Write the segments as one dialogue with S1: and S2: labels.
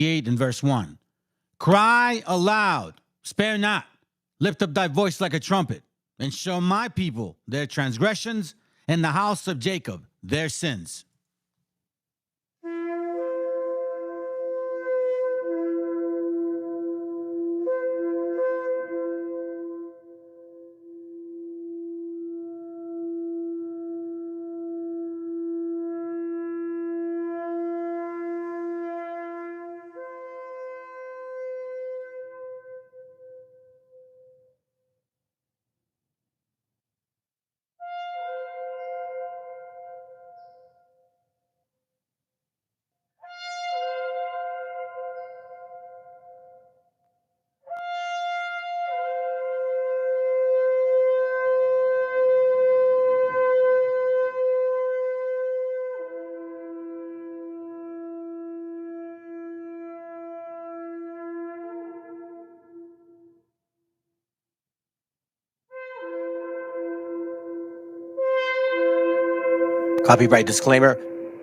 S1: 8 and verse 1. Cry aloud, spare not, lift up thy voice like a trumpet, and show my people their transgressions, and the house of Jacob their sins.
S2: Copyright disclaimer.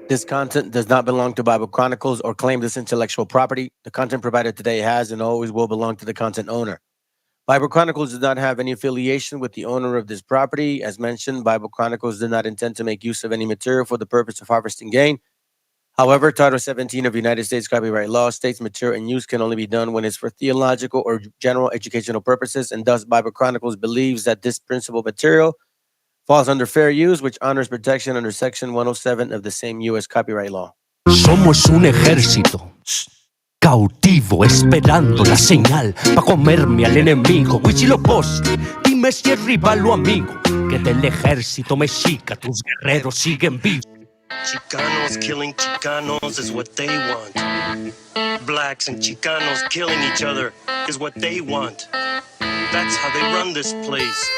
S2: This content does not belong to Bible Chronicles or claim this intellectual property. The content provided today has and always will belong to the content owner. Bible Chronicles does not have any affiliation with the owner of this property. As mentioned, Bible Chronicles did not intend to make use of any material for the purpose of harvesting gain. However, Title 17 of United States copyright law states material in use can only be done when it's for theological or general educational purposes, and thus Bible Chronicles believes that this principal material falls under fair use, which honors protection under Section 107 of the same U.S. copyright law.
S3: Somos un ejército cautivo esperando la señal pa' comerme al enemigo. Huitzilopochtli, dime si es rival o amigo, que del ejército mexica tus guerreros siguen vivos.
S4: Chicanos killing Chicanos is what they want. Blacks and Chicanos killing each other is what they want. That's how they run this place.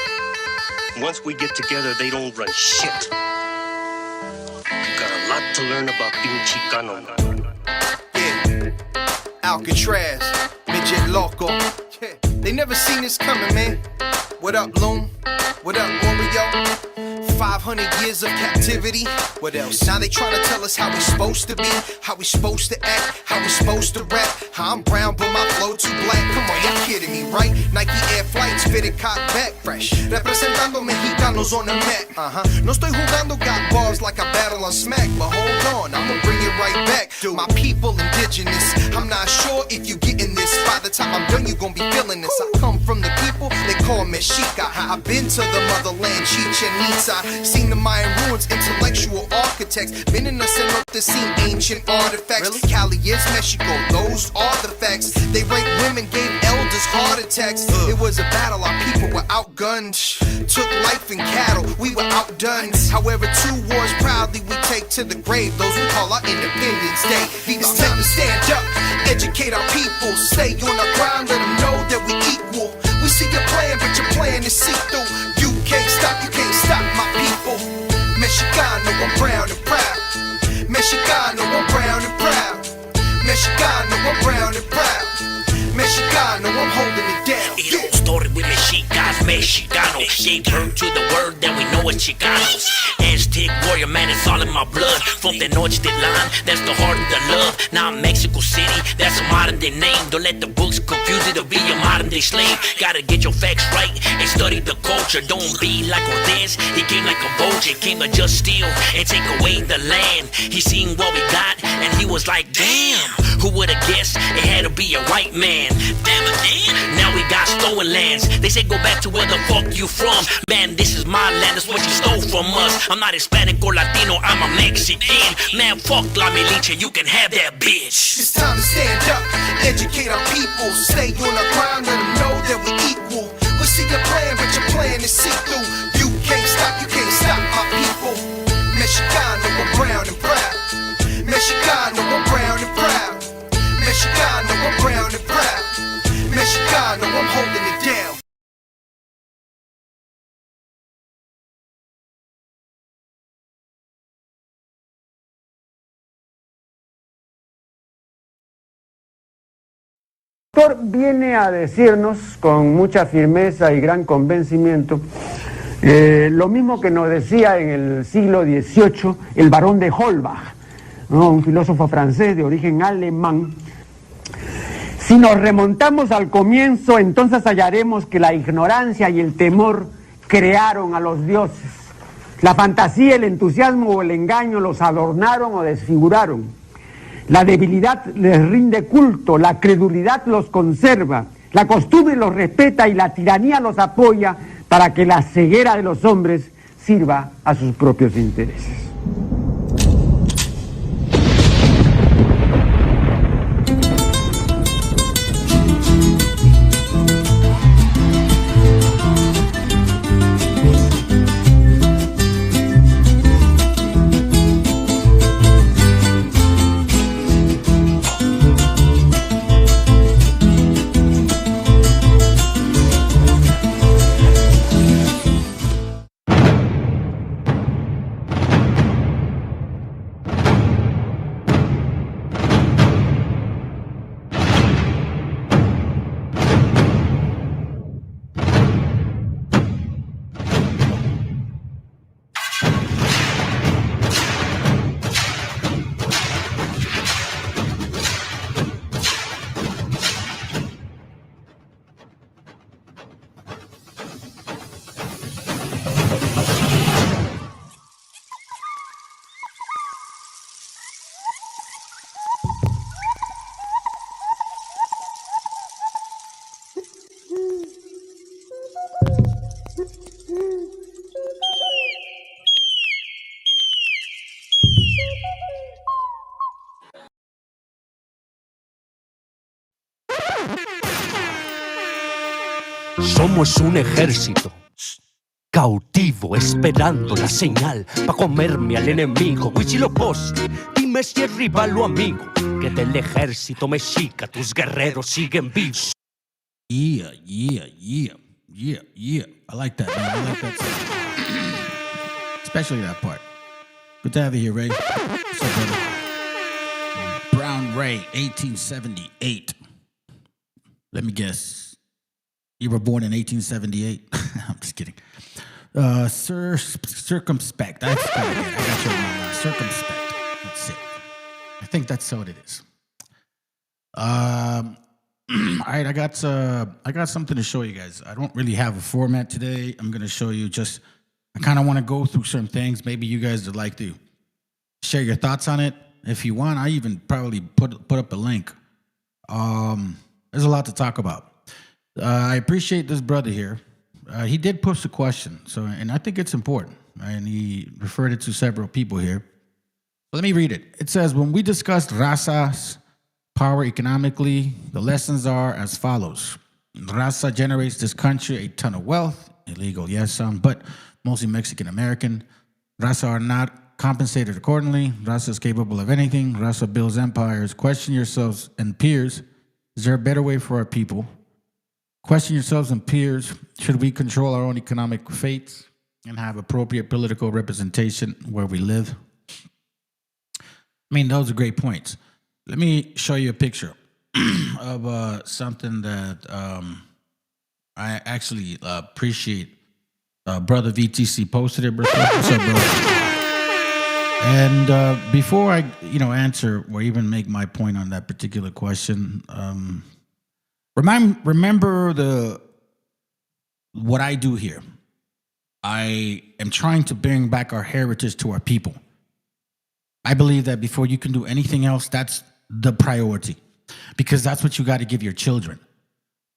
S4: Once we get together, they don't run shit. You got a lot to learn about being Chicano.
S5: Yeah, Alcatraz, midget loco. Yeah. They never seen this coming, man. What up, Loom? What up, Oreo? 500 years of captivity. What else? Now they trying to tell us how we supposed to be, how we supposed to act, how we supposed to rap. How I'm brown but my flow too black. Come on, y'all kidding me, right? Nike Air Flights fitted cock back fresh. Representando Mexicanos on the mat. No estoy jugando, got bars like I battle on Smack. But hold on, I'ma bring it right back. My people indigenous. I'm not sure if you getting this. By the time I'm done, you gon' be feeling this. I come from the people they call Mexica. I've been to the motherland, Chichen Itza. Seen the Mayan ruins, intellectual architects. Been in the cenote, seen ancient artifacts. Really? Cali is Mexico, those are the facts. They raped women, gave elders heart attacks. It was a battle, our people were outgunned. Took life and cattle, we were outdone. However, 2 wars proudly we take to the grave. Those we call our Independence Day. It's time to stand up, educate our people. Stay on our ground, let them know that we equal. We see your plan, but your plan is see-through. You can't stop my people. Mexicano, I'm brown and proud. Mexicano, I'm brown and proud. Mexicano, I'm brown and proud. Mexicano, I'm holding it down.
S6: It all started with Mexicas, Mexicano. Gave birth to the word that we know as Chicanos. Aztec warrior, man, it's all in my blood. From Tenochtitlan, that's the heart of the love. Now Mexico City, that's a modern day name. Don't let the books confuse it to be a modern day slave. Gotta get your facts right and study the culture. Don't be like Cortez, he came like a vulture. Came to just steal and take away the land. He seen what we got and he was like, damn, who would've guessed it had to be a white man. Damn it, man. Now we got stolen lands. They say go back to where the fuck you from. Man, this is my land, that's what you stole from us. I'm not Hispanic or Latino, I'm a Mexican. Man, fuck La Militia, you can have that bitch.
S5: It's time to stand up, educate our people. Stay on our ground, let them know that we equal. We see your plan, but your plan is see-through. You can't stop my people. Mexicano, I'm brown and proud. Mexicano, I'm brown and proud. Mexicano, I'm brown and proud. Mexicano, I'm holding it down.
S7: El autor viene a decirnos con mucha firmeza y gran convencimiento lo mismo que nos decía en el siglo XVIII el barón de Holbach, ¿no? Un filósofo francés de origen alemán Si nos remontamos al comienzo, entonces hallaremos que la ignorancia y el temor crearon a los dioses. La fantasía, el entusiasmo o el engaño los adornaron o desfiguraron. La debilidad les rinde culto, la credulidad los conserva, la costumbre los respeta y la tiranía los apoya para que la ceguera de los hombres sirva a sus propios intereses.
S3: Somos un ejército cautivo esperando la señal pa' comerme al enemigo. Huitzilopochtli, dime si es rival o amigo, que del ejército mexica tus guerreros siguen vivos.
S1: Yeah. I like that, man. I like that song. Especially that part. Good to have you here, Ray. What's up, brother? Brown Ray, 1878. Let me guess. You were born in 1878? I'm just kidding. Circumspect. I got your name now. Circumspect. That's it. I think that's what it is. All right, I got something to show you guys. I don't really have a format today. I'm going to show you just, I kind of want to go through some things. Maybe you guys would like to share your thoughts on it. If you want, I even probably put up a link. There's a lot to talk about. I appreciate this brother here. He did post a question, and I think it's important. And he referred it to several people here. Let me read it. It says, when we discussed razas, power economically, the lessons are as follows. Raza generates this country a ton of wealth. Illegal, yes, some, but mostly Mexican-American. Raza are not compensated accordingly. Raza is capable of anything. Raza builds empires. Question yourselves and peers, is there a better way for our people? Question yourselves and peers, should we control our own economic fates and have appropriate political representation where we live? I mean, those are great points. Let me show you a picture of something that I actually appreciate. Brother VTC posted it. What's up, bro? And before I, answer or even make my point on that particular question, remember what I do here. I am trying to bring back our heritage to our people. I believe that before you can do anything else, that's the priority, because that's what you got to give your children.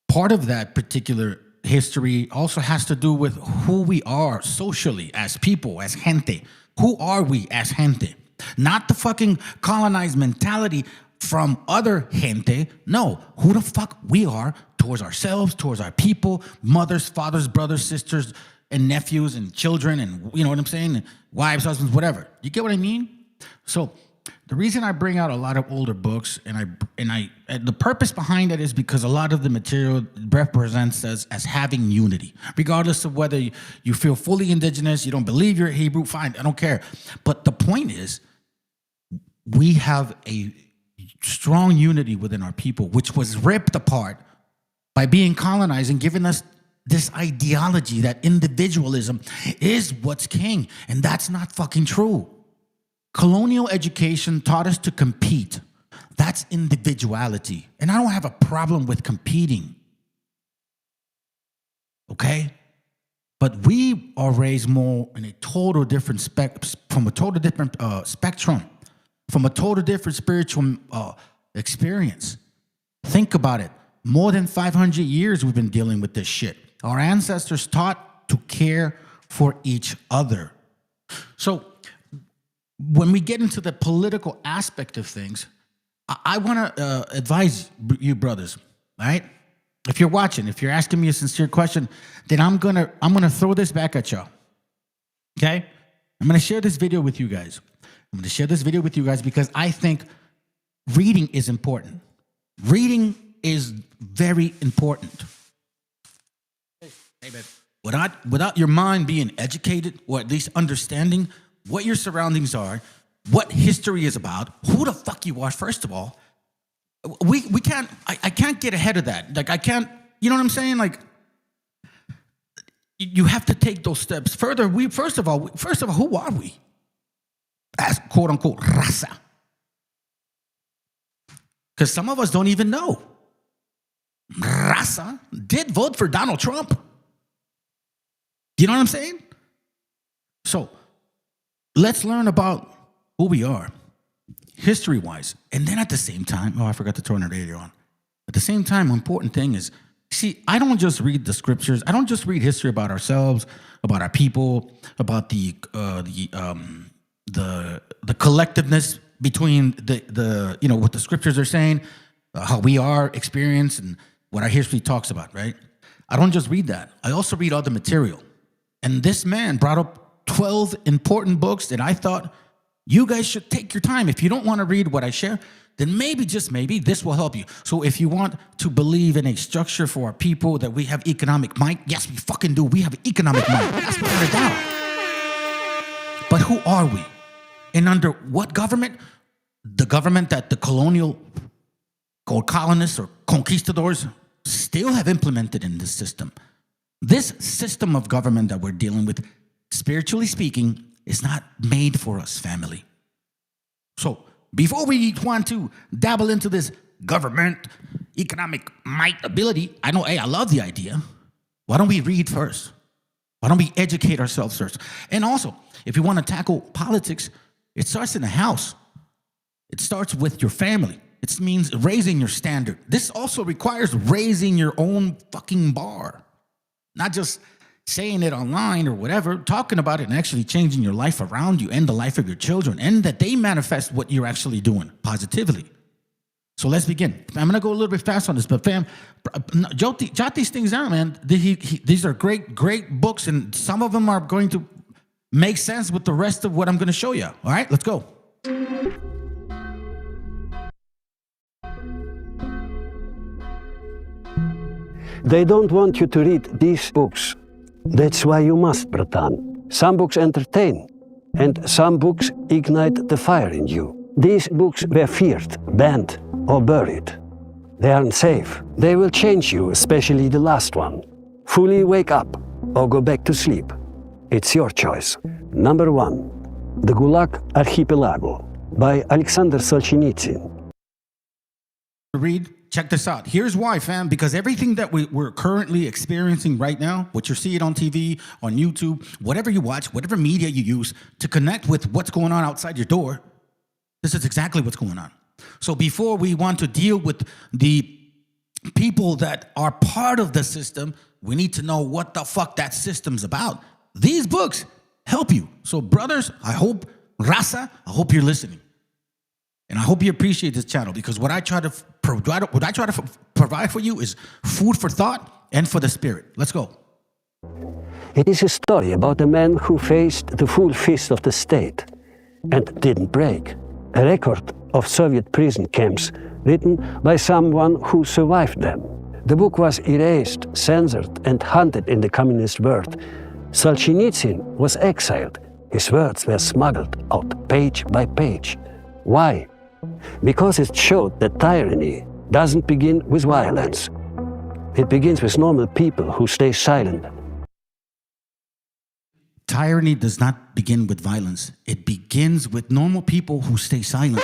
S1: Part of that particular history also has to do with who we are socially as people, as gente. Who are we as gente? Not the fucking colonized mentality from other gente. No, who the fuck we are towards ourselves, towards our people, mothers, fathers, brothers, sisters, and nephews, and children, and you know what I'm saying? And wives, husbands, whatever. You get what I mean? So the reason I bring out a lot of older books, and the purpose behind it is because a lot of the material represents us as having unity, regardless of whether you feel fully indigenous, you don't believe you're Hebrew, fine, I don't care. But the point is, we have a strong unity within our people, which was ripped apart by being colonized and giving us this ideology that individualism is what's king, and that's not fucking true. Colonial education taught us to compete. That's individuality. And I don't have a problem with competing. Okay? But we are raised more in a total different from a total different spectrum, from a total different spiritual experience. Think about it. More than 500 years we've been dealing with this shit. Our ancestors taught to care for each other. So when we get into the political aspect of things, I want to advise you brothers, all right? If you're watching, if you're asking me a sincere question, then I'm gonna throw this back at y'all. Okay? I'm gonna share this video with you guys. I'm gonna share this video with you guys because I think reading is important. Reading is very important. Hey, babe. Without your mind being educated, or at least understanding what your surroundings are, what history is about, who the fuck you are, first of all, we can't, I can't get ahead of that. Like, I can't, you know what I'm saying? Like, you have to take those steps further. First of all, who are we? As quote unquote raza. Because some of us don't even know. Raza did vote for Donald Trump. You know what I'm saying? So let's learn about who we are, history-wise. And then at the same time, I forgot to turn the radio on. At the same time, important thing is, see, I don't just read the scriptures. I don't just read history about ourselves, about our people, about the collectiveness between the you know, what the scriptures are saying, how we are experienced, and what our history talks about, right? I don't just read that. I also read other material. And this man brought up 12 important books that I thought you guys should take your time. If you don't want to read what I share, then maybe, just maybe, this will help you. So if you want to believe in a structure for our people, that we have economic might, yes, we fucking do. We have economic might. That's without a doubt. But who are we? And under what government? The government that the colonists or conquistadors still have implemented in this system. This system of government that we're dealing with, spiritually speaking, is not made for us, family. So before we want to dabble into this government, economic might, ability, I know, hey, I love the idea. Why don't we read first? Why don't we educate ourselves first? And also, if you want to tackle politics, it starts in the house. It starts with your family. It means raising your standard. This also requires raising your own fucking bar. Not just saying it online or whatever, talking about it and actually changing your life around you and the life of your children, and that they manifest what you're actually doing positively. So let's begin. I'm going to go a little bit fast on this, but fam, jot these things down, man. These are great books, and some of them are going to make sense with the rest of what I'm going to show you. All right, let's go.
S8: They don't want you to read these books. That's why you must, Bratan. Some books entertain, and some books ignite the fire in you. These books were feared, banned, or buried. They aren't safe. They will change you, especially the last one. Fully wake up or go back to sleep. It's your choice. Number 1, The Gulag Archipelago by Alexander Solzhenitsyn.
S1: Read. Check this out. Here's why, fam. Because everything that we're currently experiencing right now, what you're seeing on TV, on YouTube, whatever you watch, whatever media you use to connect with what's going on outside your door, this is exactly what's going on. So before we want to deal with the people that are part of the system, we need to know what the fuck that system's about. These books help you. So brothers, I hope, Raza, I hope you're listening. And I hope you appreciate this channel, because what I try to provide for you is food for thought and for the spirit. Let's go.
S8: It is a story about a man who faced the full fist of the state and didn't break. A record of Soviet prison camps written by someone who survived them. The book was erased, censored, and hunted in the communist world. Solzhenitsyn was exiled. His words were smuggled out page by page. Why? Because it showed that tyranny doesn't begin with violence. It begins with normal people who stay silent.
S1: Tyranny does not begin with violence. It begins with normal people who stay silent.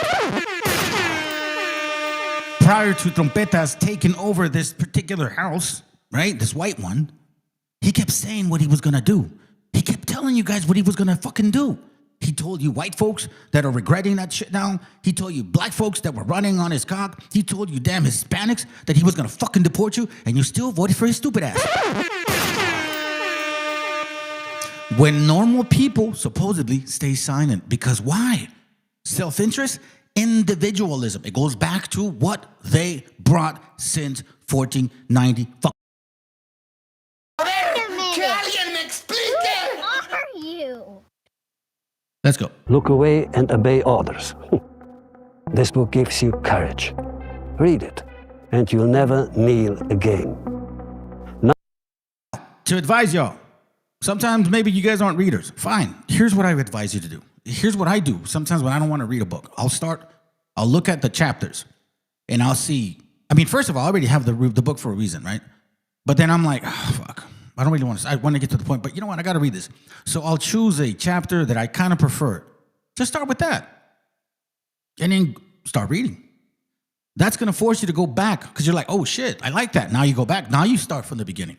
S1: prior to Trompetas taking over this particular house, right? This white one, he kept saying what he was gonna do. He kept telling you guys what he was gonna fucking do. He told you white folks that are regretting that shit now. He told you black folks that were running on his cock. He told you damn Hispanics that he was gonna fucking deport you, and you still voted for his stupid ass. When normal people supposedly stay silent, because why? Self-interest, individualism. It goes back to what they brought since 1490. Let's go.
S8: Look away and obey orders. This book gives you courage. Read it, and you'll never kneel again.
S1: To advise y'all, sometimes maybe you guys aren't readers. Fine. Here's what I would advise you to do. Here's what I do. Sometimes when I don't want to read a book, I'll look at the chapters, and I'll see. I mean, first of all, I already have the book for a reason, right? But then I'm like, oh, fuck. I don't really want to. I want to get to the point, but you know what? I got to read this. So I'll choose a chapter that I kind of prefer. Just start with that, and then start reading. That's going to force you to go back because you're like, oh shit, I like that. Now you go back. Now you start from the beginning.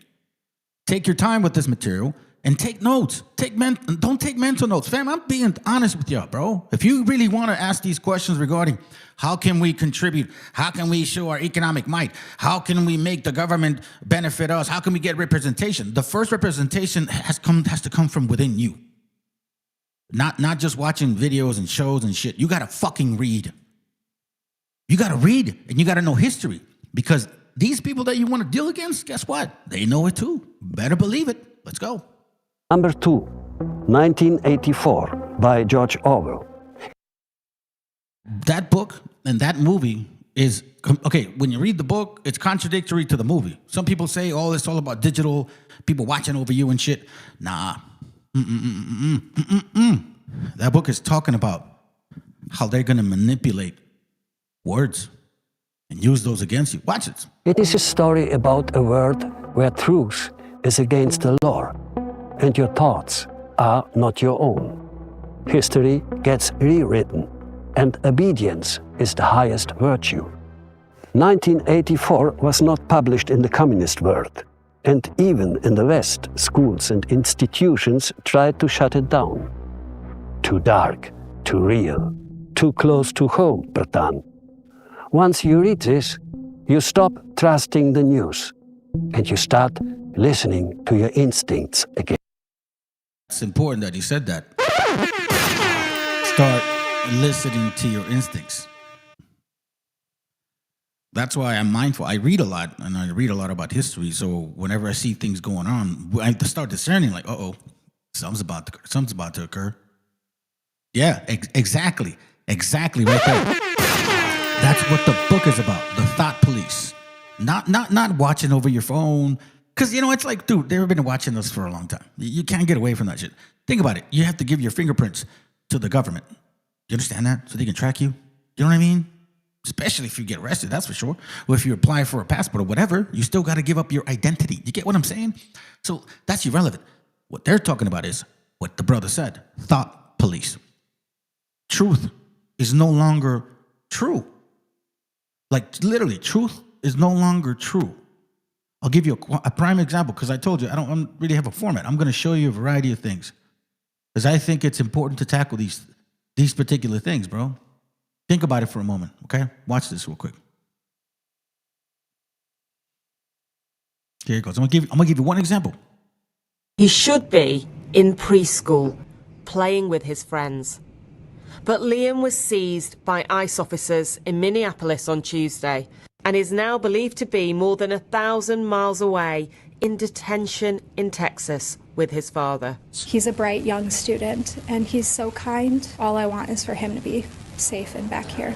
S1: Take your time with this material and take notes. Don't take mental notes. Fam, I'm being honest with y'all, bro. If you really want to ask these questions regarding how can we contribute, how can we show our economic might, how can we make the government benefit us, how can we get representation, the first representation has to come from within you. Not just watching videos and shows and shit. You got to fucking read. You got to read, and you got to know history, because these people that you want to deal against, guess what? They know it too. Better believe it. Let's go.
S8: Number 2, 1984 by George Orwell.
S1: That book and that movie is, okay, when you read the book, it's contradictory to the movie. Some people say, oh, it's all about digital, people watching over you and shit. Nah. That book is talking about how they're going to manipulate words and use those against you. Watch it.
S8: It is a story about a world where truth is against the law, and your thoughts are not your own. History gets rewritten, and obedience is the highest virtue. 1984 was not published in the communist world, and even in the West, schools and institutions tried to shut it down. Too dark, too real, too close to home, Bertan. Once you read this, you stop trusting the news, and you start listening to your instincts again.
S1: It's important that you said that. Start listening to your instincts. That's why I'm mindful. I read a lot, and I read a lot about history. So whenever I see things going on, I have to start discerning, like, uh-oh, something's about to occur. Yeah, exactly right there. That's what the book is about, the thought police. Not watching over your phone. Because, you know, it's like, dude, they've been watching us for a long time. You can't get away from that shit. Think about it. You have to give your fingerprints to the government. You understand that? So they can track you. You know what I mean? Especially if you get arrested, that's for sure. Or if you apply for a passport or whatever, you still got to give up your identity. You get what I'm saying? So that's irrelevant. What they're talking about is what the brother said, thought police. Truth is no longer true. Like, literally, truth is no longer true. I'll give you a prime example, because I told you I don't really have a format. I'm going to show you a variety of things, because I think it's important to tackle these particular things, bro. Think about it for a moment, okay? Watch this real quick. Here it goes. I'm gonna give you one example.
S9: He should be in preschool, playing with his friends. But Liam was seized by ICE officers in Minneapolis on Tuesday and is now believed to be more than 1,000 miles away in detention in Texas with his father.
S10: He's a bright young student and he's so kind. All I want is for him to be safe and back here.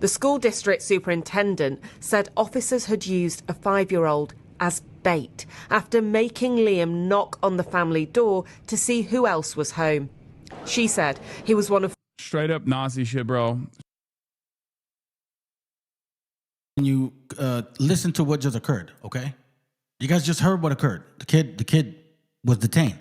S9: The school district superintendent said officers had used a 5-year-old as bait after making Liam knock on the family door to see who else was home. She said he was one of...
S11: Straight up Nazi shit, bro.
S1: When you listen to what just occurred, okay? You guys just heard what occurred. The kid was detained.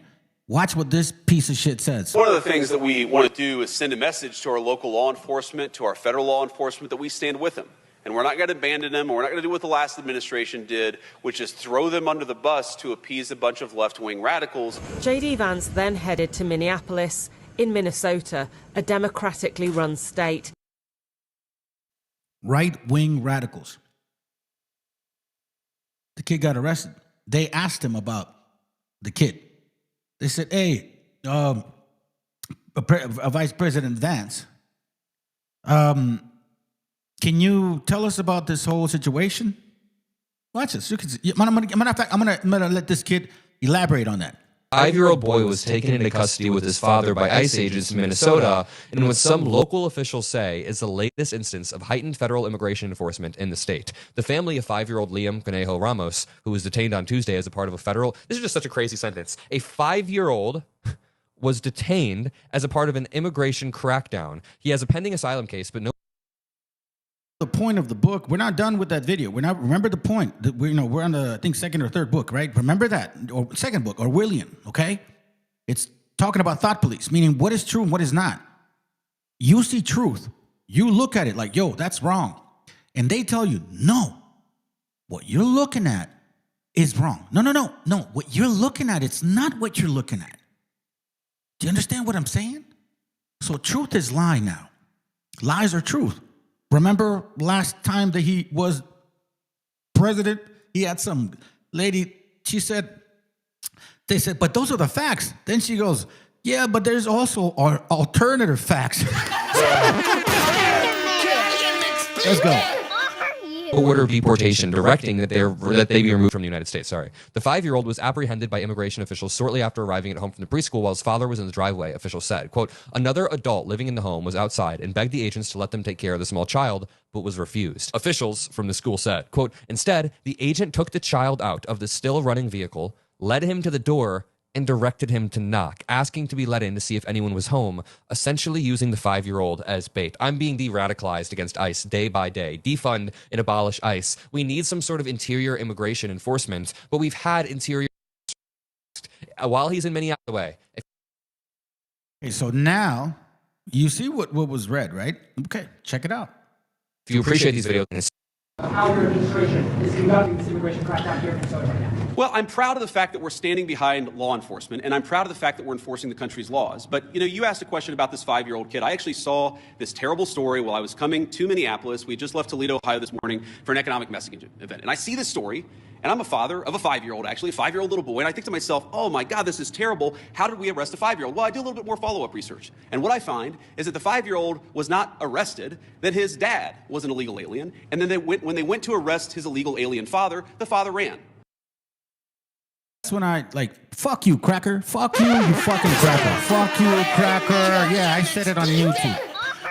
S1: Watch what this piece of shit says.
S12: One of the things that we want to do is send a message to our local law enforcement, to our federal law enforcement, that we stand with them. And we're not going to abandon them, or we're not going to do what the last administration did, which is throw them under the bus to appease a bunch of left-wing radicals.
S9: J.D. Vance then headed to Minneapolis in Minnesota, a democratically run state.
S1: Right-wing radicals. The kid got arrested. They asked him about the kid. They said, hey, Vice President Vance, can you tell us about this whole situation? Watch this. I'm gonna let this kid elaborate on that.
S13: 5-year-old boy was taken into custody with his father by ICE agents in Minnesota in what some local officials say is the latest instance of heightened federal immigration enforcement in the state. The family of 5-year-old Liam Conejo Ramos, who was detained on Tuesday as a part of a federal... This is just such a crazy sentence. A 5-year-old was detained as a part of an immigration crackdown. He has a pending asylum case, but no...
S1: The point of the book, we're not done with that video. Remember the point that we're on the, I think, second or third book, right? Remember that, or second book, Orwellian, okay? It's talking about thought police, meaning what is true and what is not. You see truth, you look at it like, yo, that's wrong. And they tell you, no, what you're looking at is wrong. No. What you're looking at, it's not what you're looking at. Do you understand what I'm saying? So truth is lie now. Lies are truth. Remember last time that he was president, he had some lady, they said, but those are the facts. Then she goes, yeah, but there's also alternative facts. Let's go.
S13: Order of deportation directing that they be removed from the United States. Sorry. The 5-year-old was apprehended by immigration officials shortly after arriving at home from the preschool while his father was in the driveway, officials said. Quote, another adult living in the home was outside and begged the agents to let them take care of the small child, but was refused. Officials from the school said, quote, instead, the agent took the child out of the still running vehicle, led him to the door, and directed him to knock, asking to be let in to see if anyone was home, essentially using the 5-year-old as bait. I'm being de-radicalized against ICE day by day. Defund and abolish ICE. We need some sort of interior immigration enforcement, but we've had interior while he's in Minneapolis.
S1: Okay, so now you see what was read, right? Okay, check it out.
S13: If you appreciate these videos...
S14: How your administration is conducting this immigration crackdown here in Minnesota right now.
S12: Well, I'm proud of the fact that we're standing behind law enforcement, and I'm proud of the fact that we're enforcing the country's laws. But, you asked a question about this 5-year-old kid. I actually saw this terrible story while I was coming to Minneapolis. We just left Toledo, Ohio this morning for an economic messaging event. And I see this story, and I'm a father of a 5-year-old, actually, a 5-year-old little boy. And I think to myself, oh, my God, this is terrible. How did we arrest a 5-year-old? Well, I do a little bit more follow-up research. And what I find is that the 5-year-old was not arrested, that his dad was an illegal alien. And then when they went to arrest his illegal alien father, the father ran.
S1: That's when I, fuck you, cracker. Fuck you, you fucking cracker. Fuck you, cracker. Yeah, I said it on YouTube.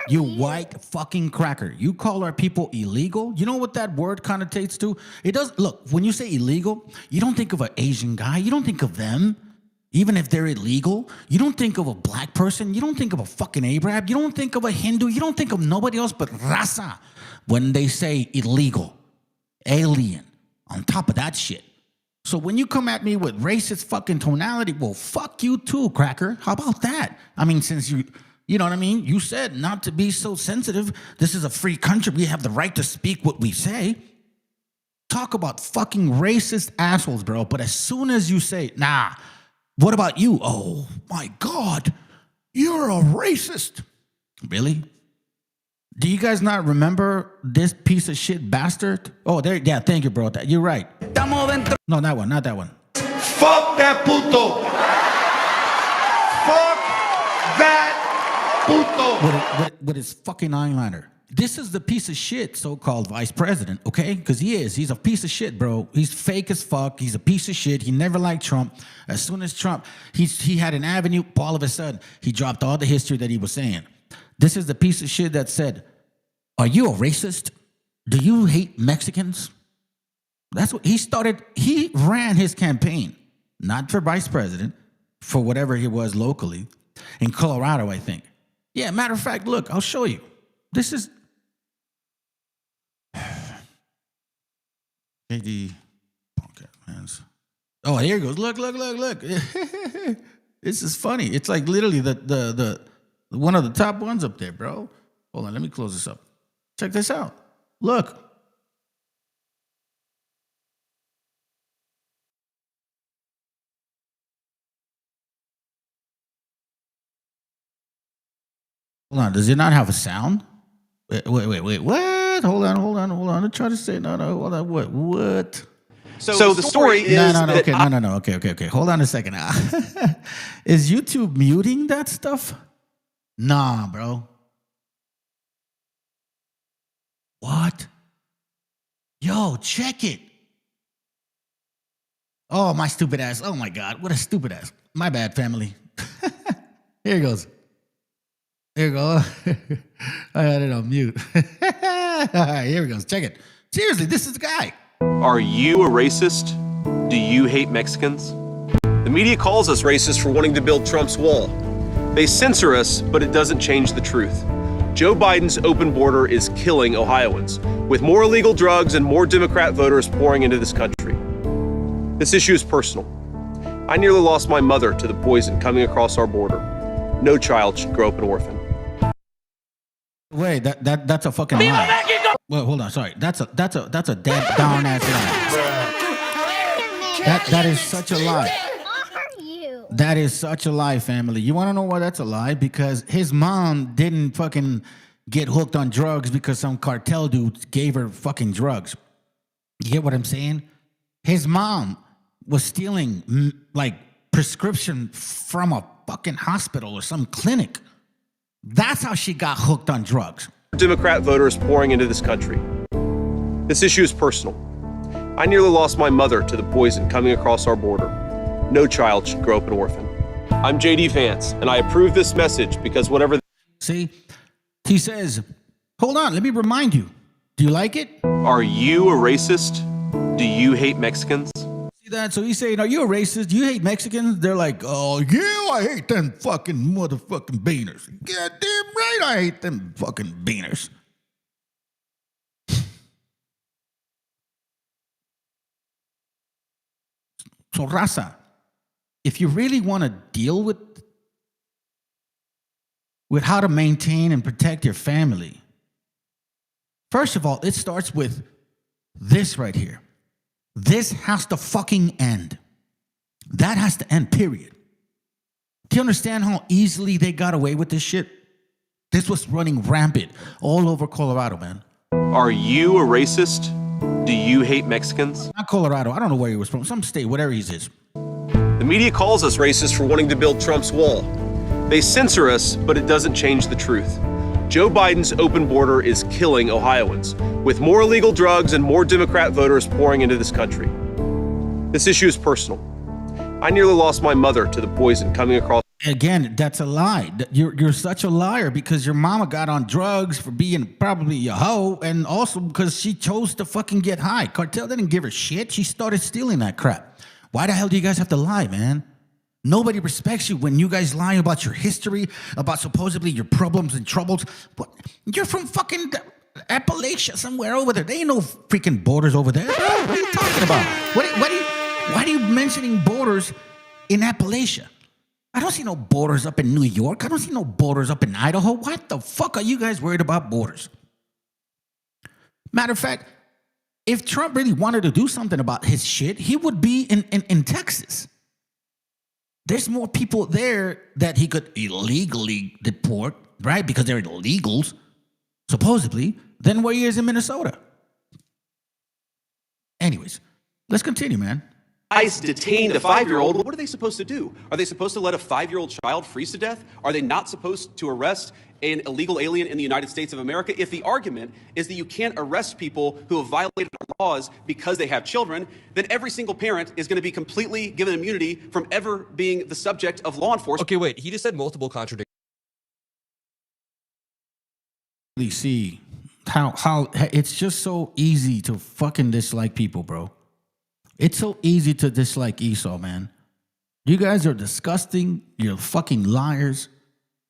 S1: You white fucking cracker. You call our people illegal? You know what that word connotates to? It does. Look, when you say illegal, you don't think of an Asian guy. You don't think of them. Even if they're illegal, you don't think of a black person. You don't think of a fucking Arab. You don't think of a Hindu. You don't think of nobody else but raza when they say illegal, alien, on top of that shit. So when you come at me with racist fucking tonality, well, fuck you too, cracker. How about that? I mean, since you know what I mean? You said not to be so sensitive. This is a free country. We have the right to speak what we say. Talk about fucking racist assholes, bro. But as soon as you say, nah, what about you? Oh, my God, you're a racist. Really? Do you guys not remember this piece of shit bastard? Oh, there. Yeah, thank you, bro. You're right. No, that one, not that one.
S15: Fuck that puto. Fuck that puto.
S1: With his fucking eyeliner. This is the piece of shit so-called vice president, okay? Because he is. He's a piece of shit, bro. He's fake as fuck. He's a piece of shit. He never liked Trump. As soon as Trump, he had an avenue, all of a sudden, he dropped all the history that he was saying. This is the piece of shit that said, are you a racist? Do you hate Mexicans? That's what he started. He ran his campaign, not for vice president, for whatever he was locally, in Colorado, I think. Yeah, matter of fact, look, I'll show you. This is... KD... Okay, man. Oh, here it goes. Look. This is funny. It's like literally the one of the top ones up there, bro. Hold on, let me close this up. Check this out. Look. Hold on. Does it not have a sound? Wait. What? Hold on. I'm trying to say no. Hold on. What?
S12: So the story is
S1: No. Okay. Hold on a second. Is YouTube muting that stuff? Nah, bro. What? Yo, check it. Oh, my stupid ass. Oh my God. What a stupid ass. My bad, family. Here it goes. Here we go. I had it on mute. All right, here we go. Check it. Seriously, this is the guy.
S12: Are you a racist? Do you hate Mexicans? The media calls us racist for wanting to build Trump's wall. They censor us, but it doesn't change the truth. Joe Biden's open border is killing Ohioans, with more illegal drugs and more Democrat voters pouring into this country. This issue is personal. I nearly lost my mother to the poison coming across our border. No child should grow up an orphan.
S1: Wait, that's a fucking lie. Well, hold on, sorry. That's a dead down ass lie. That is such a lie. That is such a lie, family. You want to know why that's a lie? Because his mom didn't fucking get hooked on drugs because some cartel dude gave her fucking drugs. You get what I'm saying? His mom was stealing like prescription from a fucking hospital or some clinic. That's how she got hooked on drugs.
S12: Democrat voters pouring into this country. This issue is personal. I nearly lost my mother to the poison coming across our border. No child should grow up an orphan. I'm JD Vance, and I approve this message because whatever...
S1: See, he says, hold on, let me remind you. Do you like it?
S12: Are you a racist? Do you hate Mexicans?
S1: That. So he's saying, are you a racist? Do you hate Mexicans? They're like, oh, yeah, I hate them fucking motherfucking beaners. God damn right I hate them fucking beaners. So, raza, if you really want to deal with how to maintain and protect your family, first of all, it starts with this right here. This has to fucking end. That has to end, period. Do you understand how easily they got away with this shit? This was running rampant all over Colorado, man.
S12: Are you a racist? Do you hate Mexicans?
S1: Not Colorado. I don't know where he was from. Some state, whatever he is.
S12: The media calls us racist for wanting to build Trump's wall. They censor us, but it doesn't change the truth. Joe Biden's open border is killing Ohioans, with more illegal drugs and more Democrat voters pouring into this country. This issue is personal. I nearly lost my mother to the poison coming across.
S1: Again, that's a lie. You're such a liar because your mama got on drugs for being probably a hoe, and also because she chose to fucking get high. Cartel didn't give her shit. She started stealing that crap. Why the hell do you guys have to lie, man? Nobody respects you when you guys lie about your history, about supposedly your problems and troubles. What? You're from fucking Appalachia, somewhere over there. There ain't no freaking borders over there. What are you talking about? Why are you mentioning borders in Appalachia? I don't see no borders up in New York. I don't see no borders up in Idaho. What the fuck are you guys worried about borders? Matter of fact, if Trump really wanted to do something about his shit, he would be in Texas. There's more people there that he could illegally deport, right? Because they're illegals, supposedly, than where he is in Minnesota. Anyways, let's continue, man.
S12: ICE detained a 5-year-old. What are they supposed to do? Are they supposed to let a 5-year-old child freeze to death? Are they not supposed to arrest an illegal alien in the United States of America? If the argument is that you can't arrest people who have violated our laws because they have children, then every single parent is going to be completely given immunity from ever being the subject of law enforcement.
S13: Okay, wait. He just said multiple contradictions.
S1: See how it's just so easy to fucking dislike people, bro. It's so easy to dislike Esau, man. You guys are disgusting. You're fucking liars.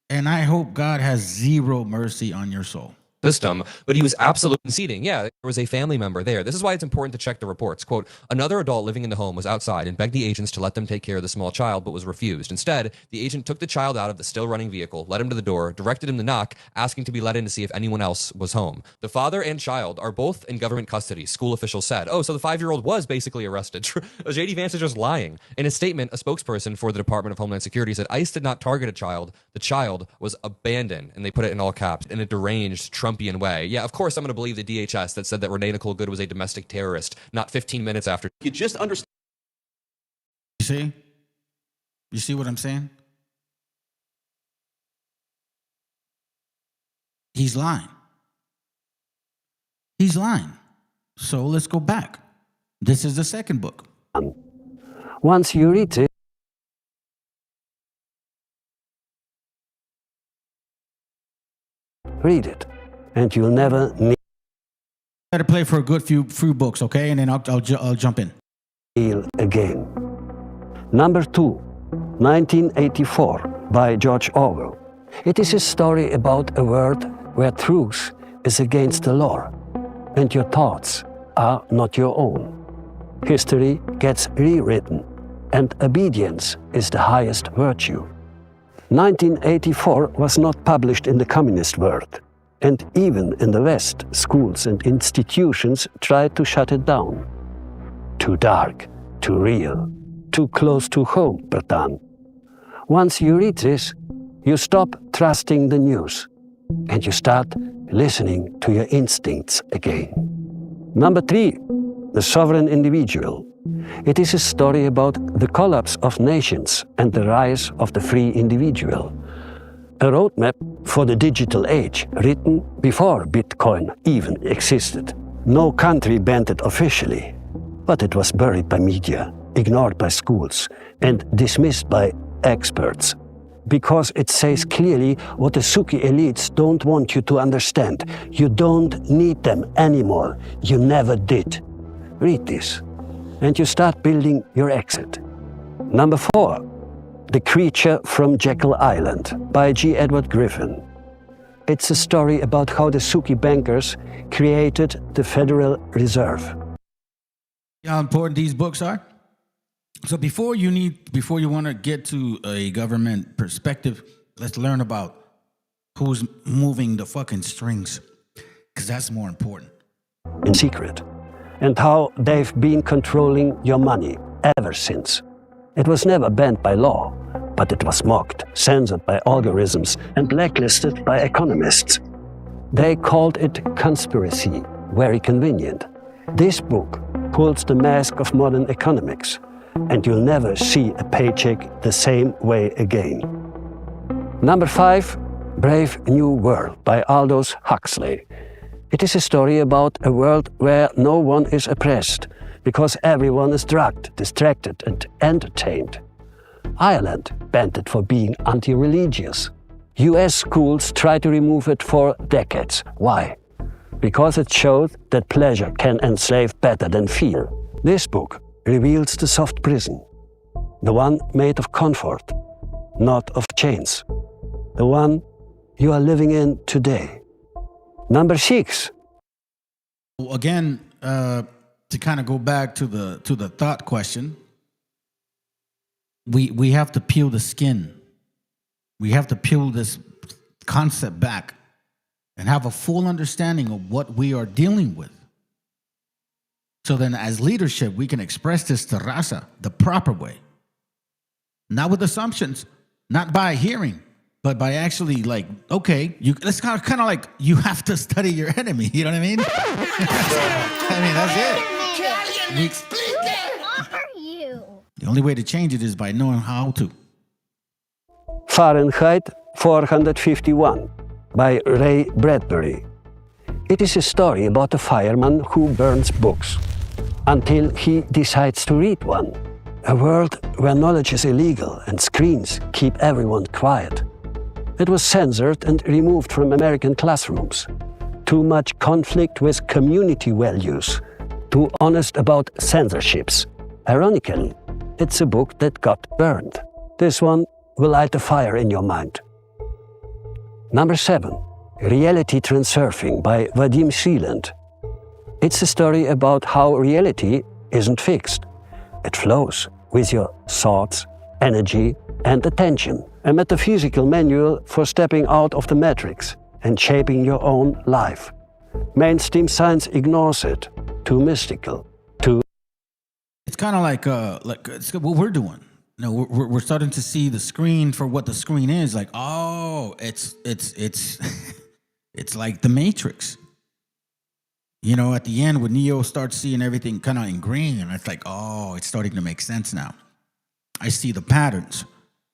S1: And I hope God has zero mercy on your soul.
S13: system, but he was absolutely conceding. Yeah, there was a family member there. This is why it's important to check the reports. Quote, another adult living in the home was outside and begged the agents to let them take care of the small child, but was refused. Instead, the agent took the child out of the still running vehicle, led him to the door, directed him to knock, asking to be let in to see if anyone else was home. The father and child are both in government custody, school officials said. Oh, so the 5-year-old was basically arrested. J.D. Vance is just lying. In a statement, a spokesperson for the Department of Homeland Security said ICE did not target a child. The child was abandoned, and they put it in all caps, in a deranged Trumpian way. Yeah, of course I'm going to believe the DHS that said that Renee Nicole Good was a domestic terrorist, not 15 minutes after.
S12: You just understand.
S1: You see? You see what I'm saying? He's lying. He's lying. So let's go back. This is the second book.
S8: Once you read it, and you'll never need.
S1: Better play for a good few books, okay? And then I'll jump in.
S8: Again. Number 2, 1984, by George Orwell. It is a story about a world where truth is against the law, and your thoughts are not your own. History gets rewritten, and obedience is the highest virtue. 1984 was not published in the communist world, and even in the West, schools and institutions tried to shut it down. Too dark, too real, too close to home, Bertan. Once you read this, you stop trusting the news, and you start listening to your instincts again. Number 3, the sovereign individual. It is a story about the collapse of nations and the rise of the free individual. A roadmap for the digital age, written before Bitcoin even existed. No country banned it officially, but it was buried by media, ignored by schools, and dismissed by experts. Because it says clearly what the Suki elites don't want you to understand. You don't need them anymore. You never did. Read this, and you start building your exit. Number 4, The Creature from Jekyll Island, by G. Edward Griffin. It's a story about how the Suki bankers created the Federal Reserve.
S1: How important these books are? So before you want to get to a government perspective, let's learn about who's moving the fucking strings, because that's more important.
S8: In secret, and how they've been controlling your money ever since. It was never banned by law, but it was mocked, censored by algorithms, and blacklisted by economists. They called it conspiracy, very convenient. This book pulls the mask of modern economics, and you'll never see a paycheck the same way again. Number 5, Brave New World, by Aldous Huxley. It is a story about a world where no one is oppressed, because everyone is drugged, distracted, and entertained. Ireland banned it for being anti-religious. US schools tried to remove it for decades. Why? Because it showed that pleasure can enslave better than fear. This book reveals the soft prison, the one made of comfort, not of chains, the one you are living in today. Number 6.
S1: Again, to kind of go back to the thought question, we have to peel the skin. We have to peel this concept back and have a full understanding of what we are dealing with. So then as leadership, we can express this to Raza the proper way. Not with assumptions, not by hearing, but by actually like, okay, it's kind of like you have to study your enemy. You know what I mean? I mean, that's it. The only way to change it is by knowing how to.
S8: Fahrenheit 451, by Ray Bradbury. It is a story about a fireman who burns books until he decides to read one. A world where knowledge is illegal and screens keep everyone quiet. It was censored and removed from American classrooms. Too much conflict with community values. Too honest about censorships. Ironically, it's a book that got burned. This one will light a fire in your mind. Number 7. Reality Transurfing by Vadim Seeland. It's a story about how reality isn't fixed. It flows with your thoughts, energy, and attention. A metaphysical manual for stepping out of the matrix and shaping your own life. Mainstream science ignores it. Too mystical. Too.
S1: It's kind of like it's what we're doing. You know, we're starting to see the screen for what the screen is. Like, oh, it's it's like the Matrix. You know, at the end when Neo starts seeing everything kind of in green, and it's like, oh, it's starting to make sense now. I see the patterns.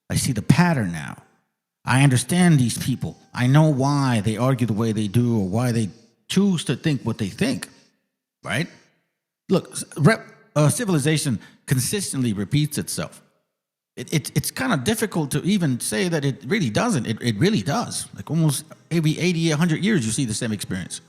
S1: I see the pattern now. I understand these people. I know why they argue the way they do, or why they choose to think what they think. Right? Look, civilization consistently repeats itself. It's kind of difficult to even say that it really doesn't. It really does. Like almost every 80, 100 years, you see the same experience.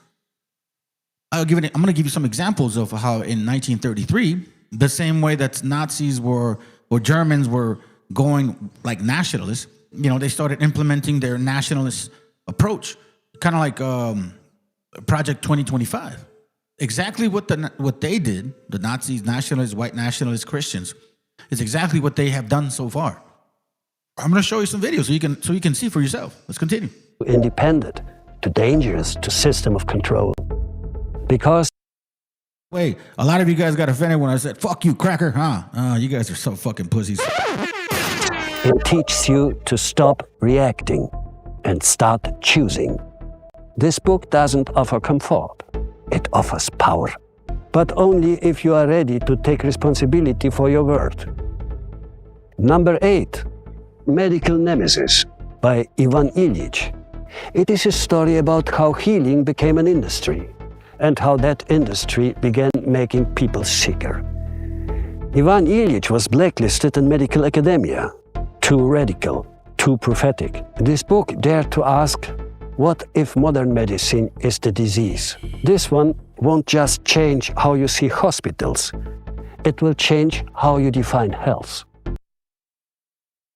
S1: I'm going to give you some examples of how in 1933, the same way that Nazis were, or Germans were going like nationalists, you know, they started implementing their nationalist approach, kind of like Project 2025. Exactly what they did, the Nazis, nationalists, white nationalists, Christians, is exactly what they have done so far. I'm going to show you some videos so you can see for yourself. Let's continue.
S8: Independent, too dangerous to system of control. Because
S1: wait, a lot of you guys got offended when I said, fuck you, cracker, huh? You guys are so fucking pussies.
S8: it teaches you to stop reacting and start choosing. This book doesn't offer comfort. It offers power. But only if you are ready to take responsibility for your word. Number 8, Medical Nemesis by Ivan Illich. It is a story about how healing became an industry and how that industry began making people sicker. Ivan Illich was blacklisted in medical academia. Too radical, too prophetic. This book dared to ask, what if modern medicine is the disease? This one won't just change how you see hospitals. It will change how you define health.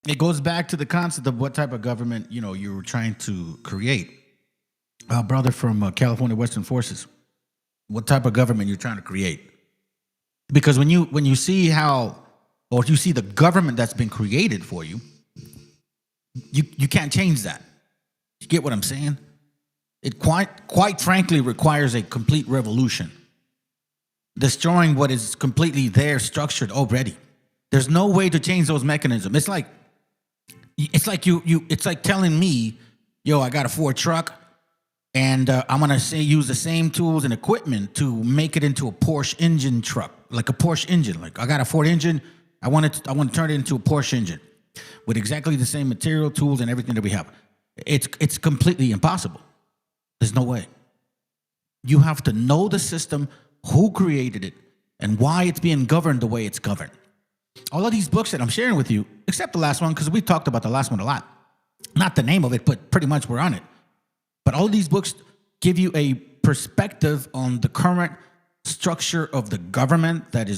S1: It goes back to the concept of what type of government, you know, you were trying to create. Our brother from California Western Forces, what type of government you're trying to create. Because when you see how, or you see the government that's been created for you, you can't change that. You get what I'm saying? It quite frankly requires a complete revolution, destroying what is completely there, structured already. There's no way to change those mechanisms. It's like telling me, yo, I got a Ford truck, and I'm gonna use the same tools and equipment to make it into a Porsche engine truck, like a Porsche engine. Like I got a Ford engine, I want to turn it into a Porsche engine with exactly the same material, tools, and everything that we have. It's completely impossible. There's no way. You have to know the system, who created it, and why it's being governed the way it's governed. All of these books that I'm sharing with you, except the last one, because we talked about the last one a lot. Not the name of it, but pretty much we're on it. But all of these books give you a perspective on the current structure of the government that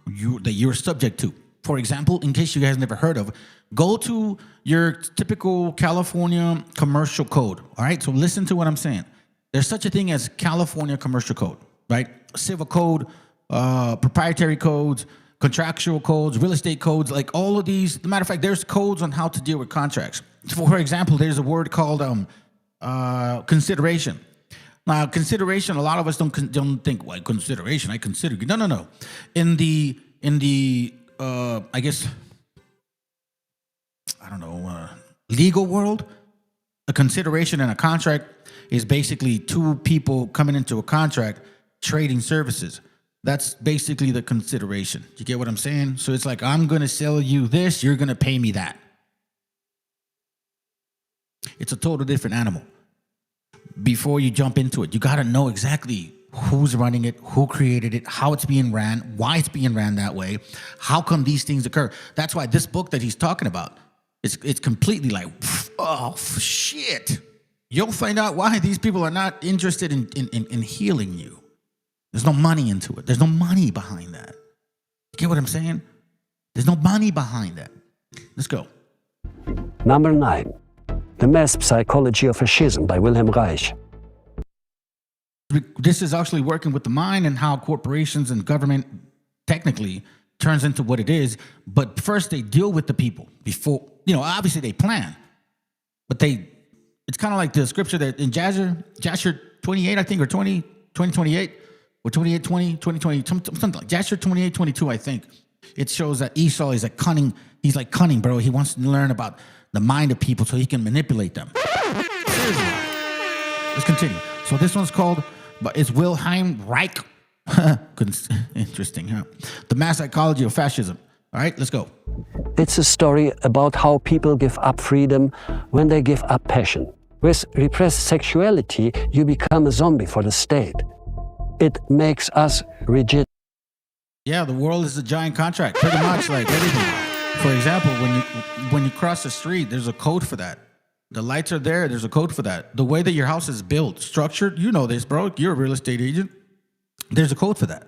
S1: you're subject to. For example, in case you guys never heard of, go to your typical California commercial code. All right, so listen to what I'm saying. There's such a thing as California commercial code, right? Civil code, proprietary codes, contractual codes, real estate codes, like all of these. As a matter of fact, there's codes on how to deal with contracts. For example, there's a word called consideration. Now, consideration, a lot of us don't think, well, consideration, I consider. No. In the I guess, I don't know, legal world, a consideration in a contract is basically two people coming into a contract trading services. That's basically the consideration. You get what I'm saying? So it's like, I'm going to sell you this, you're going to pay me that. It's a total different animal. Before you jump into it, you got to know exactly who's running it, who created it, how it's being ran, why it's being ran that way, how come these things occur. That's why this book that he's talking about, it's completely like, oh, shit. You'll find out why these people are not interested in healing you. There's no money into it. There's no money behind that. You get what I'm saying? There's no money behind that. Let's go.
S8: Number 9, The Mass Psychology of Fascism by Wilhelm Reich.
S16: This is actually working with the mind and how corporations and government technically turns into what it is. But first they deal with the people before, obviously they plan, but it's kind of like the scripture that in Jasher 28, I think, or 2028, or 28:20, 2020, something like Jasher 28:22, I think. It shows that Esau is cunning. He's like cunning, bro. He wants to learn about the mind of people so he can manipulate them. Seriously. Let's continue. So this one's called, but it's Wilhelm Reich. Interesting, huh? The Mass Psychology of Fascism. All right, let's go.
S8: It's a story about how people give up freedom when they give up passion. With repressed sexuality, you become a zombie for the state. It makes us rigid.
S16: Yeah, the world is a giant contract, pretty much like everything. For example, when you cross the street, there's a code for that. The lights are there, there's a code for that. The way that your house is built, structured, you know this, bro. You're a real estate agent. There's a code for that.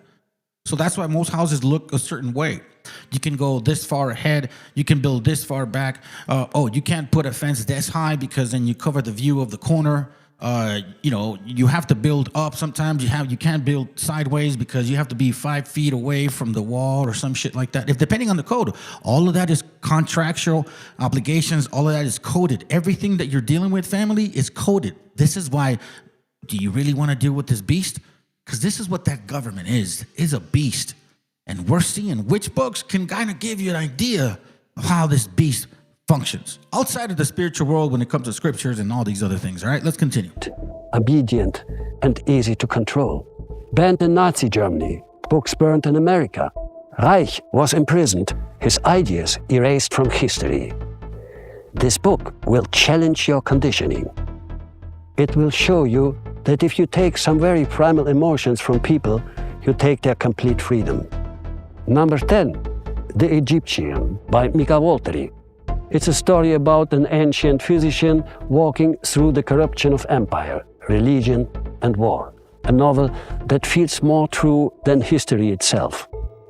S16: So that's why most houses look a certain way. You can go this far ahead. You can build this far back. You can't put a fence this high because then you cover the view of the corner. You have to build up. Sometimes you can't build sideways because you have to be 5 feet away from the wall or some shit like that. If depending on the code, all of that is contractual obligations. All of that is coded. Everything that you're dealing with, family, is coded. This is why, do you really want to deal with this beast? Because this is what that government is a beast. And we're seeing which books can kind of give you an idea of how this beast functions outside of the spiritual world when it comes to scriptures and all these other things. All right, let's continue.
S8: Obedient and easy to control. Banned in Nazi Germany, books burned in America. Reich was imprisoned, his ideas erased from history. This book will challenge your conditioning. It will show you that if you take some very primal emotions from people, you take their complete freedom. Number 10, The Egyptian by Mika Walteri. It's a story about an ancient physician walking through the corruption of empire, religion, and war. A novel that feels more true than history itself.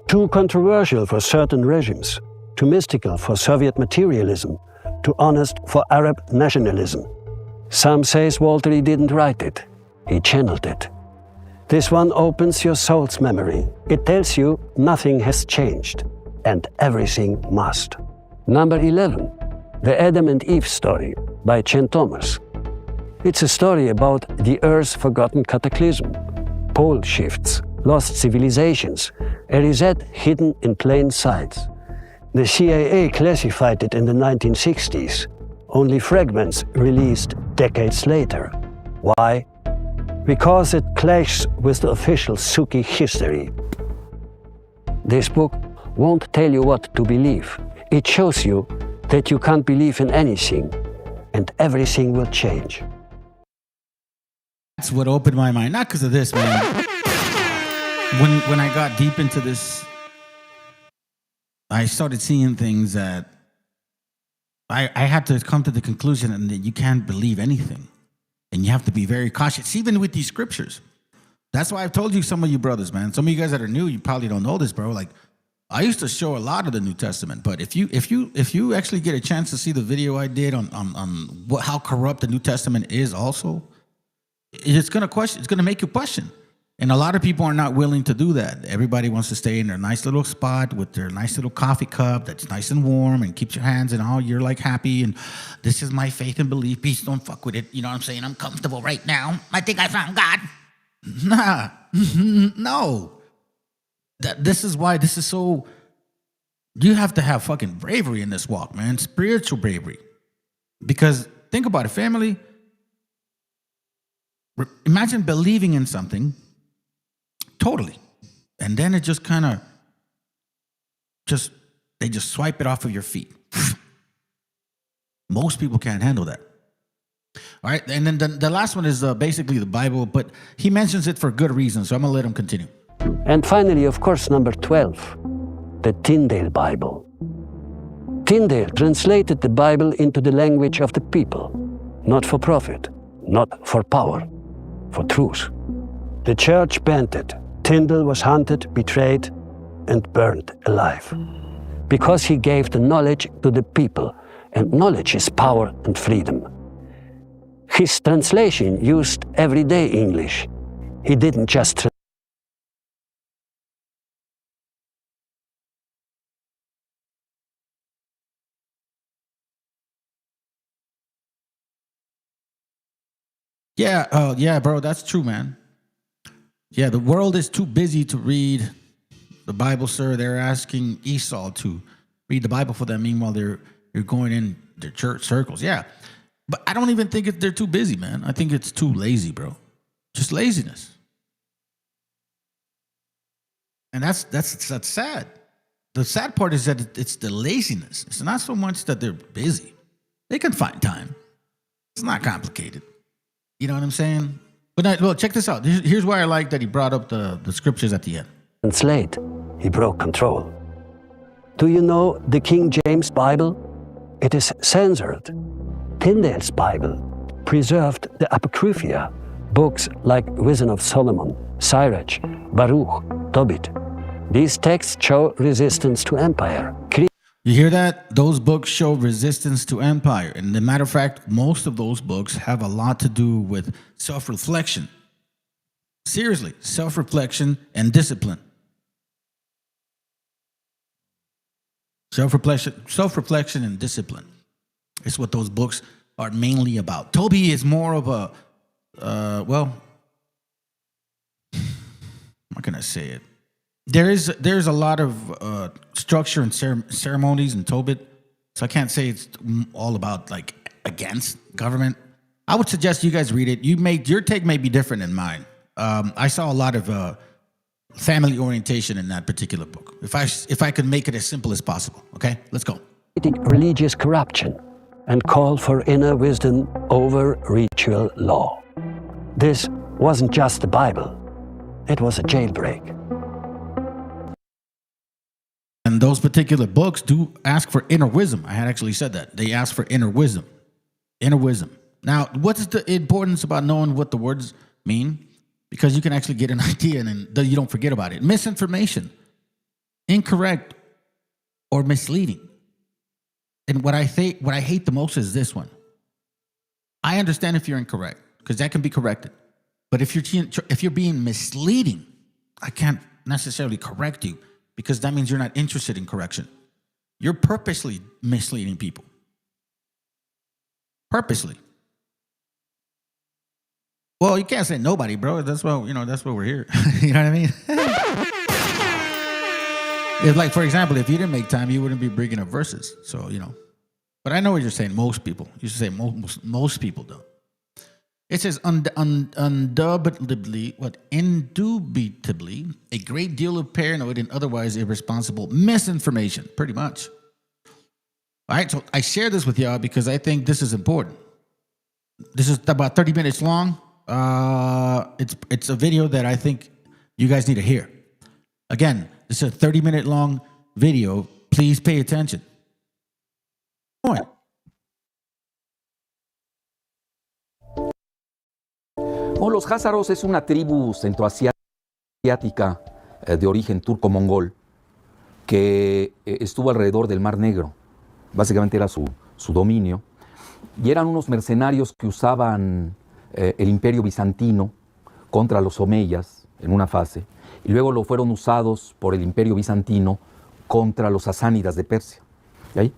S8: Too controversial for certain regimes, too mystical for Soviet materialism, too honest for Arab nationalism. Some says Walteri didn't write it, he channeled it. This one opens your soul's memory. It tells you nothing has changed, and everything must. Number 11, The Adam and Eve Story by Chen Thomas. It's a story about the Earth's forgotten cataclysm, pole shifts, lost civilizations, a reset hidden in plain sight. The CIA classified it in the 1960s, only fragments released decades later. Why? Because it clashes with the official Suki history. This book won't tell you what to believe. It shows you that you can't believe in anything, and everything will change.
S16: That's what opened my mind. Not because of this, man. When I got deep into this, I started seeing things that I had to come to the conclusion that you can't believe anything. And you have to be very cautious, even with these scriptures. That's why I've told you, some of you brothers, man. Some of you guys that are new, you probably don't know this, bro. Like, I used to show a lot of the New Testament, but if you actually get a chance to see the video I did on how corrupt the New Testament is, also, it's gonna make you question. And a lot of people are not willing to do that. Everybody wants to stay in their nice little spot with their nice little coffee cup that's nice and warm and keeps your hands and all. You're like happy and this is my faith and belief. Peace, don't fuck with it. You know what I'm saying? I'm comfortable right now. I think I found God. Nah, no. This is why this is so. You have to have fucking bravery in this walk, man. Spiritual bravery. Because think about it, family. Imagine believing in something. Totally. And then it just kind of they just swipe it off of your feet. Most people can't handle that. All right. And then the last one is basically the Bible, but he mentions it for good reason. So I'm going to let him continue.
S8: And finally, of course, number 12, the Tyndale Bible. Tyndale translated the Bible into the language of the people, not for profit, not for power, for truth. The church banned it. Tyndale was hunted, betrayed, and burned alive. Because he gave the knowledge to the people, and knowledge is power and freedom. his translation used everyday English. He didn't just
S16: Yeah, bro, that's true, man. Yeah, the world is too busy to read the Bible, sir. They're asking Esau to read the Bible for them. Meanwhile, they're going in their church circles. Yeah, but I don't even think they're too busy, man. I think it's too lazy, bro. Just laziness, and that's sad. The sad part is that it's the laziness. It's not so much that they're busy. They can find time. It's not complicated. You know what I'm saying? But well, check this out. Here's why I like that he brought up the scriptures at the end.
S8: translate. He broke control. Do you know the King James Bible? It is censored. Tyndale's Bible preserved the Apocrypha, books like Wisdom of Solomon, Sirach, Baruch, Tobit. These texts show resistance to empire.
S16: You hear that? Those books show resistance to empire. And as a matter of fact, most of those books have a lot to do with self-reflection. Seriously, self-reflection and discipline. Self-reflection and discipline is what those books are mainly about. Toby is more of a, how can I say it? There's a lot of structure and ceremonies in Tobit, so I can't say it's all about like against government. I would suggest you guys read it. Your take may be different than mine. I saw a lot of family orientation in that particular book. If I could make it as simple as possible, okay, let's go.
S8: Religious corruption and call for inner wisdom over ritual law. This wasn't just the Bible; it was a jailbreak.
S16: And those particular books do ask for inner wisdom. I had actually said that. They ask for inner wisdom. Inner wisdom. Now, what's the importance about knowing what the words mean? Because you can actually get an idea and then you don't forget about it. Misinformation, incorrect, or misleading. And what I hate the most is this one. I understand if you're incorrect, because that can be corrected. But if you're being misleading, I can't necessarily correct you, because that means you're not interested in correction. You're purposely misleading people. Purposely. Well, you can't say nobody, bro. That's why we're here. You know what I mean? It's like, for example, if you didn't make time, you wouldn't be bringing up verses. So, But I know what you're saying. Most people. You should say most people don't. It says indubitably, a great deal of paranoid and otherwise irresponsible misinformation, pretty much. All right, so I share this with y'all because I think this is important. This is about 30 minutes long. It's a video that I think you guys need to hear. Again, this is a 30-minute long video. Please pay attention. Point.
S17: Bueno, los házaros es una tribu centroasiática de origen turco-mongol que estuvo alrededor del Mar Negro. Básicamente era su dominio. Y eran unos mercenarios que usaban el imperio bizantino contra los omeyas en una fase. Y luego lo fueron usados por el imperio bizantino contra los sasánidas de Persia. ¿Sí?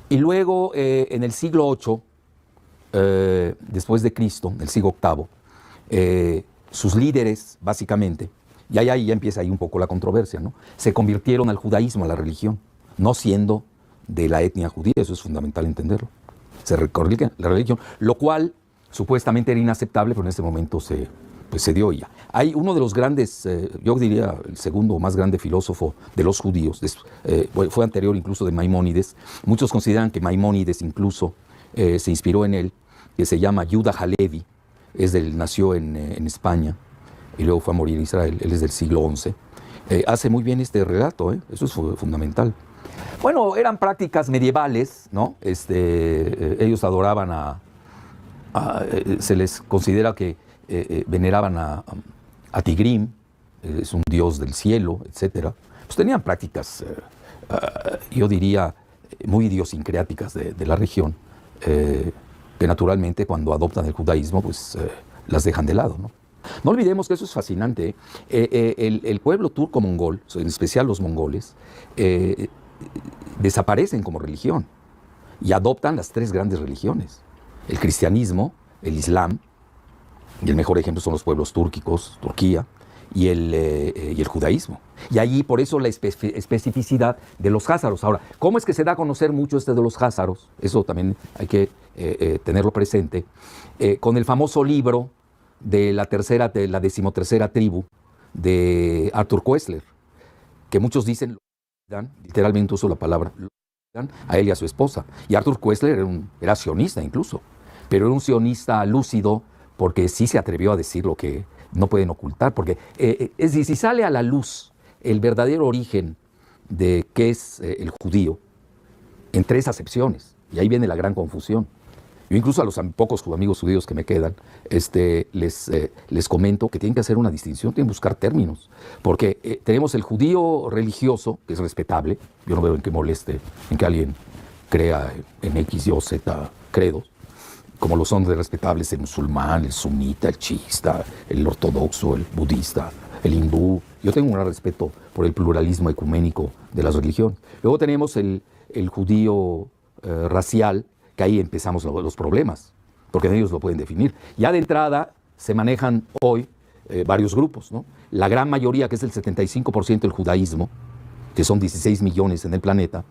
S17: Y luego en el siglo VIII, después de Cristo, en el siglo VIII, sus líderes, básicamente, y ahí ya empieza ahí un poco la controversia, ¿no? Se convirtieron al judaísmo, a la religión, no siendo de la etnia judía. Eso es fundamental entenderlo. Se recorrigen la religión, lo cual supuestamente era inaceptable, pero en ese momento se dio ya. Hay uno de los grandes, yo diría el segundo más grande filósofo de los judíos, fue anterior incluso de Maimónides. Muchos consideran que Maimónides incluso se inspiró en él, que se llama Yuda Halevi. Nació en España y luego fue a morir en Israel. Él es del siglo XI. Hace muy bien este relato, eso es fundamental. Bueno, eran prácticas medievales, ¿no? Ellos adoraban se les considera que veneraban a Tigrim, es un dios del cielo, etc. Pues tenían prácticas, yo diría, muy idiosincráticas de la región. que naturalmente cuando adoptan el judaísmo, pues las dejan de lado, ¿no? No olvidemos que eso es fascinante. El pueblo turco-mongol, en especial los mongoles, desaparecen como religión y adoptan las tres grandes religiones: el cristianismo, el islam, y el mejor ejemplo son los pueblos túrquicos, Turquía, y el judaísmo. Y allí, por eso la especificidad de los házaros. Ahora, ¿cómo es que se da a conocer mucho de los házaros? Eso también hay que tenerlo presente. Con el famoso libro de la 13ª tribu de Arthur Koestler, que muchos dicen, literalmente uso la palabra, a él y a su esposa. Y Arthur Koestler era sionista incluso, pero era un sionista lúcido, porque sí se atrevió a decir lo que no pueden ocultar, porque es decir, si sale a la luz el verdadero origen de qué es el judío, en tres acepciones, y ahí viene la gran confusión. Yo incluso a los pocos amigos judíos que me quedan, les comento que tienen que hacer una distinción, tienen que buscar términos, porque tenemos el judío religioso, que es respetable. Yo no veo en qué moleste en que alguien crea en X, Y o Z credos, como lo son de respetables el musulmán, el sunita, el chiista, el ortodoxo, el budista, el hindú. Yo tengo un gran respeto por el pluralismo ecuménico de las religiones. Luego tenemos el judío racial, que ahí empezamos los problemas, porque ellos lo pueden definir. Ya de entrada se manejan hoy varios grupos, ¿no? La gran mayoría, que es el 75% del judaísmo, que son 16 millones en el planeta,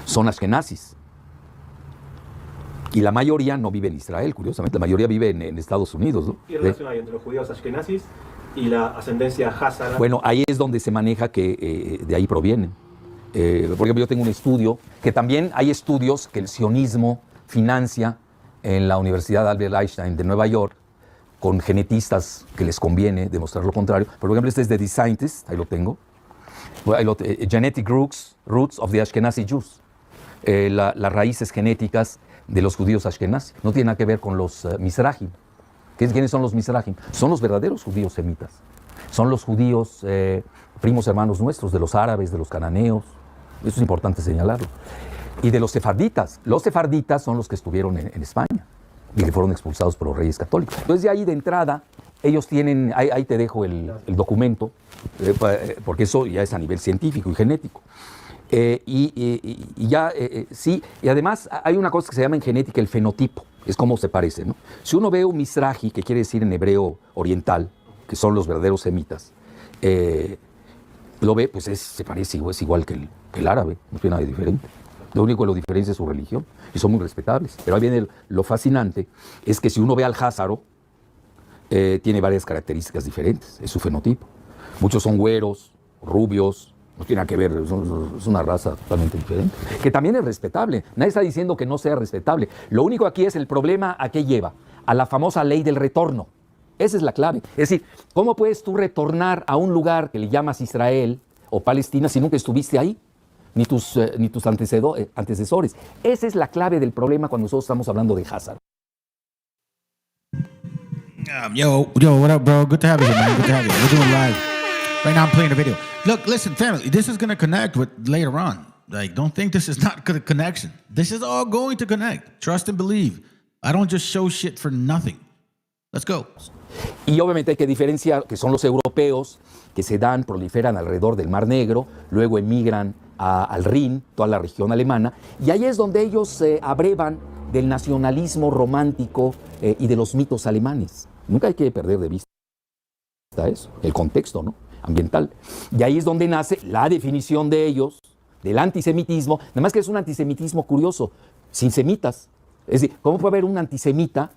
S17: son ashkenazis. Y la mayoría no vive en Israel, curiosamente. La mayoría vive en Estados Unidos, ¿no?
S18: ¿Qué relación hay entre los judíos ashkenazis y la ascendencia házara?
S17: Bueno, ahí es donde se maneja que de ahí provienen. Por ejemplo, yo tengo un estudio, que también hay estudios que el sionismo financia en la Universidad Albert Einstein de Nueva York, con genetistas que les conviene demostrar lo contrario. Por ejemplo, este es de The Scientist, ahí lo tengo. Genetic Roots of the Ashkenazi Jews. Las raíces genéticas de los judíos ashkenazis. No tiene nada que ver con los Mizrahim. ¿Quiénes son los Mizrahim? Son los verdaderos judíos semitas. Son los judíos primos hermanos nuestros, de los árabes, de los cananeos. Eso es importante señalarlo. Y de los sefarditas. Los sefarditas son los que estuvieron en España y que fueron expulsados por los reyes católicos. Entonces, de ahí de entrada, ellos tienen, ahí te dejo el documento, porque eso ya es a nivel científico y genético. Sí, y además hay una cosa que se llama en genética el fenotipo, es como se parece, ¿no? Si uno ve un Mizrahi, que quiere decir en hebreo oriental, que son los verdaderos semitas, lo ve, pues se parece, es igual que el árabe, no tiene nada de diferente. Lo único que lo diferencia es su religión, y son muy respetables. Pero ahí viene lo fascinante, es que si uno ve al házaro, tiene varias características diferentes, es su fenotipo. Muchos son güeros, rubios, no tiene nada que ver, es una raza totalmente diferente, que también es respetable. Nadie está diciendo que no sea respetable. Lo único aquí es el problema a qué lleva, a la famosa ley del retorno. Esa es la clave. Es decir, ¿cómo puedes tú retornar a un lugar que le llamas Israel o Palestina si nunca estuviste ahí? Ni tus antecesores. Esa es la clave del problema cuando nosotros estamos hablando de Hazard.
S16: Yo, what up, bro? Good to have you here, man. Good to have you. We're doing live. Right now I'm playing a video. Look, listen, family, this is going to connect with later on. Like, don't think this is not a connection. This is all going to connect. Trust and believe. I don't just show shit for nothing. Let's go.
S17: Y obviamente hay que diferenciar que son los europeos que se proliferan alrededor del Mar Negro, luego emigran al Rin, toda la región alemana, y ahí es donde ellos se abrevan del nacionalismo romántico y de los mitos alemanes. Nunca hay que perder de vista eso, el contexto, ¿no?, ambiental. Y ahí es donde nace la definición de ellos del antisemitismo, nada más que es un antisemitismo curioso, sin semitas. Es decir, ¿cómo puede haber un antisemita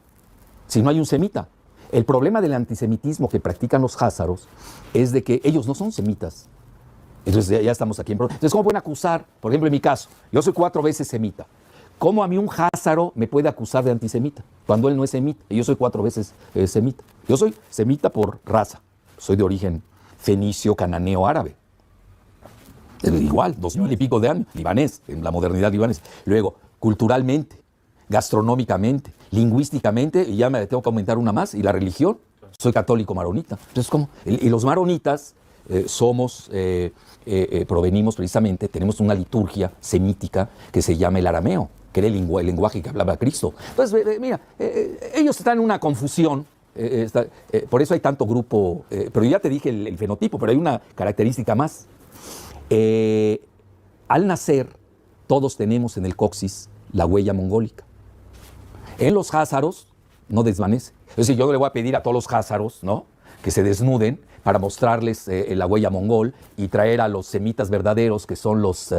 S17: si no hay un semita? El problema del antisemitismo que practican los házaros es de que ellos no son semitas. Entonces ya estamos aquí en problema. Entonces, ¿cómo pueden acusar? Por ejemplo, en mi caso, yo soy 4 veces semita. ¿Cómo a mí un házaro me puede acusar de antisemita cuando él no es semita? Y yo soy 4 veces semita. Yo soy semita por raza. Soy de origen fenicio, cananeo, árabe. Igual, 2000 y pico de años. Libanés, en la modernidad libanesa. Luego, culturalmente, gastronómicamente, lingüísticamente, y ya me tengo que aumentar una más, y la religión, soy católico maronita. Entonces, ¿cómo? Y los maronitas provenimos precisamente, tenemos una liturgia semítica que se llama el arameo, que era el lenguaje que hablaba Cristo. Entonces, mira, ellos están en una confusión. Por eso hay tanto grupo, pero ya te dije el fenotipo, pero hay una característica más. Al nacer, todos tenemos en el coxis la huella mongólica. En los házaros no desvanece. Es decir, yo le voy a pedir a todos los házaros, ¿no?, que se desnuden para mostrarles la huella mongol y traer a los semitas verdaderos, que son los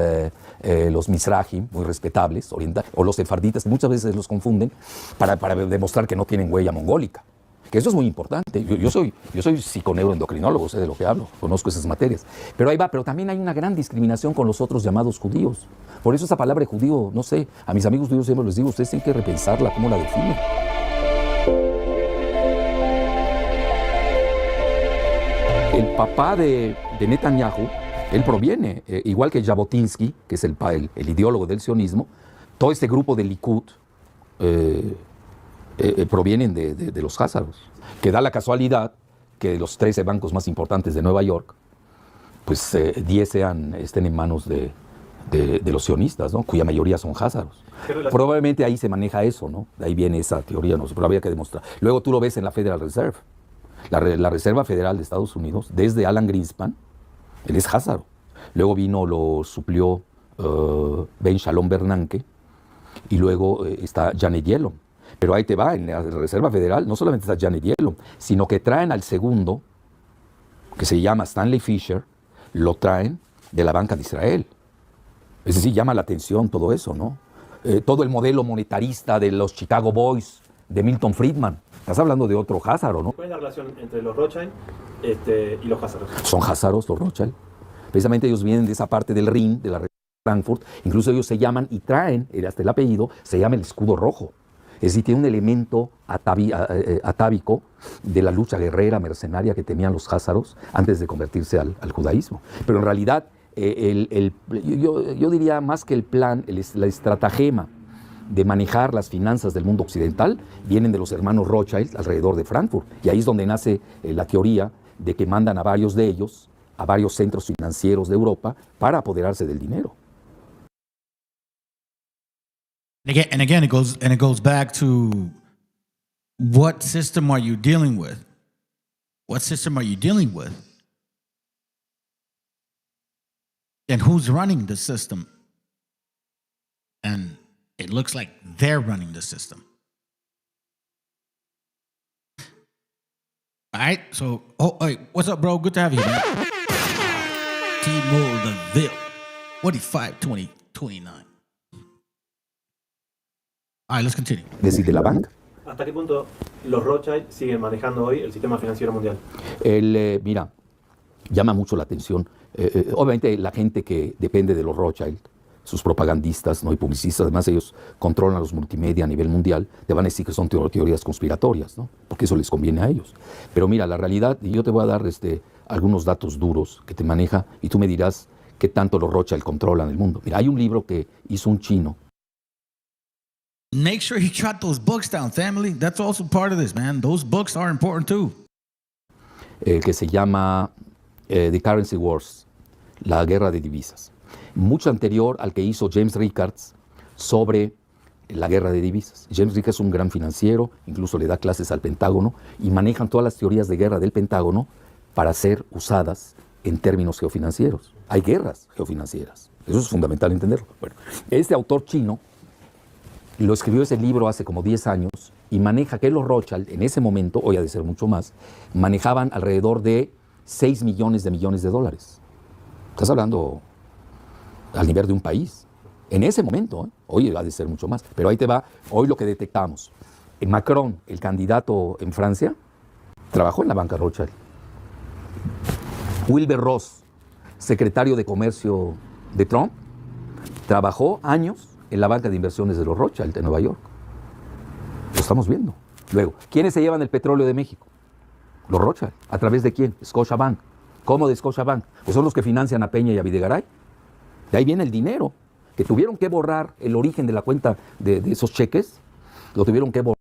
S17: misrajim, muy respetables, o los sefarditas, que muchas veces los confunden, para demostrar que no tienen huella mongólica. Que eso es muy importante. Yo soy psiconeuroendocrinólogo, sé de lo que hablo, conozco esas materias. Pero ahí va, pero también hay una gran discriminación con los otros llamados judíos. Por eso esa palabra de judío, no sé, a mis amigos judíos siempre les digo, ustedes tienen que repensarla, cómo la definen. El papá de Netanyahu, él proviene, igual que Jabotinsky, que es el ideólogo del sionismo, todo este grupo de Likud provienen de los házaros, que da la casualidad que de los 13 bancos más importantes de Nueva York, pues 10 estén en manos de los sionistas, ¿no?, cuya mayoría son házaros. Probablemente ahí se maneja eso, ¿no? De ahí viene esa teoría, no sé, pero habría que demostrar. Luego tú lo ves en la Federal Reserve. La Reserva Federal de Estados Unidos, desde Alan Greenspan, él es házaro. Luego lo suplió Ben Shalom Bernanke, y luego está Janet Yellen. Pero ahí te va, en la Reserva Federal no solamente está Janet Yellen, sino que traen al segundo, que se llama Stanley Fischer, lo traen de la Banca de Israel. Es decir, llama la atención todo eso, ¿no? Todo el modelo monetarista de los Chicago Boys, de Milton Friedman. Estás hablando de otro házaro, ¿no?
S18: ¿Cuál es la relación entre los Rothschild y los házaros?
S17: Son házaros los Rothschild. Precisamente ellos vienen de esa parte del Rin, de la región de Frankfurt. Incluso ellos se llaman y traen, hasta el apellido, se llama el escudo rojo. Es decir, tiene un elemento atávico de la lucha guerrera, mercenaria que tenían los házaros antes de convertirse al judaísmo. Pero en realidad, yo diría más que el plan, la estratagema de manejar las finanzas del mundo occidental, vienen de los hermanos Rothschild alrededor de Frankfurt. Y ahí es donde nace la teoría de que mandan a varios de ellos, a varios centros financieros de Europa, para apoderarse del dinero.
S16: And again, it goes back to what system are you dealing with? What system are you dealing with? And who's running the system? And it looks like they're running the system. All right, so, hey, what's up, bro? Good to have you, man. T-Mole DeVille, 45-20-29. All right, let's continue.
S17: Desde la banca.
S18: ¿Hasta qué punto los Rothschild siguen manejando hoy el sistema financiero mundial?
S17: Mira, llama mucho la atención. Obviamente la gente que depende de los Rothschild, sus propagandistas, ¿no?, y publicistas, además ellos controlan los multimedia a nivel mundial, te van a decir que son teorías conspiratorias, ¿no?, porque eso les conviene a ellos. Pero mira, la realidad, y yo te voy a dar algunos datos duros que te maneja, y tú me dirás qué tanto los Rothschild controlan el mundo. Mira, hay un libro que hizo un chino.
S16: Make sure you jot those books down, family. That's also part of this, man. Those books are important too.
S17: Que se llama The Currency Wars, la guerra de divisas. Mucho anterior al que hizo James Rickards sobre la guerra de divisas. James Rickards es un gran financiero, incluso le da clases al Pentágono, y manejan todas las teorías de guerra del Pentágono para ser usadas en términos geofinancieros. Hay guerras geofinancieras. Eso es fundamental entenderlo. Bueno, este autor chino lo escribió ese libro hace como 10 años y maneja que los Rothschild, en ese momento, hoy ha de ser mucho más, manejaban alrededor de 6 millones de dólares. Estás hablando al nivel de un país. En ese momento, hoy ha de ser mucho más. Pero ahí te va, hoy lo que detectamos. Macron, el candidato en Francia, trabajó en la banca Rothschild. Wilbur Ross, secretario de Comercio de Trump, trabajó años en la banca de inversiones de los Rothschild en Nueva York. Lo estamos viendo. Luego, ¿quiénes se llevan el petróleo de México? Los Rothschild. ¿A través de quién? Scotiabank. ¿Cómo de Scotiabank? Pues son los que financian a Peña y a Videgaray. De ahí viene el dinero. Que tuvieron que borrar el origen de la cuenta de esos cheques. Lo tuvieron que borrar.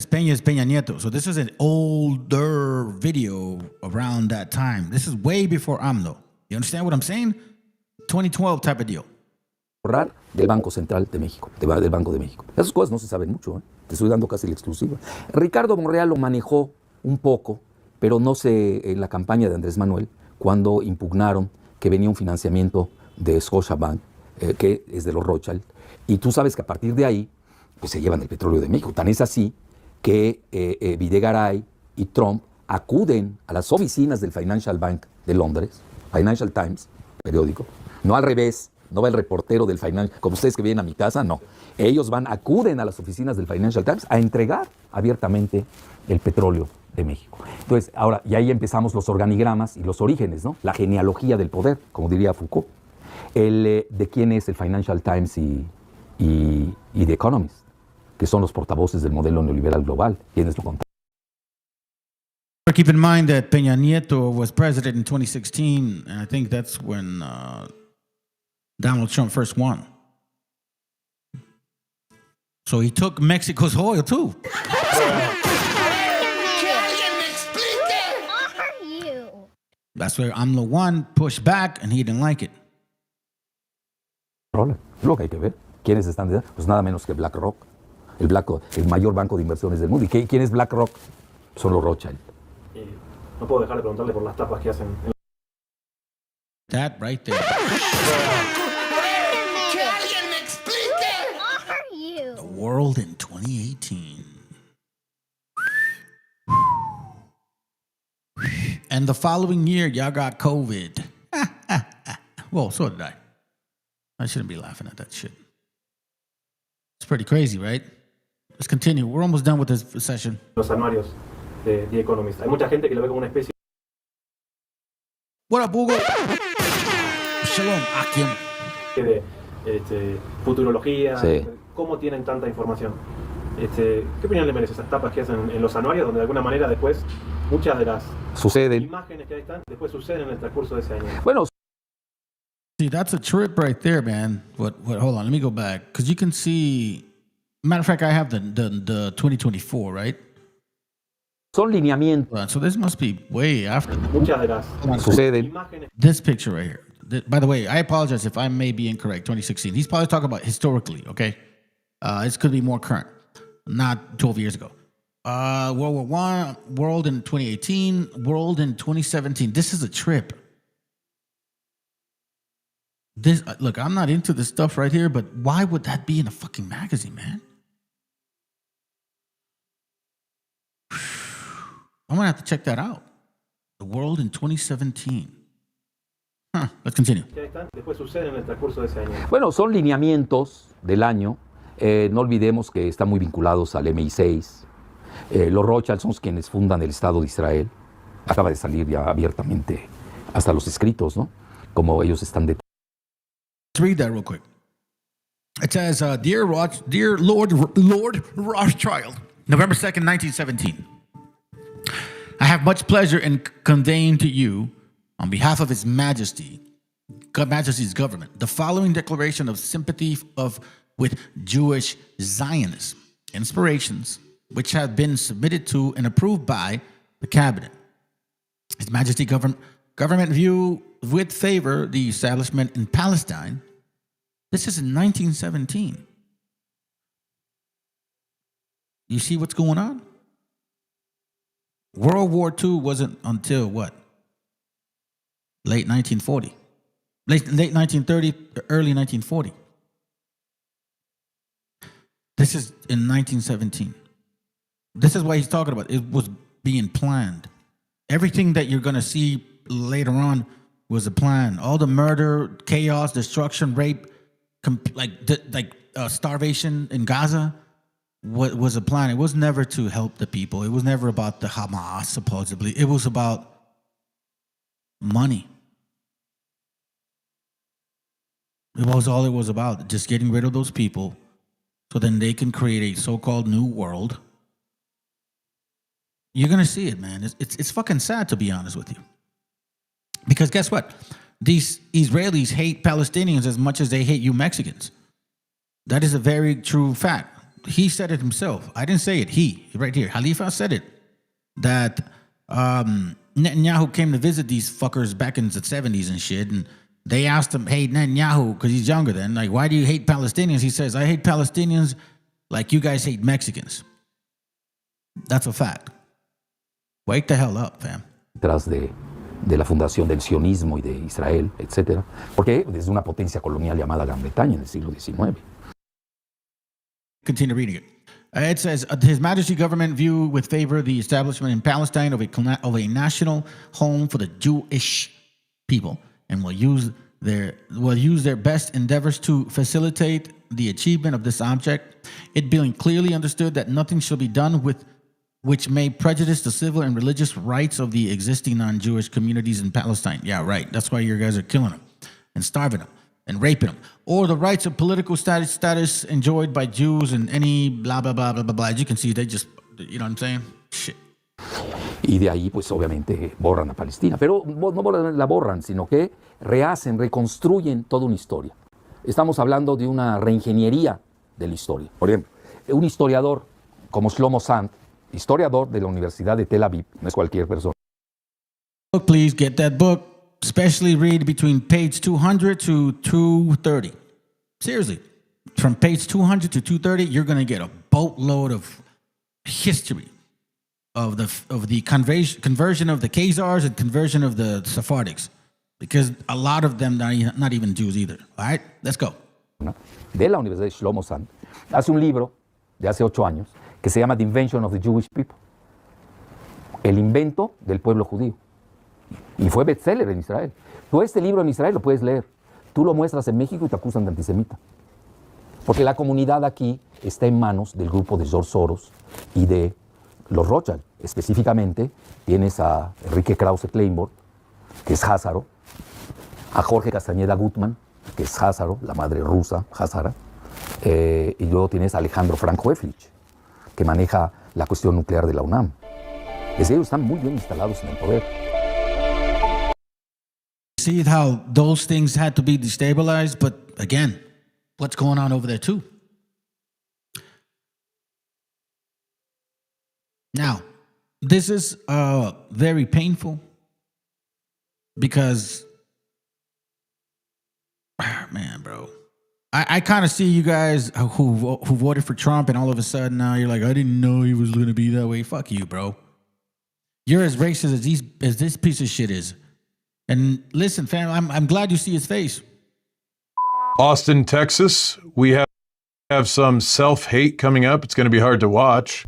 S16: Peña is Peña Nieto. So this is an older video around that time. This is way before AMLO. You understand what I'm saying? 2012 type of deal.
S17: ahorrar del Banco Central de México, del Banco de México. Esas cosas no se saben mucho, ¿eh? Te estoy dando casi la exclusiva. Ricardo Monreal lo manejó un poco, pero no sé, en la campaña de Andrés Manuel, cuando impugnaron que venía un financiamiento de Scotiabank, que es de los Rothschild, y tú sabes que a partir de ahí, pues se llevan el petróleo de México. Tan es así que Videgaray y Trump acuden a las oficinas del Financial Bank de Londres, Financial Times, periódico, no al revés. No va el reportero del Financial, como ustedes que vienen a mi casa, no. Ellos acuden a las oficinas del Financial Times a entregar abiertamente el petróleo de México. Entonces, ahora, y ahí empezamos los organigramas y los orígenes, ¿no? La genealogía del poder, como diría Foucault. De quién es el Financial Times y The Economist, que son los portavoces del modelo neoliberal global. ¿Quiénes lo contaron?
S16: Keep in mind that Peña Nieto was president in 2016, and I think that's when Donald Trump first won. So he took Mexico's oil too. That's where AMLO won, pushed back, and he didn't like it.
S17: Lo que hay que ver. ¿Quiénes están detrás? Pues nada menos que BlackRock, el mayor banco de inversiones del mundo. ¿Y quién es BlackRock? Son los Rothschild.
S18: No puedo dejar de preguntarle por las tapas que hacen.
S16: That right there. The world in 2018. And the following year, y'all got COVID. Well, so did I. I shouldn't be laughing at that shit. It's pretty crazy, right? Let's continue. We're almost done with this session.
S18: Los anuarios de The Economist. Hay mucha gente que lo ve como una especie.
S16: What up, Hugo? Shalom, Akim.
S18: De futurología.
S17: Sí.
S18: ¿Cómo tienen tanta información? ¿Qué opinión le merece esas tapas que hacen en los anuarios, donde de alguna manera después muchas de las imágenes que ahí están, después suceden en el transcurso de ese año?
S17: Bueno.
S16: See, that's a trip right there, man. What? Hold on, let me go back. Because you can see, matter of fact, I have the 2024, right?
S17: Son lineamientos.
S16: So this must be way after.
S18: Muchas de las
S17: suceden.
S16: This picture right here. By the way, I apologize if I may be incorrect. 2016. He's probably talking about historically, okay? This could be more current, not 12 years ago. World War I, world in 2018, world in 2017. This is a trip. This look, I'm not into this stuff right here, but why would that be in a fucking magazine, man? I'm gonna have to check that out. The world in 2017. Let's continue.
S18: Después suceden en el transcurso de ese año.
S17: Bueno, son lineamientos del año. No olvidemos que están muy vinculados al MI6. Los Rothschild son quienes fundan el Estado de Israel. Acaba de salir ya abiertamente hasta los escritos, ¿no? Como ellos están detrás.
S16: Let's read that real quick. It says, Dear Lord Rothschild, November 2nd, 1917. I have much pleasure in conveying to you, on behalf of His Majesty's government, the following declaration of sympathy with Jewish Zionist inspirations, which have been submitted to and approved by the Cabinet. His Majesty government view with favor the establishment in Palestine. This is in 1917. You see what's going on? World War II wasn't until what? Late 1940. Late 1930, early 1940. This is in 1917. This is what he's talking about. It was being planned. Everything that you're going to see later on was a plan. All the murder, chaos, destruction, rape, starvation in Gaza was a plan. It was never to help the people. It was never about the Hamas, supposedly. It was about money. It was all it was about, just getting rid of those people so then they can create a so-called new world. You're going to see it, man. It's fucking sad, to be honest with you. Because guess what? These Israelis hate Palestinians as much as they hate you Mexicans. That is a very true fact. He said it himself. I didn't say it. He, right here, Khalifa said it. That Netanyahu came to visit these fuckers back in the 70s and shit. And they asked him, hey, Netanyahu, because he's younger then, like, why do you hate Palestinians? He says, I hate Palestinians like you guys hate Mexicans. That's a fact. Wake the hell up, fam.
S17: Tras de la fundación del sionismo y de Israel, etc. Porque desde una potencia colonial llamada Gran Bretaña en el siglo XIX.
S16: Continue reading it. It says, His Majesty government view with favor the establishment in Palestine of a national home for the Jewish people, and will use their best endeavors to facilitate the achievement of this object, it being clearly understood that nothing shall be done which may prejudice the civil and religious rights of the existing non-Jewish communities in Palestine. Yeah, right. That's why you guys are killing them and starving them and raping them. Or the rights of political status enjoyed by Jews and any blah, blah, blah, blah, blah, blah. As you can see, they just, you know what I'm saying? Shit.
S17: Y de ahí, pues, obviamente, borran a Palestina. Pero no la borran, sino que rehacen, reconstruyen toda una historia. Estamos hablando de una reingeniería de la historia. Por ejemplo, un historiador como Shlomo Sand, historiador de la Universidad de Tel Aviv, no es cualquier persona.
S16: Please get that book. Especially read between page 200 to 230. Seriously, from page 200 to 230, you're going to get a boatload of history of the conversion of the Khazars and conversion of the Sephardics, because a lot of them are not even Jews either. All right, let's go.
S17: De la Universidad de Shlomo Sand hace un libro de hace 8 años que se llama The Invention of the Jewish People, el invento del pueblo judío. Y fue bestseller en Israel. Tú este libro en Israel lo puedes leer. Tú lo muestras en México y te acusan de antisemita. Porque la comunidad aquí está en manos del grupo de George Soros y de los Rothschild. Específicamente tienes a Enrique Krause Kleinborg, que es házaro, a Jorge Castañeda Gutmann, que es házaro, la madre rusa, házara, y luego tienes a Alejandro Franco Eflich, que maneja la cuestión nuclear de la UNAM. Es decir, están muy bien instalados en el poder.
S16: See how those things had to be destabilized, but again, what's going on over there too? Now, this is very painful because, man, bro, I kind of see you guys who voted for Trump, and all of a sudden now you're like, I didn't know he was going to be that way. Fuck you, bro. You're as racist as this piece of shit is. And listen, fam, I'm glad you see his face.
S19: Austin, Texas, we have some self-hate coming up. It's going to be hard to watch.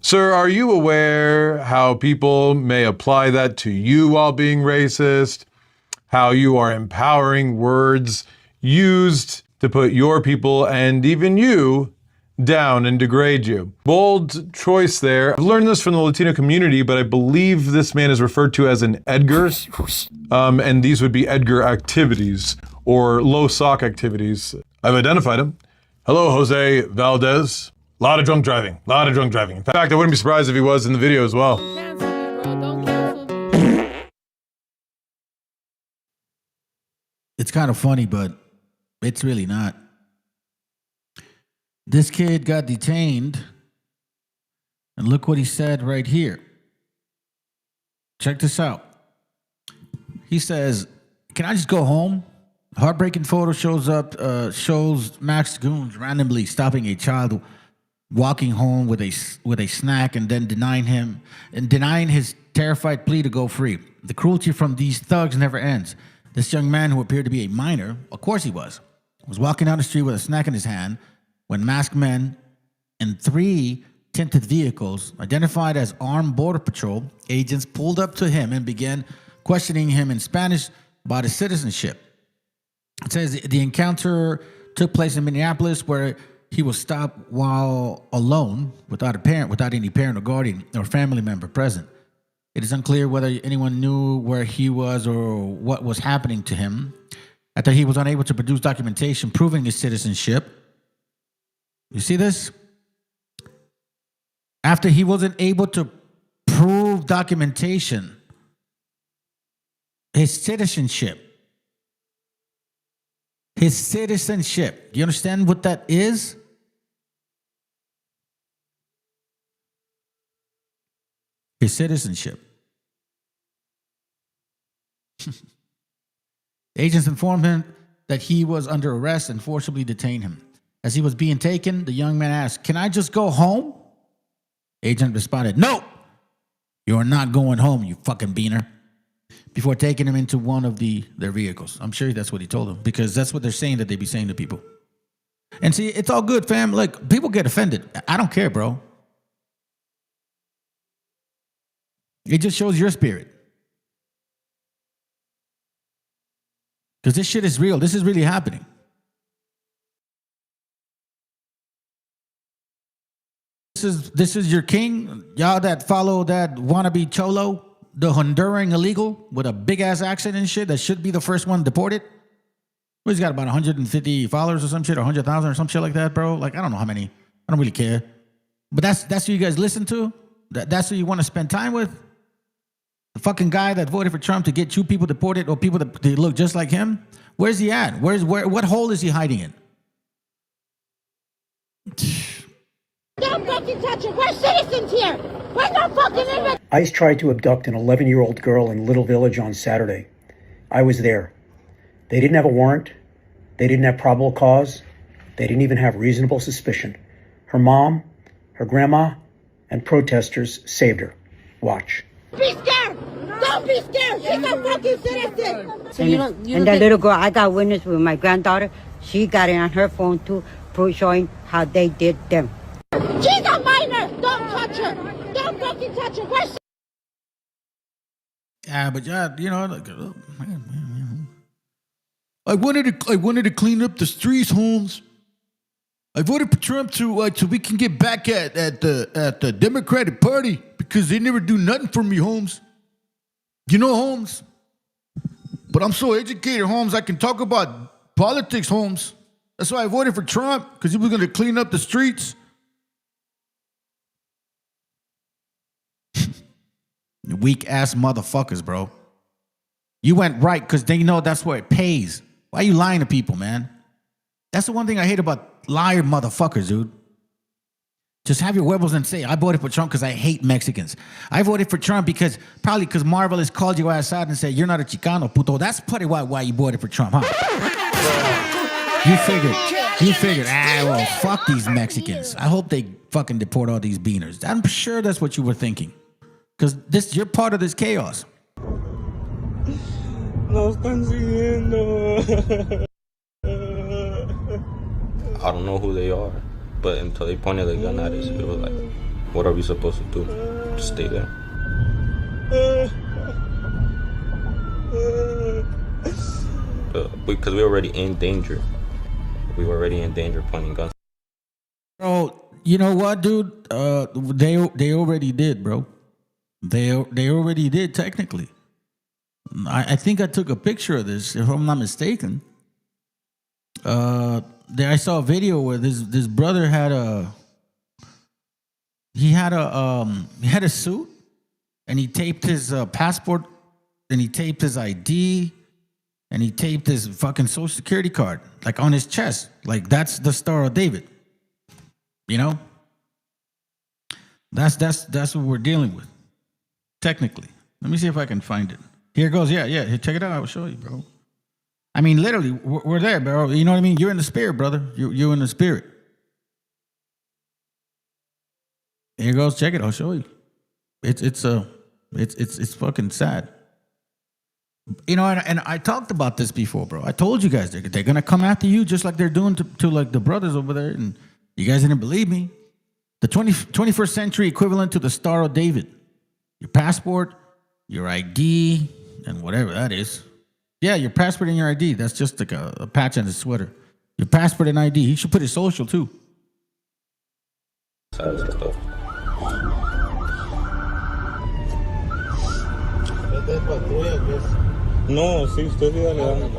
S19: Sir, are you aware how people may apply that to you while being racist? How you are empowering words used to put your people and even you down and degrade you. Bold choice there. I've learned this from the Latino community, but I believe this man is referred to as an Edgar. And these would be Edgar activities or low sock activities. I've identified him. Hello, Jose Valdez. A lot of drunk driving. In fact, I wouldn't be surprised if he was in the video as well.
S16: It's kind of funny, but it's really not. This kid got detained, and look what he said right here. Check this out. He says, "Can I just go home?" Heartbreaking photo shows Max Goons randomly stopping a child walking home with a snack and then denying his terrified plea to go free. The cruelty from these thugs never ends. This young man, who appeared to be a minor, of course he was walking down the street with a snack in his hand when masked men in 3 tinted vehicles, identified as armed Border Patrol agents, pulled up to him and began questioning him in Spanish about his citizenship. It says the encounter took place in Minneapolis, where he was stopped while alone, without any parent or guardian or family member present. It is unclear whether anyone knew where he was or what was happening to him. After he was unable to produce documentation proving his citizenship. You see this? After he wasn't able to prove proof documentation, his citizenship. His citizenship. Do you understand what that is? His citizenship. Agents informed him that he was under arrest and forcibly detained him. As he was being taken, the young man asked, "Can I just go home?" Agent responded, "No, you're not going home, you fucking beaner," before taking him into one of their vehicles. I'm sure that's what he told him, because that's what they're saying that they be saying to people. And see, it's all good, fam. Like, people get offended. I don't care, bro. It just shows your spirit. Because this shit is real. This is really happening. This is your king. Y'all that follow that wannabe cholo, the Honduran illegal with a big ass accent and shit that should be the first one deported. Well, he's got about 150 followers or some shit, or 100,000 or some shit like that, bro. Like, I don't know how many. I don't really care. But that's who you guys listen to? That's who you want to spend time with? The fucking guy that voted for Trump to get 2 people deported, or people that they look just like him? Where's he at? What hole is he hiding in?
S20: Don't fucking touch it. We're citizens here. We're not fucking immigrants.
S21: ICE tried to abduct an 11-year-old girl in Little Village on Saturday. I was there. They didn't have a warrant. They didn't have probable cause. They didn't even have reasonable suspicion. Her mom, her grandma, and protesters saved her. Watch.
S20: Be scared. Don't be scared. She's a fucking citizen. So
S22: and that little girl, I got witness with my granddaughter. She got it on her phone too, showing how they did them.
S20: She's a minor. Don't touch her. Don't fucking touch her. We're
S16: Yeah, but yeah, you know, like, I wanted to clean up the streets, Holmes. I voted for Trump so we can get back at the Democratic Party because they never do nothing for me, Holmes. You know, Holmes. But I'm so educated, Holmes. I can talk about politics, Holmes. That's why I voted for Trump, because he was going to clean up the streets. Weak ass motherfuckers, bro. You went right because they know that's where it pays. Why are you lying to people, man? That's the one thing I hate about liar motherfuckers, dude. Just have your huevos and say, I voted for Trump because I hate Mexicans. I voted for Trump probably because Marvel has called you outside and said, you're not a Chicano, puto. That's probably why you voted for Trump, huh? You figured, well, fuck these Mexicans. I hope they fucking deport all these beaners. I'm sure that's what you were thinking. Because you're part of this chaos.
S23: Nos están siguiendo. I don't know who they are, but until they pointed the gun at us, it was like, what are we supposed to do? Just stay there. Because we were already in danger. We were already in danger pointing guns.
S16: Bro, you know what, dude? They already did, bro. They already did, technically. I think I took a picture of this, if I'm not mistaken. I saw a video where this brother had a suit, and he taped his passport, and he taped his ID, and he taped his fucking social security card, like on his chest, like that's the Star of David. You know, that's what we're dealing with, technically. Let me see if I can find it. Here it goes. Yeah. Here, check it out. I will show you, bro. I mean, literally, we're there, bro. You know what I mean? You're in the spirit, brother. You're in the spirit. Here it goes. Check it. I'll show you. It's fucking sad. You know, and I talked about this before, bro. I told you guys they're gonna come after you just like they're doing to like the brothers over there, and you guys didn't believe me. The 21st century equivalent to the Star of David. Your passport, your ID, and whatever that is. Yeah, your passport and your ID. That's just like a patch on his sweater. Your passport and ID. He should put his social too.
S23: No, sí, usted dígale.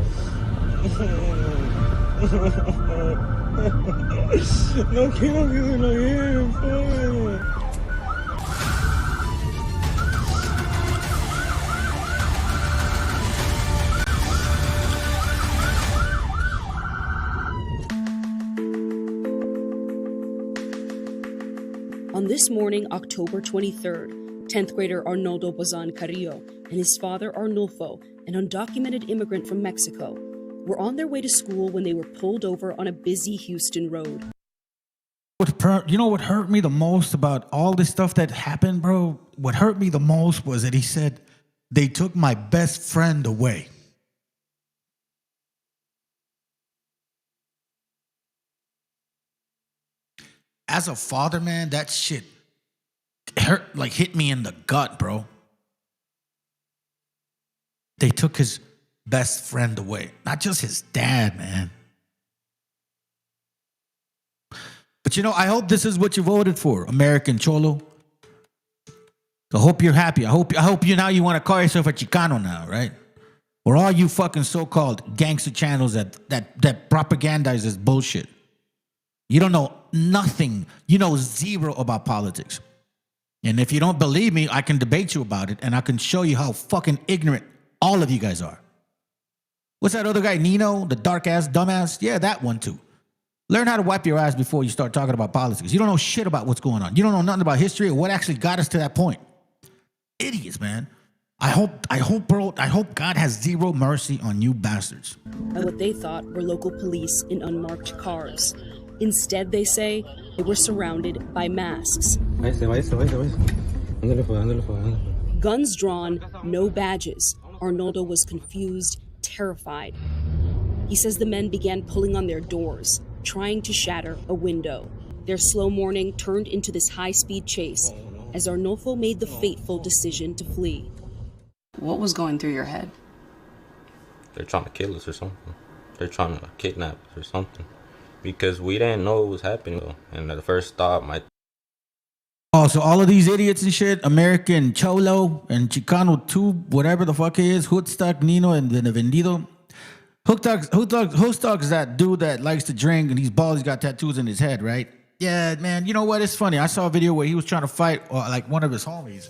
S23: No quiero que se lo lleven, pues.
S2: This morning, October 23rd, 10th grader Arnoldo Bazan Carrillo and his father Arnulfo, an undocumented immigrant from Mexico, were on their way to school when they were pulled over on a busy Houston road.
S16: You know what hurt me the most about all this stuff that happened, bro? What hurt me the most was that he said, they took my best friend away. As a father, man, that shit hurt, like hit me in the gut, bro. They took his best friend away. Not just his dad, man. But you know, I hope this is what you voted for, American Cholo. I hope you're happy. I hope you now you want to call yourself a Chicano now, right? Or all you fucking so-called gangster channels that propagandize this bullshit. You don't know nothing. You know zero about politics. And if you don't believe me, I can debate you about it, and I can show you how fucking ignorant all of you guys are. What's that other guy, Nino, the dark-ass dumbass? Yeah, that one too. Learn how to wipe your ass before you start talking about politics. You don't know shit about what's going on. You don't know nothing about history or what actually got us to that point. Idiots, man. I hope, bro, God has zero mercy on you bastards.
S2: And what they thought were local police in unmarked cars. Instead, they say, they were surrounded by masks. Guns drawn, no badges. Arnoldo was confused, terrified. He says the men began pulling on their doors, trying to shatter a window. Their slow morning turned into this high-speed chase as Arnulfo made the fateful decision to flee.
S4: What was going through your head?
S23: They're trying to kill us or something. They're trying to kidnap us or something. Because we didn't know what was happening. And the first thought,
S16: Oh, so all of these idiots and shit, American Cholo and Chicano Tube, whatever the fuck he is, Hoodstuck, Nino, and then the Vendido. Hoodstuck is that dude that likes to drink and he's bald, he's got tattoos in his head, right? Yeah, man, you know what? It's funny. I saw a video where he was trying to fight like one of his homies.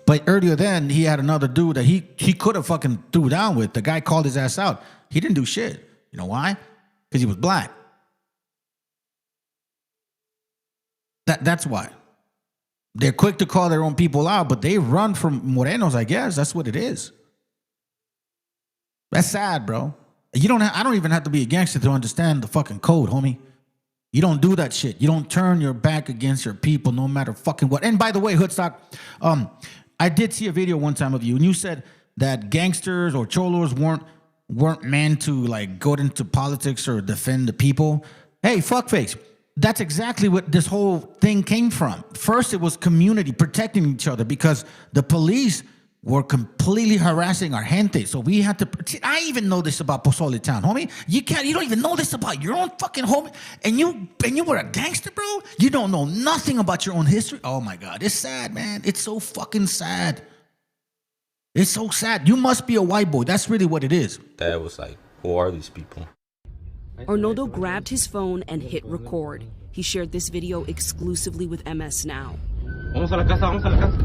S16: But earlier then, he had another dude that he could have fucking threw down with. The guy called his ass out. He didn't do shit. You know why? Because he was black. That's why. They're quick to call their own people out, but they run from Morenos, I guess. That's what it is. That's sad, bro. I don't even have to be a gangster to understand the fucking code, homie. You don't do that shit. You don't turn your back against your people no matter fucking what. And by the way, Hoodstock, I did see a video one time of you, and you said that gangsters or cholos weren't meant to like go into politics or defend the people. Hey, fuckface. That's exactly what this whole thing came from. First, it was community protecting each other because the police were completely harassing our gente. So we had to. I even know this about Pozole Town, homie. You don't even know this about your own fucking homie. And you were a gangster, bro. You don't know nothing about your own history. Oh my God, it's sad, man. It's so fucking sad. It's so sad. You must be a white boy. That's really what it is.
S23: Dad was like, "Who are these people?"
S2: Arnoldo grabbed his phone and hit record. He shared this video exclusively with MS Now.
S23: Vamos a la casa, vamos a la casa.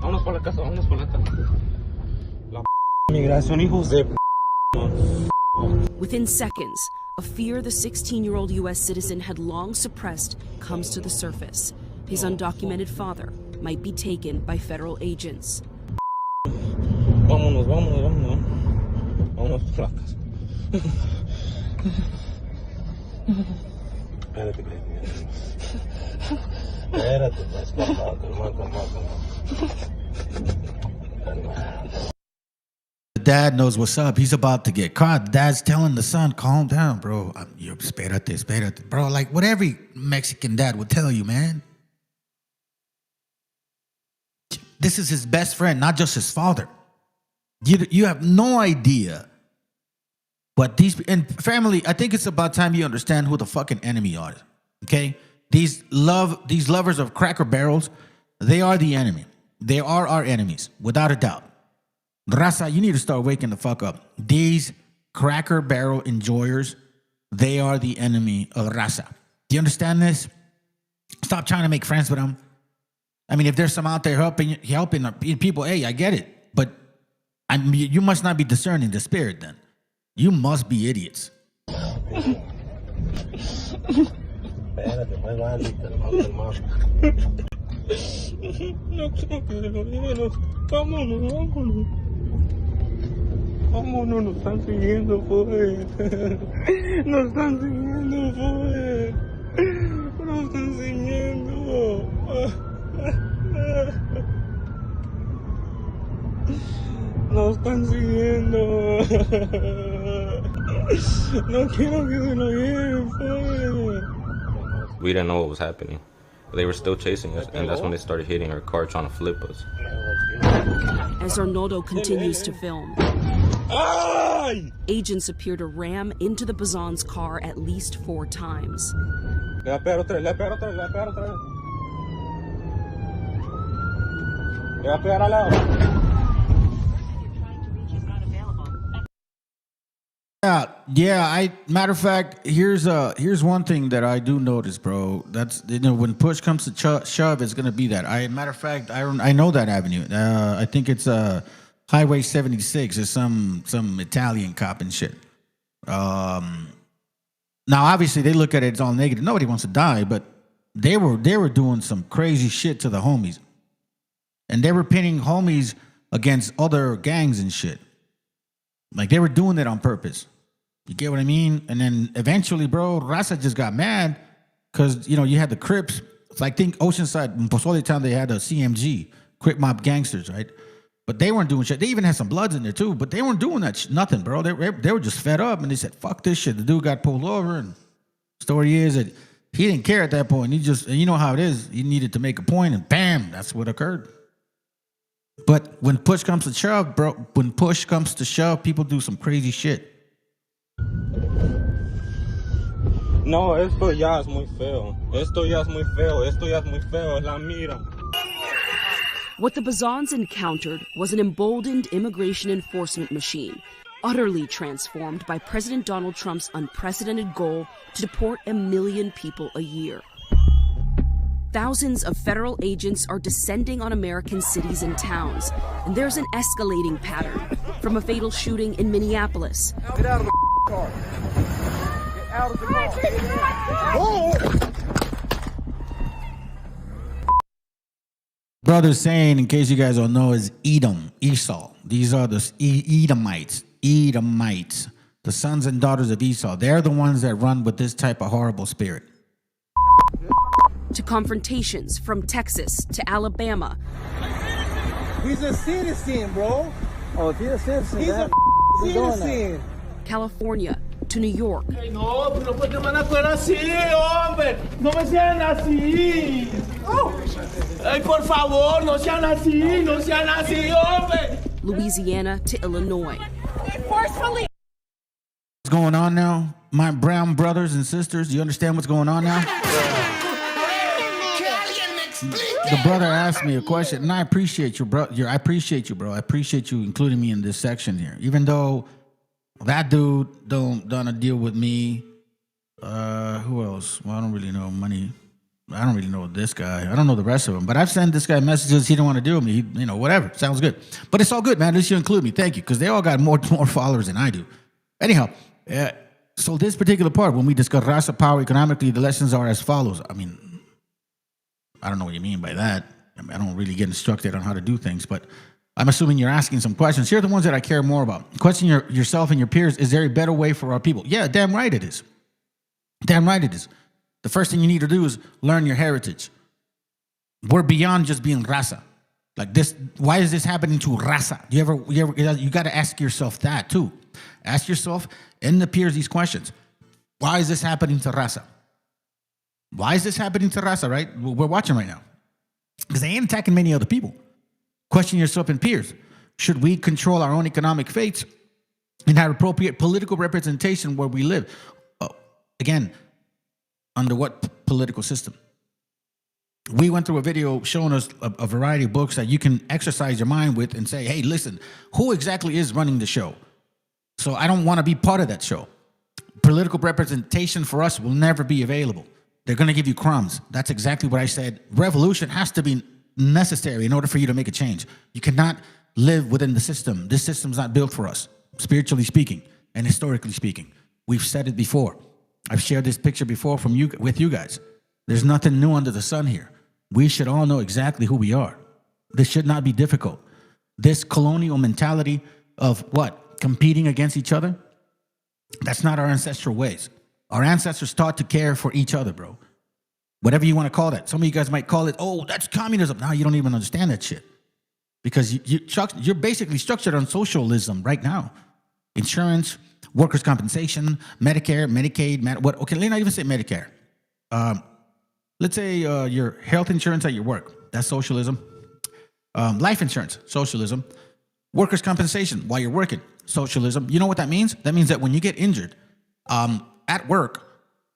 S23: Vámonos por la casa, vámonos por la casa. La migración, hijos de
S2: Within seconds, a fear the 16-year-old U.S. citizen had long suppressed comes to the surface. His undocumented father might be taken by federal agents.
S23: Vámonos, vámonos, vámonos. Vámonos por la casa. Espérate,
S16: The dad knows what's up. He's about to get caught. Dad's telling the son, calm down, bro. You're espérate. Bro, like what every Mexican dad would tell you, man. This is his best friend, not just his father. You have no idea. But and family, I think it's about time you understand who the fucking enemy are. Okay? These lovers of Cracker Barrels, they are the enemy. They are our enemies, without a doubt. Raza, you need to start waking the fuck up. These Cracker Barrel enjoyers, they are the enemy of Raza. Do you understand this? Stop trying to make friends with them. I mean, if there's some out there helping people, hey, I get it. But you must not be discerning the spirit then. You must be idiots.
S5: No creo que lo lleno. Vámonos, vámonos. Vámonos, nos están siguiendo, pues. Nos están siguiendo, pues. Nos están siguiendo. Nos están siguiendo. No quiero que se lo lleven, pues.
S23: We didn't know what was happening. They were still chasing us, and that's when they started hitting our car, trying to flip us.
S2: As Arnoldo continues to film, agents appear to ram into the Bazan's car at least 4 times.
S5: Le va a pegar otra vez, le va a pegar otra vez, le va a pegar otra vez. Le va a pegar al lado.
S16: Yeah. Matter of fact, here's one thing that I do notice, bro. That's when push comes to shove, it's gonna be that. Matter of fact, I know that avenue. I think it's Highway 76. It's some Italian cop and shit. Now obviously they look at it, it's all negative. Nobody wants to die, but they were doing some crazy shit to the homies, and they were pinning homies against other gangs and shit. Like they were doing it on purpose. You get what I mean? And then eventually, bro, Raza just got mad because, you had the Crips. It's like, think Oceanside, in Pozole Town, they had a CMG, Crip Mob Gangsters, right? But they weren't doing shit. They even had some Bloods in there too, but they weren't doing that nothing, bro. They were just fed up and they said, fuck this shit. The dude got pulled over, and story is that he didn't care at that point. He just, you know how it is. He needed to make a point and bam, that's what occurred. But when push comes to shove, bro, when push comes to shove, people do some crazy shit.
S5: No, esto ya es muy feo. Esto ya es muy feo. Esto ya es muy feo. Es la mira.
S2: What the Bazans encountered was an emboldened immigration enforcement machine, utterly transformed by President Donald Trump's unprecedented goal to deport 1 million people a year. Thousands of federal agents are descending on American cities and towns, and there's an escalating pattern, from a fatal shooting in Minneapolis.
S5: Get out of the car. Get out of the car.
S16: Brother's saying, in case you guys don't know, is Edom, Esau. These are the Edomites, the sons and daughters of Esau. They're the ones that run with this type of horrible spirit.
S2: To confrontations from Texas to Alabama.
S5: He's a citizen, bro.
S6: Oh, if he's a citizen,
S5: he's a citizen.
S2: California to New York.
S5: No, pero ¿por qué van a hacer así, hombre? No me sean así. Ay, por favor, no sean así, hombre.
S2: Louisiana to Illinois.
S20: Forcefully.
S16: What's going on now? My brown brothers and sisters, do you understand what's going on now? The brother asked me a question, and I appreciate you, bro. I appreciate you, bro. I appreciate you including me in this section here, even though that dude done a deal with me. Who else? Well, I don't really know money. I don't really know this guy. I don't know the rest of them. But I've sent this guy messages. He don't want to deal with me. He, whatever. Sounds good. But it's all good, man. At least you include me. Thank you, because they all got more followers than I do. Anyhow, so this particular part, when we discuss raza power economically, the lessons are as follows. I mean, I don't know what you mean by that. I don't really get instructed on how to do things, but I'm assuming you're asking some questions. Here are the ones that I care more about. Question yourself and your peers, is there a better way for our people? Yeah, damn right it is. Damn right it is. The first thing you need to do is learn your heritage. We're beyond just being raza. Like this, why is this happening to raza? You got to ask yourself that too. Ask yourself and the peers these questions. Why is this happening to raza? Why is this happening to raza, right? We're watching right now. Because they ain't attacking many other people. Question yourself and peers. Should we control our own economic fates and have appropriate political representation where we live? Again, under what political system? We went through a video showing us a variety of books that you can exercise your mind with and say, hey, listen, who exactly is running the show? So I don't want to be part of that show. Political representation for us will never be available. They're going to give you crumbs. That's exactly what I said. Revolution has to be necessary in order for you to make a change. You cannot live within the system. This system's not built for us, spiritually speaking and historically speaking. We've said it before. I've shared this picture before with you guys. There's nothing new under the sun here. We should all know exactly who we are. This should not be difficult. This colonial mentality of what? Competing against each other? That's not our ancestral ways. Our ancestors taught to care for each other, bro. Whatever you want to call that. Some of you guys might call it, oh, that's communism. No, you don't even understand that shit. Because you're basically structured on socialism right now. Insurance, workers' compensation, Medicare, Medicaid, okay, let's not even say Medicare. Let's say your health insurance at your work. That's socialism. Life insurance, socialism. Workers' compensation while you're working, socialism. You know what that means? That means that when you get injured at work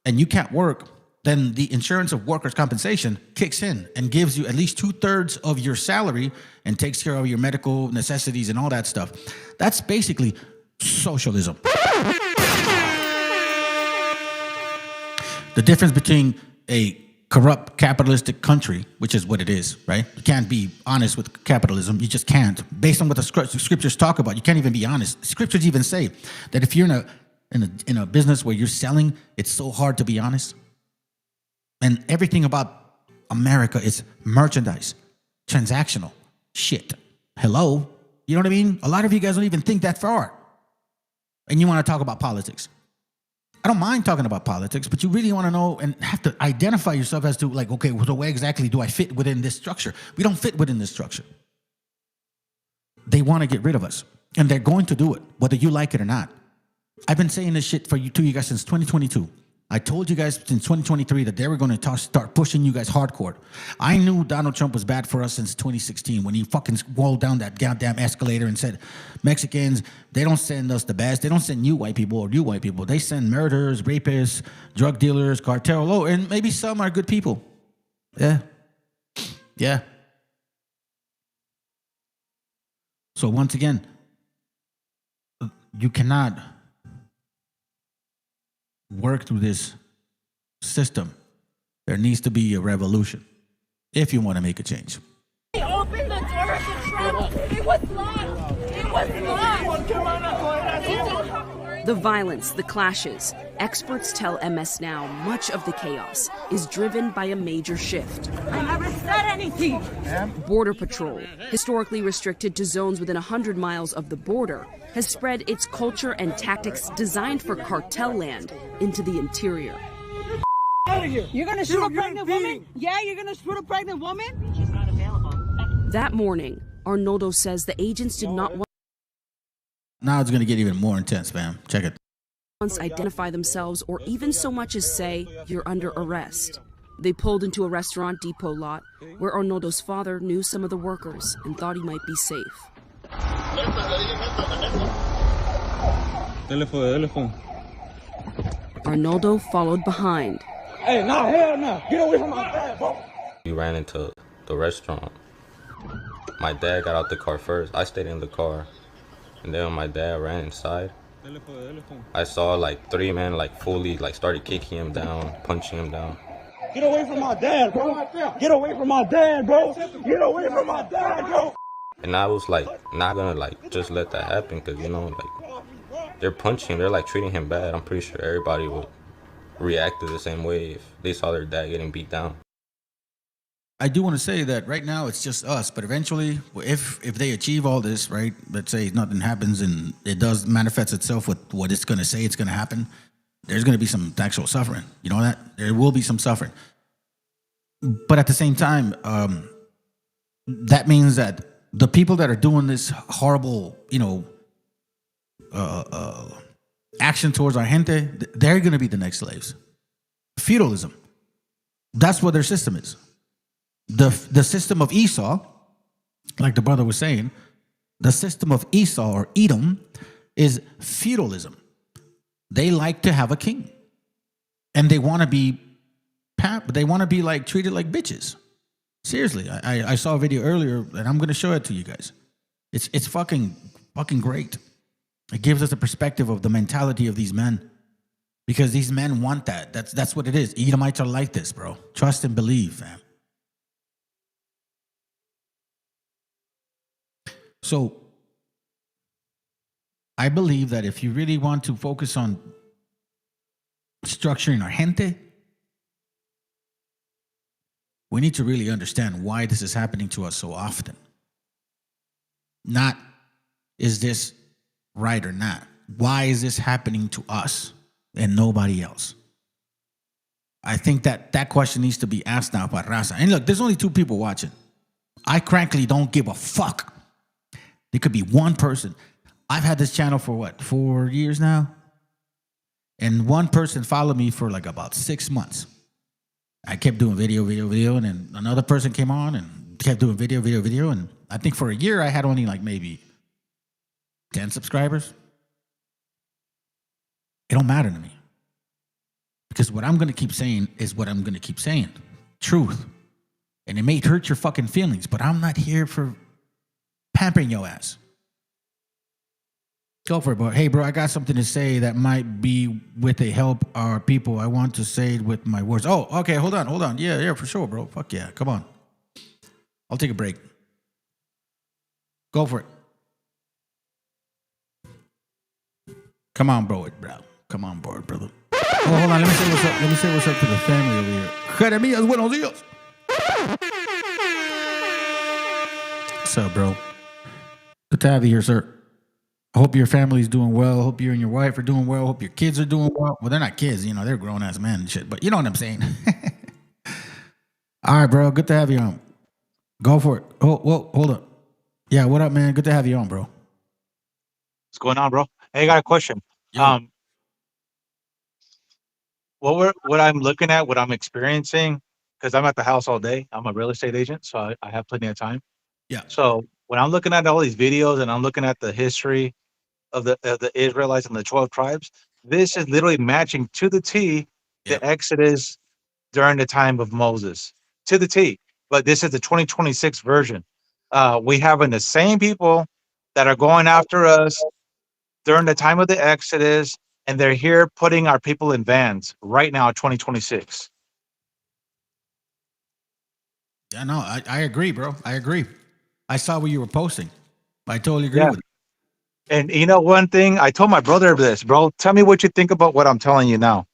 S16: and you can't work, then the insurance of workers' compensation kicks in and gives you at least 2/3 of your salary and takes care of your medical necessities and all that stuff. That's basically socialism. The difference between a corrupt capitalistic country, which is what it is, right? You can't be honest with capitalism. You just can't. Based on what the scriptures talk about, you can't even be honest. Scriptures even say that if you're in a business where you're selling, it's so hard to be honest. And everything about America is merchandise, transactional shit. Hello? You know what I mean? A lot of you guys don't even think that far. And you want to talk about politics. I don't mind talking about politics, but you really want to know and have to identify yourself as to like, okay, so where exactly do I fit within this structure? We don't fit within this structure. They want to get rid of us, and they're going to do it, whether you like it or not. I've been saying this shit to you guys since 2022. I told you guys since 2023 that they were going to start pushing you guys hardcore. I knew Donald Trump was bad for us since 2016 when he fucking rolled down that goddamn escalator and said, Mexicans, they don't send us the best. They don't send you white people or you white people. They send murderers, rapists, drug dealers, cartel, and maybe some are good people. Yeah. Yeah. So once again, you cannot work through this system. There needs to be a revolution if you want to make a change.
S20: They opened the door of the truck. It was locked. It was locked.
S2: The violence, the clashes. Experts tell MS Now much of the chaos is driven by a major shift.
S20: I never said anything.
S2: Border Patrol, historically restricted to zones within 100 miles of the border, has spread its culture and tactics designed for cartel land into the interior.
S20: Out of here. You're gonna shoot a pregnant woman? Yeah, you're gonna shoot a pregnant woman? She's not available.
S2: That morning, Arnoldo says the agents did not
S16: Now it's going to get even more intense, fam. Check it.
S2: once identify themselves or even so much as say, you're under arrest. They pulled into a restaurant depot lot where Arnoldo's father knew some of the workers and thought he might be safe. Arnoldo followed behind.
S5: Hey, nah, hell no. Get away from my dad, bro.
S23: We ran into the restaurant. My dad got out the car first. I stayed in the car. And then when my dad ran inside, I saw like 3 men like fully like started kicking him down, punching him down.
S5: Get away from my dad, bro. Get away from my dad, bro. Get away from my dad, bro.
S23: And I was like not gonna like just let that happen because you know like they're punching, they're like treating him bad. I'm pretty sure everybody would react the same way if they saw their dad getting beat down.
S16: I do want to say that right now it's just us, but eventually, if they achieve all this, right? Let's say nothing happens and it does manifest itself with what it's going to say it's going to happen. There's going to be some actual suffering. You know that? There will be some suffering. But at the same time, that means that the people that are doing this horrible, action towards our gente, they're going to be the next slaves. Feudalism. That's what their system is. The system of Esau, like the brother was saying, the system of Esau or Edom is feudalism. They like to have a king, and they want to be like treated like bitches. Seriously, I saw a video earlier, and I'm going to show it to you guys. It's fucking great. It gives us a perspective of the mentality of these men, because these men want that. That's what it is. Edomites are like this, bro. Trust and believe, fam. So, I believe that if you really want to focus on structuring our gente, we need to really understand why this is happening to us so often. Not, is this right or not? Why is this happening to us and nobody else? I think that question needs to be asked now by Raza. And look, there's only 2 people watching. I frankly don't give a fuck. There could be one person. I've had this channel for what, 4 years now? And one person followed me for like about 6 months. I kept doing video, and then another person came on and kept doing video. And I think for a year I had only like maybe 10 subscribers. It don't matter to me. Because what I'm going to keep saying is what I'm going to keep saying. Truth. And it may hurt your fucking feelings, but I'm not here for pampering your ass. Go for it, bro. Hey, bro, I got something to say that might be with the help our people. I want to say it with my words. Oh, okay, hold on. Yeah, for sure, bro. Fuck yeah, come on. I'll take a break. Go for it. Come on, bro. Come on board, brother. Oh, hold on. Let me say what's up. Let me say what's up to the family over here. Jeremías, buenos días. What's up, bro? Good to have you here, sir. I hope your family's doing well. I hope you and your wife are doing well. I hope your kids are doing well. Well, they're not kids, you know, they're grown-ass men and shit, but you know what I'm saying. All right, bro. Good to have you on. Go for it. Oh, whoa, hold up. Yeah, what up, man? Good to have you on, bro.
S3: What's going on, bro? Hey, I got a question.
S16: Yo.
S3: What I'm looking at, what I'm experiencing, because I'm at the house all day. I'm a real estate agent, so I have plenty of time.
S16: Yeah.
S3: So when I'm looking at all these videos and I'm looking at the history of the Israelites and the 12 tribes, this is literally matching to the T the Exodus during the time of Moses, to the T. But this is the 2026 version. We having the same people that are going after us during the time of the Exodus, and they're here putting our people in vans right now, 2026.
S16: Yeah, no, I agree, bro. I agree. I saw what you were posting. I totally agree with you.
S3: And you know one thing, I told my brother this, bro. Tell me what you think about what I'm telling you now.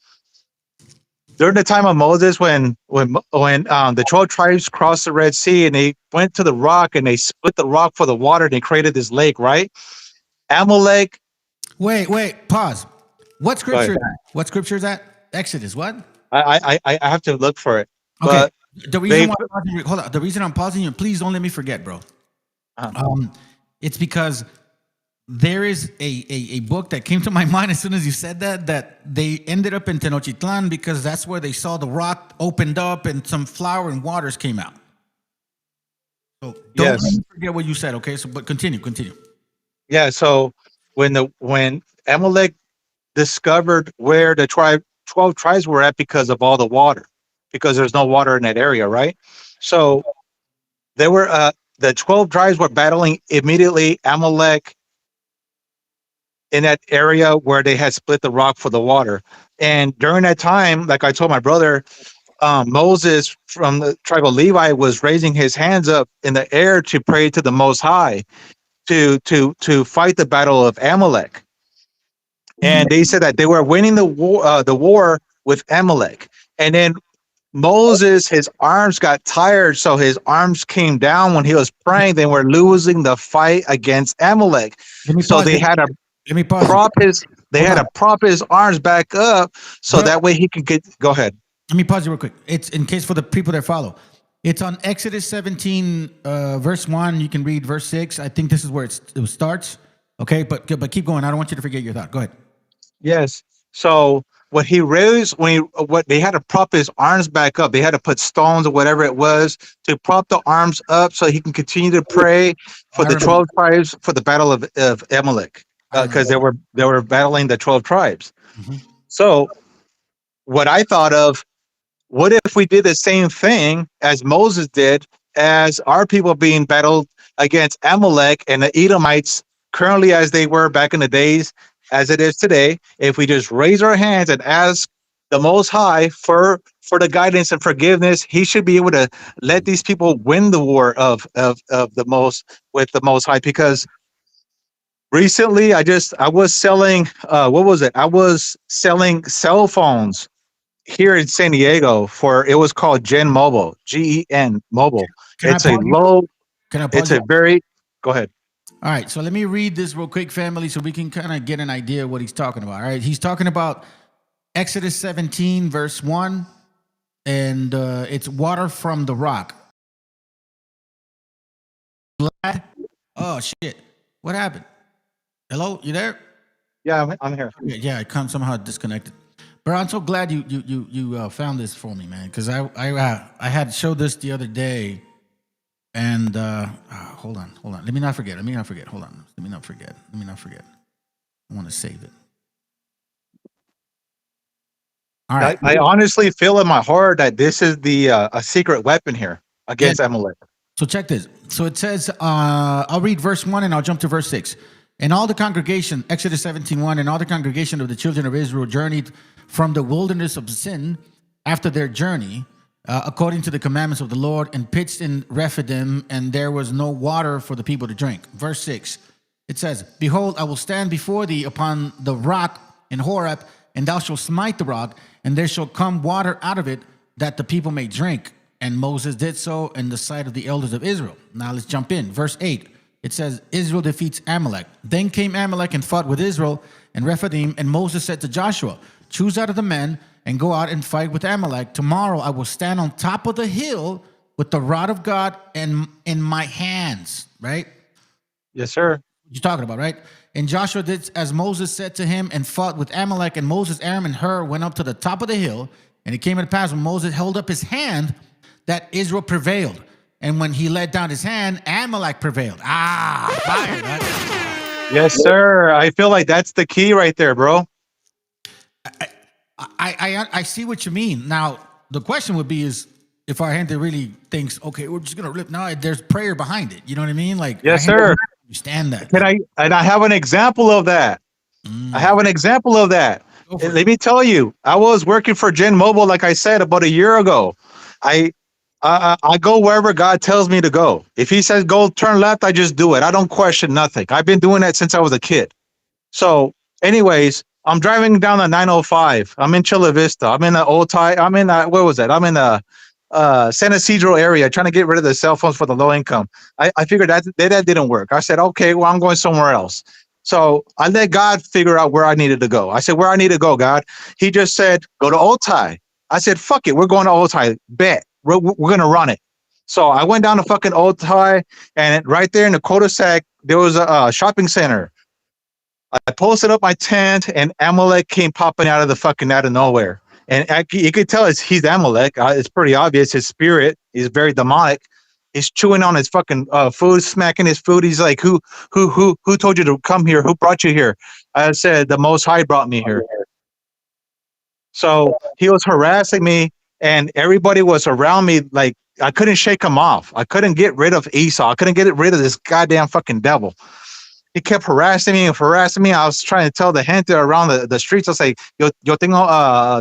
S3: During the time of Moses, when the 12 tribes crossed the Red Sea and they went to the rock and they split the rock for the water and they created this lake, right? Amalek.
S16: Wait, pause. What scripture is that? What scripture is that? Exodus, what?
S3: I have to look for it.
S16: Okay.
S3: But
S16: The reason why I'm pausing you, hold on. The reason I'm pausing you, please don't let me forget, bro. It's because there is a book that came to my mind as soon as you said that they ended up in Tenochtitlan because that's where they saw the rock opened up and some flour and waters came out. So don't let me forget what you said, okay? So, but continue.
S3: Yeah. So when Amalek discovered where the 12 tribes were at because of all the water, because there's no water in that area, right? So they were the 12 tribes were battling immediately Amalek in that area where they had split the rock for the water. And during that time, like I told my brother, Moses from the tribe of Levi was raising his hands up in the air to pray to the Most High to fight the battle of Amalek. And they said that they were winning the war with Amalek. And then Moses, his arms got tired, so his arms came down when he was praying. They were losing the fight against Amalek. So they had to prop his arms back up so that way he could get. Go ahead.
S16: Let me pause you real quick. It's in case for the people that follow. It's on Exodus 17, verse 1. You can read verse 6. I think this is where it starts. Okay, but keep going. I don't want you to forget your thought. Go ahead.
S3: Yes. So what he raised, they had to prop his arms back up. They had to put stones or whatever it was to prop the arms up so he can continue to pray for the 12 tribes for the battle of Amalek, because they were battling the 12 tribes.
S16: Mm-hmm.
S3: So what I thought of, what if we did the same thing as Moses did, as our people being battled against Amalek and the Edomites currently as they were back in the days, as it is today? If we just raise our hands and ask the Most High for the guidance and forgiveness, he should be able to let these people win the war with the Most High. Because recently I was selling I was selling cell phones here in San Diego it was called Gen Mobile, GEN Mobile. It's a low.
S16: Can I pause
S3: It's a
S16: you?
S3: very. Go ahead.
S16: All right, so let me read this real quick, family, so we can kind of get an idea of what he's talking about. All right, he's talking about Exodus 17, verse 1, and it's water from the rock. Oh, shit. What happened? Hello, you there?
S3: Yeah, I'm here.
S16: Yeah, it comes somehow disconnected. But I'm so glad you found this for me, man, because I had showed this the other day, and hold on. Let me not forget. Hold on. Let me not forget. I want to save it. All right.
S3: I honestly feel in my heart that this is the a secret weapon here against Amalek.
S16: So check this. So it says, I'll read verse 1 and I'll jump to verse 6. And all the congregation, Exodus 17:1, and all the congregation of the children of Israel journeyed from the wilderness of sin after their journey, according to the commandments of the Lord, and pitched in Rephidim, and there was no water for the people to drink. Verse 6, it says, Behold, I will stand before thee upon the rock in Horeb, and thou shalt smite the rock, and there shall come water out of it, that the people may drink. And Moses did so in the sight of the elders of Israel. Now let's jump in. Verse 8, it says, Israel defeats Amalek. Then came Amalek and fought with Israel and Rephidim, and Moses said to Joshua, choose out of the men and go out and fight with Amalek. Tomorrow I will stand on top of the hill with the rod of God in my hands. Right?
S3: Yes, sir.
S16: You're talking about, right? And Joshua did as Moses said to him and fought with Amalek. And Moses, Aaron, and Hur went up to the top of the hill. And it came to pass when Moses held up his hand that Israel prevailed. And when he let down his hand, Amalek prevailed. Fire. Right?
S3: Yes, sir. I feel like that's the key right there, bro.
S16: I see what you mean. Now, the question would be is if our gente really thinks, okay, we're just going to rip. No, there's prayer behind it. You know what I mean? Like,
S3: yes, sir.
S16: Understand that.
S3: And I have an example of that. I have an example of that. Let me tell you, I was working for Gen Mobile, like I said, about a year ago. I go wherever God tells me to go. If he says go turn left, I just do it. I don't question nothing. I've been doing that since I was a kid. So anyways, I'm driving down the 905. I'm in Chula Vista. I'm in the old tie. I'm in where was that? I'm in the San Isidro area trying to get rid of the cell phones for the low income. I figured that didn't work. I said, okay, well, I'm going somewhere else. So I let God figure out where I needed to go. I said, where I need to go, God. He just said, go to Old Tie. I said, fuck it. We're going to Old Tie. Bet. We're going to run it. So I went down to fucking Old Tie, and right there in the cul-de-sac, there was a shopping center. I posted up my tent, and Amalek came popping out of nowhere. And you could tell he's Amalek. It's pretty obvious. His spirit is very demonic. He's chewing on his fucking food, smacking his food. He's like, who told you to come here? Who brought you here? I said, the Most High brought me here. So he was harassing me, and everybody was around me. Like, I couldn't shake him off. I couldn't get rid of Esau. I couldn't get rid of this goddamn fucking devil. He kept harassing me. I was trying to tell the gente around the streets. I was like, yo tengo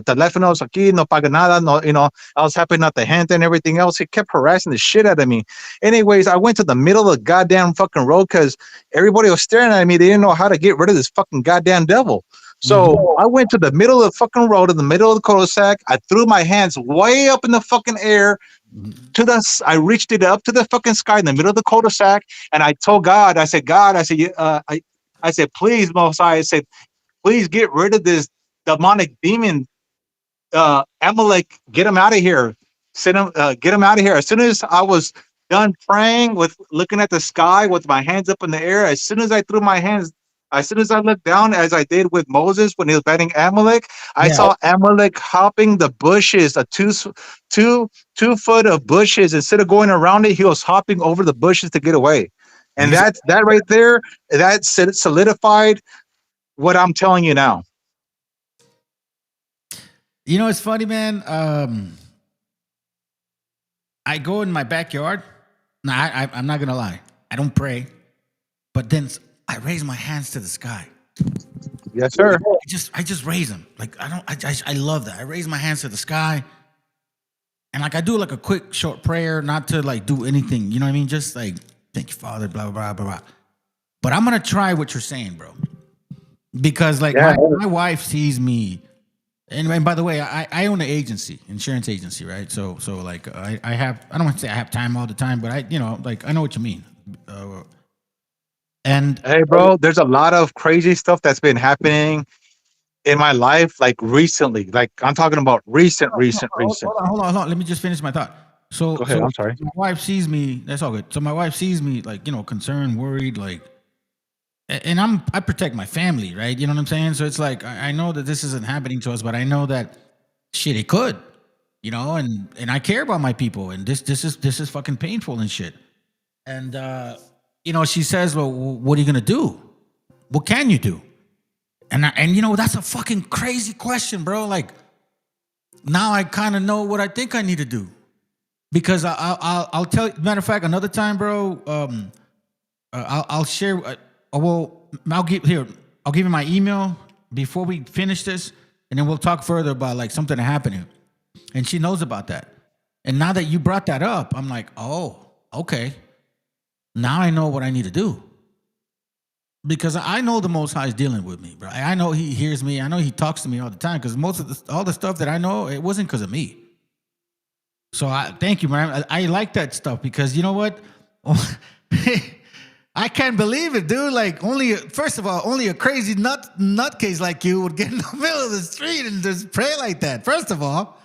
S3: teléfonos aquí, no paga nada. No, I was helping out the gente and everything else. He kept harassing the shit out of me. Anyways, I went to the middle of the goddamn fucking road because everybody was staring at me. They didn't know how to get rid of this fucking goddamn devil. So I went to the middle of the fucking road, in the middle of the cul-de-sac. I threw my hands way up in the fucking air. I reached it up to the fucking sky in the middle of the cul-de-sac, and I told God, I said, I said, please, Most High, I said, please get rid of this demonic demon, Amalek, get him out of here, get him out of here. As soon as I was done praying, with looking at the sky with my hands up in the air, as soon as I threw my hands, as soon as I looked down, as I did with Moses when he was fighting Amalek, I saw Amalek hopping the bushes, a two foot of bushes. Instead of going around it, he was hopping over the bushes to get away. And that right there, that solidified what I'm telling you now.
S16: You know, it's funny, man. I go in my backyard. No, I'm not gonna lie. I don't pray, but then I raise my hands to the sky.
S3: Yes, sir.
S16: I just raise them. Like I love that. I raise my hands to the sky, and like I do like a quick short prayer, not to like do anything. You know what I mean? Just like thank you, Father, blah blah blah blah. But I'm gonna try what you're saying, bro, because like my wife sees me And by the way, I own an agency, insurance agency, right? So like I don't want to say I have time all the time, but I know what you mean. And
S3: hey, bro, there's a lot of crazy stuff that's been happening in my life, like recently. Like I'm talking about recent.
S16: Hold on. Let me just finish my thought.
S3: Go ahead. I'm sorry.
S16: My wife sees me. That's all good. So my wife sees me like concerned, worried, like, and I protect my family, right? You know what I'm saying? So it's like I know that this isn't happening to us, but I know that shit it could, and I care about my people, and this is fucking painful and shit. And she says, "Well, what are you gonna do? What can you do?" And that's a fucking crazy question, bro. Like now I kind of know what I think I need to do, because I'll tell you. Matter of fact, another time, bro. I'll share. I'll give you my email before we finish this, and then we'll talk further about like something that happened here. And she knows about that. And now that you brought that up, I'm like, oh, okay. Now I know what I need to do. Because I know the Most High is dealing with me, bro. I know He hears me. I know He talks to me all the time. Because most of all the stuff that I know, it wasn't because of me. So thank you, man. I like that stuff, because you know what? I can't believe it, dude. Like first of all, only a crazy nutcase like you would get in the middle of the street and just pray like that. First of all,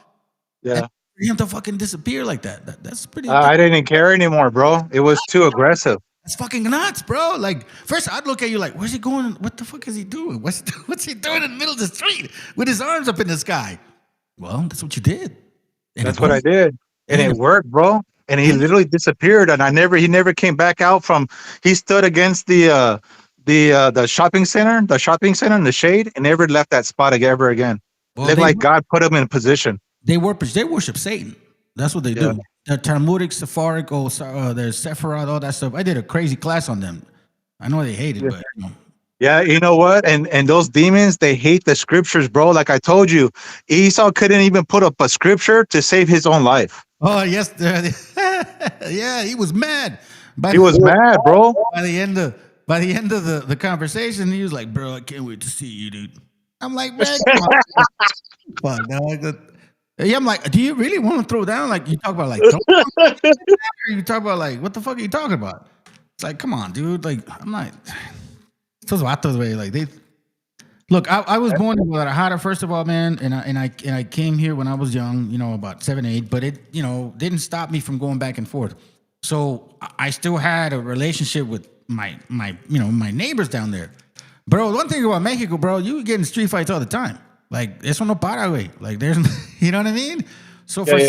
S3: yeah,
S16: for him to fucking disappear like that. That's pretty.
S3: I didn't care anymore, bro. It was too aggressive.
S16: That's fucking nuts, bro. Like first, I'd look at you like, where's he going? What the fuck is he doing? What's he doing in the middle of the street with his arms up in the sky? Well, that's what you did.
S3: And that's what I did, and it worked, bro. And he literally disappeared, and he never came back out from. He stood against the shopping center, in the shade, and never left that spot ever again. Well, looked like God put him in position.
S16: They worship Satan. That's what they do. The Talmudic, Sephardic, there's Sephiroth, all that stuff. I did a crazy class on them. I know they hate it, but
S3: Yeah, you know what? And those demons, they hate the scriptures, bro. Like I told you, Esau couldn't even put up a scripture to save his own life.
S16: Oh yes, yeah, he was mad.
S3: He was mad, bro.
S16: By the end of the conversation, he was like, "Bro, I can't wait to see you, dude." I'm like, "Man, come on." Fuck, dog. Yeah, I'm like, "Do you really want to throw down? Like you talk about like, you talk about like, what the fuck are you talking about?" It's like, come on, dude. Like I'm like, those vatos, way like they. Look, I was born in Guadalajara, first of all, man, and I came here when I was young, about 7, 8, but it, didn't stop me from going back and forth. So I still had a relationship with my neighbors down there. Bro, one thing about Mexico, bro, you get in street fights all the time. Like, eso no para, güey. Like, there's, you know what I mean? So for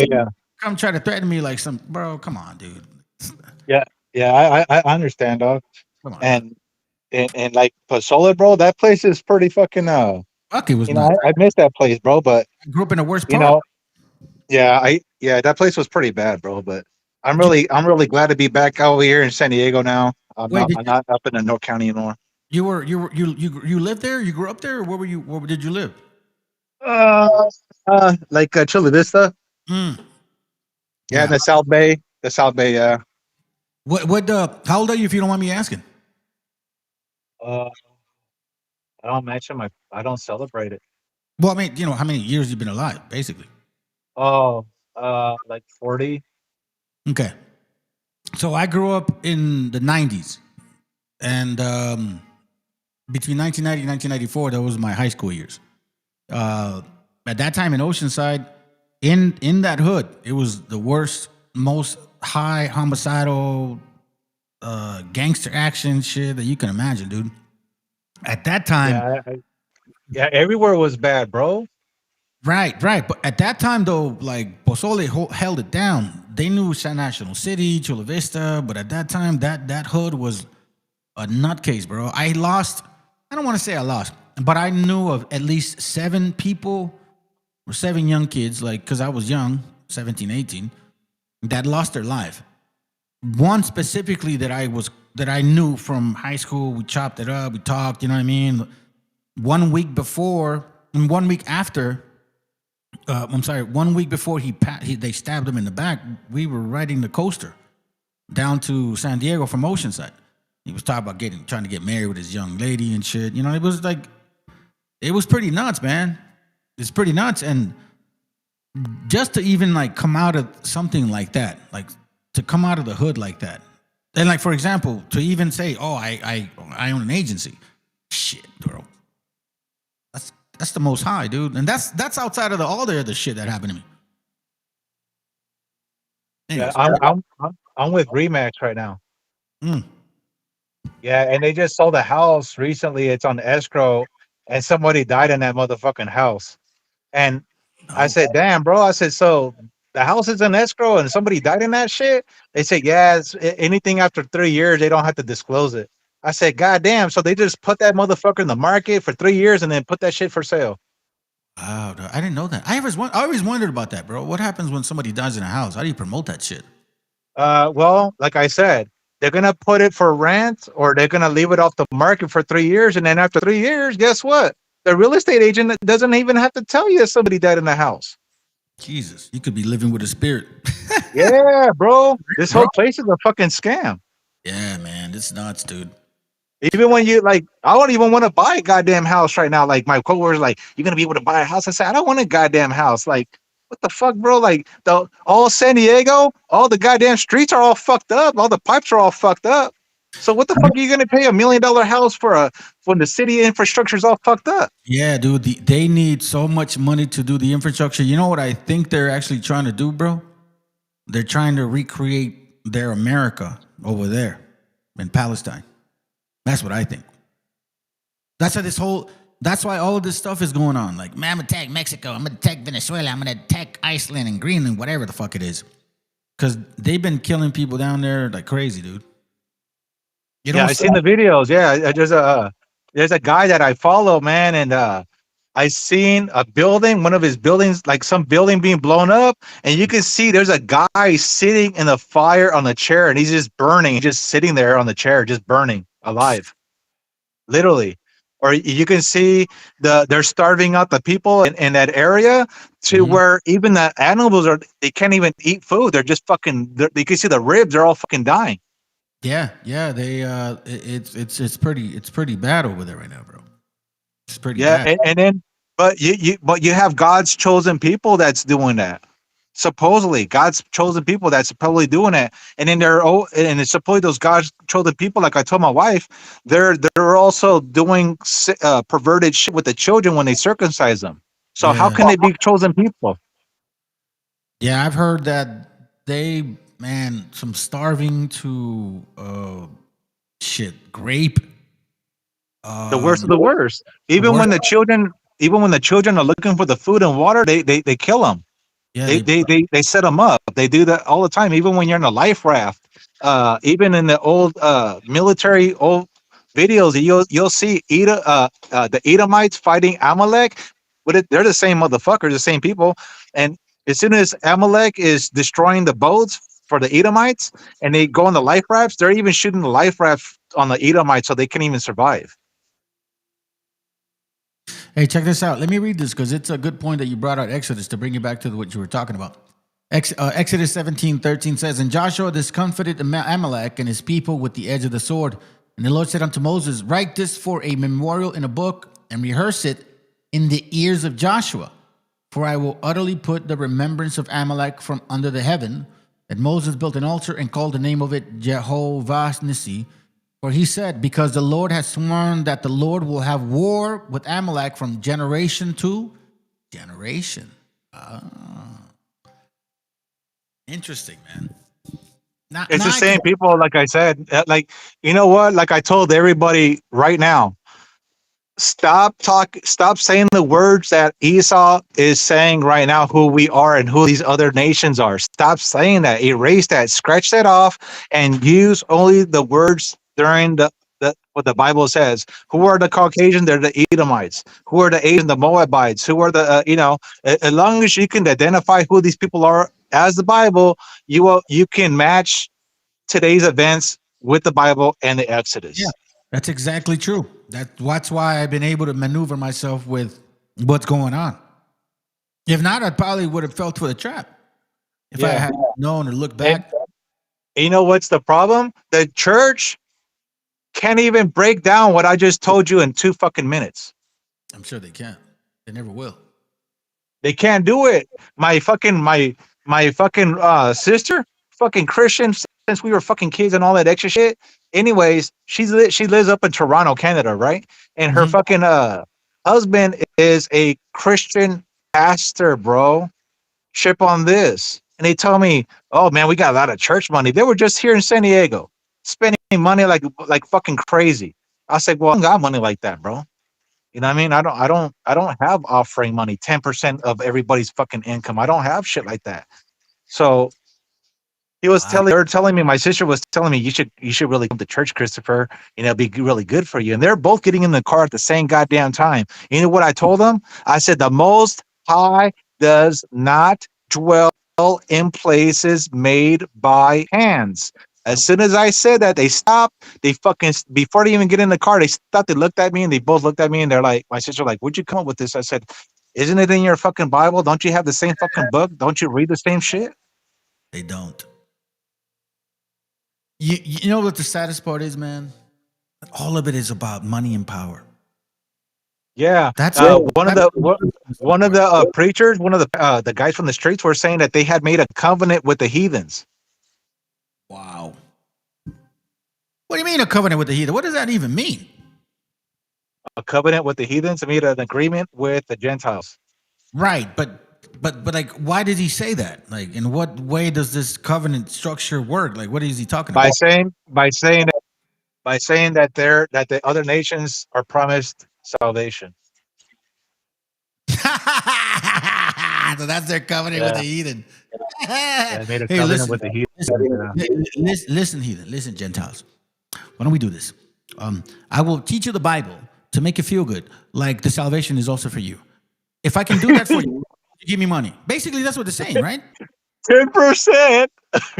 S16: come try to threaten me like bro, come on, dude.
S3: Yeah, I understand, dog. Come on. And like Pozole, bro, that place is pretty fucking
S16: fuck, it was
S3: I miss that place, bro, but
S16: I grew up in the worst part.
S3: That place was pretty bad, bro, but I'm really glad to be back out here in San Diego now. I'm not up in the North County anymore.
S16: You lived there? You grew up there, or where did you live?
S3: Like Chula Vista.
S16: Yeah,
S3: in the South Bay. Yeah.
S16: How old are you, if you don't mind me asking?
S3: I don't mention I don't celebrate it.
S16: Well, I mean, how many years you've been alive, basically?
S3: Oh, like 40.
S16: Okay. So I grew up in the 90s, and between 1990 and 1994, that was my high school years. At that time in Oceanside, in that hood, it was the worst, most high homicidal, gangster action shit that you can imagine, dude. At that time,
S3: everywhere was bad, bro.
S16: Right. But at that time, though, like Pozole held it down. They knew San National City, Chula Vista, but at that time, that hood was a nutcase, bro. I don't want to say I lost, but I knew of at least 7 people or 7 young kids, like, because I was young, 17, 18, that lost their life. One specifically that I knew from high school. We chopped it up, we talked, you know what I mean? 1 week before, and 1 week after, 1 week before they stabbed him in the back, we were riding the coaster down to San Diego from Oceanside. He was talking about trying to get married with his young lady and shit. It was pretty nuts, man. It's pretty nuts. And just to even like come out of something like that, like to come out of the hood like that. And like, for example, to even say, oh, I own an agency. Shit, bro. That's the most high, dude. And that's outside of all the other shit that happened to me. Anyways.
S3: Yeah, I'm with Remax right now.
S16: Mm.
S3: Yeah, and they just sold a house recently. It's on escrow, and somebody died in that motherfucking house. And I said, "Damn, bro!" I said, "So the house is in escrow, and somebody died in that shit?" They said, "Yeah, anything after 3 years, they don't have to disclose it." I said, "God damn!" So they just put that motherfucker in the market for 3 years, and then put that shit for sale.
S16: Wow, I didn't know that. I always wondered about that, bro. What happens when somebody dies in a house? How do you promote that shit?
S3: Well, like I said, they're gonna put it for rent, or they're gonna leave it off the market for 3 years, and then after 3 years, guess what? The real estate agent doesn't even have to tell you that somebody died in the house.
S16: Jesus, you could be living with a spirit.
S3: Yeah, bro. This whole place is a fucking scam.
S16: Yeah, man, it's nuts, dude.
S3: Even when you like, I don't even want to buy a goddamn house right now. Like my coworkers, like, you're gonna be able to buy a house. I said, I don't want a goddamn house. Like, what the fuck, bro? Like, all San Diego, all the goddamn streets are all fucked up. All the pipes are all fucked up. So what the fuck are you gonna pay $1 million house for when the city infrastructure is all fucked up?
S16: Yeah, dude. They need so much money to do the infrastructure. You know what I think they're actually trying to do, bro? They're trying to recreate their America over there in Palestine. That's what I think. That's why all of this stuff is going on. Like, man, I'm gonna attack Mexico. I'm gonna attack Venezuela. I'm gonna attack Iceland and Greenland, whatever the fuck it is. Because they've been killing people down there like crazy, dude.
S3: Yeah, I've seen the videos. Yeah, there's a guy that I follow, man, and I seen a building, one of his buildings, like some building being blown up, and you can see there's a guy sitting in the fire on the chair, and he's just burning, just sitting there on the chair, just burning alive, literally. Or you can see they're starving out the people in that area to where even the animals they can't even eat food. They're just fucking. You can see the ribs; they're all fucking dying.
S16: Yeah, they it's pretty bad over there right now, bro. It's pretty bad.
S3: And then but you have God's chosen people that's doing that. Supposedly God's chosen people that's probably doing it, and then and it's supposedly those God's chosen people, like I told my wife, they're also doing perverted shit with the children when they circumcise them. So how can they be chosen people?
S16: Yeah, I've heard that some starving to grape.
S3: The worst of the worst. Even when the children are looking for the food and water, they kill them. Yeah, they set them up. They do that all the time. Even when you're in a life raft, even in the old military old videos, you'll see the Edomites fighting Amalek, but they're the same motherfuckers, the same people. And as soon as Amalek is destroying the boats for the Edomites, and they go on the life rafts, they're even shooting the life raft on the Edomites so they can't even survive.
S16: Hey, check this out. Let me read this because it's a good point that you brought out Exodus to bring you back to what you were talking about. Exodus 17:13 says, And Joshua discomfited Amalek and his people with the edge of the sword. And the Lord said unto Moses, Write this for a memorial in a book and rehearse it in the ears of Joshua. For I will utterly put the remembrance of Amalek from under the heaven. And Moses built an altar and called the name of it Jehovah Nissi. For he said, because the Lord has sworn that the Lord will have war with Amalek from generation to generation. Interesting, man.
S3: It's the same people, like I said. Like, you know what? Like I told everybody right now, stop saying the words that Esau is saying right now, who we are and who these other nations are. Stop saying that. Erase that. Scratch that off and use only the words during what the Bible says. Who are the Caucasians? They're the Edomites. Who are the Asian? The Moabites. Who are the as long as you can identify who these people are as the Bible, you can match today's events with the Bible and the Exodus.
S16: Yeah, that's exactly true. That's why I've been able to maneuver myself with what's going on. If not, I probably would have fell for the trap if I had known or looked back.
S3: And you know what's the problem? The church can't even break down what I just told you in 2 fucking minutes.
S16: I'm sure they can't. They never will.
S3: They can't do it. My fucking sister, fucking Christian since we were fucking kids and all that extra shit. Anyways, she lives up in Toronto, Canada, right? And her fucking husband is a Christian pastor, bro. Ship on this. And they tell me, oh man, we got a lot of church money. They were just here in San Diego spending money like fucking crazy. I said, well, I don't got money like that, bro. You know what I mean? I don't have offering money, 10% of everybody's fucking income. I don't have shit like that. So telling me, my sister was telling me, you should really come to church, Christopher, and it'll be really good for you. And they're both getting in the car at the same goddamn time. You know what I told them? I said, the Most High does not dwell in places made by hands. As soon as I said that, they stopped. They fucking, before they even get in the car, they stopped. They looked at me, and they both looked at me, and they're like, my sister, like, where'd you come up with this? I said, isn't it in your fucking Bible? Don't you have the same fucking book? Don't you read the same shit?
S16: They don't. You know what the saddest part is, man? All of it is about money and power.
S3: Yeah,
S16: That's
S3: one of the preachers, one of the guys from the streets were saying that they had made a covenant with the heathens.
S16: Wow. What do you mean a covenant with the heathen? What does that even mean?
S3: A covenant with the heathens. They made an agreement with the Gentiles.
S16: Right, but like, why did he say that? Like, in what way does this covenant structure work? Like, what is he talking about?
S3: By saying that the other nations are promised salvation.
S16: So that's their covenant with the heathen.
S3: They made a covenant with the heathen.
S16: Listen, heathen. Listen, Gentiles. Why don't we do this? I will teach you the Bible to make you feel good. Like the salvation is also for you. If I can do that for you, you give me money. Basically, that's what they're saying, right?
S3: 10%.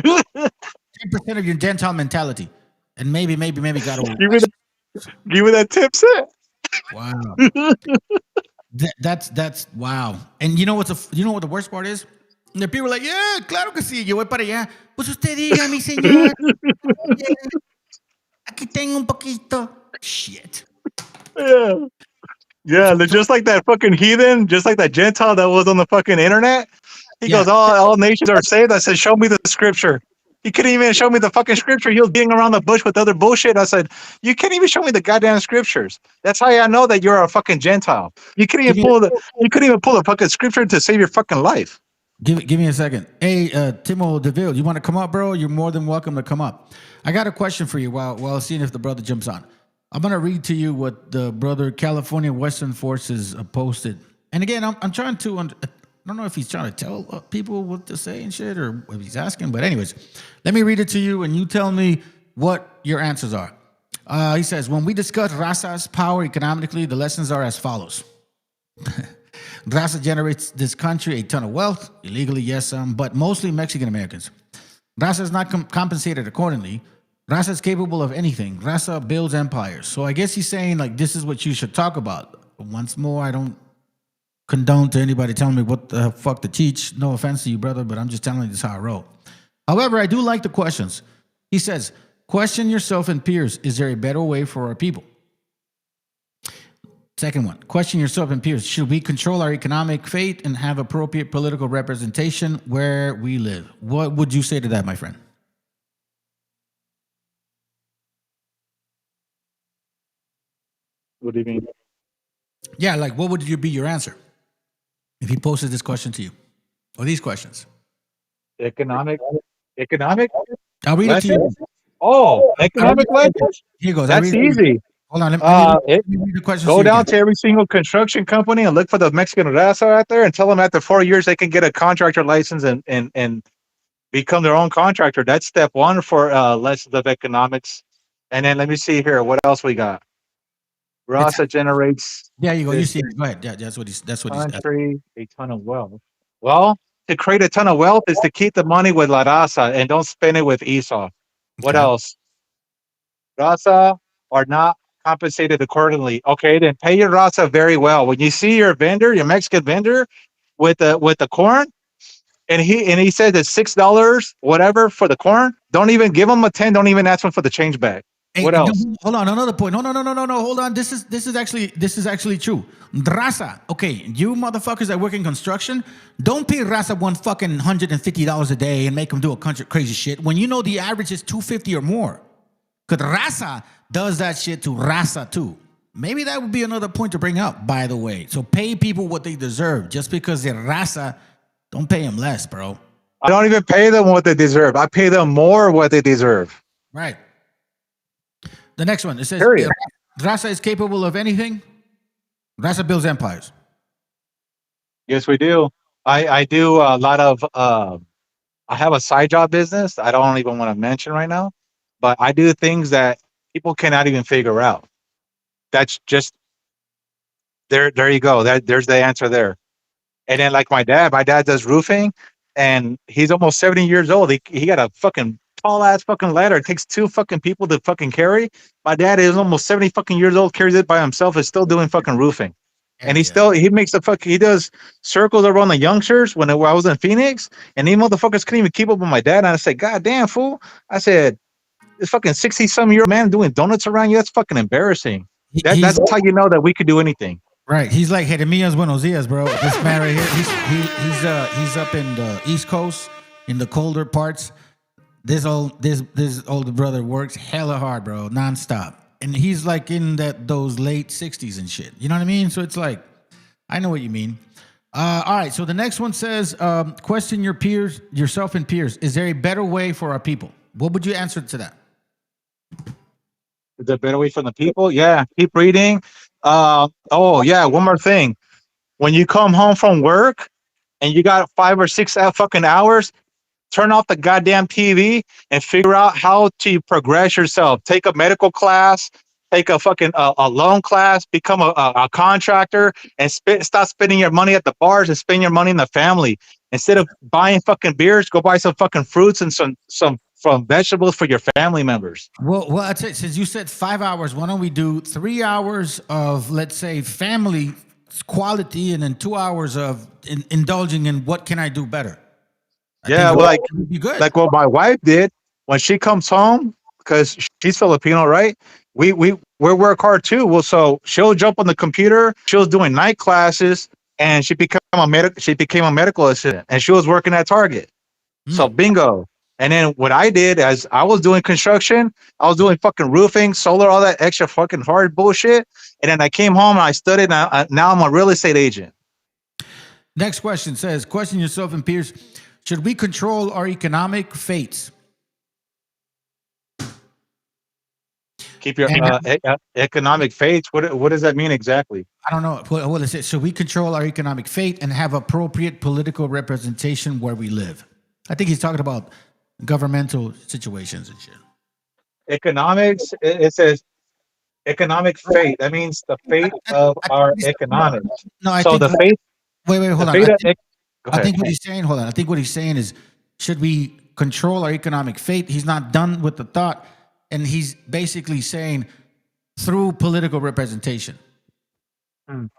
S16: 10% of your Gentile mentality, and maybe God will
S3: give me that 10%.
S16: Wow. That's wow. And you know what the worst part is? The people are like, yeah, claro que sí, yo voy para allá. Pues usted diga, mi señor. Aquí tengo un poquito. Shit.
S3: Yeah. Yeah, they're just like that fucking heathen, just like that Gentile that was on the fucking internet. He goes, all nations are saved. I said, show me the scripture. He couldn't even show me the fucking scripture. He was beating around the bush with other bullshit. I said, you can't even show me the goddamn scriptures. That's how I know that you're a fucking Gentile. You couldn't even pull the fucking scripture to save your fucking life.
S16: Give me a second. Hey, Timo DeVille, you want to come up, bro? You're more than welcome to come up. I got a question for you while seeing if the brother jumps on. I'm going to read to you what the brother California Western Forces posted. And again, I'm trying to, I don't know if he's trying to tell people what to say and shit, or if he's asking, but anyways, let me read it to you and you tell me what your answers are. He says, when we discuss Raza's power economically, the lessons are as follows. Raza generates this country a ton of wealth, illegally, yes, but mostly Mexican Americans. Raza is not compensated accordingly. Raza is capable of anything. Raza builds empires. So I guess he's saying, like, this is what you should talk about. Once more, I don't condone to anybody telling me what the fuck to teach. No offense to you, brother, but I'm just telling you this how I roll. However, I do like the questions. He says, question yourself and peers. Is there a better way for our people? Second one, question yourself and peers. Should we control our economic fate and have appropriate political representation where we live? What would you say to that, my friend?
S3: What do you mean?
S16: Yeah, like, what would be your answer if he posted this question to you, or these questions?
S3: Economic.
S16: I'll read it to you.
S3: Oh, economic language.
S16: Here goes.
S3: That's easy.
S16: Hold on. Let me read the question.
S3: Go down to every single construction company and look for the Mexican raza out there, and tell them after 4 years they can get a contractor license and become their own contractor. That's step one for lessons of economics. And then let me see here. What else we got? Raza generates.
S16: There you go. You see it. Go ahead. Yeah, that's what he's.
S3: Country, a ton of wealth. Well, to create a ton of wealth is to keep the money with La Raza and don't spend it with Esau. What else? Raza are not compensated accordingly. Okay, then pay your Raza very well. When you see your vendor, your Mexican vendor, with the corn, and he says it's $6 whatever for the corn, don't even give him a 10. Don't even ask him for the change back.
S16: Hey,
S3: What else?
S16: hold on, another point. No. Hold on. This is actually true. Raza. Okay, you motherfuckers that work in construction, don't pay Raza one fucking $150 a day and make them do a crazy shit when you know the average is $250 or more. Cause Raza does that shit to Raza too. Maybe that would be another point to bring up, by the way. So pay people what they deserve. Just because they're Raza, don't pay them less, bro.
S3: I don't even pay them what they deserve. I pay them more what they deserve.
S16: Right. The next one, it says,
S3: Period.
S16: Raza is capable of anything. Raza builds empires.
S3: Yes, we do. I do a lot of, I have a side job business I don't even want to mention right now, but I do things that people cannot even figure out. That's just, there you go. There's the answer there. And then like my dad does roofing, and he's almost 70 years old. He got a fucking tall ass fucking ladder. It takes 2 fucking people to fucking carry. My dad is almost 70 fucking years old, carries it by himself, is still doing fucking roofing. And he makes he does circles around the youngsters when I was in Phoenix, and these motherfuckers couldn't even keep up with my dad. And I said, God damn, fool. I said, this fucking 60-some-year-old man doing donuts around you, that's fucking embarrassing. That's how you know that we could do anything.
S16: Right. He's like Jeremias Buenos Dias, bro. This man right here, he's up in the East Coast, in the colder parts. This older brother works hella hard, bro, nonstop. And he's like in those late 60s and shit. You know what I mean? So it's like, I know what you mean. All right. So the next one says, question yourself and peers. Is there a better way for our people? What would you answer to that?
S3: Is there a better way for the people? Yeah. Keep reading. One more thing. When you come home from work and you got 5 or 6 fucking hours, turn off the goddamn TV and figure out how to progress yourself. Take a medical class, take a fucking a loan class, become a contractor, and stop spending your money at the bars and spend your money in the family. Instead of buying fucking beers, go buy some fucking fruits and some vegetables for your family members.
S16: Well, I'd say, since you said 5 hours, why don't we do 3 hours of, let's say, family quality, and then 2 hours of indulging in what can I do better? Like
S3: what my wife did when she comes home, because she's Filipino, right? We work hard too. Well, so she'll jump on the computer. She was doing night classes, and she became a medical assistant, and she was working at Target. So bingo. And then what I did, as I was doing construction, I was doing fucking roofing, solar, all that extra fucking hard bullshit. And then I came home and I studied. And now I'm a real estate agent.
S16: Next question says, question yourself and peers. Should we control our economic fates?
S3: Keep your economic fates. What does that mean exactly?
S16: I don't know. What is it? Should we control our economic fate and have appropriate political representation where we live? I think he's talking about governmental situations and shit.
S3: Economics, it says economic fate. That means the fate of our economics.
S16: No, I
S3: think
S16: the fate. Wait, hold on. I think what he's saying, hold on. I think what he's saying is, should we control our economic fate? He's not done with the thought, and he's basically saying through political representation. And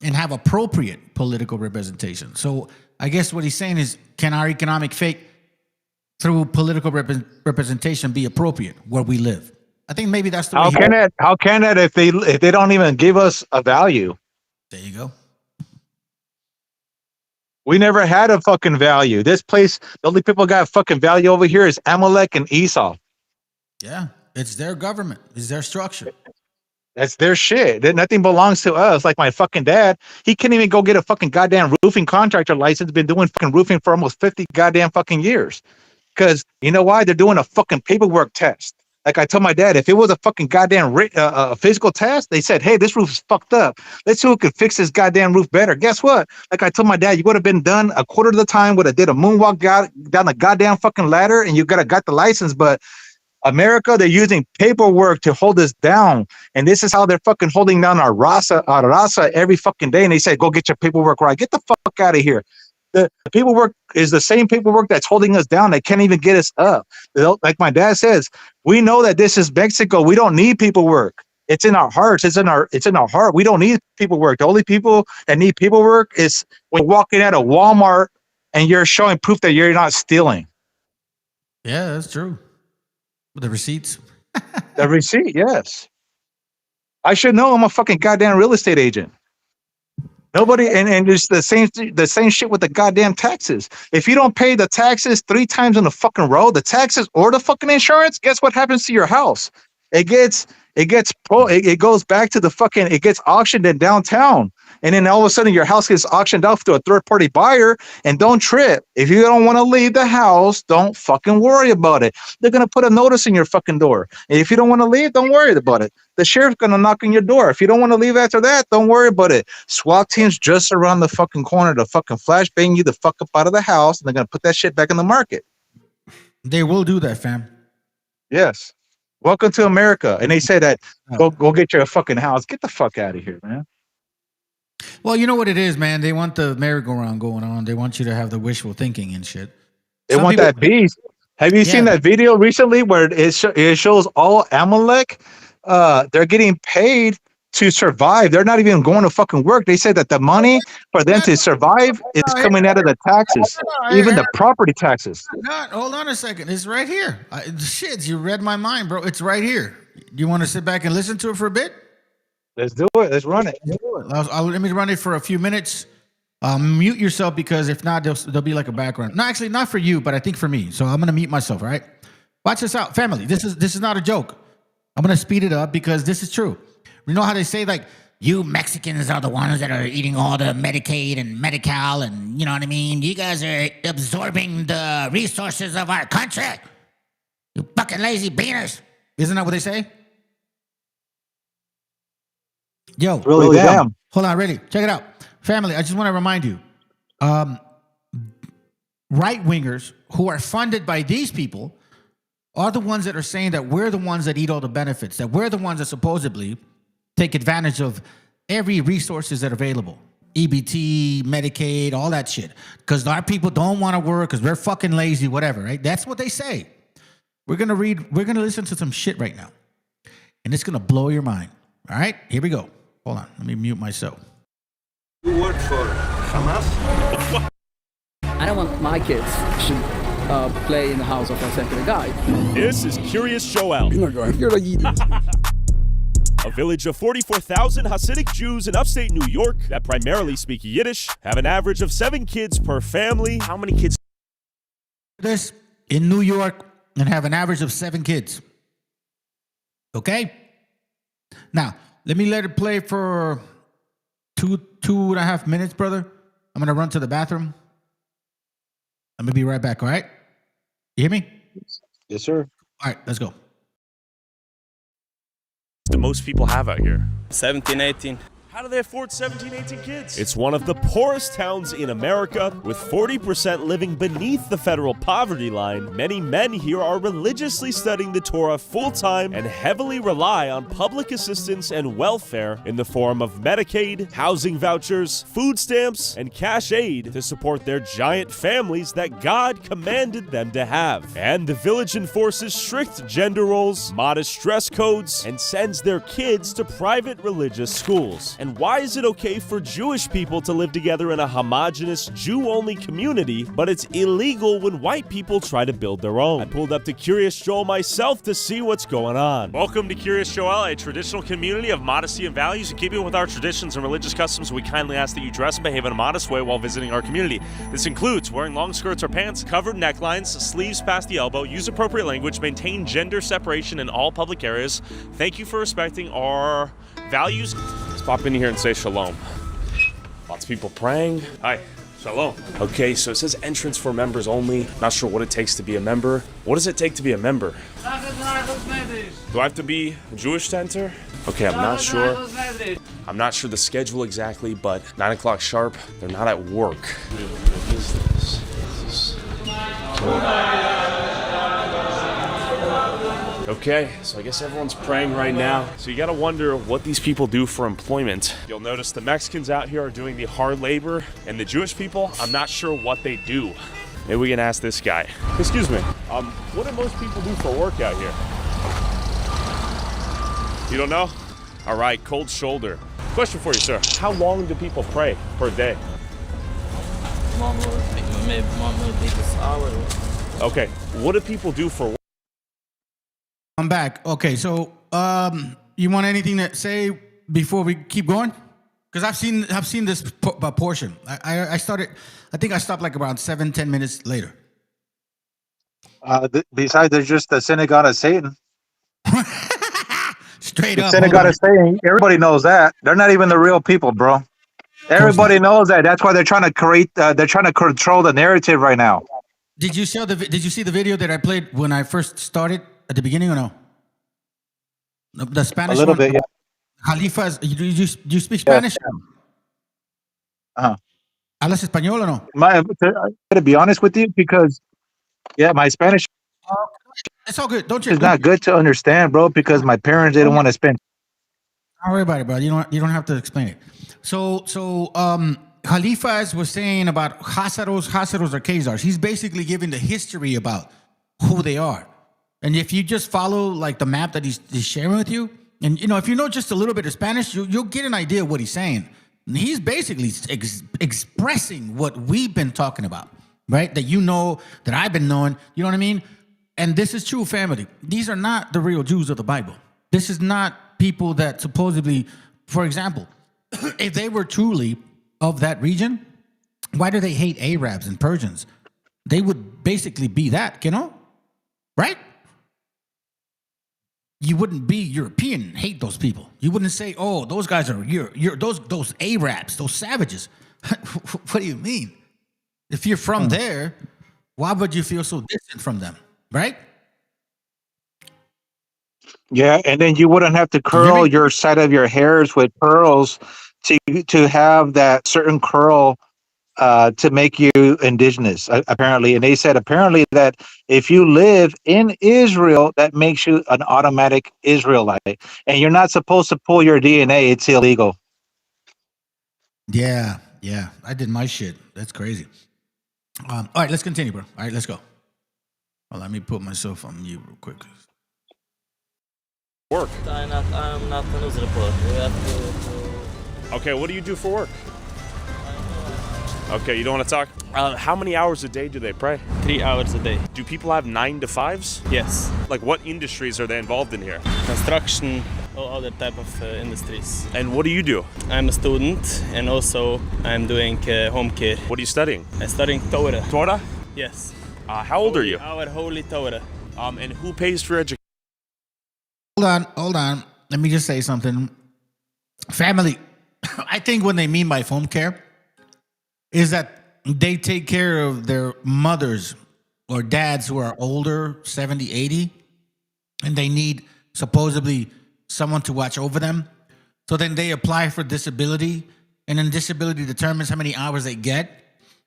S16: have appropriate political representation. So I guess what he's saying is, can our economic fate through political representation be appropriate where we live? I think maybe that's the way.
S3: How can that if they don't even give us a value?
S16: There you go.
S3: We never had a fucking value. This place, the only people got fucking value over here is Amalek and Esau.
S16: Yeah, it's their government. It's their structure.
S3: That's their shit. Nothing belongs to us. Like my fucking dad, he can't even go get a fucking goddamn roofing contractor license. Been doing fucking roofing for almost 50 goddamn fucking years. Because you know why? They're doing a fucking paperwork test. Like I told my dad, if it was a fucking goddamn physical test, they said, hey, this roof is fucked up. Let's see who can fix this goddamn roof better. Guess what? Like I told my dad, you would have been done a quarter of the time, would have did a moonwalk down the goddamn fucking ladder, and you got the license. But America, they're using paperwork to hold us down. And this is how they're fucking holding down our raza every fucking day. And they say, go get your paperwork right. Get the fuck out of here. The paperwork is the same paperwork that's holding us down. They can't even get us up. Like my dad says, we know that this is Mexico. We don't need paperwork. It's in our hearts. It's in our heart. We don't need paperwork. The only people that need paperwork is when you're walking out of Walmart and you're showing proof that you're not stealing.
S16: Yeah, that's true. The receipts?
S3: The receipt, yes. I should know. I'm a fucking goddamn real estate agent. Nobody, and it's the same shit with the goddamn taxes. If you don't pay the taxes 3 times in a fucking row, the taxes or the fucking insurance, guess what happens to your house? It goes back to the fucking, it gets auctioned in downtown. And then all of a sudden your house gets auctioned off to a third-party buyer. And don't trip. If you don't want to leave the house, don't fucking worry about it. They're going to put a notice in your fucking door. And if you don't want to leave, don't worry about it. The sheriff's going to knock on your door. If you don't want to leave after that, don't worry about it. SWAT team's just around the fucking corner to fucking flashbang you the fuck up out of the house. And they're going to put that shit back in the market.
S16: They will do that, fam.
S3: Yes. Welcome to America. And they say that, go get your fucking house. Get the fuck out of here, man.
S16: Well, you know what it is, man. They want the merry-go-round going on. They want you to have the wishful thinking and shit.
S3: They want that beast. Have you seen that video recently where it shows all Amalek? They're getting paid to survive. They're not even going to fucking work. They say that the money for them to survive is coming out of the taxes, even the property taxes.
S16: Hold on a second. It's right here. Shit, you read my mind, bro. It's right here. Do you want to sit back and listen to it for a bit?
S3: Let's do it. Let's run it.
S16: Let me run it for a few minutes. Mute yourself, because if not, there'll be like a background. No, actually, not for you, but I think for me. So I'm gonna mute myself. All right. Watch this out, family. This is not a joke. I'm gonna speed it up because this is true. You know how they say, like, you Mexicans are the ones that are eating all the Medicaid and Medi-Cal, and you know what I mean? You guys are absorbing the resources of our country. You fucking lazy beaners. Isn't that what they say? Yo,
S3: really damn.
S16: Hold on, ready? Check it out. Family, I just want to remind you, right-wingers who are funded by these people are the ones that are saying that we're the ones that eat all the benefits, that we're the ones that supposedly take advantage of every resources that are available. EBT, Medicaid, all that shit. Because our people don't want to work because we're fucking lazy, whatever, right? That's what they say. We're going to listen to some shit right now. And it's going to blow your mind. All right, here we go. Hold on, let me mute myself.
S15: You work for Hamas?
S6: I don't want my kids to play in the house of a secular guy.
S7: This is Curious Joel. A village of 44,000 Hasidic Jews in upstate New York that primarily speak Yiddish have an average of 7 kids per family. How many kids?
S16: This in New York and have an average of 7 kids. Okay? Now, let me let it play for two and a half minutes, brother. I'm going to run to the bathroom. I'm going to be right back, all right? You hear me?
S3: Yes, sir.
S16: All right, let's go.
S7: Do most people have out here?
S10: 17, 18.
S7: How do they afford 17, 18 kids? It's one of the poorest towns in America, with 40% living beneath the federal poverty line. Many men here are religiously studying the Torah full-time and heavily rely on public assistance and welfare in the form of Medicaid, housing vouchers, food stamps, and cash aid to support their giant families that God commanded them to have. And the village enforces strict gender roles, modest dress codes, and sends their kids to private religious schools. And why is it okay for Jewish people to live together in a homogenous Jew-only community, but it's illegal when white people try to build their own? I pulled up to Curious Joel myself to see what's going on. Welcome to Curious Joel, a traditional community of modesty and values. In keeping with our traditions and religious customs, we kindly ask that you dress and behave in a modest way while visiting our community. This includes wearing long skirts or pants, covered necklines, sleeves past the elbow, use appropriate language, maintain gender separation in all public areas. Thank you for respecting our values. Let's pop in here and say shalom. Lots of people praying. Hi, shalom. Okay, so it says entrance for members only. Not sure what it takes to be a member. What does it take to be a member? Do I have to be Jewish to enter? Okay, I'm not sure. I'm not sure the schedule exactly, but 9 o'clock sharp, they're not at work. What is this? Okay, so I guess everyone's praying right now. So you gotta wonder what these people do for employment. You'll notice the Mexicans out here are doing the hard labor, and the Jewish people, I'm not sure what they do. Maybe we can ask this guy. Excuse me, what do most people do for work out here? You don't know? All right, cold shoulder. Question for you, sir. How long do people pray per day? Okay, what do people do for work?
S16: I'm back. Okay, so you want anything to say before we keep going? Because I've seen this portion. I started. I think I stopped like around 7-10 minutes later.
S3: Besides, there's just the synagogue of Satan.
S16: Straight
S3: The
S16: up.
S3: synagogue of Satan. Everybody knows that. They're not even the real people, bro. Everybody knows that. That's why they're trying to create. They're trying to control the narrative right now.
S16: Did you see the video that I played when I first started at the beginning or no? The Spanish
S3: A little
S16: one?
S3: bit, yeah.
S16: Jalifas, you speak Spanish?
S3: Uh-huh.
S16: ¿Hablas español o no?
S3: To be honest with you, because my Spanish
S16: It's all good. Don't
S3: is not good to understand, bro. Because my parents didn't want to spend.
S16: Don't worry about it, bro. You don't have to explain it. So Jalifas was saying about Hazaros or Khazars. He's basically giving the history about who they are. And if you just follow like the map that he's sharing with you, and if you know just a little bit of Spanish, you'll get an idea of what he's saying. And he's basically expressing what we've been talking about, right? That I've been knowing. You know what I mean? And this is true, family. These are not the real Jews of the Bible. This is not people that supposedly, for example, if they were truly of that region, why do they hate Arabs and Persians? They would basically be that, right? You wouldn't be European and hate those people. You wouldn't say, "Oh, those guys are those Arabs, those savages." What do you mean? If you're from there, why would you feel so distant from them, right?
S3: Yeah, and then you wouldn't have to curl your side of your hairs with pearls to have that certain curl to make you indigenous, apparently. And they said apparently that if you live in Israel, that makes you an automatic Israelite. And you're not supposed to pull your DNA. It's illegal.
S16: Yeah. I did my shit. That's crazy. All right, let's continue, bro. All right, let's go. Well, let me put myself on mute real quick.
S7: Work.
S9: I'm not a news reporter. We have to...
S7: Okay, what do you do for work? Okay, you don't want to talk? How many hours a day do they pray?
S9: 3 hours a day.
S7: Do people have 9 to 5s?
S9: Yes.
S7: Like what industries are they involved in here?
S9: Construction, or other type of industries.
S7: And what do you do?
S9: I'm a student, and also I'm doing home care.
S7: What are you studying?
S9: I'm studying Torah.
S7: Torah?
S9: Yes.
S7: How old are you?
S9: Our holy Torah.
S7: And who pays for education?
S16: Hold on. Let me just say something. Family, I think when they mean by home care is that they take care of their mothers or dads who are older, 70, 80, and they need supposedly someone to watch over them. So then they apply for disability, and then disability determines how many hours they get.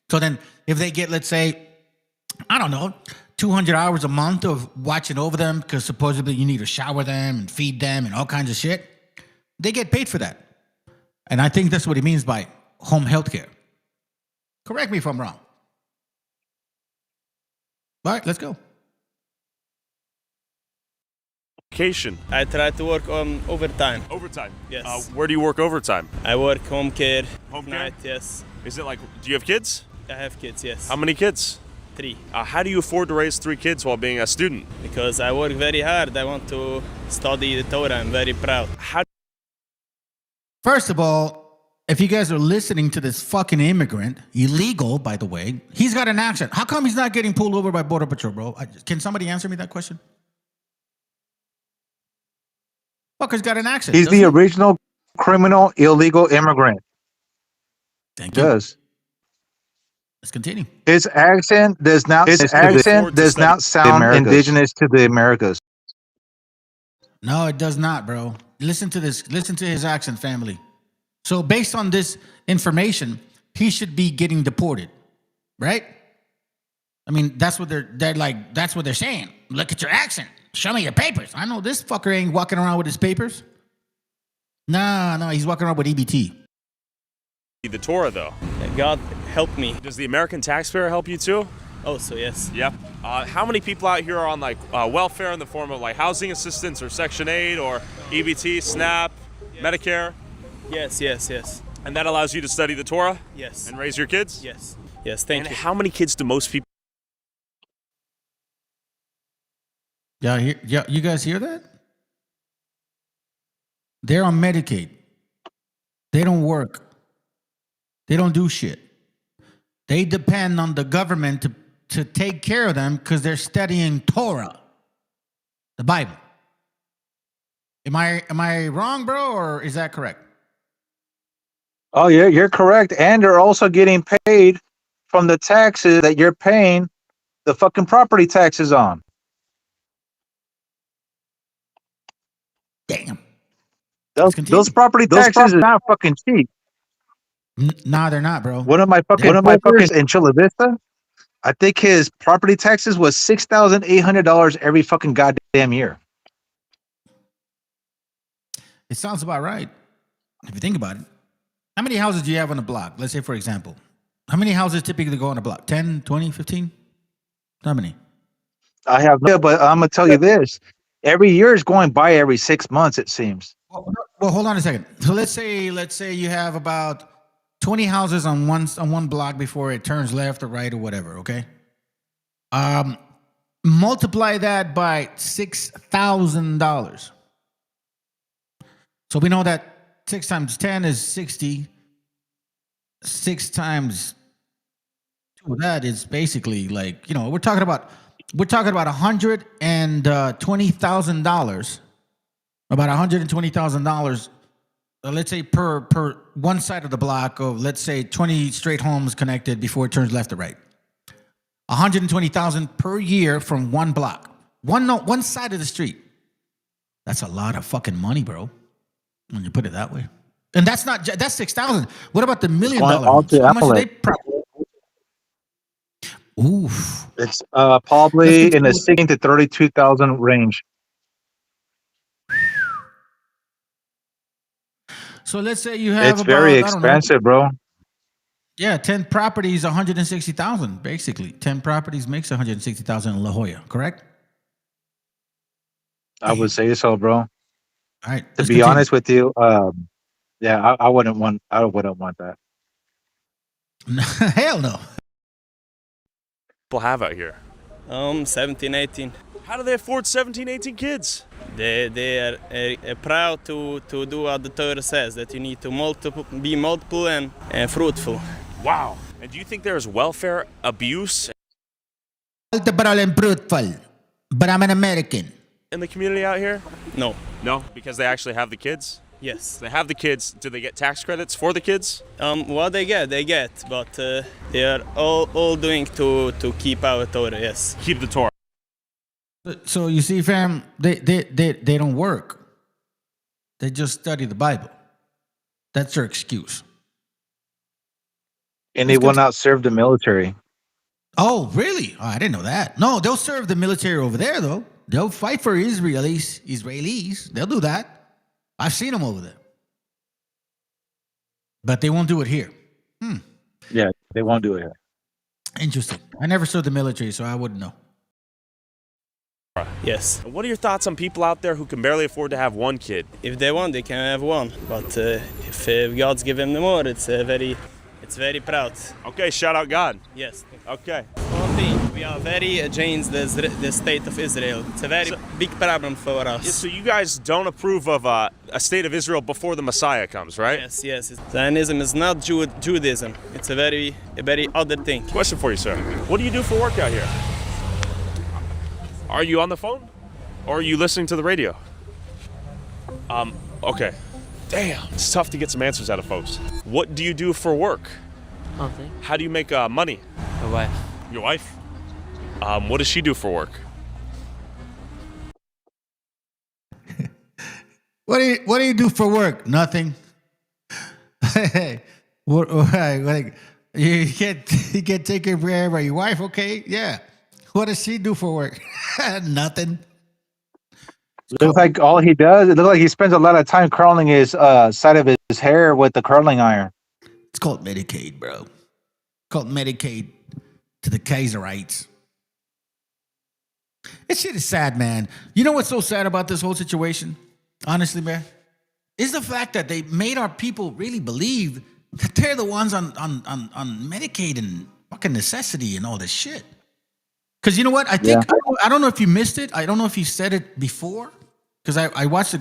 S16: So then if they get, let's say, I don't know, 200 hours a month of watching over them because supposedly you need to shower them and feed them and all kinds of shit, they get paid for that. And I think that's what he means by home health care. Correct me if I'm wrong. All right, let's go.
S9: I try to work on overtime.
S7: Overtime?
S9: Yes.
S7: Where do you work overtime?
S9: I work home care.
S7: Home care?
S9: Night, yes.
S7: Is it like, do you have kids?
S9: I have kids, yes.
S7: How many kids?
S9: 3.
S7: How do you afford to raise 3 kids while being a student?
S9: Because I work very hard. I want to study the Torah. I'm very proud.
S16: First of all, if you guys are listening to this fucking immigrant, illegal, by the way, he's got an accent. How come he's not getting pulled over by Border Patrol, bro? Can somebody answer me that question? Fucker's got an accent.
S3: He's the original criminal illegal immigrant.
S16: Thank you.
S3: Does.
S16: Let's continue.
S3: His accent does not sound indigenous to the Americas.
S16: No, it does not, bro. Listen to this. Listen to his accent, family. So based on this information, he should be getting deported, right? I mean, that's what that's what they're saying. Look at your accent. Show me your papers. I know this fucker ain't walking around with his papers. No, he's walking around with EBT.
S7: The Torah, though.
S9: God help me.
S7: Does the American taxpayer help you too?
S9: Also, yes.
S7: Yep. How many people out here are on welfare in the form of housing assistance or Section 8 or EBT, SNAP, Medicare?
S9: Yes.
S7: And that allows you to study the Torah?
S9: Yes.
S7: And raise your kids?
S9: Yes, thank you.
S7: And how many kids do most people?
S16: You guys hear that? They're on Medicaid. They don't work. They don't do shit. They depend on the government to take care of them because they're studying Torah, the Bible. Am I wrong, bro, or is that correct?
S3: Oh, yeah, you're correct. And they're also getting paid from the taxes that you're paying the fucking property taxes on.
S16: Damn.
S3: Those property taxes are not fucking cheap.
S16: Nah, they're not, bro.
S3: One of my fucking in Chula Vista, I think his property taxes was $6,800 every fucking goddamn year.
S16: It sounds about right. If you think about it. How many houses do you have on a block? Let's say, for example, how many houses typically go on a block? 10, 20, 15? How many?
S3: I have no, but I'm gonna tell you this. Every year is going by every 6 months, it seems.
S16: Well, hold on a second. So let's say you have about 20 houses on one block before it turns left or right or whatever, okay? Multiply that by $6,000. So we know that 6 times 10 is 60. 6 times 2 of that is basically like, we're talking about $120,000. About $120,000, let's say per one side of the block of, let's say, 20 straight homes connected before it turns left or right. $120,000 per year from one block, one side of the street. That's a lot of fucking money, bro. When you put it that way, and that's $6,000. What about the $1 million homes? How much do they probably? Oof.
S3: It's probably in the 16 to 32,000 range.
S16: So let's say you have.
S3: It's very expensive, bro.
S16: Yeah, 10 properties, 160,000. Basically, 10 properties makes 160,000 in La Jolla. Correct?
S3: I would say so, bro.
S16: All right.
S3: To be honest with you, yeah, I wouldn't want that.
S16: Hell no.
S7: People have out here?
S9: 17, 18.
S7: How do they afford 17, 18 kids?
S9: They are proud to do what the Torah says, that you need to be multiple and fruitful.
S7: Wow. And do you think there's welfare abuse?
S16: Multiple and fruitful, but I'm an American.
S7: In the community out here?
S9: No.
S7: No? Because they actually have the kids?
S9: Yes.
S7: They have the kids. Do they get tax credits for the kids?
S9: What they get, but they are all doing to keep our Torah, yes.
S7: Keep the Torah.
S16: So you see, fam, they don't work. They just study the Bible. That's their excuse.
S3: And they will not serve the military.
S16: Oh, really? Oh, I didn't know that. No, they'll serve the military over there, though. They'll fight for Israelis. They'll do that. I've seen them over there. But they won't do it here.
S3: Yeah, they won't do it here.
S16: Interesting. I never served the military, so I wouldn't know.
S9: Yes.
S7: What are your thoughts on people out there who can barely afford to have one kid?
S9: If they want, they can have one. But if God's given them more, it's very proud.
S7: Okay, shout out God.
S9: Yes.
S7: Okay.
S9: One thing, we are very against the state of Israel. It's a very big problem for us.
S7: So you guys don't approve of a state of Israel before the Messiah comes, right?
S9: Yes. Zionism is not Judaism. It's a very other thing.
S7: Question for you, sir. What do you do for work out here? Are you on the phone? Or are you listening to the radio? Okay. Damn, it's tough to get some answers out of folks. What do you do for work?
S10: Nothing.
S7: How do you make money?
S10: My wife.
S7: Your wife? What does she do for work?
S16: What do you do for work? Nothing. Hey, like you can't take care of your wife? Okay, yeah. What does she do for work? Nothing.
S3: Looks like all he does. It looks like he spends a lot of time curling his side of his hair with the curling iron.
S16: It's called Medicaid, bro. It's called Medicaid to the Kaiserites. This shit is sad, man. You know what's so sad about this whole situation? Honestly, man, is the fact that they made our people really believe that they're the ones on Medicaid and fucking necessity and all this shit. Because you know what? I think I don't know if you missed it. I don't know if you said it before. Because I watched I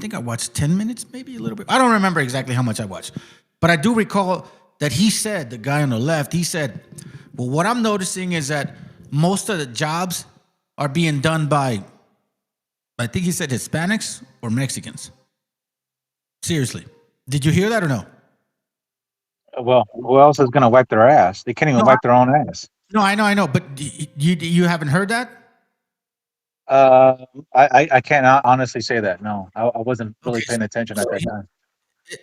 S16: think I watched 10 minutes, maybe a little bit. I don't remember exactly how much I watched. But I do recall that he said, the guy on the left, he said, well, what I'm noticing is that most of the jobs are being done by, I think he said Hispanics or Mexicans. Seriously. Did you hear that or no?
S3: Well, who else is going to wipe their ass? They can't even wipe their own ass.
S16: No, I know. But you haven't heard that?
S3: I can't honestly say that. No, I wasn't really paying attention at that time.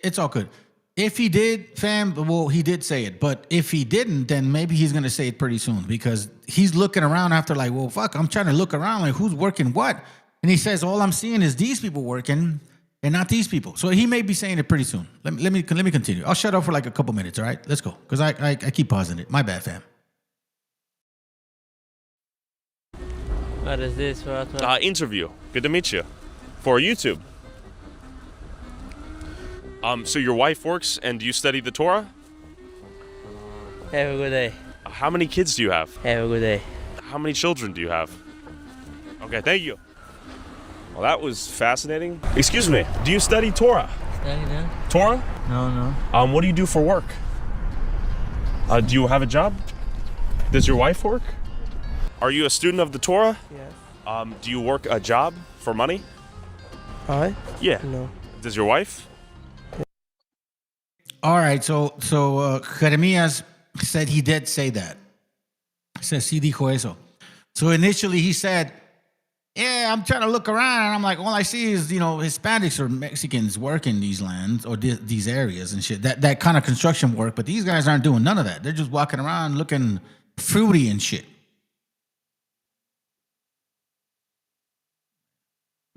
S16: It's all good. If he did, fam, well, he did say it. But if he didn't, then maybe he's going to say it pretty soon because he's looking around after like, well, fuck, I'm trying to look around like who's working what? And he says, all I'm seeing is these people working and not these people. So he may be saying it pretty soon. Let me continue. I'll shut up for like a couple minutes, all right? Let's go. Because I keep pausing it. My bad, fam.
S10: What is this?
S7: Interview. Good to meet you. For YouTube. So your wife works and you study the Torah?
S10: Have a good day.
S7: How many kids do you have?
S10: Have a good day.
S7: How many children do you have? Okay, thank you. Well, that was fascinating. Excuse me, do you study Torah?
S10: Study that?
S7: Torah?
S10: No.
S7: What do you do for work? Do you have a job? Does your wife work? Are you a student of the Torah?
S10: Yes.
S7: Do you work a job for money?
S10: I?
S7: Yeah.
S10: No.
S7: Does your wife?
S16: All right, so Jeremias said he did say that. Says sí dijo eso. So initially he said, yeah, I'm trying to look around and I'm like, all I see is, Hispanics or Mexicans working these lands or these areas and shit. That kind of construction work, but these guys aren't doing none of that. They're just walking around looking fruity and shit.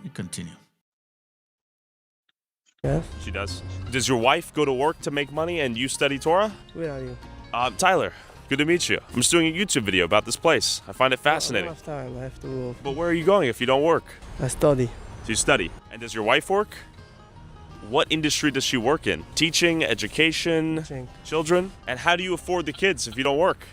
S16: You continue.
S10: Yes.
S7: She does. Does your wife go to work to make money and you study Torah?
S10: Where are you?
S7: Tyler, good to meet you. I'm just doing a YouTube video about this place. I find it fascinating.
S10: I don't have time. I have to go.
S7: But where are you going if you don't work?
S10: I study.
S7: So you study. And does your wife work? What industry does she work in? Teaching, education, children? And how do you afford the kids if you don't work?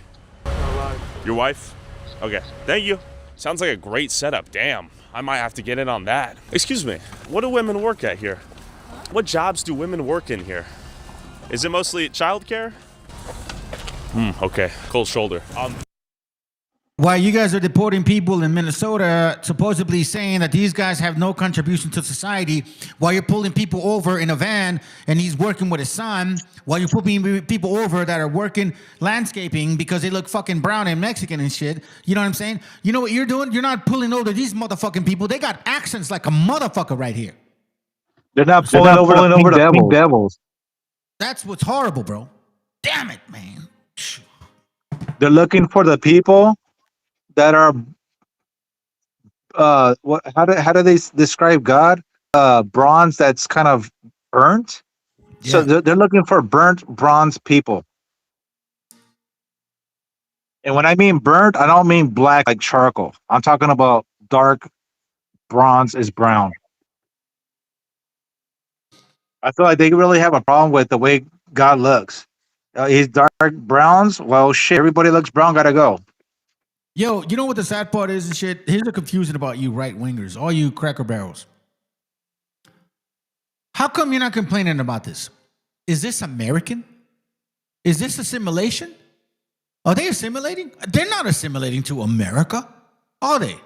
S10: My wife.
S7: Your wife? Okay, thank you. Sounds like a great setup. Damn, I might have to get in on that. Excuse me, what do women work at here? What jobs do women work in here? Is it mostly childcare? Okay, cold shoulder.
S16: While you guys are deporting people in Minnesota, supposedly saying that these guys have no contribution to society, while you're pulling people over in a van and he's working with his son, while you're pulling people over that are working landscaping because they look fucking brown and Mexican and shit, you know what I'm saying? You know what you're doing? You're not pulling over these motherfucking people. They got accents like a motherfucker right here.
S3: They're not pulling over the pink devils.
S16: That's what's horrible, bro. Damn it, man.
S3: They're looking for the people that are how do they describe God? Bronze that's kind of burnt. Yeah. So they're looking for burnt bronze people. And when I mean burnt, I don't mean black like charcoal. I'm talking about dark bronze is brown. I feel like they really have a problem with the way God looks. He's dark browns. Well, shit, everybody looks brown. Gotta go.
S16: Yo, you know what the sad part is and shit? Here's the confusion about you right-wingers, all you cracker barrels. How come you're not complaining about this? Is this American? Is this assimilation? Are they assimilating? They're not assimilating to America, are they?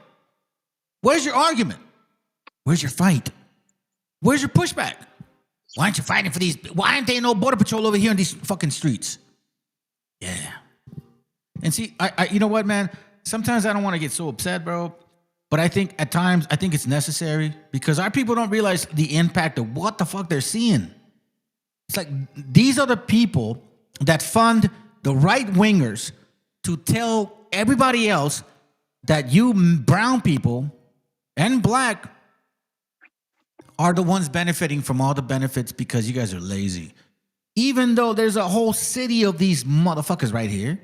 S16: Where's your argument? Where's your fight? Where's your pushback? Why aren't you fighting for these? Why aren't there no border patrol over here on these fucking streets? Yeah. And see, I you know what, man? Sometimes I don't want to get so upset, bro. But I think at times, I think it's necessary because our people don't realize the impact of what the fuck they're seeing. It's like these are the people that fund the right-wingers to tell everybody else that you brown people and black are the ones benefiting from all the benefits because you guys are lazy. Even though there's a whole city of these motherfuckers right here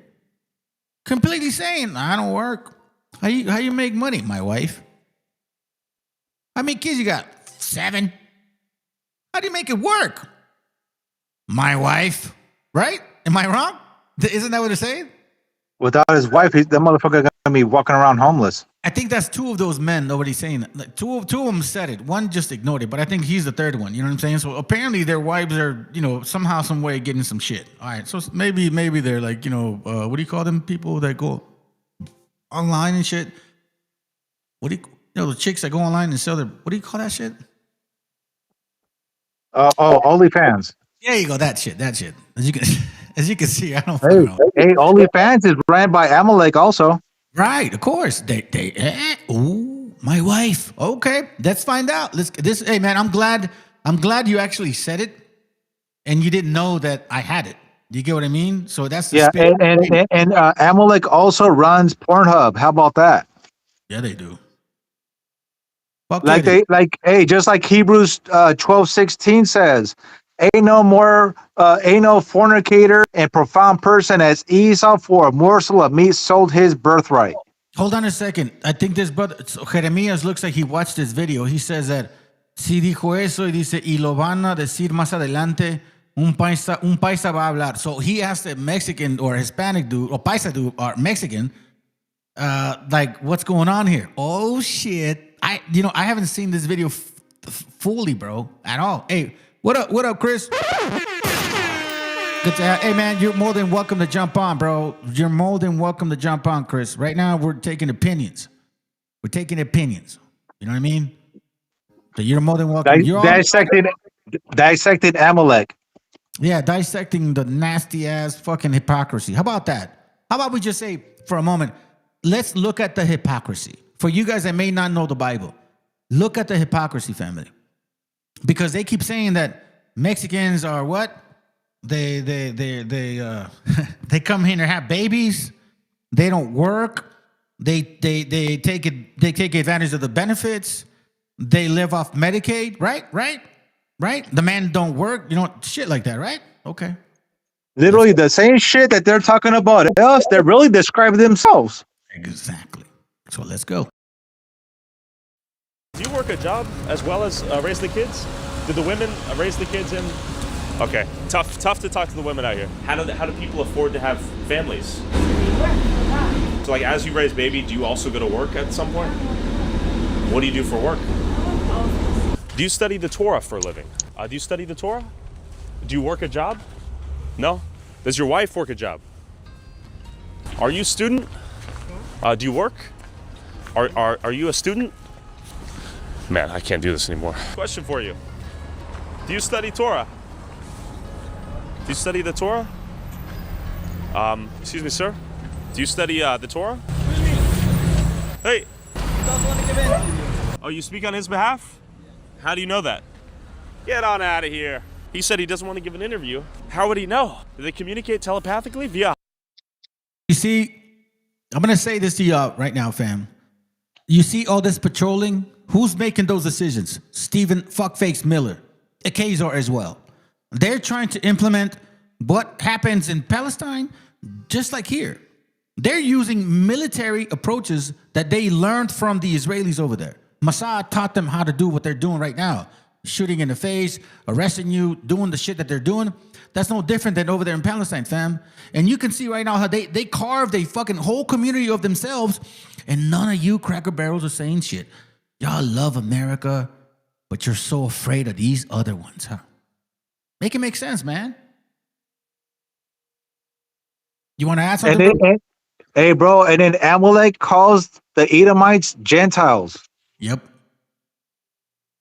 S16: completely saying, I don't work. How you make money? My wife. How many kids you got? 7. How do you make it work? My wife. Right? Am I wrong? Isn't that what they're saying?
S3: Without his wife, that motherfucker gonna gonna be walking around homeless.
S16: I think that's two of those men. Nobody's saying that. Like, two of them said it. One just ignored it, but I think he's the third one. You know what I'm saying? So apparently their wives are, somehow, some way getting some shit. All right, so maybe they're like, what do you call them? People that go online and shit. What do the chicks that go online and sell their? What do you call that shit?
S3: OnlyFans.
S16: There you go. That shit. As you can see, I don't
S3: Hey,
S16: know.
S3: hey, OnlyFans is ran by Amalek also.
S16: Right, of course. My wife. Okay, let's find out. Hey man, I'm glad you actually said it, and you didn't know that I had it. Do you get what I mean? So that's the
S3: and Amalek also runs Pornhub. How about that?
S16: Yeah, they do.
S3: Just like Hebrews 12:16 says, ain't no fornicator and profound person as Esau for a morsel of meat sold his birthright.
S16: Hold on a second. I think this brother Jeremías looks like he watched this video. He says that si dijo eso y dice y lo van a decir más adelante un paisa va a hablar. So he asked a Mexican or Hispanic dude or paisa dude or Mexican, what's going on here? Oh shit! I haven't seen this video fully, bro, at all. Hey, what up, Chris? Good to have. Hey, man, you're more than welcome to jump on, bro. You're more than welcome to jump on, Chris. Right now, we're taking opinions. You know what I mean? So you're more than welcome.
S3: Dissected Amalek.
S16: Yeah, dissecting the nasty ass fucking hypocrisy. How about that? How about we just say for a moment, let's look at the hypocrisy. For you guys that may not know the Bible, look at the hypocrisy, family. Because they keep saying that Mexicans are what? They come here and have babies. They don't work. They take advantage of the benefits. They live off Medicaid, right? The men don't work, shit like that, right? Okay.
S3: Literally the same shit that they're talking about us, they're really describing themselves.
S16: Exactly. So let's go.
S7: Do you work a job as well as raise the kids? Did the women raise the kids in? Okay, tough to talk to the women out here. How do people afford to have families? So like as you raise baby, do you also go to work at some point? What do you do for work? Do you study the Torah for a living? Do you study the Torah? Do you work a job? No? Does your wife work a job? Are you a student? Do you work? Are you a student? Man, I can't do this anymore. Question for you. Do you study Torah? Do you study the Torah? Excuse me, sir. Do you study the Torah? Hey. Oh, you speak on his behalf? How do you know that? Get on out of here. He said he doesn't want to give an interview. How would he know? Do they communicate telepathically via?
S16: You see, I'm going to say this to y'all right now, fam. You see all this patrolling? Who's making those decisions? Stephen Fuckface Miller, Akezar as well. They're trying to implement what happens in Palestine, just like here. They're using military approaches that they learned from the Israelis over there. Mossad taught them how to do what they're doing right now. Shooting in the face, arresting you, doing the shit that they're doing. That's no different than over there in Palestine, fam. And you can see right now how they carved a fucking whole community of themselves, and none of you cracker barrels are saying shit. Y'all love America, but you're so afraid of these other ones, huh? Make it make sense, man. You want to add something?
S3: Hey, bro, and then Amalek calls the Edomites Gentiles.
S16: Yep.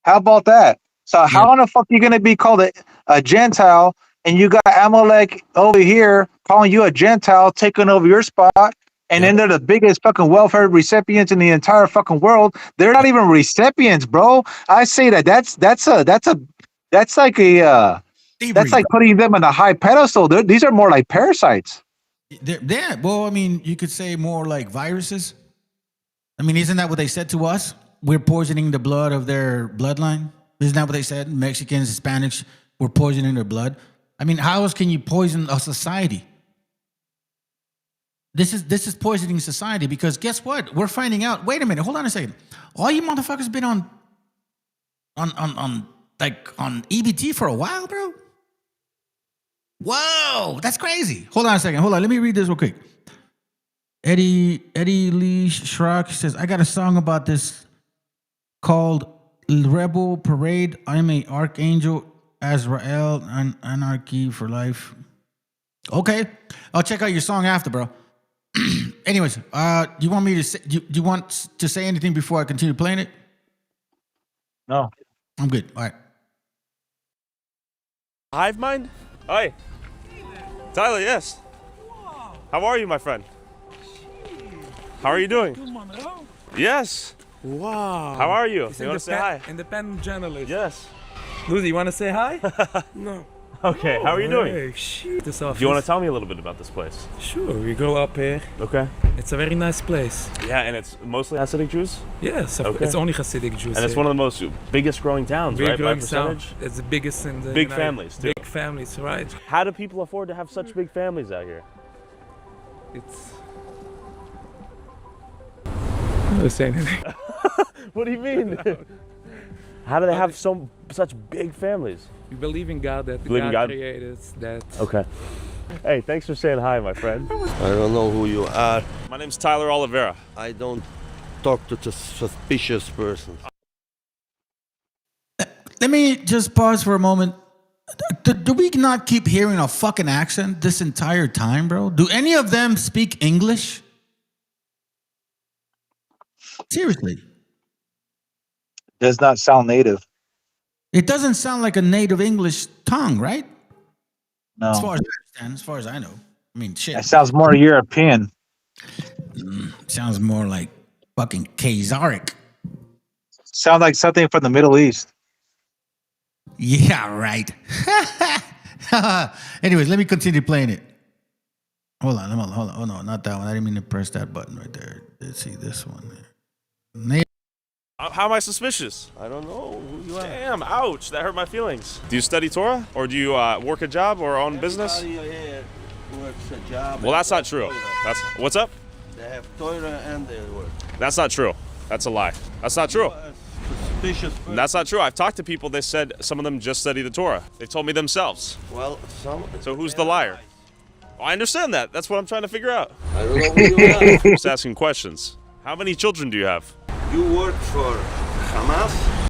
S3: How about that? So how in the fuck you going to be called a Gentile, and you got Amalek over here calling you a Gentile, taking over your spot, and then they're the biggest fucking welfare recipients in the entire fucking world. They're not even recipients, bro. I say that's like putting them on a high pedestal. These are more like parasites.
S16: Yeah, well, I mean, you could say more like viruses. I mean, isn't that what they said to us? We're poisoning the blood of their bloodline. Isn't that what they said? Mexicans, Hispanics, we're poisoning their blood. I mean, how else can you poison a society? This is poisoning society, because guess what? We're finding out. Wait a minute, hold on a second. All you motherfuckers been on EBT for a while, bro. Whoa, that's crazy. Hold on a second. Hold on. Let me read this real quick. Eddie Lee Schrock says, I got a song about this called Rebel Parade. I'm a Archangel Azrael and Anarchy for Life. Okay. I'll check out your song after, bro. Anyways, you want me to say, do you want to say anything before I continue playing it?
S3: No.
S16: I'm good. All right.
S7: Hive mind? Hi. Tyler, yes. How are you, my friend? How are you doing? Yes.
S11: Wow.
S7: How are you?
S11: It's
S7: You want to say hi?
S11: Independent journalist.
S7: Yes.
S11: Lucy, you want to say hi? No.
S7: Okay, how are you doing?
S11: Hey, shit, this office.
S7: Do you want to tell me a little bit about this place?
S11: Sure, we go up here.
S7: Okay.
S11: It's a very nice place.
S7: Yeah, and it's mostly Hasidic Jews?
S11: Yes,
S7: Okay.
S11: it's only Hasidic Jews.
S7: And it's one of the most biggest growing towns,
S11: big
S7: right? By
S11: growing town.
S7: percentage?
S11: It's the biggest in the
S7: Big
S11: United-
S7: families, too.
S11: Big families, right.
S7: How do people afford to have such big families out here?
S11: It's... I'm not gonna say anything.
S7: What do you mean? How do they have such big families?
S11: We believe in God, that
S7: Believe in God?
S11: created that.
S7: Okay. Hey, thanks for saying hi, my friend.
S15: I don't know who you are.
S7: My name's Tyler Oliveira.
S15: I don't talk to suspicious persons.
S16: Let me just pause for a moment. Do we not keep hearing a fucking accent this entire time, bro? Do any of them speak English? Seriously.
S3: Does not sound native.
S16: It doesn't sound like a native English tongue, right?
S3: No.
S16: As far as I understand, as far as I know. I mean, shit.
S3: It sounds more European.
S16: Sounds more like fucking Khazaric.
S3: Sound like something from the Middle East.
S16: Yeah, right. Anyways, let me continue playing it. Hold on. Oh, no, not that one. I didn't mean to press that button right there. Let's see this one.
S7: How am I suspicious?
S15: I don't know who you are.
S7: Damn, ouch, that hurt my feelings. Do you study Torah? Or do you work a job or own business?
S15: Everybody here works a job.
S7: Well, that's not true. That's what's up?
S15: They have Torah and they work.
S7: That's not true. That's a lie. That's not true.
S15: Suspicious person.
S7: That's not true. I've talked to people, they said some of them just study the Torah. They told me themselves.
S15: Well, some.
S7: So who's the liar? Oh, I understand that. That's what I'm trying to figure out.
S15: I don't know who you are.
S7: I'm just asking questions. How many children do you have?
S15: You work for Hamas?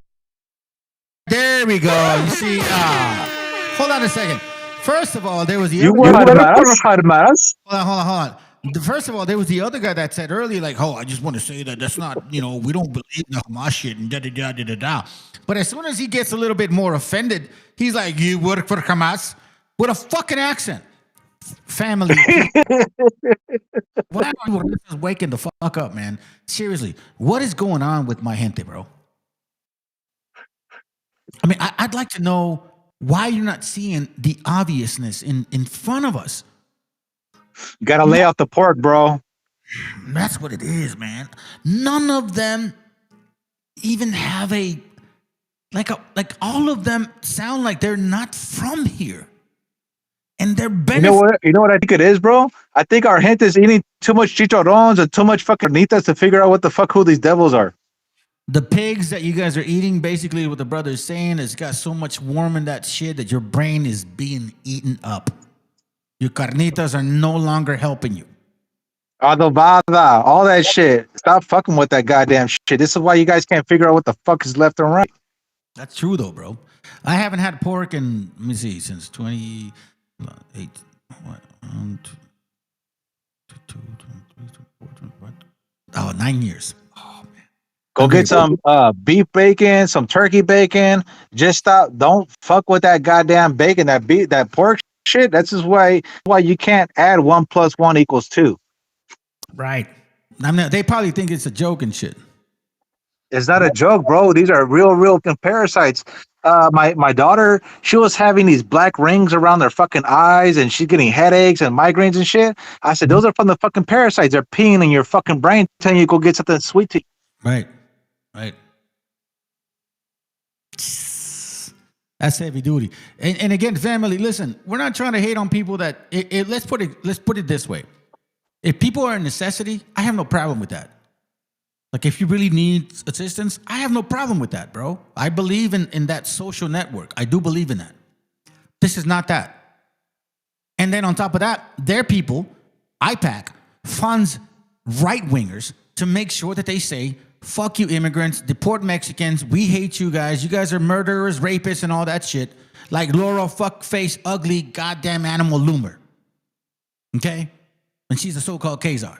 S16: There we go. You see, hold on a second. First of all, there was the
S3: You
S16: other
S3: work
S16: guy.
S3: for Hamas?
S16: Hold on. First of all, there was the other guy that said earlier, like, oh, I just want to say that that's not, we don't believe in the Hamas shit and da-da-da-da-da-da. But as soon as he gets a little bit more offended, he's like, you work for Hamas? With a fucking accent. Family. Why are you just waking the fuck up, man? Seriously, what is going on with my gente, bro? I mean, I'd like to know why you're not seeing the obviousness in front of us.
S3: You gotta lay out the pork, bro.
S16: That's what it is, man. None of them even have like all of them sound like they're not from here. And they're
S3: You know what I think it is, bro? I think our gente is eating too much chicharrones and too much fucking carnitas to figure out what the fuck who these devils are.
S16: The pigs that you guys are eating, basically what the brother is saying, it's got so much worm in that shit that your brain is being eaten up. Your carnitas are no longer helping you.
S3: Adobada, all that shit. Stop fucking with that goddamn shit. This is why you guys can't figure out what the fuck is left and right.
S16: That's true though, bro. I haven't had pork in, let me see, since 28, what, 9 years.
S3: Go get some beef bacon, some turkey bacon. Just stop. Don't fuck with that goddamn bacon, that pork shit. That's just why you can't add 1 + 1 = 2.
S16: Right. They probably think it's a joke and shit.
S3: It's not a joke, bro. These are real parasites. My daughter, she was having these black rings around their fucking eyes, and she's getting headaches and migraines and shit. I said, those are from the fucking parasites. They're peeing in your fucking brain, telling you to go get something sweet to eat.
S16: Right. That's heavy duty. And again, family, listen, we're not trying to hate on people that let's put it this way. If people are in necessity, I have no problem with that. Like if you really need assistance, I have no problem with that, bro. I believe in that social network. I do believe in that. This is not that. And then on top of that, their people, IPAC, funds right-wingers to make sure that they say, fuck you immigrants, deport Mexicans, we hate you guys are murderers, rapists, and all that shit. Like Laura fuckface, ugly, goddamn animal loomer. Okay? And she's a so-called Khazar.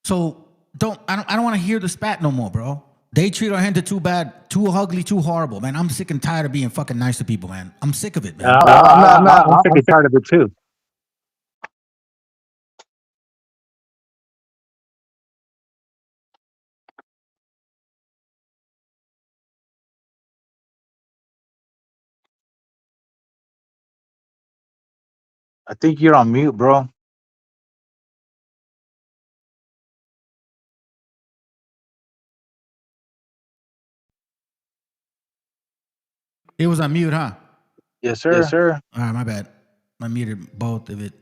S16: So I don't want to hear the spat no more, bro. They treat our gente too bad, too ugly, too horrible, man. I'm sick and tired of being fucking nice to people, man. I'm sick of it, man.
S3: I'm sick and tired of it too. I think you're on mute, bro.
S16: It was on mute, huh?
S3: Yes, sir. Yes, sir.
S16: All right, my bad. I muted both of it.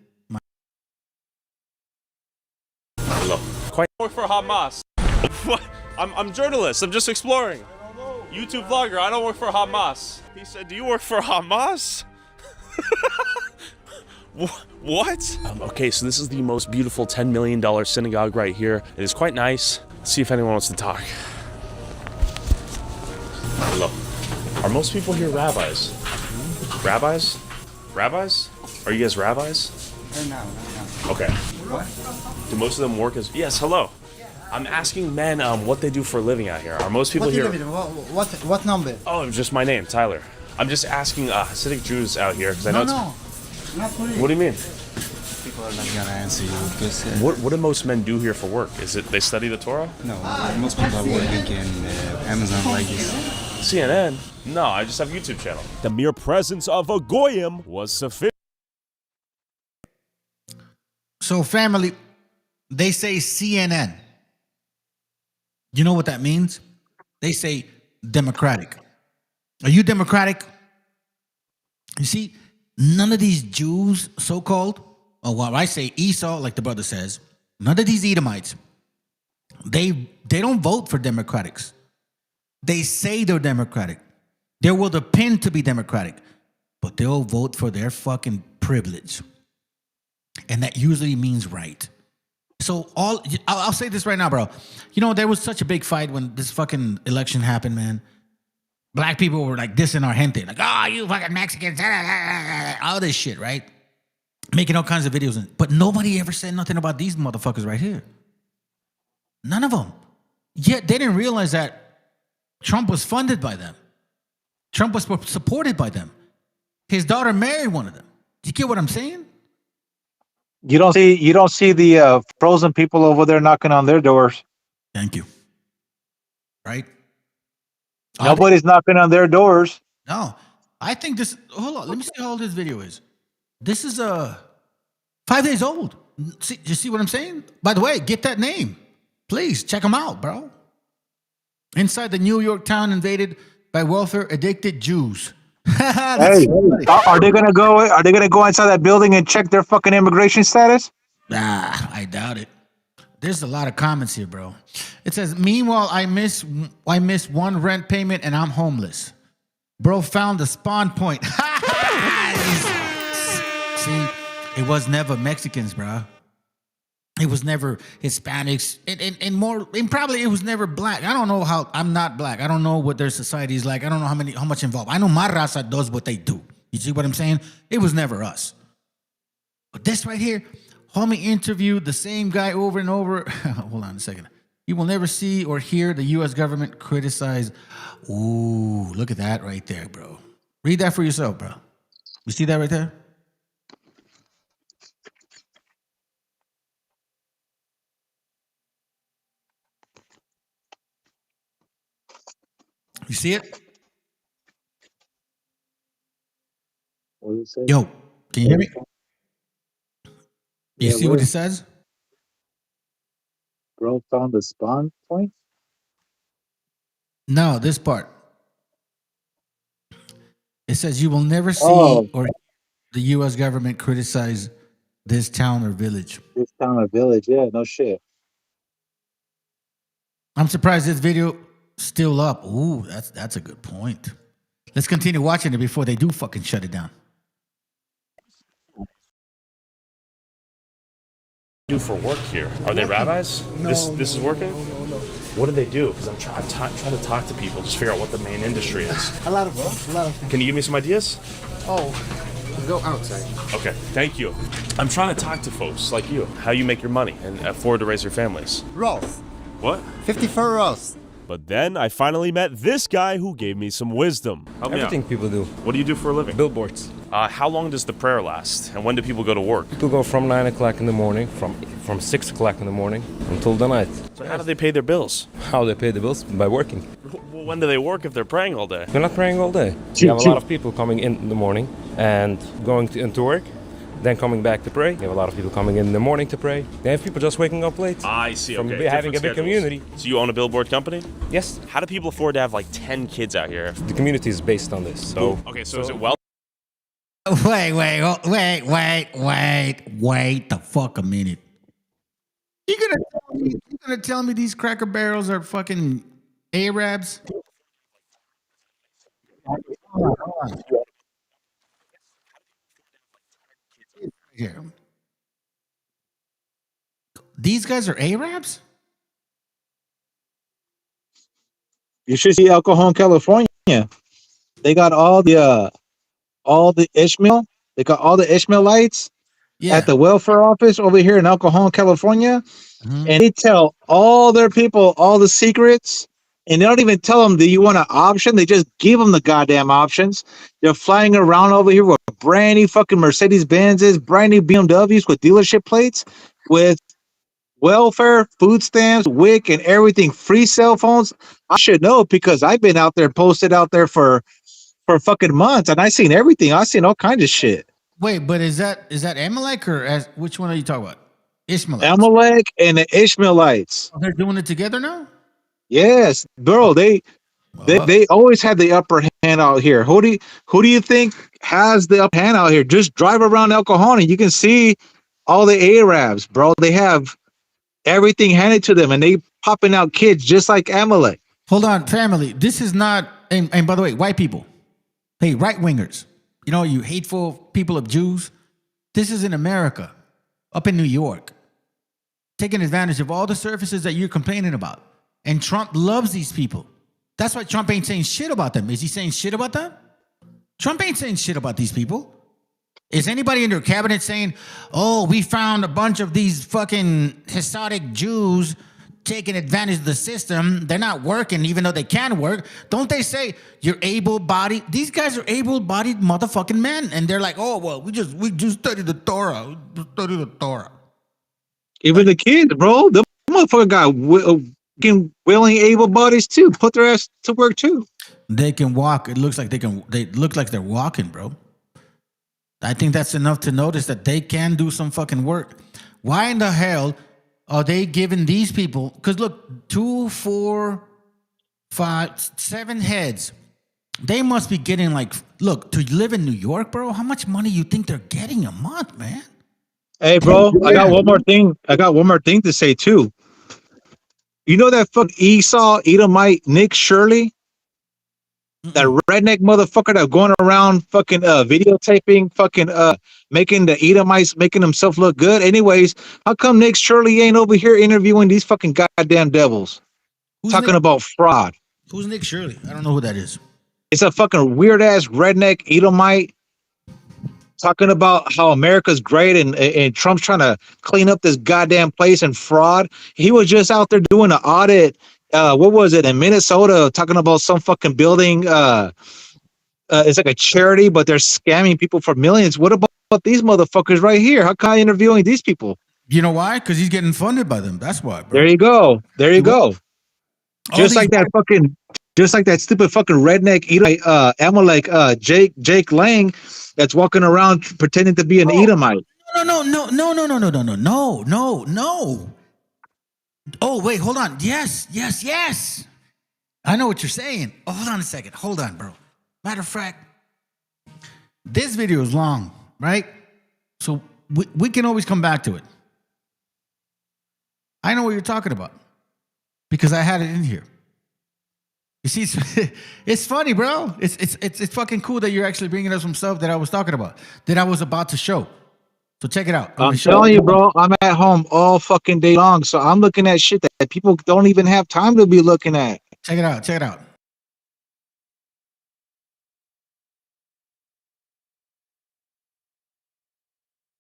S7: Hello. Quite work for Hamas. What? I'm a journalist. I'm just exploring. YouTube vlogger. I don't work for Hamas. He said, "Do you work for Hamas?" What? Okay, so this is the most beautiful $10 million synagogue right here. It is quite nice. Let's see if anyone wants to talk. Hello. Are most people here rabbis? Rabbis? Rabbis? Are you guys rabbis?
S12: No.
S7: Okay.
S12: What?
S7: Do most of them work as... Yes, hello. I'm asking men what they do for a living out here. Are most people here...
S12: What number?
S7: Oh, just my name, Tyler. I'm just asking Hasidic Jews out here because I know
S12: No. Not for you.
S7: What do you mean?
S12: People are not gonna answer you because...
S7: What do most men do here for work? Is it they study the Torah?
S12: No, most people are working in Amazon like this.
S7: CNN? No, I just have a YouTube channel. The mere presence of a goyim was sufficient.
S16: So family, they say CNN. You know what that means? They say Democratic. Are you Democratic? You see, none of these Jews, so-called, or what I say Esau, like the brother says, none of these Edomites, they don't vote for Democrats. They say they're Democratic. They will depend to be Democratic, but they'll vote for their fucking privilege. And that usually means right. So I'll say this right now, bro. You know, there was such a big fight when this fucking election happened, man. Black people were like dissing our gente. Like, oh, you fucking Mexicans. All this shit, right? Making all kinds of videos. But nobody ever said nothing about these motherfuckers right here. None of them. Yet they didn't realize that Trump was funded by them. Trump was supported by them. His daughter married one of them. Do you get what I'm saying?
S3: You don't see the frozen people over there knocking on their doors.
S16: Thank you. Right?
S3: Nobody's knocking on their doors.
S16: No. I think this, hold on, let me see how old this video is. This is 5 days old. See, you see what I'm saying? By the way, get that name. Please check them out, bro. Inside the New York town invaded by welfare addicted Jews.
S3: Hey, are they gonna go? Are they gonna go inside that building and check their fucking immigration status?
S16: Nah, I doubt it. There's a lot of comments here, bro. It says, meanwhile, I miss one rent payment and I'm homeless. Bro found the spawn point. See, it was never Mexicans, bro. It was never Hispanics, and probably it was never black. I don't know how. I'm not black. I don't know what their society is like. I don't know how much involved. I know my raza does what they do. You see what I'm saying? It was never us. But this right here, homie interviewed the same guy over and over. Hold on a second. You will never see or hear the U.S. government criticize. Ooh, look at that right there, bro. Read that for yourself, bro. You see that right there? You see it? Yo, can you hear me? You see what it says?
S3: Bro found the spawn point?
S16: No, this part. It says you will never see or the U.S. government criticize this town or village.
S3: This town or village, yeah, no shit.
S16: I'm surprised this video still up. Ooh, that's a good point. Let's continue watching it before they do fucking shut it down.
S7: do for work here? Are they rabbis?
S1: No,
S7: this is working?
S1: No.
S7: What do they do? Because I'm trying to talk to people, just figure out what the main industry is.
S1: A lot of things.
S7: Can you give me some ideas?
S1: Oh, go outside.
S7: Okay, thank you. I'm trying to talk to folks like you, how you make your money and afford to raise your families.
S1: Rolls.
S7: What?
S1: 54 rolls.
S7: But then I finally met this guy who gave me some wisdom. Help me out.
S13: Everything people do.
S7: What do you do for a living?
S13: Billboards.
S7: How long does the prayer last? And when do people go to work?
S13: People go from 9 o'clock in the morning, from 6 o'clock in the morning until the night.
S7: So how do they pay their bills?
S13: How they pay the bills? By working.
S7: Well, when do they work if they're praying all day?
S13: They're not praying all day. You have a lot of people coming in the morning and going into work, then coming back to pray. You have a lot of people coming in the morning to pray. They have people just waking up late.
S7: I see,
S13: from
S7: okay.
S13: having a big community.
S7: So you own a billboard company?
S13: Yes.
S7: How do people afford to have like 10 kids out here?
S13: The community is based on this. So
S7: okay, so is it well?
S16: Wait the fuck a minute. You gonna tell me these Cracker Barrels are fucking Arabs? Hold on. Here. These guys are Arabs?
S3: You should see alcohol in California. They got all the Ishmael. They got all the Ishmaelites at the welfare office over here in alcohol in California. And they tell all their people all the secrets. And they don't even tell them, do you want an option? They just give them the goddamn options. They're flying around over here with brand new fucking Mercedes-Benzes, brand new BMWs with dealership plates, with welfare, food stamps, WIC, and everything, free cell phones. I should know because I've been out there, posted out there for fucking months, and I seen everything. I seen all kinds of shit.
S16: Wait, but is that Amalek or which one are you talking about? Ishmaelites.
S3: Amalek and the Ishmaelites.
S16: Oh, they're doing it together now?
S3: Yes, bro. They always had the upper hand out here. Who do you think has the upper hand out here? Just drive around El Cajon and you can see all the Arabs, bro. They have everything handed to them, and they popping out kids just like Amalek.
S16: Hold on, family. This is not. And by the way, white people, hey, right wingers, you know, you hateful people of Jews. This is in America, up in New York, taking advantage of all the services that you're complaining about. And Trump loves these people. That's why Trump ain't saying shit about them. Is he saying shit about them? Trump ain't saying shit about these people. Is anybody in their cabinet saying, oh, we found a bunch of these fucking Hasidic Jews taking advantage of the system. They're not working even though they can work. Don't they say you're able-bodied? These guys are able-bodied motherfucking men. And they're like, oh, well, we just study the Torah. We study the Torah.
S3: Even the kids, bro. The motherfucker got willing, able bodies too. Put their ass to work too.
S16: They can walk. It looks like they look like they're walking, bro. I think that's enough to notice that they can do some fucking work. Why in the hell are they giving these people? Because look, 2, 4, 5, 7 heads. They must be getting like, look, to live in New York, bro. How much money you think they're getting a month, man?
S3: Hey, bro, I got one more thing. I got one more thing to say too. You know that fuck Esau, Edomite, Nick Shirley? That redneck motherfucker that going around fucking videotaping, fucking making the Edomites, making himself look good. Anyways, how come Nick Shirley ain't over here interviewing these fucking goddamn devils? Talking about fraud.
S16: Who's Nick Shirley? I don't know who that is.
S3: It's a fucking weird ass redneck Edomite talking about how America's great and Trump's trying to clean up this goddamn place and fraud. He was just out there doing an audit. What was it in Minnesota? Talking about some fucking building. It's like a charity, but they're scamming people for millions. What about these motherfuckers right here? How come I'm interviewing these people?
S16: You know why? Because he's getting funded by them. That's why, bro.
S3: There you go. There you go. Just like that stupid fucking redneck Amalek Jake Lang that's walking around pretending to be an Edomite.
S16: No. Oh, wait, hold on. Yes. I know what you're saying. Oh, hold on a second. Hold on, bro. Matter of fact, this video is long, right? So we can always come back to it. I know what you're talking about because I had it in here. You see, it's funny, bro. It's fucking cool that you're actually bringing up some stuff that I was talking about, that I was about to show. So check it out.
S3: I'm telling you, bro, I'm at home all fucking day long. So I'm looking at shit that people don't even have time to be looking at.
S16: Check it out. Check it out.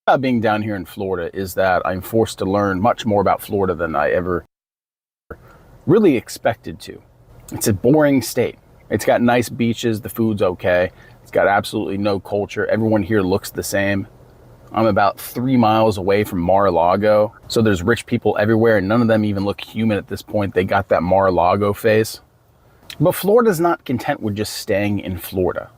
S8: About being down here in Florida is that I'm forced to learn much more about Florida than I ever really expected to. It's a boring state. It's got nice beaches, the food's okay. It's got absolutely no culture. Everyone here looks the same. I'm about 3 miles away from Mar-a-Lago, so there's rich people everywhere, and none of them even look human at this point. They got that Mar-a-Lago face. But Florida's not content with just staying in Florida.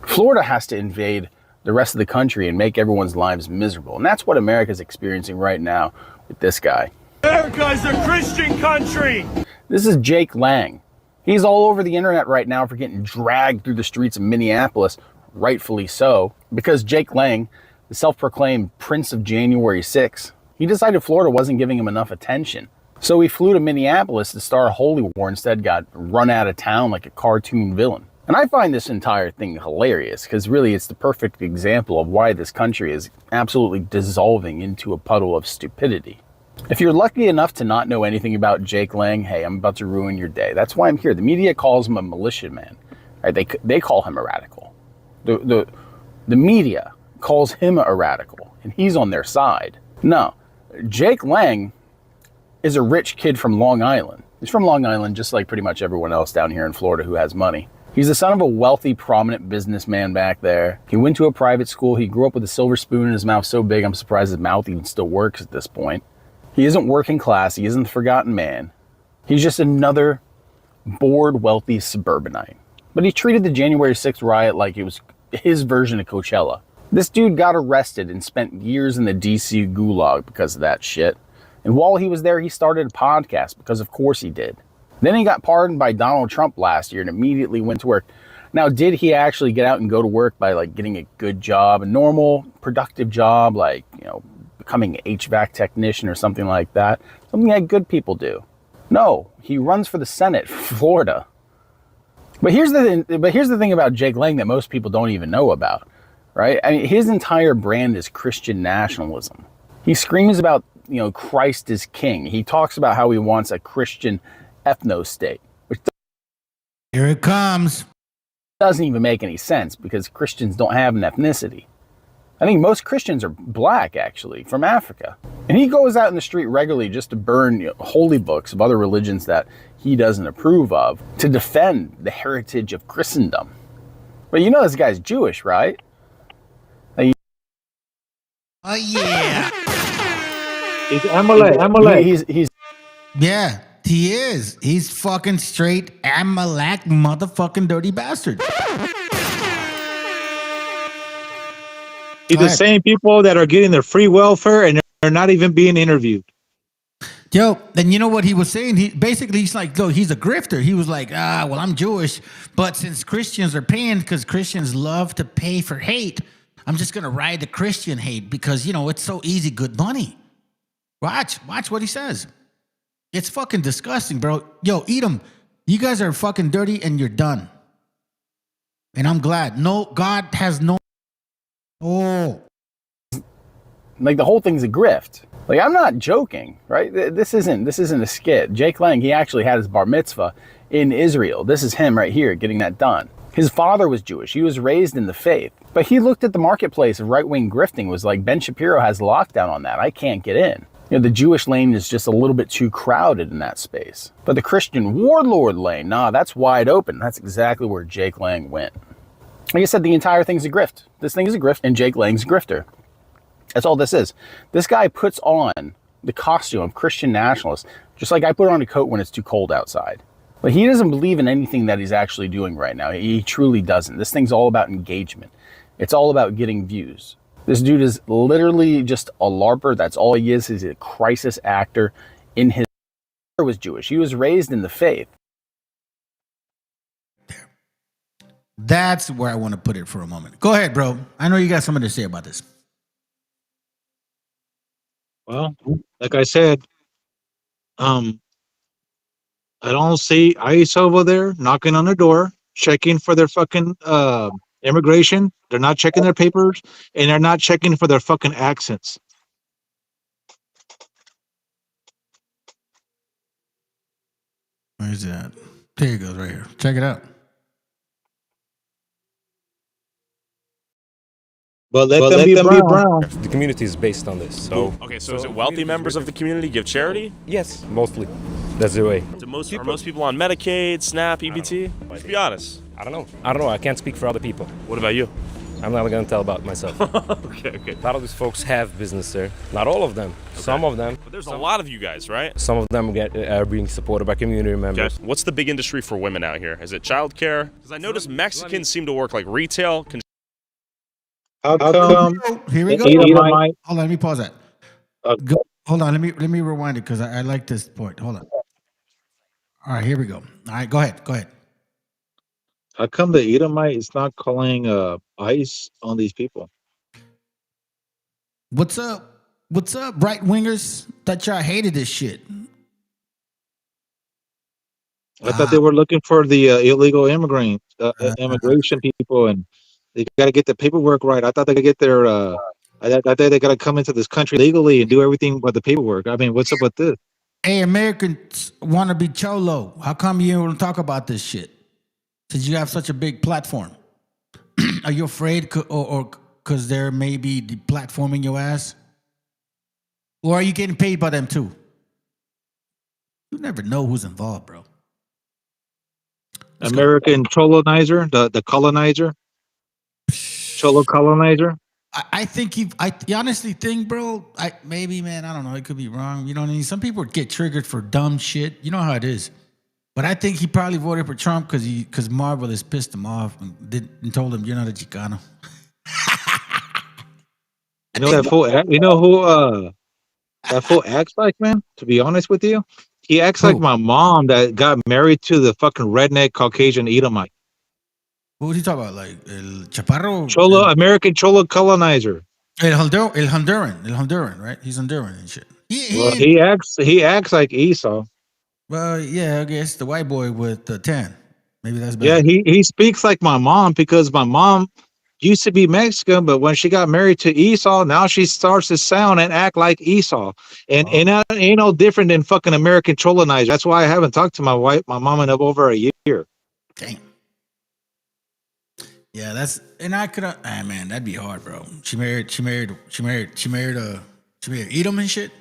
S8: Florida has to invade the rest of the country and make everyone's lives miserable. And that's what America's experiencing right now with this guy.
S5: America is a Christian country.
S8: This is Jake Lang. He's all over the internet right now for getting dragged through the streets of Minneapolis, rightfully so, because Jake Lang, the self-proclaimed Prince of January 6th, he decided Florida wasn't giving him enough attention. So he flew to Minneapolis to star a holy war, instead got run out of town like a cartoon villain. And I find this entire thing hilarious, because really it's the perfect example of why this country is absolutely dissolving into a puddle of stupidity. If you're lucky enough to not know anything about Jake Lang, hey, I'm about to ruin your day. That's why I'm here. The media calls him a militiaman. Right? They call him a radical. The media calls him a radical, and he's on their side. No, Jake Lang is a rich kid from Long Island. He's from Long Island just like pretty much everyone else down here in Florida who has money. He's the son of a wealthy, prominent businessman back there. He went to a private school. He grew up with a silver spoon in his mouth so big I'm surprised his mouth even still works at this point. He isn't working class. He isn't the forgotten man. He's just another bored, wealthy suburbanite. But he treated the January 6th riot like it was his version of Coachella. This dude got arrested and spent years in the DC gulag because of that shit. And while he was there, he started a podcast because of course he did. Then he got pardoned by Donald Trump last year and immediately went to work. Now, did he actually get out and go to work by like getting a good job, a normal, productive job, like, you know, becoming an HVAC technician or something like that? Something that good people do. No, he runs for the Senate for Florida. But here's the thing about Jake Lang that most people don't even know about, right? I mean, his entire brand is Christian nationalism. He screams about, you know, Christ is king. He talks about how he wants a Christian ethno-state, which
S16: here it comes.
S8: Doesn't even make any sense because Christians don't have an ethnicity. I think most Christians are black, actually, from Africa. And he goes out in the street regularly just to burn, you know, holy books of other religions that he doesn't approve of to defend the heritage of Christendom. But you know this guy's Jewish, right? Like,
S16: oh, yeah.
S3: He's Amalek.
S8: He's
S16: yeah, he is. He's fucking straight Amalek motherfucking dirty bastard.
S3: He's the same people that are getting their free welfare and they're not even being interviewed.
S16: Yo, and you know what he was saying? He's like, look, he's a grifter. He was like, well, I'm Jewish, but since Christians are paying, because Christians love to pay for hate, I'm just gonna ride the Christian hate because, you know, it's so easy, good money. Watch what he says. It's fucking disgusting, bro. Yo, eat them. You guys are fucking dirty and you're done. And I'm glad. No, God has no. Oh.
S8: Like the whole thing's a grift. Like, I'm not joking, right? This isn't a skit. Jake Lang, he actually had his bar mitzvah in Israel. This is him right here getting that done. His father was Jewish. He was raised in the faith. But he looked at the marketplace of right-wing grifting, was like, Ben Shapiro has lockdown on that. I can't get in. You know, the Jewish lane is just a little bit too crowded in that space. But the Christian warlord lane, nah, that's wide open. That's exactly where Jake Lang went. Like I said, the entire thing's a grift. This thing is a grift, and Jake Lang's a grifter. That's all this is. This guy puts on the costume of Christian nationalist, just like I put on a coat when it's too cold outside. But he doesn't believe in anything that he's actually doing right now. He truly doesn't. This thing's all about engagement. It's all about getting views. This dude is literally just a LARPer. That's all he is. He's a crisis actor. In his father was Jewish. He was raised in the faith.
S16: That's where I want to put it for a moment. Go ahead, bro. I know you got something to say about this.
S3: Well, like I said, I don't see ICE over there knocking on the door, checking for their fucking immigration. They're not checking their papers, and they're not checking for their fucking accents.
S16: Where's that? There it goes, right here. Check it out.
S3: But let them be brown.
S13: The community is based on this. So
S7: Okay, so is it wealthy members of the community give charity?
S13: yes, mostly. That's the way.
S7: Are most people on Medicaid, SNAP, EBT? Let's be honest.
S13: I don't know. I can't speak for other people.
S7: What about you?
S13: I'm not gonna tell about myself.
S7: Okay.
S13: A lot of these folks have business there. Not all of them. Some of them.
S7: But there's a lot of you guys, right?
S13: Some of them are being supported by community members.
S7: Okay. What's the big industry for women out here? Is it childcare? Because I noticed Mexicans seem to work like retail.
S3: How come?
S16: Here we go.
S3: Edomite?
S16: Hold on, let me pause that. Hold on, let me rewind it because I like this point. Hold on. All right, here we go. All right, go ahead.
S3: How come the Edomite is not calling ICE on these people?
S16: What's up? What's up, right wingers? That y'all hated this shit.
S3: I thought they were looking for the illegal immigration people, and they got to get the paperwork right. I thought they could get their. I thought they got to come into this country legally and do everything but the paperwork. I mean, what's up with this?
S16: Hey, Americans want to be cholo. How come you don't talk about this shit? Since you have such a big platform, are you afraid, or because they're maybe deplatforming your ass, or are you getting paid by them too? You never know who's involved, bro.
S3: American colonizer, the colonizer, cholo colonizer.
S16: I think I honestly think, bro. Maybe, man. I don't know. It could be wrong. You know what I mean? Some people get triggered for dumb shit. You know how it is. But I think he probably voted for Trump because Marvel has pissed him off and told him you're not a Chicano.
S3: You know that fool. You know who that fool acts like, man. To be honest with you, he acts like my mom that got married to the fucking redneck Caucasian Edomite.
S16: What was he talking about? Like El Chaparro?
S3: Cholo, American cholo colonizer.
S16: El Honduran, right? He's Honduran and shit.
S3: He acts like Esau.
S16: Well, yeah, I guess the white boy with the tan. Maybe that's better.
S3: Yeah, he speaks like my mom because my mom used to be Mexican, but when she got married to Esau, now she starts to sound and act like Esau. And that ain't no different than fucking American colonizer. That's why I haven't talked to my mom in over a year.
S16: Damn. Yeah, I could man, that'd be hard, bro. She married Edom and shit.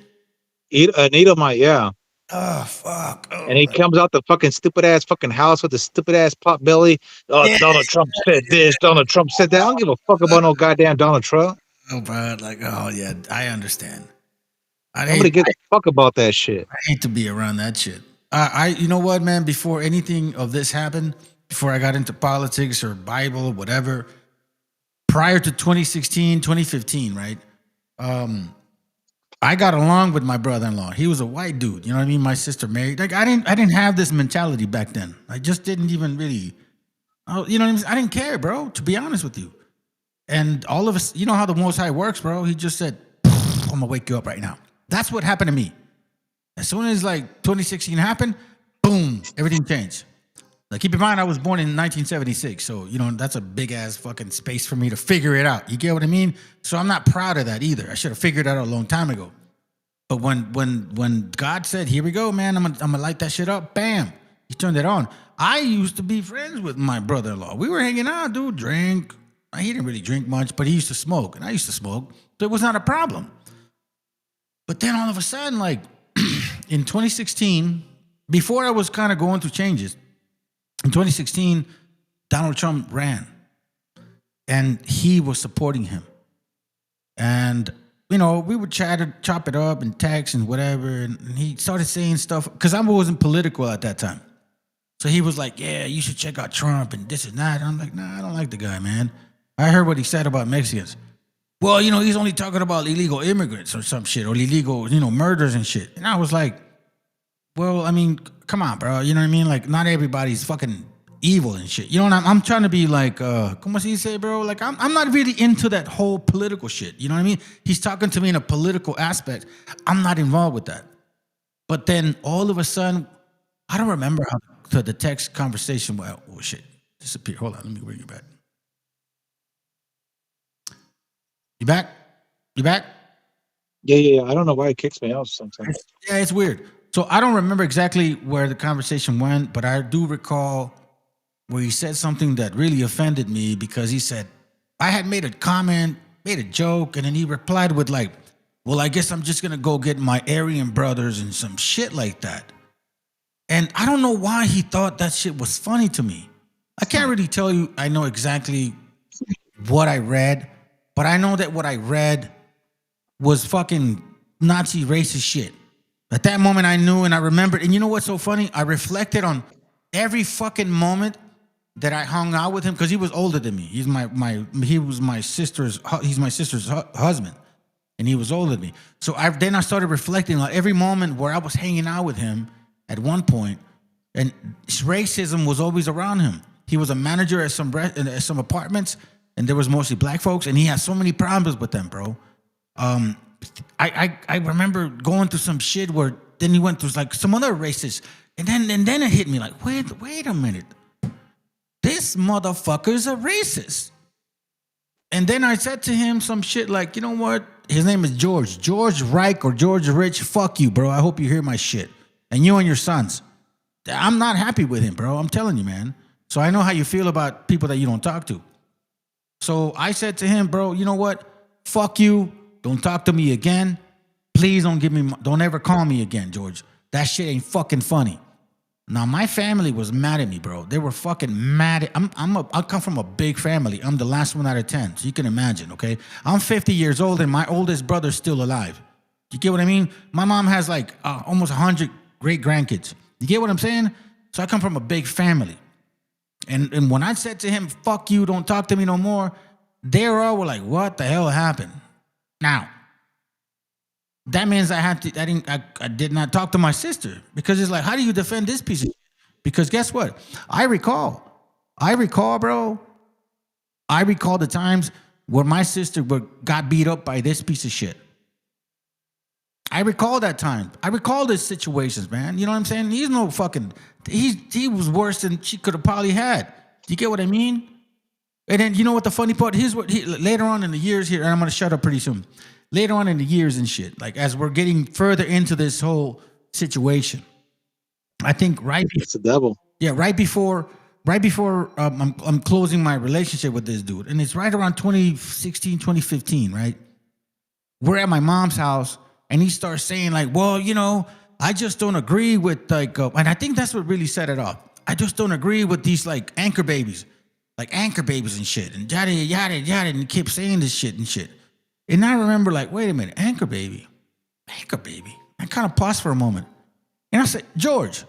S3: An Edomite, yeah.
S16: Oh fuck!
S3: And he comes out the fucking stupid ass fucking house with the stupid ass pot belly. Oh, yeah. Donald Trump said this. Donald Trump said that. I don't give a fuck about no goddamn Donald Trump.
S16: Oh, bro, yeah, I understand.
S3: Nobody gives a fuck about that shit.
S16: I hate to be around that shit. You know what, man? Before anything of this happened, before I got into politics or Bible or whatever, prior to 2016, 2015, right? I got along with my brother-in-law. He was a white dude. You know what I mean? My sister married. Like I didn't have this mentality back then. I just didn't even really, you know what I mean? I didn't care, bro, to be honest with you. And all of us, you know how the Most High works, bro? He just said, I'm gonna wake you up right now. That's what happened to me. As soon as like 2016 happened, boom, everything changed. Like keep in mind, I was born in 1976. So, you know, that's a big ass fucking space for me to figure it out. You get what I mean? So I'm not proud of that either. I should have figured it out a long time ago. But when God said, here we go, man, I'm gonna light that shit up, bam, he turned it on. I used to be friends with my brother-in-law. We were hanging out, dude, drink. He didn't really drink much, but he used to smoke, and I used to smoke. So it was not a problem. But then all of a sudden, like in 2016, before I was kind of going through changes, in 2016, Donald Trump ran, and he was supporting him. And, you know, we would chop it up and text and whatever, and he started saying stuff, because I wasn't political at that time. So he was like, yeah, you should check out Trump and this and that. And I'm like, nah, I don't like the guy, man. I heard what he said about Mexicans. Well, you know, he's only talking about illegal immigrants or some shit, or illegal, you know, murders and shit. And I was like, well, I mean, come on, bro. You know what I mean? Like, not everybody's fucking evil and shit. You know what I'm trying to be like, como se dice, bro? Like, I'm not really into that whole political shit. You know what I mean? He's talking to me in a political aspect. I'm not involved with that. But then all of a sudden, I don't remember how the text conversation went. Oh, shit. Disappeared. Hold on. Let me bring it back. You back? You back?
S3: Yeah. I don't know why it kicks me out sometimes.
S16: Yeah, it's weird. So I don't remember exactly where the conversation went, but I do recall where he said something that really offended me because he said, I had made a comment, made a joke, and then he replied with like, well, I guess I'm just going to go get my Aryan brothers and some shit like that. And I don't know why he thought that shit was funny to me. I can't really tell you I know exactly what I read, but I know that what I read was fucking Nazi racist shit. At that moment I knew and I remembered. And you know what's so funny? I reflected on every fucking moment that I hung out with him because he was older than me. He's my sister's husband, and he was older than me. So then I started reflecting on every moment where I was hanging out with him at one point, and racism was always around him. He was a manager at some apartments, and there was mostly black folks, and he had so many problems with them, bro. I remember going through some shit where then he went through like some other racist, and then it hit me like, wait a minute. This motherfucker's a racist. And then I said to him some shit like, you know what? His name is George. George Reich or George Rich. Fuck you, bro. I hope you hear my shit. And you and your sons. I'm not happy with him, bro. I'm telling you, man. So I know how you feel about people that you don't talk to. So I said to him, bro, you know what? Fuck you. Don't talk to me again. Please don't ever call me again, George. That shit ain't fucking funny. Now, my family was mad at me, bro. They were fucking mad. I come from a big family. I'm the last one out of 10, so you can imagine, okay? I'm 50 years old, and my oldest brother's still alive. You get what I mean? My mom has like almost 100 great-grandkids. You get what I'm saying? So I come from a big family. And when I said to him, fuck you, don't talk to me no more, they all were like, what the hell happened? Now, that means I did not talk to my sister because it's like, how do you defend this piece of shit? Because guess what? I recall, bro. I recall the times where my sister got beat up by this piece of shit. I recall that time. I recall these situations, man. You know what I'm saying? He was worse than she could have probably had. Do you get what I mean? And then you know what the funny part is? Later on in the years here, and I'm going to shut up pretty soon. Later on in the years and shit, like as we're getting further into this whole situation, I think
S3: it's the devil.
S16: Yeah, right before I'm closing my relationship with this dude, and it's right around 2016, 2015, right? We're at my mom's house, and he starts saying like, well, you know, I just don't agree with like, and I think that's what really set it off. I just don't agree with these like anchor babies and shit, and yada yada yada, and he kept saying this shit and shit. And I remember like, wait a minute, anchor baby. I kind of paused for a moment. And I said, George,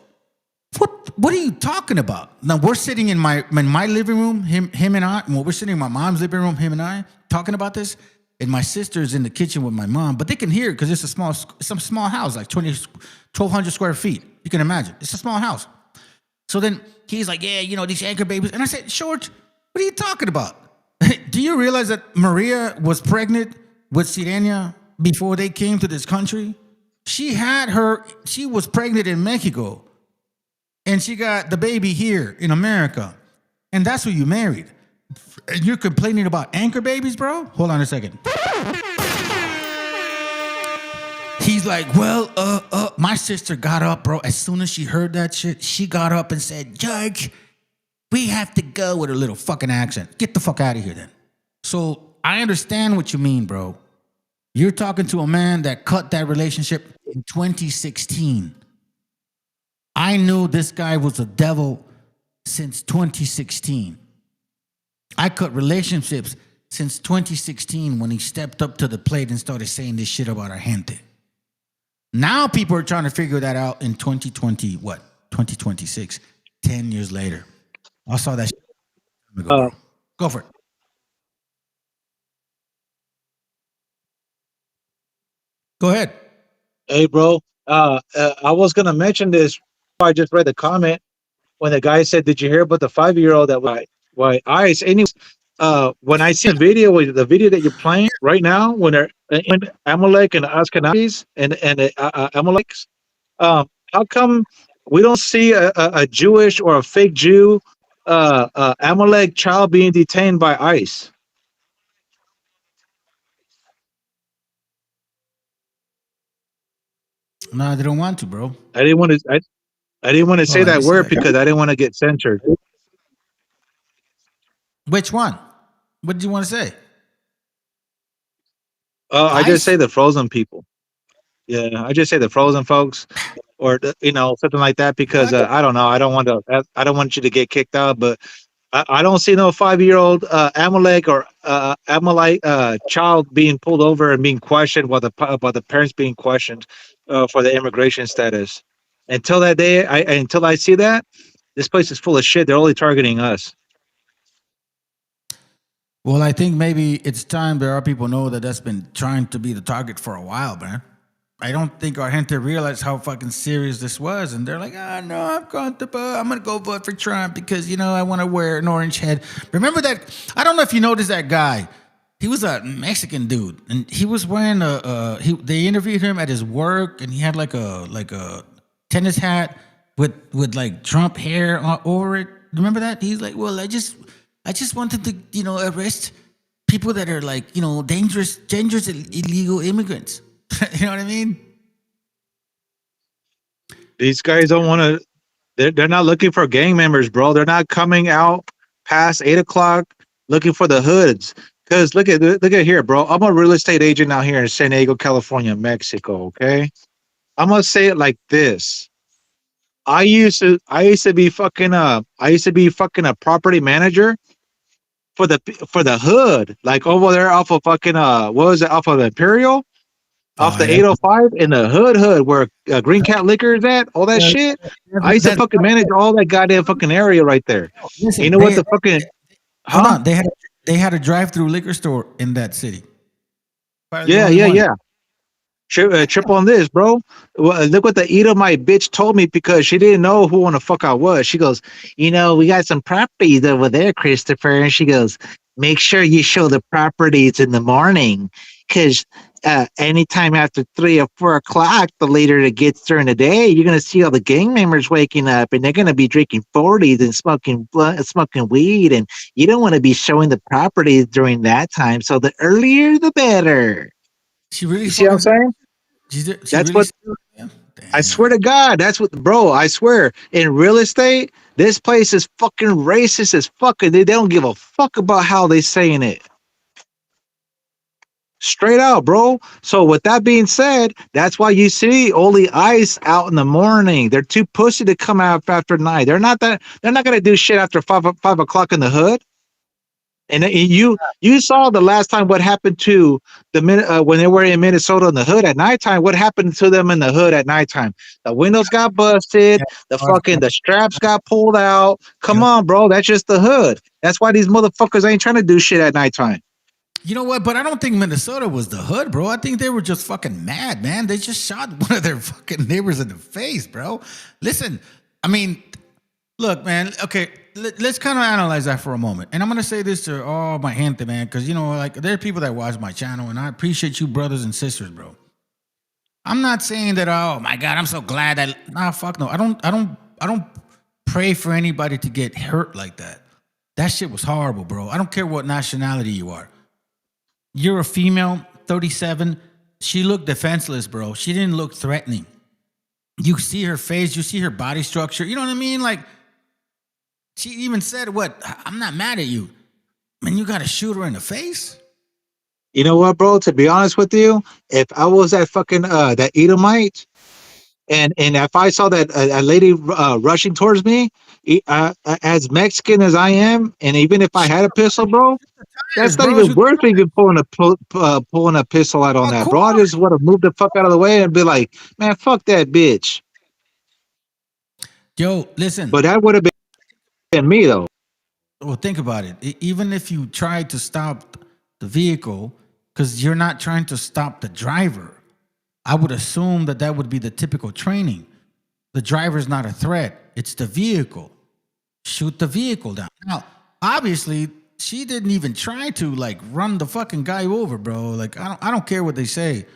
S16: what are you talking about? Now we're sitting in my living room, him and I, we're sitting in my mom's living room, him and I, talking about this. And my sister's in the kitchen with my mom, but they can hear it because it's some small house, like 1,200 square feet. You can imagine. It's a small house. So then he's like, yeah, you know, these anchor babies. And I said, George, what are you talking about? Do you realize that Maria was pregnant with Sirenia before they came to this country? She was pregnant in Mexico, and she got the baby here in America, and that's who you married. And you're complaining about anchor babies, bro? Hold on a second. He's like, well, my sister got up, bro. As soon as she heard that shit, she got up and said, George, we have to go, with a little fucking accent. Get the fuck out of here then. So I understand what you mean, bro. You're talking to a man that cut that relationship in 2016. I knew this guy was a devil since 2016. I cut relationships since 2016 when he stepped up to the plate and started saying this shit about our gente. Now people are trying to figure that out in 2026, 10 years later. I saw that shit. Go for it. Go ahead.
S3: Hey, bro. I was gonna mention this. I just read the comment when the guy said, "Did you hear about the 5-year-old that why ICE?" Anyways, when I see the video that you're playing right now, when Amalek and Ashkenazis and Amaleks, how come we don't see a Jewish or a fake Jew Amalek child being detained by ICE?
S16: No, they don't want to, bro.
S3: I didn't want to. I didn't want to say
S16: Let me
S3: that
S16: see
S3: word
S16: that.
S3: because I didn't want to get censored.
S16: Which one? What did you want to say?
S3: I just
S16: Ice?
S3: say the frozen people. Yeah, I just say the frozen folks, or something like that because I don't know. I don't want to. I don't want you to get kicked out, but I don't see no 5-year-old Amalek or Amalite child being pulled over and being questioned while the parents being questioned for the immigration status. Until that day, until I see that, this place is full of shit. They're only targeting us.
S16: Well, I think maybe it's time that our people know that that's been trying to be the target for a while, man. I don't think our gente realized how fucking serious this was, and they're like, "Oh no, I'm comfortable. I'm gonna go vote for Trump because I want to wear an orange head." Remember that? I don't know if you noticed that guy. He was a Mexican dude, and he was wearing they interviewed him at his work, and he had like a tennis hat with like Trump hair over it. Remember that? He's like, "Well, I just wanted to arrest people that are like dangerous illegal immigrants." You know what I mean?
S3: These guys don't want to. They're not looking for gang members, bro. They're not coming out past 8 o'clock looking for the hoods. Because look at here, bro. I'm a real estate agent out here in San Diego, California, Mexico. Okay, I'm gonna say it like this. I used to be fucking a property manager for the hood, like over there off of fucking what was it, off of Imperial, off the 805 in the hood where Green Cat Liquor is at, all that shit. I used to fucking manage all that goddamn fucking area right there.
S16: Listen,
S3: you know what the fucking
S16: hold on, they had a drive-through liquor store in that city.
S3: Yeah. Trip on this, bro. Well, look what the Edomite bitch told me because she didn't know who the fuck I was. She goes, we got some properties over there, Christopher. And she goes, make sure you show the properties in the morning because anytime after 3 or 4 o'clock, the later it gets during the day, you're going to see all the gang members waking up and they're going to be drinking 40s and smoking weed. And you don't want to be showing the properties during that time. So the earlier, the better.
S16: She really
S3: you see what I'm saying? That's what I swear to God. That's what, bro. I swear, in real estate, this place is fucking racist as fuck. They don't give a fuck about how they saying it. Straight out, bro. So with that being said, that's why you see only ICE out in the morning. They're too pussy to come out after 9. They're not gonna do shit after 5 o'clock in the hood. And you saw the last time what happened to the when they were in Minnesota in the hood at nighttime. What happened to them in the hood at nighttime? The windows got busted. The straps got pulled out. Come on, bro. That's just the hood. That's why these motherfuckers ain't trying to do shit at nighttime.
S16: You know what? But I don't think Minnesota was the hood, bro. I think they were just fucking mad, man. They just shot one of their fucking neighbors in the face, bro. Listen, I mean, look, man. Okay. Let's kind of analyze that for a moment. And I'm going to say this to all my gente, man, because, like there are people that watch my channel, and I appreciate you brothers and sisters, bro. I'm not saying that, oh, my God, I'm so glad that, nah, fuck no. I don't pray for anybody to get hurt like that. That shit was horrible, bro. I don't care what nationality you are. You're a female, 37. She looked defenseless, bro. She didn't look threatening. You see her face. You see her body structure. You know what I mean? Like, she even said, "What? I'm not mad at you. Man, you got to shoot her in the face."
S3: You know what, bro? To be honest with you, if I was that fucking that Edomite, and if I saw that a lady rushing towards me, as Mexican as I am, and even if I had a pistol, bro, that's not even worth even pulling a pistol out on that, bro. I just want to move the fuck out of the way and be like, man, fuck that bitch.
S16: Yo, listen.
S3: But that would have been me though.
S16: Well, think about it. Even if you try to stop the vehicle, because you're not trying to stop the driver, I would assume that would be the typical training. The driver's not a threat. It's the vehicle. Shoot the vehicle down. Now, obviously, she didn't even try to like run the fucking guy over, bro. Like, I don't care what they say.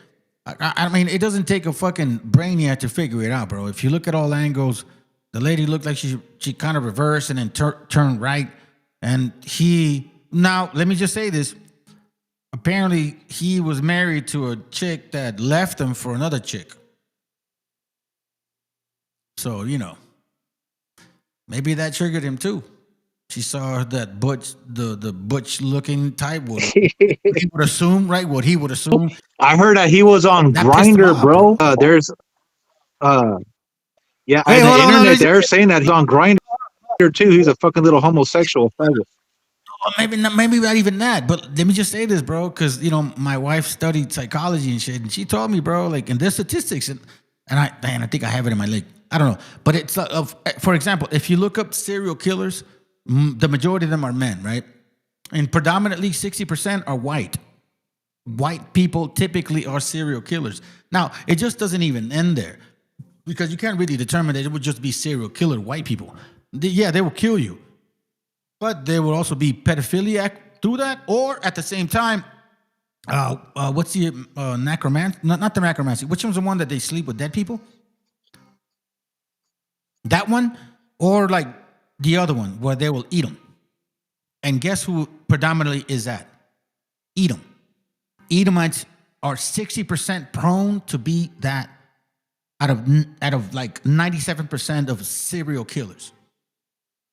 S16: I mean, it doesn't take a fucking brainiac to figure it out, bro. If you look at all angles, the lady looked like she kind of reversed and then turned right. And now, let me just say this. Apparently, he was married to a chick that left him for another chick. So, maybe that triggered him too. She saw that the butch looking type would he would assume, right? What he would assume.
S3: I heard that he was on
S16: That pissed him
S3: Grinder,
S16: off,
S3: bro. There's yeah,
S16: Wait,
S3: on the
S16: hold on,
S3: internet
S16: listen.
S3: they're saying that he's on Grinder too. He's a fucking little homosexual.
S16: Maybe not even that. But let me just say this, bro, because my wife studied psychology and shit, and she told me, bro, like, and there's statistics, and I think I have it in my link. I don't know, but it's for example, if you look up serial killers, the majority of them are men, right? And predominantly 60% are white. White people typically are serial killers. Now, it just doesn't even end there, because you can't really determine that it would just be serial killer white people. They will kill you, but there will also be pedophiliac through that, or at the same time, what's the necromancy? Not the necromancy. Which one's the one that they sleep with dead people? That one, or like the other one where they will eat them. And guess who predominantly is that? Edom. Edomites are 60% prone to be that out of like 97% of serial killers,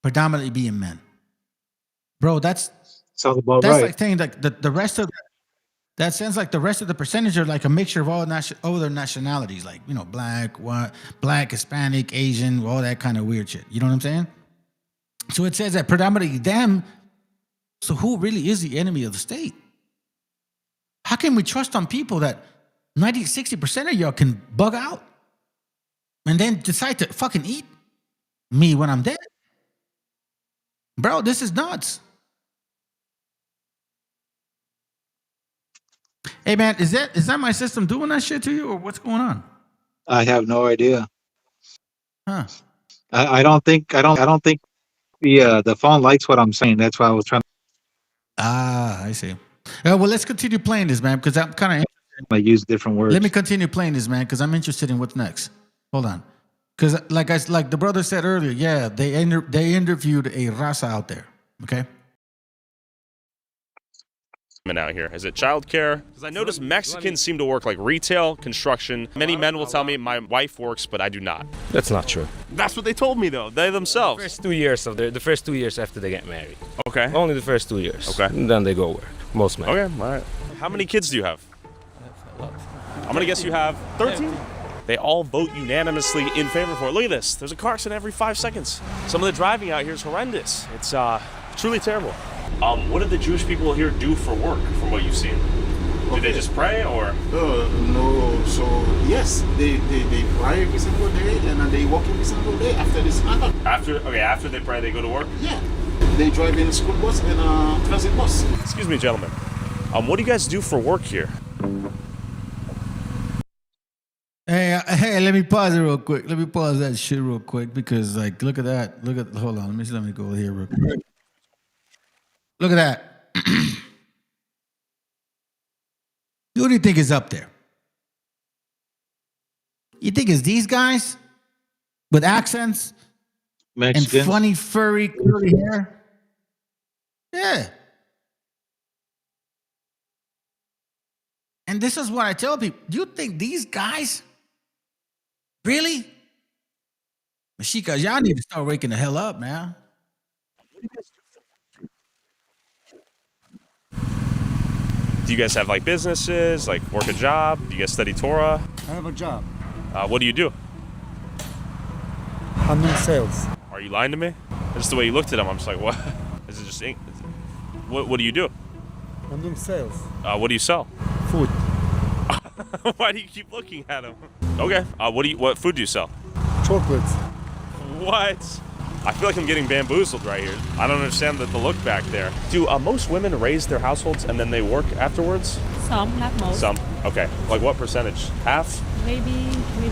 S16: predominantly being men. Bro, that's
S3: about
S16: that's
S3: right.
S16: like saying like the rest of that sounds like the rest of the percentage are like a mixture of all other nationalities, like black, Hispanic, Asian, all that kind of weird shit. You know what I'm saying? So it says that predominantly them. So who really is the enemy of the state? How can we trust on people that 60% of y'all can bug out and then decide to fucking eat me when I'm dead? Bro, this is nuts. Hey man, is that my system doing that shit to you, or what's going on?
S3: I have no idea.
S16: Huh?
S3: I don't think the phone likes what I'm saying. That's why I was trying
S16: I see. Well, let's continue playing this, man, because I'm kind of
S3: to use different words.
S16: Let me continue playing this, man, because I'm interested in what's next. Hold on, because like the brother said earlier, yeah, they interviewed a raza out there. Okay.
S7: Out here? Is it childcare? Because I notice Mexicans seem to work like retail, construction. Many men will tell me my wife works, but I do not.
S13: That's not true.
S7: That's what they told me though. They themselves.
S13: The first 2 years after they get married.
S7: Okay.
S13: Only the first 2 years.
S7: Okay.
S13: And then they go work. Most men.
S7: Okay. All right. How many kids do you have?
S13: A lot.
S7: I'm gonna guess you have 13. They all vote unanimously in favor for it. Look at this. There's a car accident every 5 seconds. Some of the driving out here is horrendous. It's truly terrible. What did the Jewish people here do for work, from what you've seen? Did they just pray, or?
S14: No. So yes, they pray every single day, and they walk every single day after this matter.
S7: After they pray, they go to work?
S14: Yeah. They drive in a school bus and a transit bus.
S7: Excuse me, gentlemen. What do you guys do for work here?
S16: Hey, let me pause it real quick. Let me pause that shit real quick, because like, look at that. Hold on. Let me go here real quick. Look at that. Who do you think is up there? You think it's these guys with accents
S3: Mexicans
S16: and funny, furry, curly hair? Yeah. And this is what I tell people. Do you think these guys really? Mexica, y'all need to start waking the hell up, man.
S7: Do you guys have like businesses, like work a job? Do you guys study Torah?
S17: I have a job.
S7: What do you do?
S17: I'm in sales.
S7: Are you lying to me? Just the way you looked at him, I'm just like, what? Is it just what do you do?
S17: I'm doing sales.
S7: What do you sell?
S17: Food.
S7: Why do you keep looking at him? Okay. What food do you sell?
S17: Chocolates.
S7: What? I feel like I'm getting bamboozled right here. I don't understand the look back there. Do most women raise their households and then they work afterwards?
S18: Some, not most.
S7: Some. Okay. Like what percentage? Half?
S18: Maybe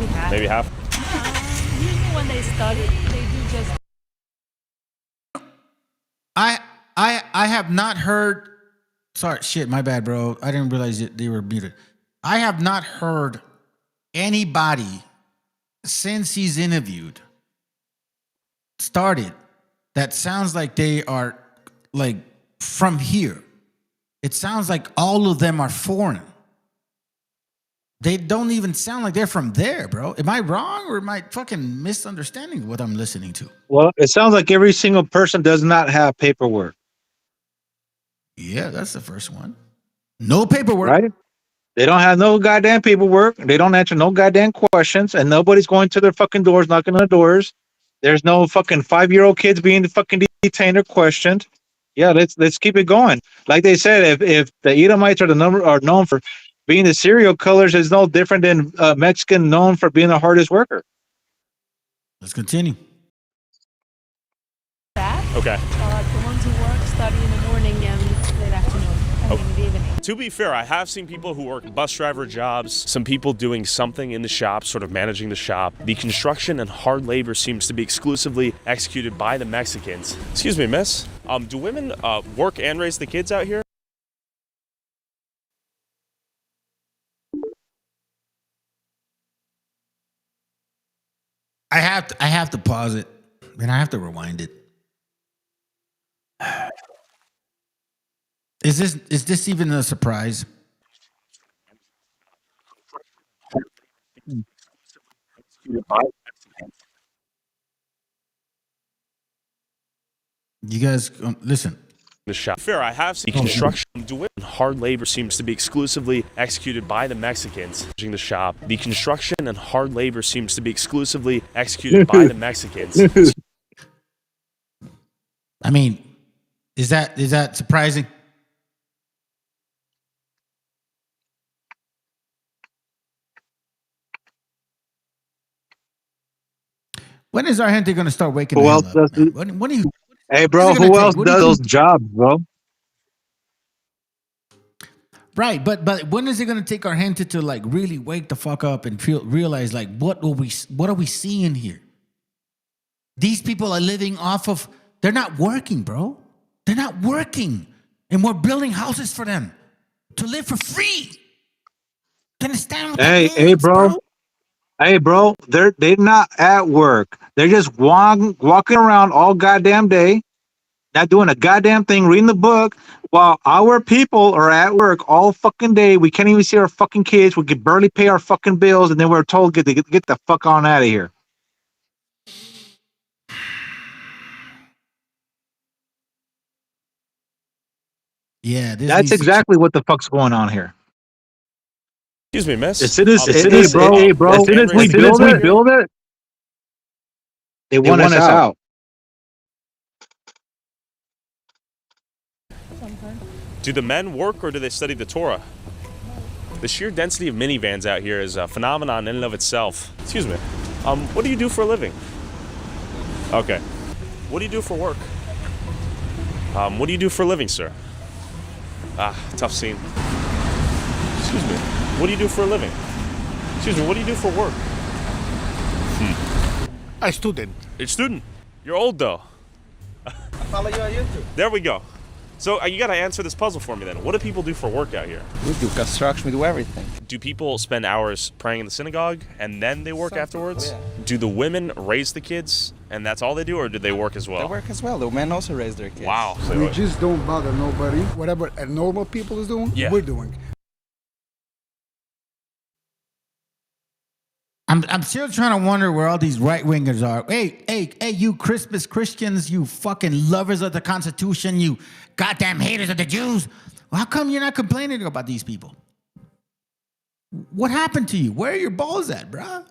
S18: half.
S7: Maybe half?
S18: Usually when they study, they do just...
S16: I have not heard... Sorry, shit, my bad, bro. I didn't realize they were muted. I have not heard anybody since he's started that sounds like they are like from here. It sounds like all of them are foreign. They don't even sound like they're from there, bro. Am I wrong or am I fucking misunderstanding what I'm listening to?
S3: Well, it sounds like every single person does not have paperwork.
S16: Yeah, that's the first one. No paperwork.
S3: Right? They don't have no goddamn paperwork. They don't answer no goddamn questions, and nobody's going to their fucking doors, knocking on the doors. There's no fucking 5-year-old kids being fucking detained or questioned. Yeah, let's keep it going. Like they said, if the Edomites are known for being the serial killers, is no different than Mexican known for being the hardest worker.
S16: Let's continue.
S7: Okay.
S18: The ones who work, study in the morning and late afternoon. I mean, in the evening.
S7: To be fair, I have seen people who work bus driver jobs, some people doing something in the shop, sort of managing the shop. The construction and hard labor seems to be exclusively executed by the Mexicans. Excuse me, miss. Do women work and raise the kids out here?
S16: I have to pause it and I have to rewind it. Is this even a surprise? You guys listen.
S7: The shop. Fair, I have seen construction. Hard labor seems to be exclusively executed by the Mexicans. The shop. The construction and hard labor seems to be exclusively executed by the Mexicans.
S16: I mean, is that surprising? When is our gente going to start waking
S3: Who
S16: the
S3: else
S16: hell up?
S3: does
S16: Man? When are you?
S3: Hey, bro, who else does those jobs, bro?
S16: Right, but when is it going to take our gente to like really wake the fuck up and realize like what are we seeing here? These people are living off of. They're not working, bro. They're not working, and we're building houses for them to live for free. Do you understand what that means,
S3: Hey, bro. Hey, bro, they're not at work. They're just walking around all goddamn day, not doing a goddamn thing, reading the book, while our people are at work all fucking day. We can't even see our fucking kids. We can barely pay our fucking bills, and then we're told get the fuck on out of here.
S16: Yeah,
S3: that's exactly what the fuck's going on here.
S7: Excuse me, miss.
S3: As soon as we build it, they want us out.
S7: Do the men work or do they study the Torah? The sheer density of minivans out here is a phenomenon in and of itself. Excuse me. What do you do for a living? Okay. What do you do for work? What do you do for a living, sir? Tough scene. Excuse me. What do you do for a living? Excuse me, what do you do for work?
S19: A student.
S7: You're a student. You're old, though.
S19: I follow you on YouTube.
S7: There we go. So you got to answer this puzzle for me then. What do people do for work out here?
S6: We do construction, we do everything.
S7: Do people spend hours praying in the synagogue and then they work afterwards?
S6: Yeah.
S7: Do the women raise the kids and that's all they do, or do they work as well?
S6: They work as well. The men also raise their kids.
S7: Wow.
S17: We just don't bother nobody. Whatever normal people is doing, we're doing.
S16: I'm still trying to wonder where all these right wingers are. Hey, you Christmas Christians, you fucking lovers of the Constitution, you goddamn haters of the Jews. Well, how come you're not complaining about these people? What happened to you? Where are your balls at, bro?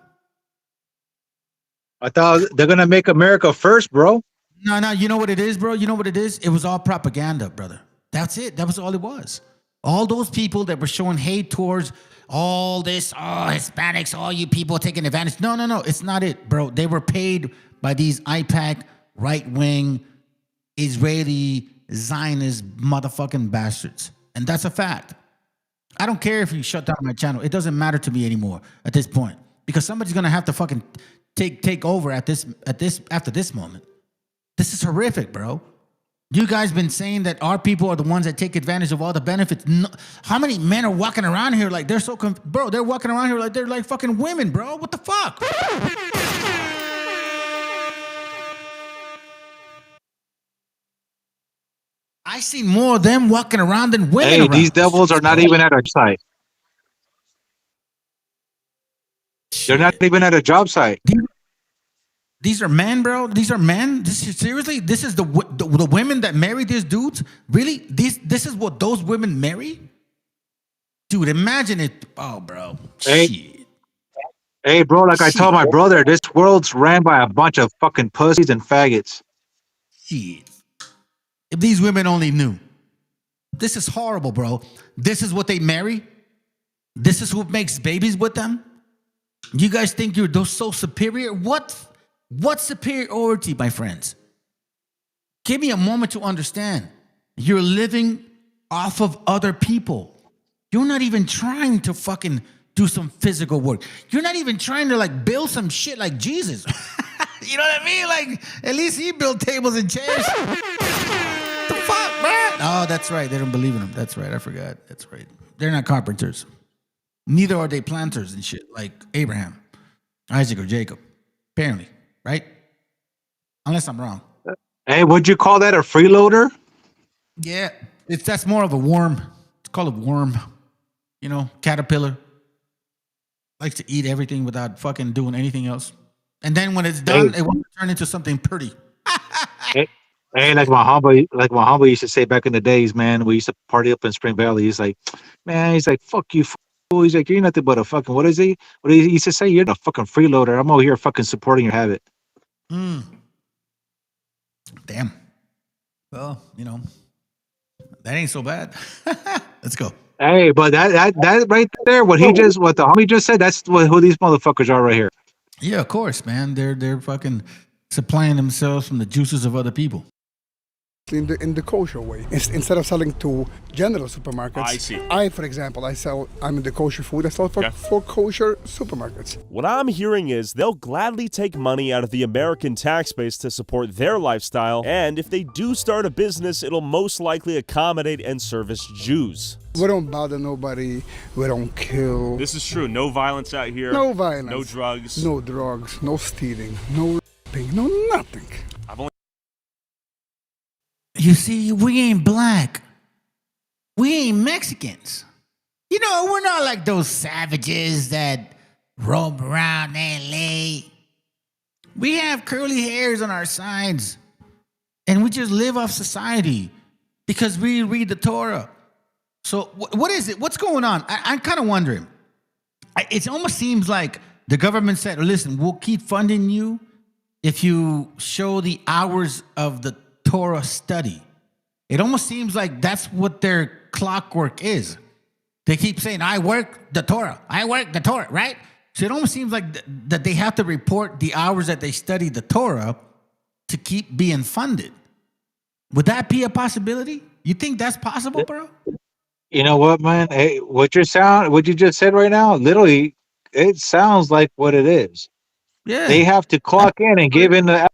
S3: I thought they're gonna make America first, bro.
S16: No, you know what it is, bro? You know what it is? It was all propaganda, brother. That's it. That was all it was. All those people that were showing hate towards all this, Hispanics, all you people taking advantage. No, it's not it, bro. They were paid by these IPAC, right-wing, Israeli, Zionist motherfucking bastards. And that's a fact. I don't care if you shut down my channel. It doesn't matter to me anymore at this point. Because somebody's going to have to fucking take over after this moment. This is horrific, bro. You guys been saying that our people are the ones that take advantage of all the benefits. No, how many men are walking around here like they're so bro? They're walking around here like they're like fucking women, bro. What the fuck? I seen more of them walking around than women.
S3: Hey, these devils are not even at our site. They're not even at a job site.
S16: These are men, bro. These are men. Seriously, this is the women that marry these dudes. Really, this is what those women marry, dude. Imagine it. Oh, bro.
S3: Hey, bro. Like I told my brother, this world's ran by a bunch of fucking pussies and faggots.
S16: Shit. If these women only knew. This is horrible, bro. This is what they marry. This is who makes babies with them. You guys think you're so superior? What superiority, my friends? Give me a moment to understand. You're living off of other people. You're not even trying to fucking do some physical work. You're not even trying to like build some shit like Jesus. You know what I mean? Like, at least he built tables and chairs. The fuck, man? Oh, that's right. They don't believe in him. That's right. I forgot. That's right. They're not carpenters. Neither are they planters and shit like Abraham, Isaac, or Jacob. Apparently, right? Unless I'm wrong.
S3: Hey, would you call that a freeloader?
S16: Yeah, that's more of a worm. It's called a worm. You know, caterpillar. Likes to eat everything without fucking doing anything else. And then when it's done, it wants to turn into something pretty.
S3: Hey, like my humble used to say back in the days, man. We used to party up in Spring Valley. He's like, man, he's like, fuck you, fool. He's like, you're nothing but a fucking, what is he? What he used to say? You're the fucking freeloader. I'm over here fucking supporting your habit.
S16: Damn. Well, you know, that ain't so bad. Let's go.
S3: Hey, but that right there, what the homie just said, that's who these motherfuckers are right here.
S16: Yeah, of course, man. They're fucking supplying themselves from the juices of other people.
S17: In the kosher way, instead of selling to general supermarkets,
S7: I see.
S17: For example, I'm in the kosher food. I sell for kosher supermarkets.
S7: What I'm hearing is they'll gladly take money out of the American tax base to support their lifestyle, and if they do start a business, it'll most likely accommodate and service Jews.
S17: We don't bother nobody. We don't kill.
S7: This is true. No violence out here.
S17: No violence.
S7: No drugs.
S17: No drugs. No stealing. No raping. No nothing.
S16: You see, we ain't black. We ain't Mexicans. You know, we're not like those savages that roam around LA. We have curly hairs on our sides. And we just live off society because we read the Torah. So what is it? What's going on? I'm kind of wondering. It almost seems like the government said, listen, we'll keep funding you if you show the hours of the Torah study. It almost seems like that's what their clockwork is. They keep saying, I work the Torah, right? So it almost seems like that they have to report the hours that they study the Torah to keep being funded. Would that be a possibility? You think that's possible, bro?
S3: You know what, man? Hey, what you just said right now, literally, it sounds like what it is.
S16: Yeah.
S3: They have to clock in and give in the.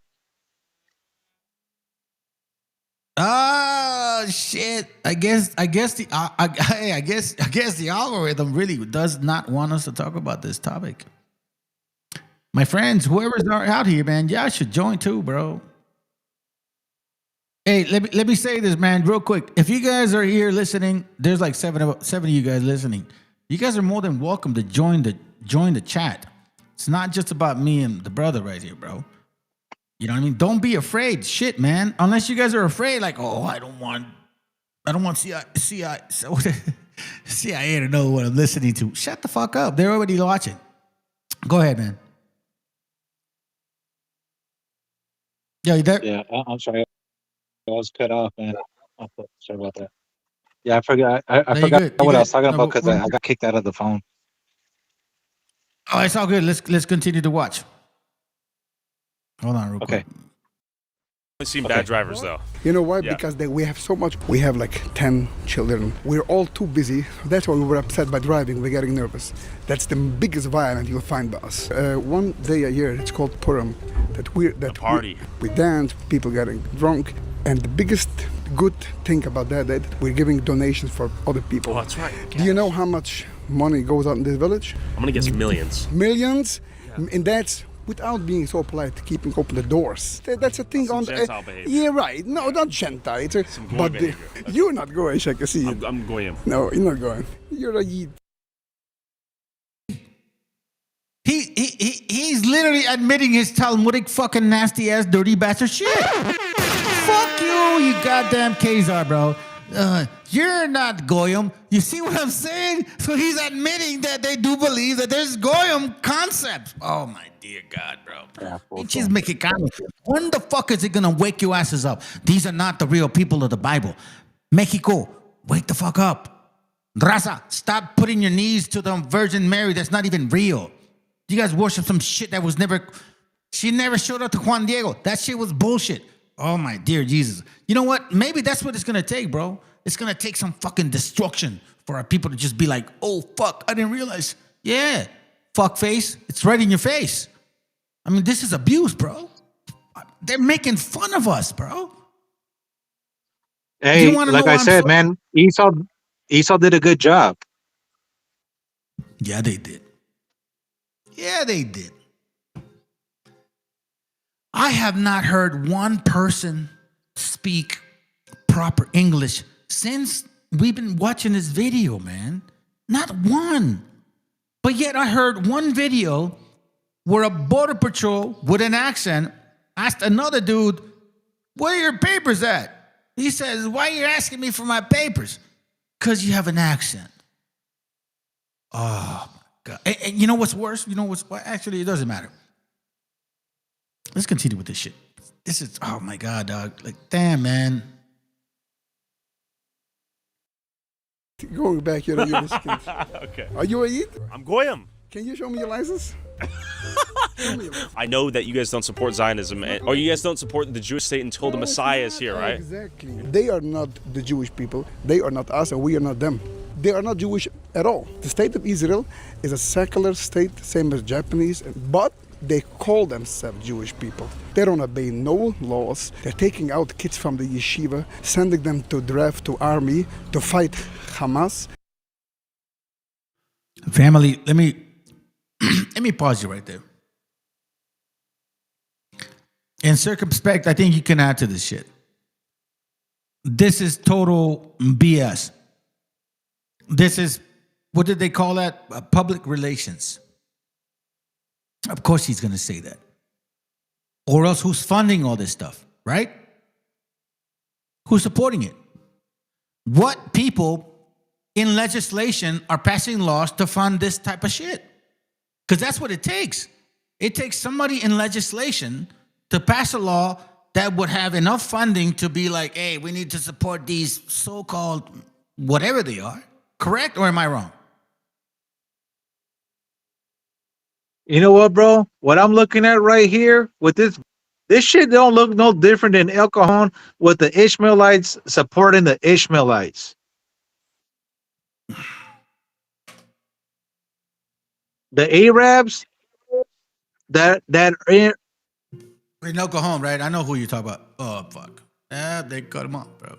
S16: Oh shit! I guess the algorithm really does not want us to talk about this topic. My friends, whoever's out here, man, y'all should join too, bro. Hey, let me say this, man, real quick. If you guys are here listening, there's like seven of you guys listening. You guys are more than welcome to join the chat. It's not just about me and the brother right here, bro. You know what I mean? Don't be afraid. Shit, man. Unless you guys are afraid, like, oh, I don't want CIA to know what I'm listening to. Shut the fuck up. They're already watching. Go ahead, man. Yo, you there?
S3: Yeah, I'm sorry. I was cut off, man. Sorry about that. Yeah, I forgot. I forgot what I was talking about because I got kicked out of the phone.
S16: Oh, it's all good. Let's continue to watch. Hold on real quick.
S7: I've seen bad drivers, though.
S17: You know why?
S7: Yeah.
S17: Because we have so much. We have like 10 children. We're all too busy. That's why we were upset by driving. We're getting nervous. That's the biggest violence you'll find by us. One day a year, it's called Purim.
S7: Party.
S17: We dance, people getting drunk. And the biggest good thing about that we're giving donations for other people.
S7: Oh, that's right.
S17: Do you know how much money goes out in this village?
S7: I'm going to guess millions.
S17: Millions? Yeah. And that's without being so polite, keeping open the doors. That's a thing on
S7: Gentile behavior.
S17: Yeah, right. No, not Gentile. It's a, but you're not going, I can see it.
S7: I'm going.
S17: No, you're not going. You're a Yid.
S16: he's literally admitting his Talmudic fucking nasty ass dirty bastard shit. Fuck you goddamn Khazar, bro. You're not Goyim. You see what I'm saying? So he's admitting that they do believe that there's Goyim concepts. Oh my dear God, bro. Pinches Mexicanos. When the fuck is it gonna wake your asses up? These are not the real people of the Bible. Mexico, wake the fuck up. Raza, stop putting your knees to the Virgin Mary that's not even real. You guys worship some shit that was never... She never showed up to Juan Diego. That shit was bullshit. Oh my dear Jesus. You know what? Maybe that's what it's gonna take, bro. It's gonna take some fucking destruction for our people to just be like, oh fuck, I didn't realize. Yeah, fuck face. It's right in your face. I mean, this is abuse, bro. They're making fun of us, bro.
S3: Hey, like I said, man, Esau did a good job.
S16: Yeah, they did. Yeah, they did. I have not heard one person speak proper English since we've been watching this video, man. Not one. But yet I heard one video where a border patrol with an accent asked another dude, where are your papers at? He says, why are you asking me for my papers? Because you have an accent. Oh, my God. And you know what's worse? Actually, it doesn't matter. Let's continue with this shit. This is, oh my God, dog. Like, damn, man.
S17: Going back here to your kids.
S7: Okay.
S17: Are you a Yid?
S7: I'm Goyim.
S17: Can you show me your license?
S7: I know that you guys don't support Zionism, or you guys don't support the Jewish state until the Messiah is here, right?
S17: Exactly. They are not the Jewish people. They are not us, and we are not them. They are not Jewish at all. The state of Israel is a secular state, same as Japanese, but they call themselves Jewish people. They don't obey no laws. They're taking out kids from the yeshiva, sending them to draft to army to fight Hamas.
S16: Family, let me pause you right there. In circumspect, I think you can add to this shit. This is total BS. This is, what did they call that? Public relations. Of course he's going to say that. Or else who's funding all this stuff, right? Who's supporting it? What people in legislation are passing laws to fund this type of shit? Because that's what it takes. It takes somebody in legislation to pass a law that would have enough funding to be like, hey, we need to support these so-called whatever they are. Correct? Or am I wrong?
S3: You know what, bro? What I'm looking at right here with this shit don't look no different than El Cajon with the Ishmaelites supporting the Ishmaelites. The Arabs that are in
S16: El Cajon, right? I know who you're talking about. Oh, fuck. They cut him off, bro.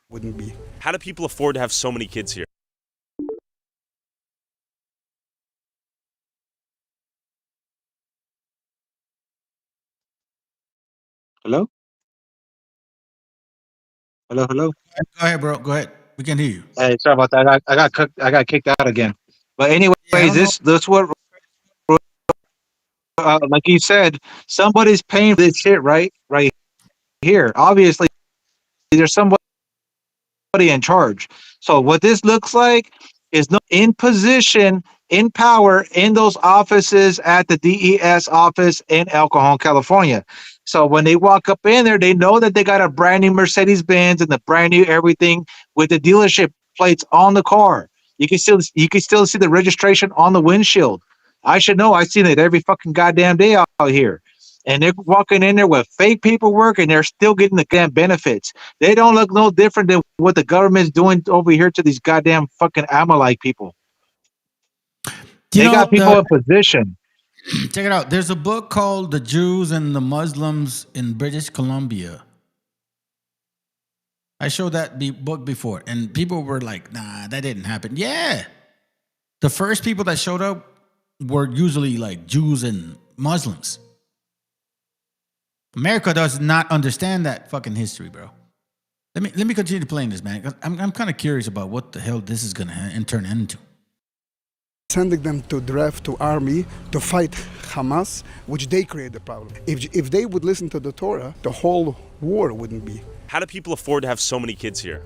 S17: Wouldn't be.
S7: How do people afford to have so many kids here?
S3: Hello? Hello?
S16: Go ahead, bro. Go ahead. We can hear you.
S3: Hey, sorry about that. I got kicked out again. But anyways, this what like you said, somebody's paying for this shit right here. Obviously, there's somebody in charge. So what this looks like is no in position, in power, in those offices at the DES office in El Cajon, California. So when they walk up in there, they know that they got a brand new Mercedes-Benz and the brand new everything with the dealership plates on the car. You can still see the registration on the windshield. I should know. I see it every fucking goddamn day out here. And they're walking in there with fake paperwork and they're still getting the damn benefits. They don't look no different than what the government's doing over here to these goddamn fucking Amalek people. They got people in position.
S16: Check it out. There's a book called The Jews and the Muslims in British Columbia. I showed that book before, and people were like, nah, that didn't happen. Yeah. The first people that showed up were usually like Jews and Muslims. America does not understand that fucking history, bro. Let me continue playing this, man. 'Cause I'm kind of curious about what the hell this is gonna turn into.
S17: Sending them to draft to army to fight Hamas, which they create the problem. If they would listen to the Torah, the whole war wouldn't be.
S7: How do people afford to have so many kids here?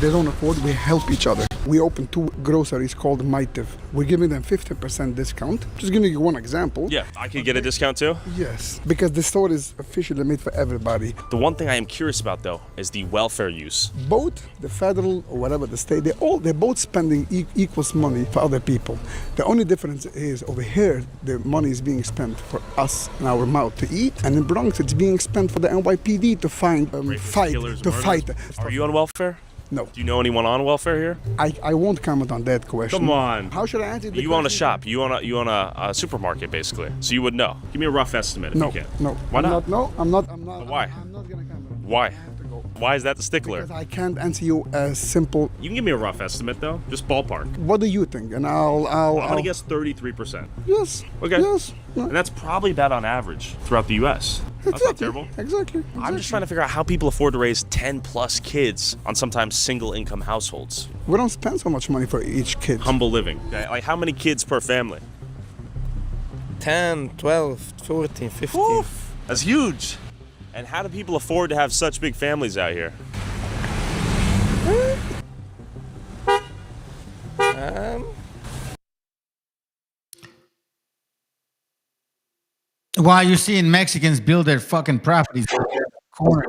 S17: They don't afford, we help each other. We opened 2 groceries called Maitiv. We're giving them 50% discount. Just giving you one example.
S7: Yeah, I could get a discount too?
S17: Yes, because the store is officially made for everybody.
S7: The one thing I am curious about though is the welfare use.
S17: Both the federal or whatever the state, they're both spending equals money for other people. The only difference is over here, the money is being spent for us in our mouth to eat, and in Bronx it's being spent for the NYPD to fight.
S7: Are you on welfare?
S17: No.
S7: Do you know anyone on welfare here?
S17: I won't comment on that question.
S7: Come on.
S17: How should I answer the
S7: You own a shop. You own a supermarket basically. So you would know. Give me a rough estimate if you can.
S17: No.
S7: Why not?
S17: I'm not.
S7: Why?
S17: I'm not gonna comment.
S7: Why? Why is that the stickler?
S17: Because I can't answer you as simple.
S7: You can give me a rough estimate though, just ballpark.
S17: What do you think? And
S7: I'm gonna guess 33%.
S17: Yes.
S7: Okay.
S17: Yes.
S7: And that's probably about on average throughout the U.S. That's not terrible.
S17: Exactly.
S7: I'm just trying to figure out how people afford to raise 10 plus kids on sometimes single income households.
S17: We don't spend so much money for each kid.
S7: Humble living. Okay? Like how many kids per family?
S10: 10, 12, 14, 15.
S7: Oof, that's huge. And how do people afford to have such big families out here?
S16: While you're seeing Mexicans build their fucking properties in the corner,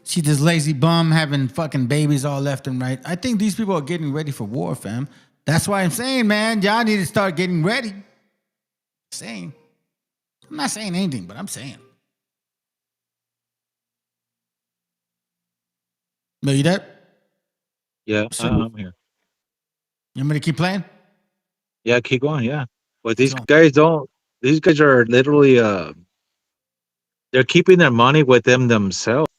S16: see this lazy bum having fucking babies all left and right. I think these people are getting ready for war, fam. That's why I'm saying, man, y'all need to start getting ready. I'm not saying anything, but I'm saying. No, you there?
S3: Yeah, I'm here.
S16: You want me to keep playing?
S3: Yeah, keep going. Yeah, but these guys don't. These guys are literally they're keeping their money with them themselves.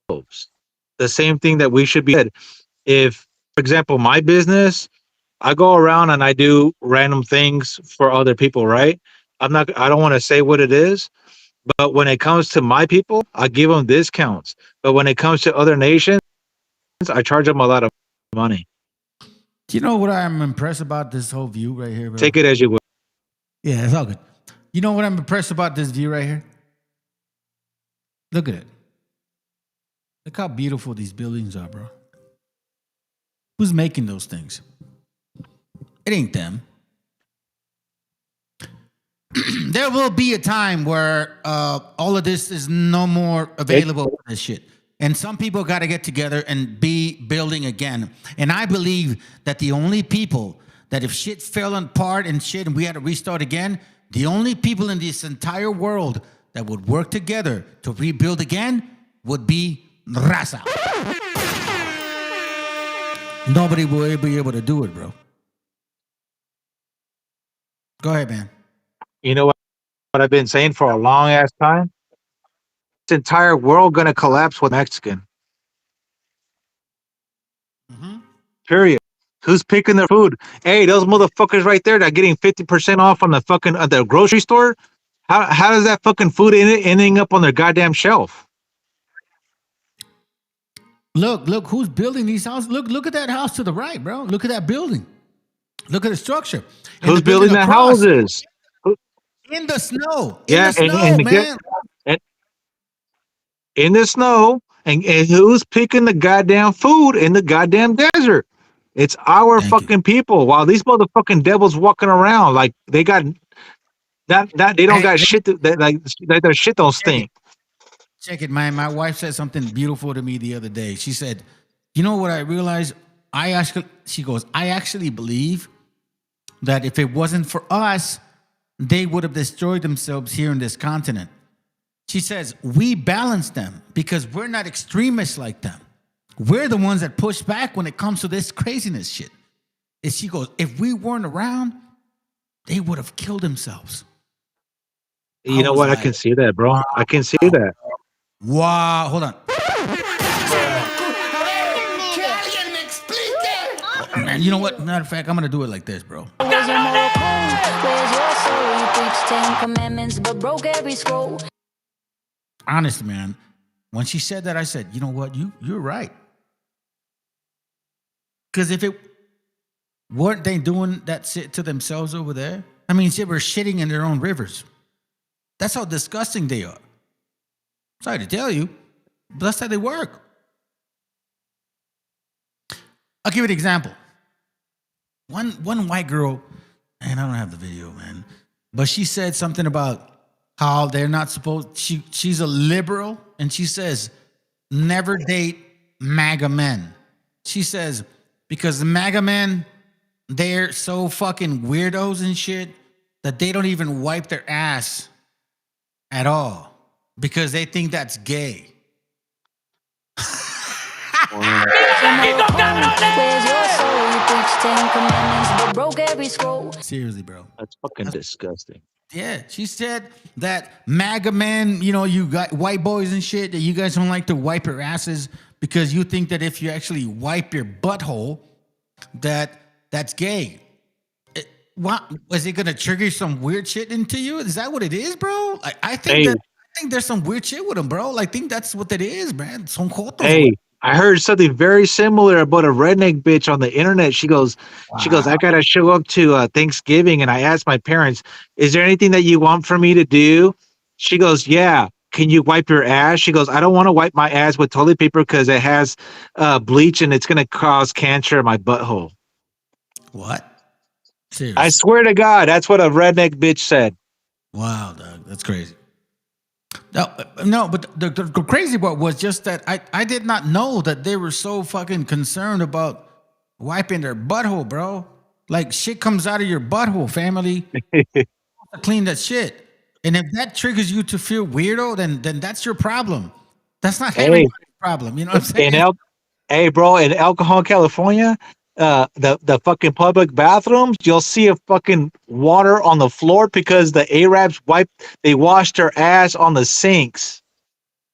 S3: The same thing that we should be. If, for example, my business, I go around and I do random things for other people, right? I don't want to say what it is, but when it comes to my people, I give them discounts. But when it comes to other nations, I charge them a lot of money.
S16: Do you know what I'm impressed about this whole view right here, bro?
S3: Take it as you will.
S16: Yeah, it's all good. You know what I'm impressed about this view right here? Look at it. Look how beautiful these buildings are, bro. Who's making those things? It ain't them. There will be a time where all of this is no more available for this shit. And some people got to get together and be building again. And I believe that the only people that if shit fell apart and shit and we had to restart again, the only people in this entire world that would work together to rebuild again would be Raza. Nobody will be able to do it, bro. Go ahead, man.
S3: You know what I've been saying for a long ass time? This entire world gonna collapse with Mexican. Period. Who's picking their food? Hey, those motherfuckers right there that are getting 50% off on the fucking the grocery store. How does that fucking food ending up on their goddamn shelf?
S16: Look who's building these houses. Look at that house to the right, bro. Look at that building. Look at the structure. And
S3: Who's building the houses?
S16: In the snow.
S3: Yeah,
S16: in the snow, man.
S3: In the snow, and who's picking the goddamn food in the goddamn desert? It's our fucking people. While these motherfucking devils walking around like they got that they don't got shit that their shit don't stink.
S16: Check it, man. My wife said something beautiful to me the other day. She said, "You know what I realized? She goes, I actually believe that if it wasn't for us, they would have destroyed themselves here in this continent." She says, we balance them because we're not extremists like them. We're the ones that push back when it comes to this craziness shit. And she goes, if we weren't around, they would have killed themselves.
S3: You know what? I can see that, bro. I can see that.
S16: Wow. Hold on. Man, you know what? Matter of fact, I'm going to do it like this, bro. Honest, man. When she said that, I said, you know what? You're right. Because if it weren't they doing that shit to themselves over there? I mean, they were shitting in their own rivers. That's how disgusting they are. Sorry to tell you, but that's how they work. I'll give you an example. One white girl, and I don't have the video, man, but she said something about how they're not supposed. She's a liberal, and she says never date MAGA men. She says because the MAGA men, they're so fucking weirdos and shit that they don't even wipe their ass at all because they think that's gay. Seriously, bro.
S3: That's fucking disgusting.
S16: Yeah, she said that MAGA men, you got white boys and shit, that you guys don't like to wipe your asses because you think that if you actually wipe your butthole, that's gay. What is it gonna trigger some weird shit into you? Is that what it is, bro? I think there's some weird shit with them, bro. I think that's what it is, man.
S3: Hey, I heard something very similar about a redneck bitch on the internet. She goes, I gotta show up to Thanksgiving, and I asked my parents, "Is there anything that you want for me to do?" She goes, "Yeah. Can you wipe your ass?" She goes, "I don't want to wipe my ass with toilet paper because it has bleach and it's gonna cause cancer in my butthole."
S16: What? Seriously?
S3: I swear to God, that's what a redneck bitch said.
S16: Wow, dog, that's crazy. No, but the crazy part was just that I did not know that they were so fucking concerned about wiping their butthole, bro. Like shit comes out of your butthole, family. Clean that shit. And if that triggers you to feel weirdo, then that's your problem. That's not everybody's problem. You know what I'm saying?
S3: Hey, bro, in El Cajon, California, the fucking public bathrooms, you'll see a fucking water on the floor because the Arabs washed their ass on the sinks.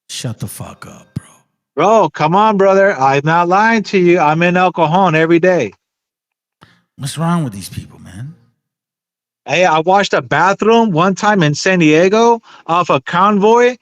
S16: Shut the fuck up, bro.
S3: Bro, come on, brother. I'm not lying to you. I'm in El Cajon every day.
S16: What's wrong with these people, man?
S3: Hey, I washed a bathroom one time in San Diego off a convoy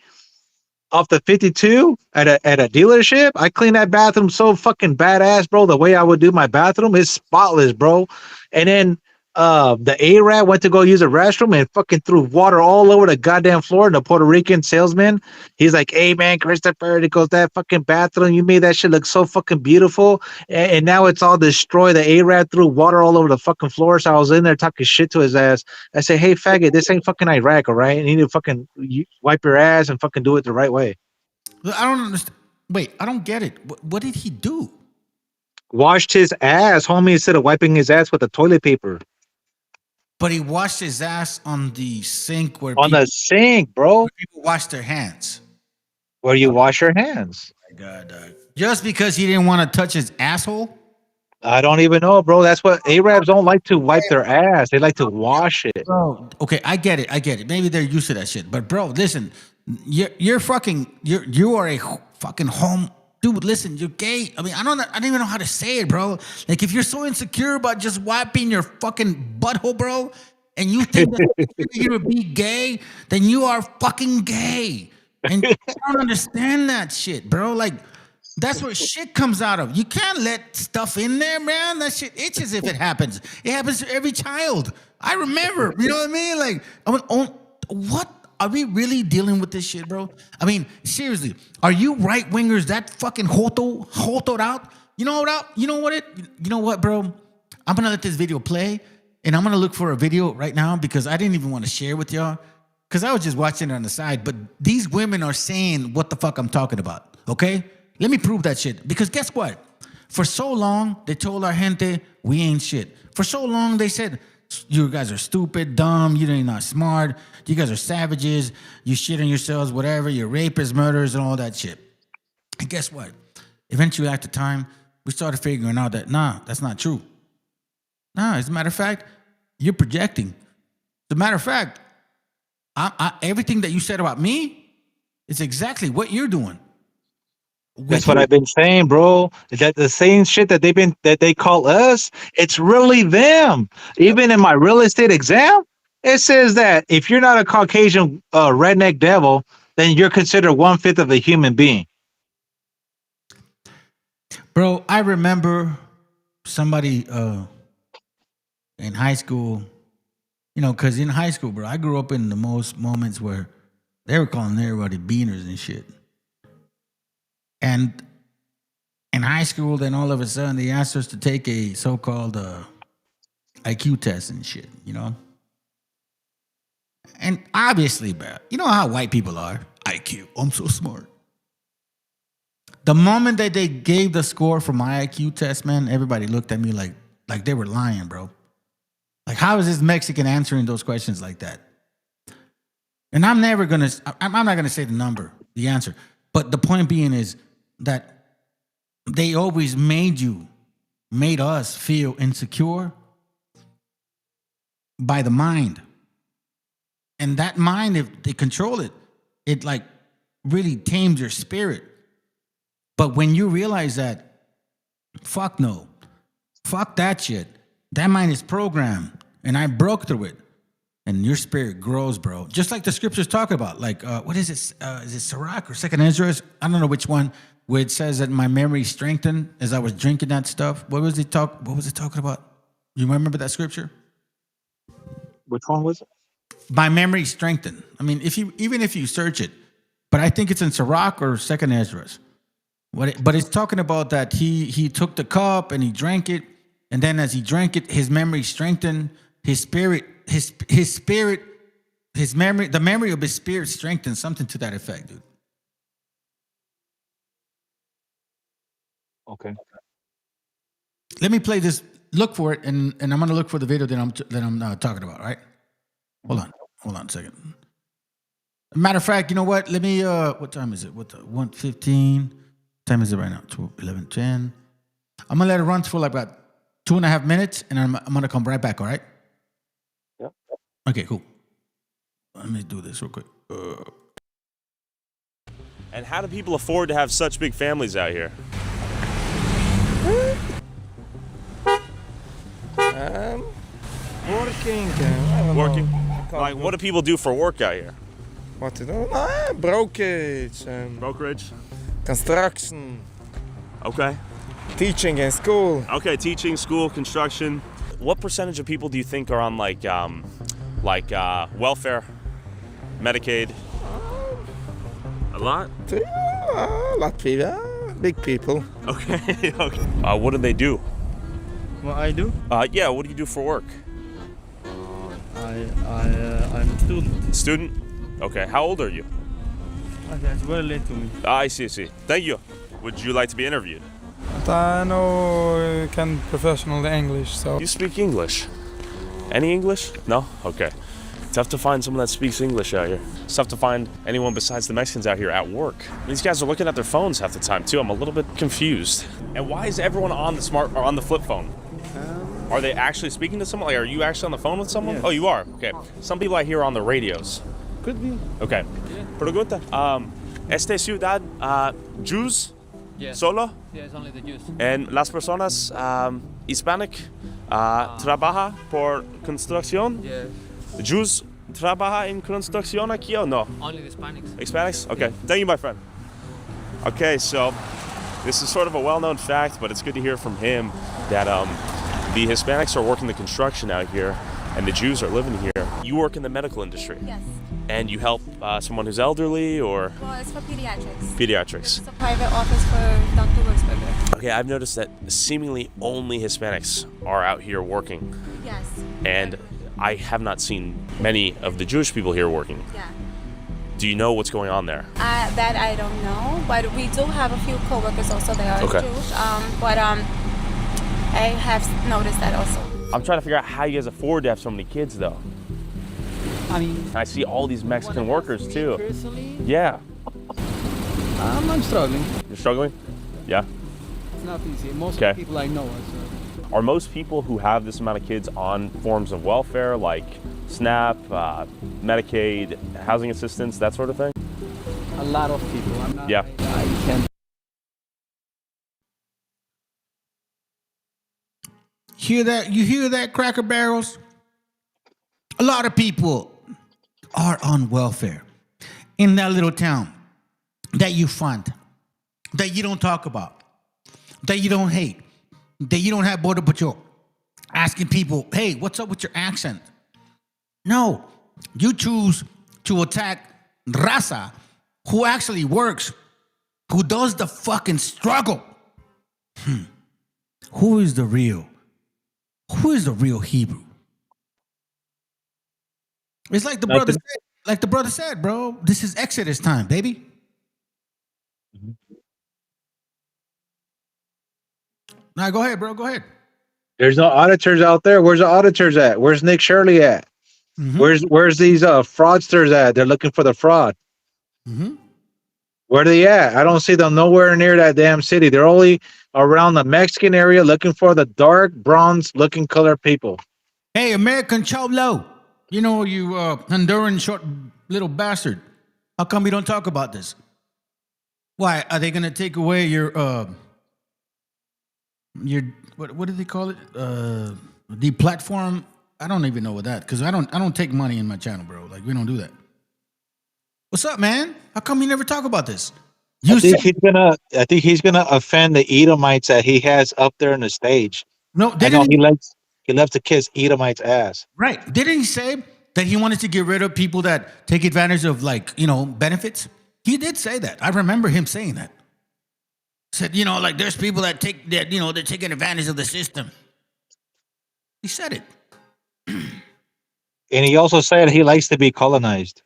S3: off the 52 at a dealership. I cleaned that bathroom so fucking badass, bro. The way I would do my bathroom is spotless, bro. And then the Arab went to go use a restroom and fucking threw water all over the goddamn floor. And the Puerto Rican salesman, he's like, "Hey man, Christopher," it goes, "that fucking bathroom, you made that shit look so fucking beautiful, and now it's all destroyed." The Arab threw water all over the fucking floor. So I was in there talking shit to his ass. I say, "Hey faggot, this ain't fucking Iraq, all right? You need to fucking wipe your ass and fucking do it the right way."
S16: I don't understand. Wait, I don't get it. What did he do?
S3: Washed his ass, homie, instead of wiping his ass with the toilet paper.
S16: But he washed his ass on the sink
S3: the sink, bro.
S16: Where people wash their hands.
S3: Where you wash your hands.
S16: Oh my God, just because he didn't want to touch his asshole?
S3: I don't even know, bro. That's what Arabs don't like to wipe their ass. They like to wash it.
S16: Bro, okay, I get it. Maybe they're used to that shit. But bro, listen, you are a fucking home. Dude, listen, you're gay. I mean, I don't even know how to say it, bro. Like, if you're so insecure about just wiping your fucking butthole, bro, and you think that you're gonna be gay, then you are fucking gay. And you don't understand that shit, bro. Like, that's where shit comes out of. You can't let stuff in there, man. That shit itches if it happens. It happens to every child. I remember, you know what I mean? Like, what? Are we really dealing with this shit, bro? I mean, seriously, are you right wingers that fucking hotoed out? You know what, bro? I'm gonna let this video play, and I'm gonna look for a video right now because I didn't even want to share with y'all because I was just watching it on the side. But these women are saying what the fuck I'm talking about. Okay, let me prove that shit. Because guess what? For so long they told our gente we ain't shit. For so long they said, "You guys are stupid, dumb, you're not smart, you guys are savages, you shit on yourselves, whatever, you're rapists, murderers, and all that shit." And guess what? Eventually, after time, we started figuring out that, nah, that's not true. Nah, as a matter of fact, you're projecting. As a matter of fact, everything that you said about me is exactly what you're doing.
S3: That's what I've been saying, bro. That the same shit that they call us, it's really them. Even in my real estate exam, it says that if you're not a Caucasian redneck devil, then you're considered 1/5 of a human being.
S16: Bro, I remember somebody in high school, because in high school, bro, I grew up in the most moments where they were calling everybody beaners and shit. And in high school, then all of a sudden they asked us to take a so-called IQ test and shit, And obviously, bro, you know how white people are. IQ, I'm so smart. The moment that they gave the score for my IQ test, man, everybody looked at me like they were lying, bro. Like, how is this Mexican answering those questions like that? And I'm not gonna say the answer. But the point being is that they always made us feel insecure by the mind. And that mind, if they control it, it like really tames your spirit. But when you realize that, fuck no, fuck that shit. That mind is programmed, and I broke through it. And your spirit grows, bro. Just like the scriptures talk about. Like, what is it? Is it Sirach or Second Ezra? I don't know which one, where it says that my memory strengthened as I was drinking that stuff. What was it talking about? You remember that scripture?
S3: Which one was it?
S16: My memory strengthened. I mean, even if you search it, but I think it's in Sirach or Second Ezra. But it's talking about that he took the cup and he drank it, and then as he drank it, his memory strengthened. His spirit, his memory, the memory of his spirit strengthened, something to that effect, dude.
S3: Okay.
S16: Let me play this. Look for it, and I'm gonna look for the video that I'm talking about. Right? Hold on a second. Matter of fact, you know what? Let me. What time is it? 1:15. Time is it right now? 11:10. I'm gonna let it run for like about 2.5 minutes, and I'm gonna come right back. All right?
S3: Yep.
S16: Okay, cool. Let me do this real quick.
S7: And how do people afford to have such big families out here?
S10: Working.
S7: Working? Like, what do people do for work out here?
S10: What to do? Brokerage.
S7: Brokerage?
S10: Construction.
S7: Okay.
S10: Teaching in school.
S7: Okay, teaching, school, construction. What percentage of people do you think are on welfare, Medicaid? A lot?
S10: A lot of people. Big people.
S7: Okay. Okay. What do they do?
S4: What I do?
S7: Yeah. What do you do for work?
S4: I'm a student.
S7: Student? Okay. How old are you?
S4: That's very late to me.
S7: I see. Thank you. Would you like to be interviewed?
S11: I know can professional English, so.
S7: You speak English? Any English? No? Okay. Tough to find someone that speaks English out here. It's tough to find anyone besides the Mexicans out here at work. These guys are looking at their phones half the time too. I'm a little bit confused. And why is everyone on the flip phone? Are they actually speaking to someone? Like, are you actually on the phone with someone?
S4: Yes.
S7: Oh, you are? Okay. Some people I hear are on the radios.
S4: Could be.
S7: Okay. Pregunta. Esta ciudad, Jews?
S4: Yes.
S7: Solo?
S4: Yeah, it's only the Jews.
S7: And las personas hispanic trabaja por construcción?
S4: Yes.
S7: Jews trabaja en construcción aquí o no?
S4: Only the Hispanics.
S7: Hispanics? Okay. Thank you, my friend. Okay, so this is sort of a well-known fact, but it's good to hear from him that the Hispanics are working the construction out here and the Jews are living here. You work in the medical industry.
S21: Yes.
S7: And you help someone who's elderly or?
S21: Well, it's for pediatrics.
S7: Pediatrics.
S21: It's a private office for Dr. Wurzberger.
S7: Okay, I've noticed that seemingly only Hispanics are out here working.
S21: Yes.
S7: And I have not seen many of the Jewish people here working.
S21: Yeah.
S7: Do you know what's going on there?
S21: That I don't know, but we do have a few coworkers also that are
S7: Okay.
S21: Jewish. But I have noticed that also.
S7: I'm trying to figure out how you guys afford to have so many kids, though.
S6: I mean,
S7: I see all these Mexican workers too.
S6: Personally,
S7: Yeah.
S6: I'm struggling.
S7: You're struggling? Yeah.
S6: It's not easy. Most of
S7: Okay.
S6: the people I know are.
S7: Are most people who have this amount of kids on forms of welfare like SNAP, Medicaid, housing assistance, that sort of thing?
S6: A lot of people. I'm not.
S7: Yeah.
S6: I can't.
S16: Hear that? You hear that, Cracker Barrels? A lot of people are on welfare in that little town that you fund, that you don't talk about. that you don't hate, that you don't have Border Patrol asking people, hey, what's up with your accent? No, you choose to attack Raza, who actually works, who does the fucking struggle. Who is the real Hebrew? It's like the brother said, bro, this is Exodus time, baby. Now go ahead, bro. Go ahead.
S3: There's no auditors out there. Where's the auditors at? Where's Nick Shirley at? Where's these fraudsters at? They're looking for the fraud. Where are they at? I don't see them nowhere near that damn city. They're only around the Mexican area looking for the dark bronze looking color people.
S16: Hey, American Cholo, you know, you Honduran short little bastard. How come we don't talk about this? Why are they gonna take away your what do they call it? The platform? I don't even know what that, because I don't take money in my channel, bro. Like, we don't do that. What's up, man? How come you never talk about this?
S3: I think he's gonna offend the Edomites that he has up there on the stage.
S16: No,
S3: I know he loves to kiss Edomites' ass.
S16: Right. Didn't he say that he wanted to get rid of people that take advantage of, like, you know, benefits? He did say that. I remember him saying that. Said, you know, like, there's people that they're taking advantage of the system. He said it.
S3: And he also said he likes to be colonized.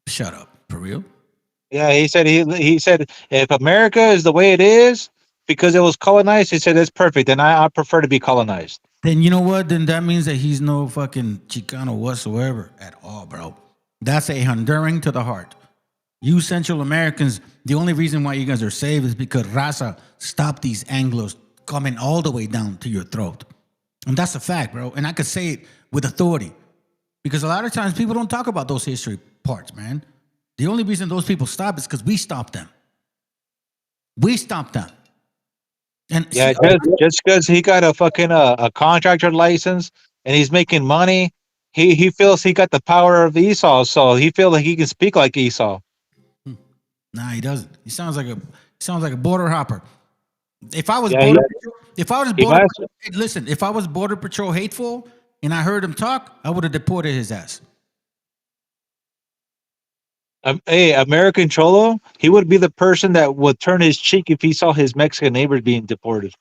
S16: Shut up. For real?
S3: Yeah, he said if America is the way it is because it was colonized, he said that's perfect. And I prefer to be colonized.
S16: Then you know what? Then that means that he's no fucking Chicano whatsoever at all, bro. That's a Honduran to the heart. You Central Americans, the only reason why you guys are saved is because Raza stopped these Anglos coming all the way down to your throat. And that's a fact, bro. And I could say it with authority. Because a lot of times people don't talk about those history parts, man. The only reason those people stop is because we stopped them. We stopped them. And
S3: yeah, just because he got a fucking a contractor license and he's making money, he feels he got the power of Esau, so he feels like he can speak like Esau.
S16: Nah, he doesn't. He sounds like a border hopper. If I was if I was Border Patrol hateful and I heard him talk, I would have deported his ass.
S3: Hey, American Cholo, he would be the person that would turn his cheek if he saw his Mexican neighbors being deported.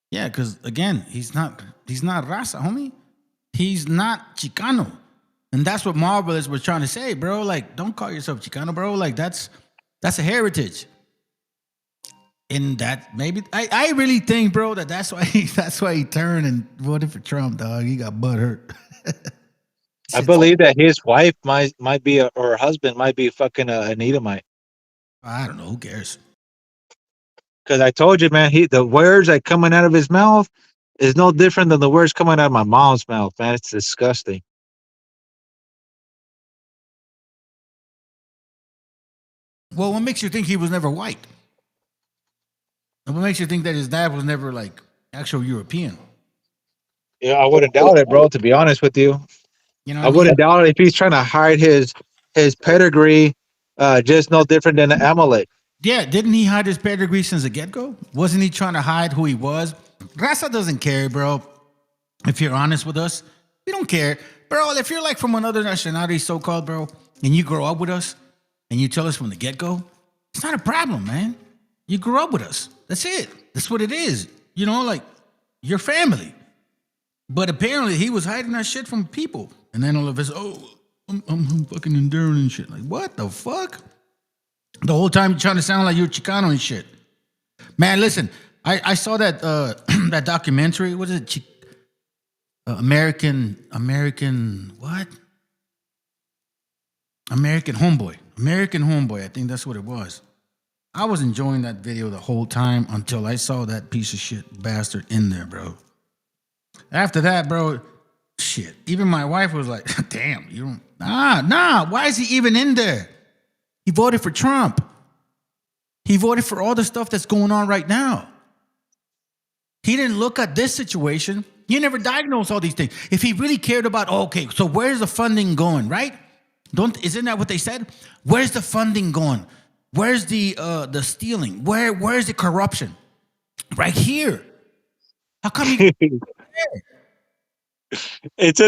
S16: Yeah, because again, he's not Raza, homie. He's not Chicano. And that's what Marvelous was trying to say, bro. Like, don't call yourself Chicano, bro. Like, that's a heritage. And that maybe I really think, bro, that's why he turned and voted for Trump, dog. He got butthurt.
S3: I believe that his wife might be or her husband might be fucking an Edomite.
S16: I don't know. Who cares?
S3: Because I told you, man, the words that coming out of his mouth is no different than the words coming out of my mom's mouth, man. It's disgusting.
S16: Well, what makes you think he was never white? And what makes you think that his dad was never, like, actual European?
S3: Yeah, I wouldn't doubt it, bro, to be honest with you.
S16: You know,
S3: I wouldn't doubt it if he's trying to hide his pedigree, just no different than Amalek.
S16: Yeah, didn't he hide his pedigree since the get-go? Wasn't he trying to hide who he was? Raza doesn't care, bro. If you're honest with us, we don't care. Bro, if you're like from another nationality, so-called, bro, and you grow up with us, and you tell us from the get-go, it's not a problem, man. You grew up with us. That's it. That's what it is. You know, like, your family. But apparently he was hiding that shit from people. And then all of us, I'm fucking enduring and shit. Like, what the fuck? The whole time you're trying to sound like you're Chicano and shit. Man, listen, I saw that that documentary. What is it? American what? American Homeboy. American Homeboy. I think that's what it was. I was enjoying that video the whole time until I saw that piece of shit bastard in there, bro. After that, bro, shit. Even my wife was like, damn, you don't... Nah. Why is he even in there? He voted for Trump. He voted for all the stuff that's going on right now. He didn't look at this situation. He never diagnosed all these things. If he really cared about, okay, so where's the funding going, right? Isn't that what they said? Where's the funding going? Where's the stealing? Where's the corruption? Right here. How come you?
S3: It's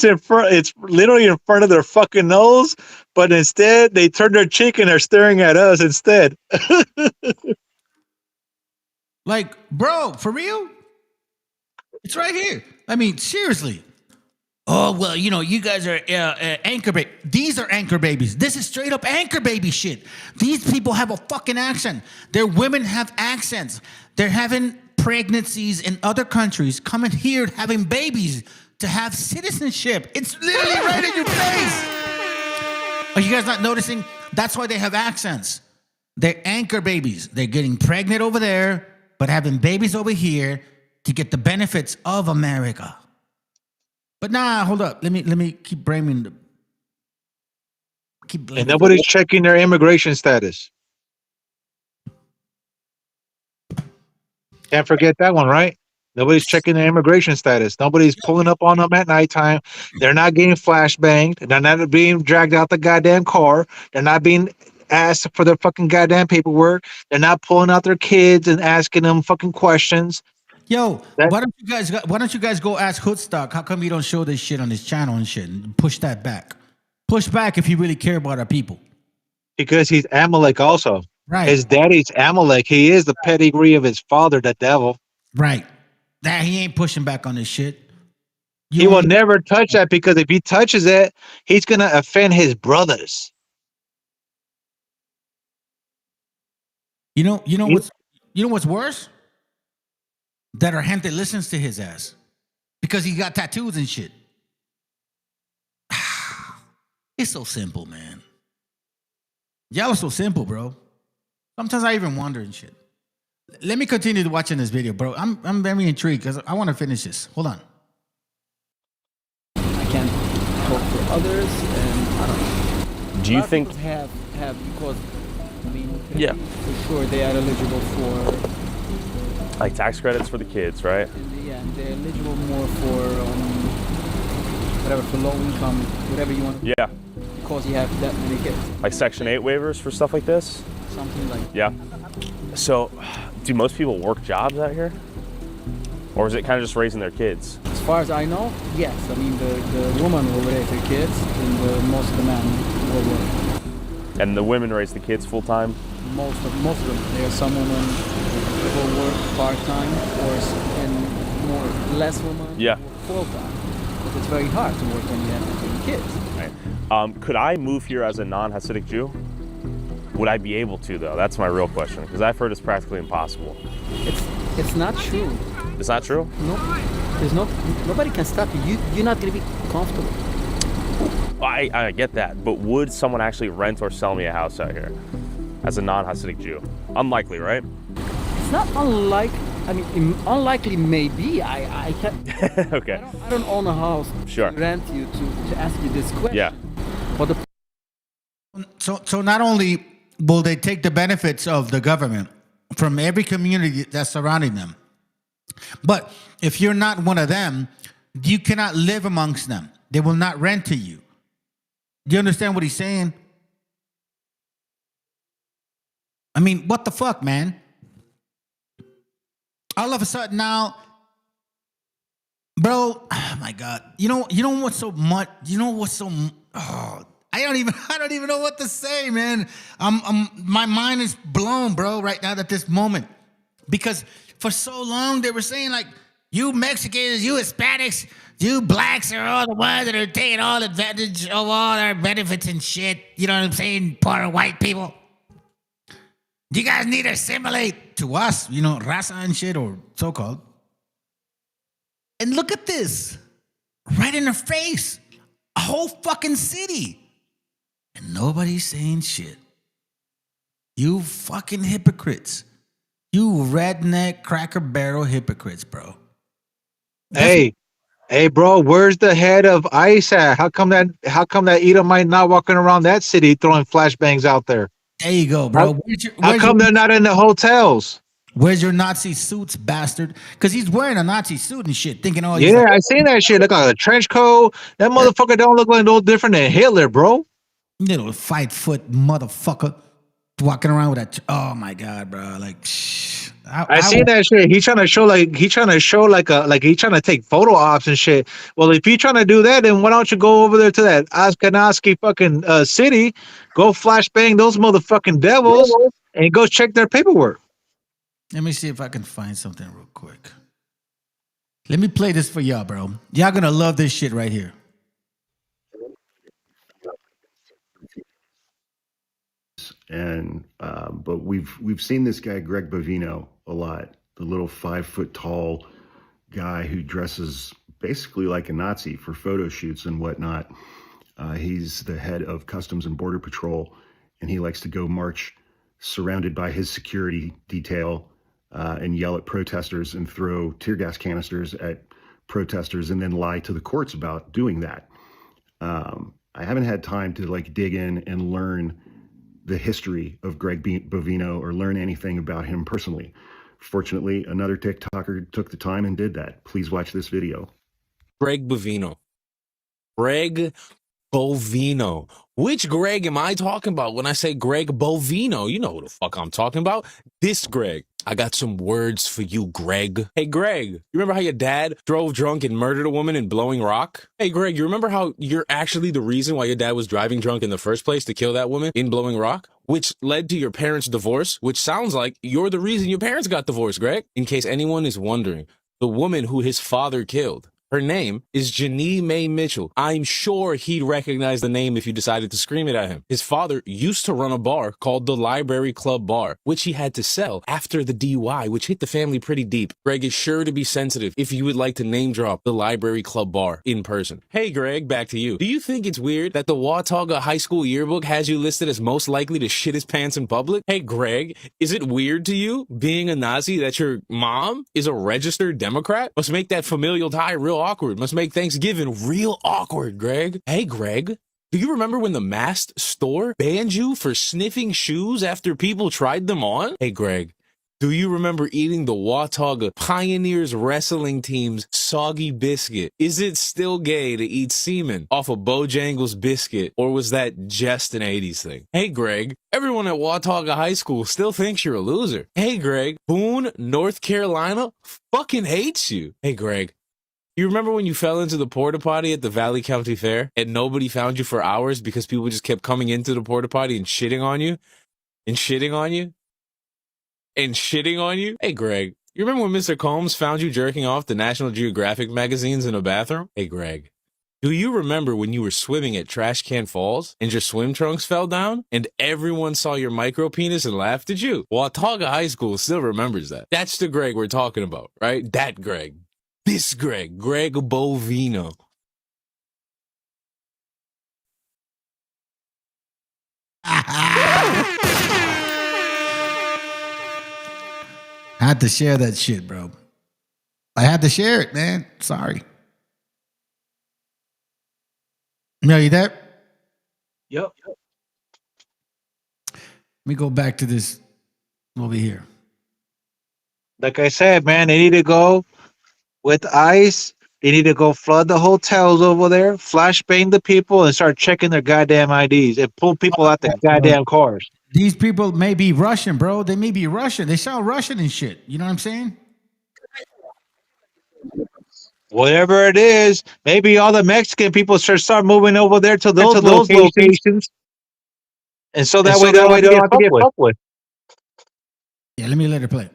S3: in front. It's literally in front of their fucking nose. But instead, they turn their cheek and they're staring at us instead.
S16: Like, bro, for real? It's right here. I mean, seriously. Oh, well, you know, you guys are anchor baby. These are anchor babies. This is straight up anchor baby shit. These people have a fucking accent. Their women have accents. They're having pregnancies in other countries, coming here having babies to have citizenship. It's literally right in your face. Are you guys not noticing? That's why they have accents. They're anchor babies. They're getting pregnant over there, but having babies over here to get the benefits of America. But nah, hold up. Let me keep blaming them.
S3: And nobody's checking their immigration status. Can't forget that one, right? Nobody's checking their immigration status. Nobody's pulling up on them at nighttime. They're not getting flashbanged. They're not being dragged out the goddamn car. They're not being asked for their fucking goddamn paperwork. They're not pulling out their kids and asking them fucking questions.
S16: Yo, why don't you guys go ask Hoodstock? How come you don't show this shit on his channel and shit? And push that back. Push back if you really care about our people.
S3: Because he's Amalek also.
S16: Right.
S3: His daddy's Amalek. He is the pedigree of his father, the devil.
S16: Right. That he ain't pushing back on this shit.
S3: He will never touch that, because if he touches it, he's gonna offend his brothers.
S16: You know what's worse? That our gente listens to his ass because he got tattoos and shit. It's so simple, man. Y'all are so simple, bro. Sometimes I even wonder and shit. Let me continue watching this video, bro. I'm very intrigued because I want to finish this. Hold on.
S6: I can't talk for others, and I don't know.
S7: Do you think
S6: have because I mean,
S7: yeah,
S6: for sure they are eligible for
S7: like tax credits for the kids, right?
S6: Yeah, and they're eligible more for whatever, for low income, whatever you want.
S7: Yeah.
S6: Because you have that many kids.
S7: Like Section 8 waivers for stuff like this?
S6: Something like that.
S7: Yeah. So, do most people work jobs out here? Or is it kind of just raising their kids?
S6: As far as I know, yes. I mean, the woman will raise her kids, and most of the men will work.
S7: And the women raise the kids full time?
S6: Most of them. There are some women who will work part-time, or less women
S7: Yeah.
S6: full-time. But it's very hard to work when you have kids.
S7: Right. Could I move here as a non-Hasidic Jew? Would I be able to, though? That's my real question, because I've heard it's practically impossible.
S6: It's not true.
S7: It's not true?
S6: No. Nobody can stop you. You're not going to be comfortable.
S7: I get that, but would someone actually rent or sell me a house out here as a non-Hasidic Jew? Unlikely, right?
S6: It's not unlikely. I mean, unlikely maybe. I can't.
S7: Okay.
S6: I don't own a house.
S7: Sure.
S6: To rent you to ask you this question.
S7: Yeah.
S6: But
S16: So not only will they take the benefits of the government from every community that's surrounding them, but if you're not one of them, you cannot live amongst them. They will not rent to you. Do you understand what he's saying? I mean, what the fuck, man? All of a sudden now, bro, oh my God. You know what's so much, I don't even know what to say, man. My mind is blown, bro, right now at this moment. Because for so long they were saying, like, you Mexicans, you Hispanics, you blacks are all the ones that are taking all advantage of all our benefits and shit. You know what I'm saying? Poor white people. You guys need to assimilate to us, raza and shit, or so-called. And look at this. Right in their face. A whole fucking city. And nobody's saying shit. You fucking hypocrites. You redneck Cracker Barrel hypocrites, bro.
S3: Hey, bro, where's the head of ICE at? How come that Edomite not walking around that city throwing flashbangs out there?
S16: There you go, bro.
S3: How come they're not in the hotels?
S16: Where's your Nazi suits, bastard? Because he's wearing a Nazi suit and shit, thinking, oh,
S3: yeah, I seen that shit. Look like a trench coat. That motherfucker don't look like no different than Hitler, bro.
S16: Little fight foot motherfucker. walking around with that. Oh my god, bro! Like,
S3: I see that shit. He's trying to show like he trying to take photo ops and shit. Well, if you're trying to do that, then why don't you go over there to that Ashkenazi fucking city, go flashbang those motherfucking devils, and go check their paperwork.
S16: Let me see if I can find something real quick. Let me play this for y'all, bro. Y'all gonna love this shit right here.
S2: And but we've seen this guy Greg Bovino a lot, the little 5 foot tall guy who dresses basically like a Nazi for photo shoots and whatnot. He's the head of Customs and Border Patrol, and he likes to go march surrounded by his security detail and yell at protesters and throw tear gas canisters at protesters and then lie to the courts about doing that. I haven't had time to like dig in and learn the history of Greg Bovino or learn anything about him personally. Fortunately, another TikToker took the time and did that. Please watch this video.
S20: Greg Bovino. Greg Bovino. Which Greg am I talking about when I say Greg Bovino? You know who the fuck I'm talking about. This Greg. I got some words for you, Greg. Hey, Greg, you remember how your dad drove drunk and murdered a woman in Blowing Rock? Hey, Greg, you remember how you're actually the reason why your dad was driving drunk in the first place to kill that woman in Blowing Rock? Which led to your parents' divorce, which sounds like you're the reason your parents got divorced, Greg. In case anyone is wondering, the woman who his father killed, her name is Janine Mae Mitchell. I'm sure he'd recognize the name if you decided to scream it at him. His father used to run a bar called the Library Club Bar, which he had to sell after the DUI, which hit the family pretty deep. Greg is sure to be sensitive if you would like to name drop the Library Club Bar in person. Hey, Greg, back to you. Do you think it's weird that the Watauga High School yearbook has you listed as most likely to shit his pants in public? Hey, Greg, is it weird to you, being a Nazi, that your mom is a registered Democrat? Must make that familial tie real awkward. Must make Thanksgiving real awkward, Greg. Hey, Greg, do you remember when the Mast store banned you for sniffing shoes after people tried them on? Hey, Greg, do you remember eating the Watauga Pioneers wrestling team's soggy biscuit? Is it still gay to eat semen off a Bojangles biscuit, or was that just an 80s thing? Hey, Greg, everyone at Watauga High School still thinks you're a loser. Hey, Greg, Boone, North Carolina fucking hates you. Hey, Greg, you remember when you fell into the porta potty at the Valley County Fair and nobody found you for hours because people just kept coming into the porta potty and shitting on you? And shitting on you? And shitting on you? Hey, Greg, you remember when Mr. Combs found you jerking off the National Geographic magazines in a bathroom? Hey, Greg, do you remember when you were swimming at Trash Can Falls and your swim trunks fell down and everyone saw your micro penis and laughed at you? Watauga High School still remembers that. That's the Greg we're talking about, right? That Greg. This Greg, Greg Bovino.
S16: I had to share that shit, bro. I had to share it, man. Sorry. No, you there?
S3: Yep.
S16: Let me go back to this over here.
S3: Like I said, man, they need to go with ICE. They need to go flood the hotels over there, flashbang the people, and start checking their goddamn IDs and pull people out the goddamn cars.
S16: These people may be Russian, bro. They may be Russian. They sound Russian and shit. You know what I'm saying?
S3: Whatever it is, maybe all the Mexican people should start moving over there to those locations. And so that way they don't have to get fucked with.
S16: Yeah, let me let her play.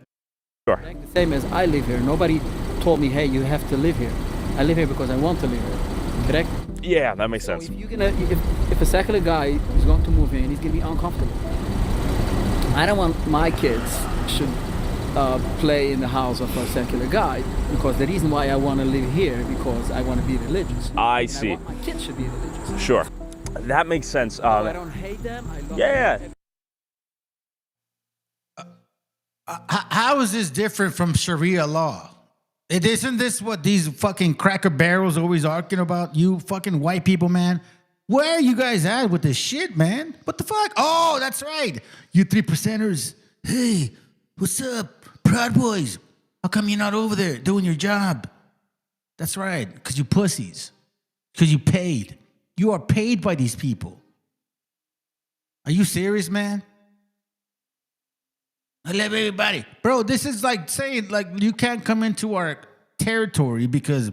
S6: Sure. Like the same as I live here. Nobody told me, hey, you have to live here. I live here because I want to live here. Correct?
S7: Yeah, that makes sense.
S6: If a secular guy is going to move in, he's going to be uncomfortable. I don't want my kids should play in the house of a secular guy, because the reason why I want to live here because I want to be religious.
S7: I see.
S6: I want my kids should be religious.
S7: Sure. That makes sense.
S6: I don't hate them. I love
S7: them.
S16: How is this different from Sharia law? Isn't this what these fucking cracker barrels always arguing about? You fucking white people, man. Where are you guys at with this shit, man? What the fuck? Oh, that's right. You 3%ers. Hey, what's up? Proud Boys. How come you're not over there doing your job? That's right. Because you pussies. Because you paid. You are paid by these people. Are you serious, man? I love everybody. Bro, this is like saying, like, you can't come into our territory because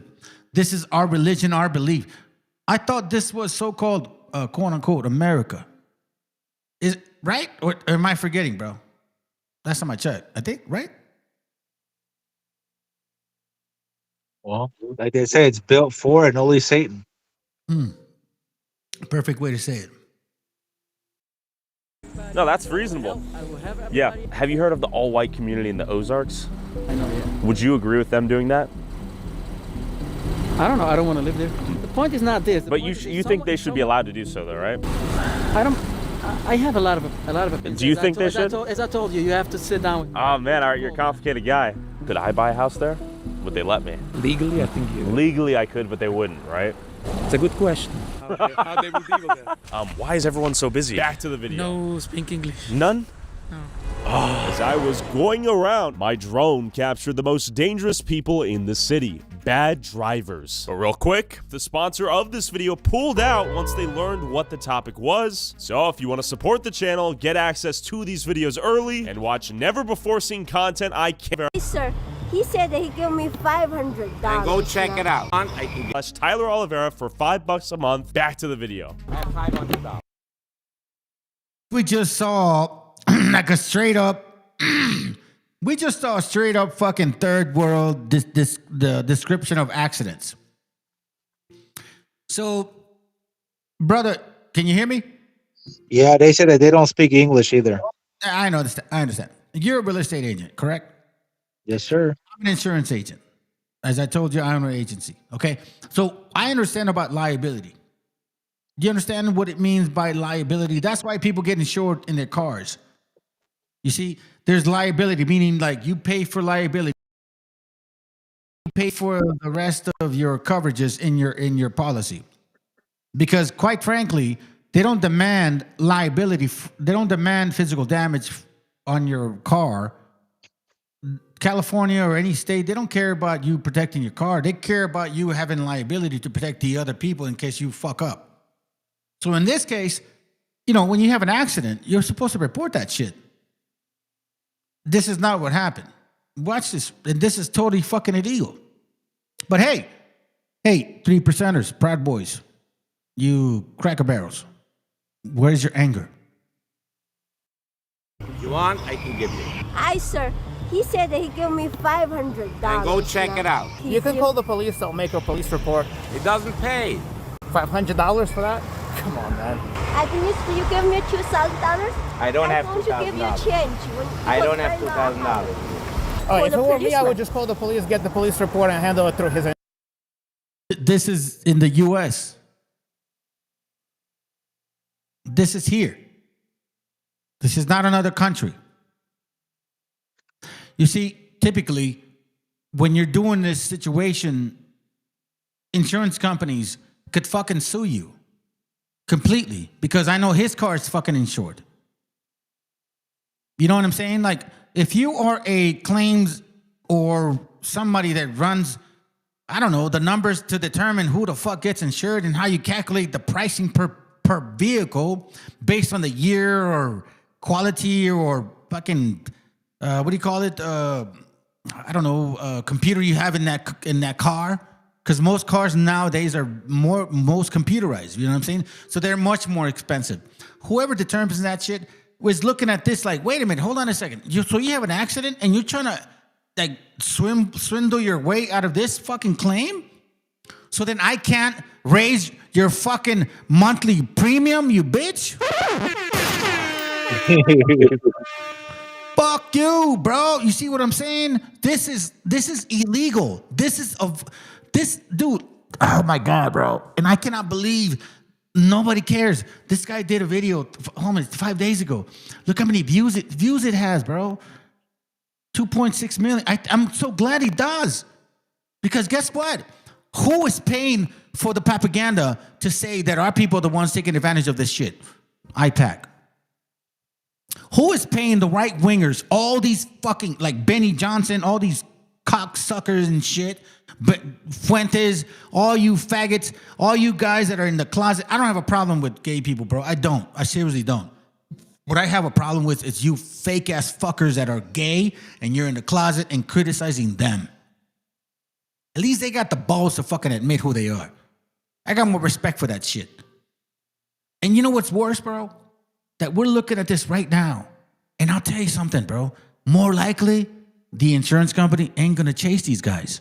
S16: this is our religion, our belief. I thought this was so-called, quote-unquote, America. Is right? Or am I forgetting, bro? Last time I checked, I think, right?
S3: Well, like they say, it's built for and only Satan.
S16: Perfect way to say it.
S7: No, that's reasonable. Yeah. Have you heard of the all-white community in the Ozarks?
S6: I know, yeah.
S7: Would you agree with them doing that?
S6: I don't know. I don't want to live there. The point is not this.
S7: But you think they should be allowed to do so, though, right?
S6: I have a lot of opinions.
S7: Do you think they should?
S6: As I told you, you have to sit down with me.
S7: Oh man, all right, you're a complicated guy. Could I buy a house there? Would they let me?
S13: Legally, I think you.
S7: Legally, I could, but they wouldn't, right?
S13: It's a good question.
S19: How they would deal with that?
S7: Why is everyone so busy? Back to the video.
S4: No speak English.
S7: None?
S4: No.
S7: As I was going around, my drone captured the most dangerous people in the city. Bad drivers. But real quick, the sponsor of this video pulled out once they learned what the topic was. So if you want to support the channel, get access to these videos early, and watch never before seen content I can't.
S9: Hey, sir, he said that he gave me $500.
S19: And go check it out.
S7: Tyler Oliveira for $5 a month. Back to the video.
S19: $500.
S16: We just saw like a straight up we just saw a straight up fucking third world the description of accidents. So, brother, can you hear me?
S3: Yeah, they said that they don't speak English either.
S16: I understand. You're a real estate agent, correct?
S3: Yes, sir.
S16: I'm an insurance agent. As I told you, I own an agency. Okay. So I understand about liability. Do you understand what it means by liability? That's why people get insured in their cars. You see, there's liability, meaning like you pay for liability. You pay for the rest of your coverages in your policy. Because quite frankly, they don't demand liability. They don't demand physical damage on your car. California or any state, they don't care about you protecting your car. They care about you having liability to protect the other people in case you fuck up. So in this case, you know, when you have an accident, you're supposed to report that shit. This is not what happened. Watch this. And this is totally fucking illegal. But hey, 3%ers, Proud Boys, you cracker barrels, where's your anger?
S19: You want? I can give you.
S9: Hi, sir. He said that he gave me $500.
S19: And go check it out.
S22: You can call the police. They'll make a police report.
S19: It doesn't pay.
S22: $500 for that? Come on, man.
S9: At least you give me $2,000.
S19: I don't have
S9: I'm going to give you
S19: $2,000.
S9: change.
S19: I don't have $2,000.
S22: All right, if it were me, I would just call the police, get the police report, and handle it through his.
S16: This is in the U.S. This is here. This is not another country. You see, typically, when you're doing this situation, insurance companies could fucking sue you completely because I know his car is fucking insured. You know what I'm saying? Like, if you are a claims or somebody that runs, I don't know, the numbers to determine who the fuck gets insured and how you calculate the pricing per vehicle based on the year or quality or fucking, what do you call it? I don't know, computer you have in that car. Because most cars nowadays are most computerized, you know what I'm saying? So they're much more expensive. Whoever determines that shit was looking at this like, wait a minute, hold on a second. So you have an accident and you're trying to like swindle your way out of this fucking claim? So then I can't raise your fucking monthly premium, you bitch? Fuck you, bro. You see what I'm saying? This is illegal. This dude, oh my God, bro. And I cannot believe nobody cares. This guy did a video 5 days ago. Look how many views it has, bro. 2.6 million. I'm so glad he does. Because guess what? Who is paying for the propaganda to say that our people are the ones taking advantage of this shit? IPAC. Who is paying the right wingers, all these fucking, like Benny Johnson, all these cocksuckers and shit, but Fuentes, all you faggots, all you guys that are in the closet. I don't have a problem with gay people, bro. I don't. I seriously don't. What I have a problem with is you fake ass fuckers that are gay and you're in the closet and criticizing them. At least they got the balls to fucking admit who they are. I got more respect for that shit. And you know what's worse, bro? That we're looking at this right now. And I'll tell you something, bro. More likely, the insurance company ain't gonna chase these guys.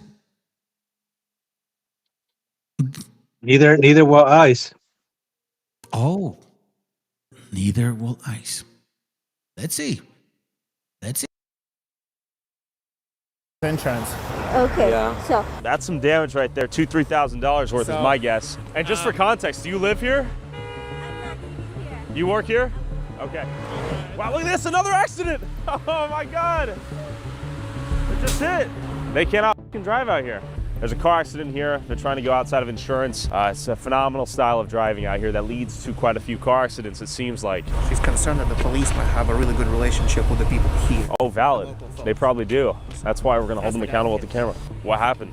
S3: Neither will ICE.
S16: Oh, neither will ICE. Let's see.
S22: Insurance.
S9: Okay, so
S7: That's some damage right there. $2,000-$3,000 worth is my guess. And just for context, do you live here? You work here? Okay. Wow, look at this, another accident. Oh my God. It just hit. They cannot fucking drive out here. There's a car accident here. They're trying to go outside of insurance. It's a phenomenal style of driving out here that leads to quite a few car accidents, it seems like.
S12: She's concerned that the police might have a really good relationship with the people here.
S7: Oh, valid. They probably do. That's why we're gonna hold them accountable with the camera. What happened?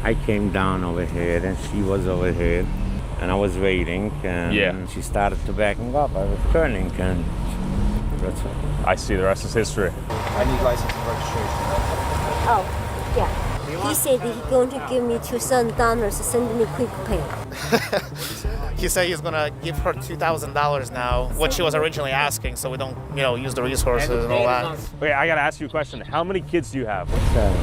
S19: I came down over here and she was over here and I was waiting and she started to backing up. I was turning and that's it.
S7: I see, the rest is history.
S12: I need license and registration.
S9: oh yeah. He said that he's going to give me $2,000 to send me quick pay.
S22: He said he's gonna give her $2,000 now, what she was originally asking, so we don't, use the resources and all that.
S7: Wait, I gotta ask you a question. How many kids do you have?
S19: 7.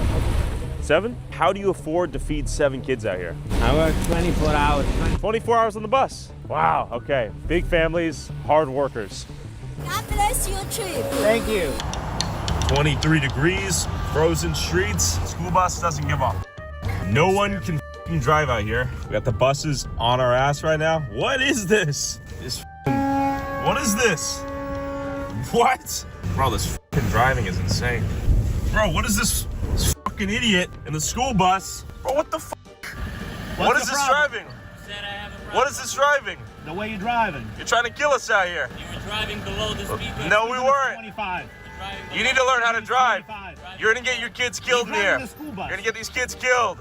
S7: 7? How do you afford to feed 7 kids out here?
S19: I work 24 hours.
S7: 24 hours on the bus. Wow, okay. Big families, hard workers.
S9: God bless your trip.
S22: Thank you.
S7: 23 degrees, frozen streets. School bus doesn't give up. No one can f***ing drive out here. We got the buses on our ass right now. What is this? What is this? What? Bro, this f***ing driving is insane. Bro, what is this fucking idiot in the school bus? Bro, what the f***? What is this driving? What is this driving?
S15: The way you're driving.
S7: You're trying to kill us out here.
S15: You were driving below the speed limit.
S7: No, we weren't.
S15: 25.
S7: You need to learn how to drive. You're gonna get your kids killed in here.
S15: The school
S7: You're
S15: bus.
S7: gonna get these kids killed.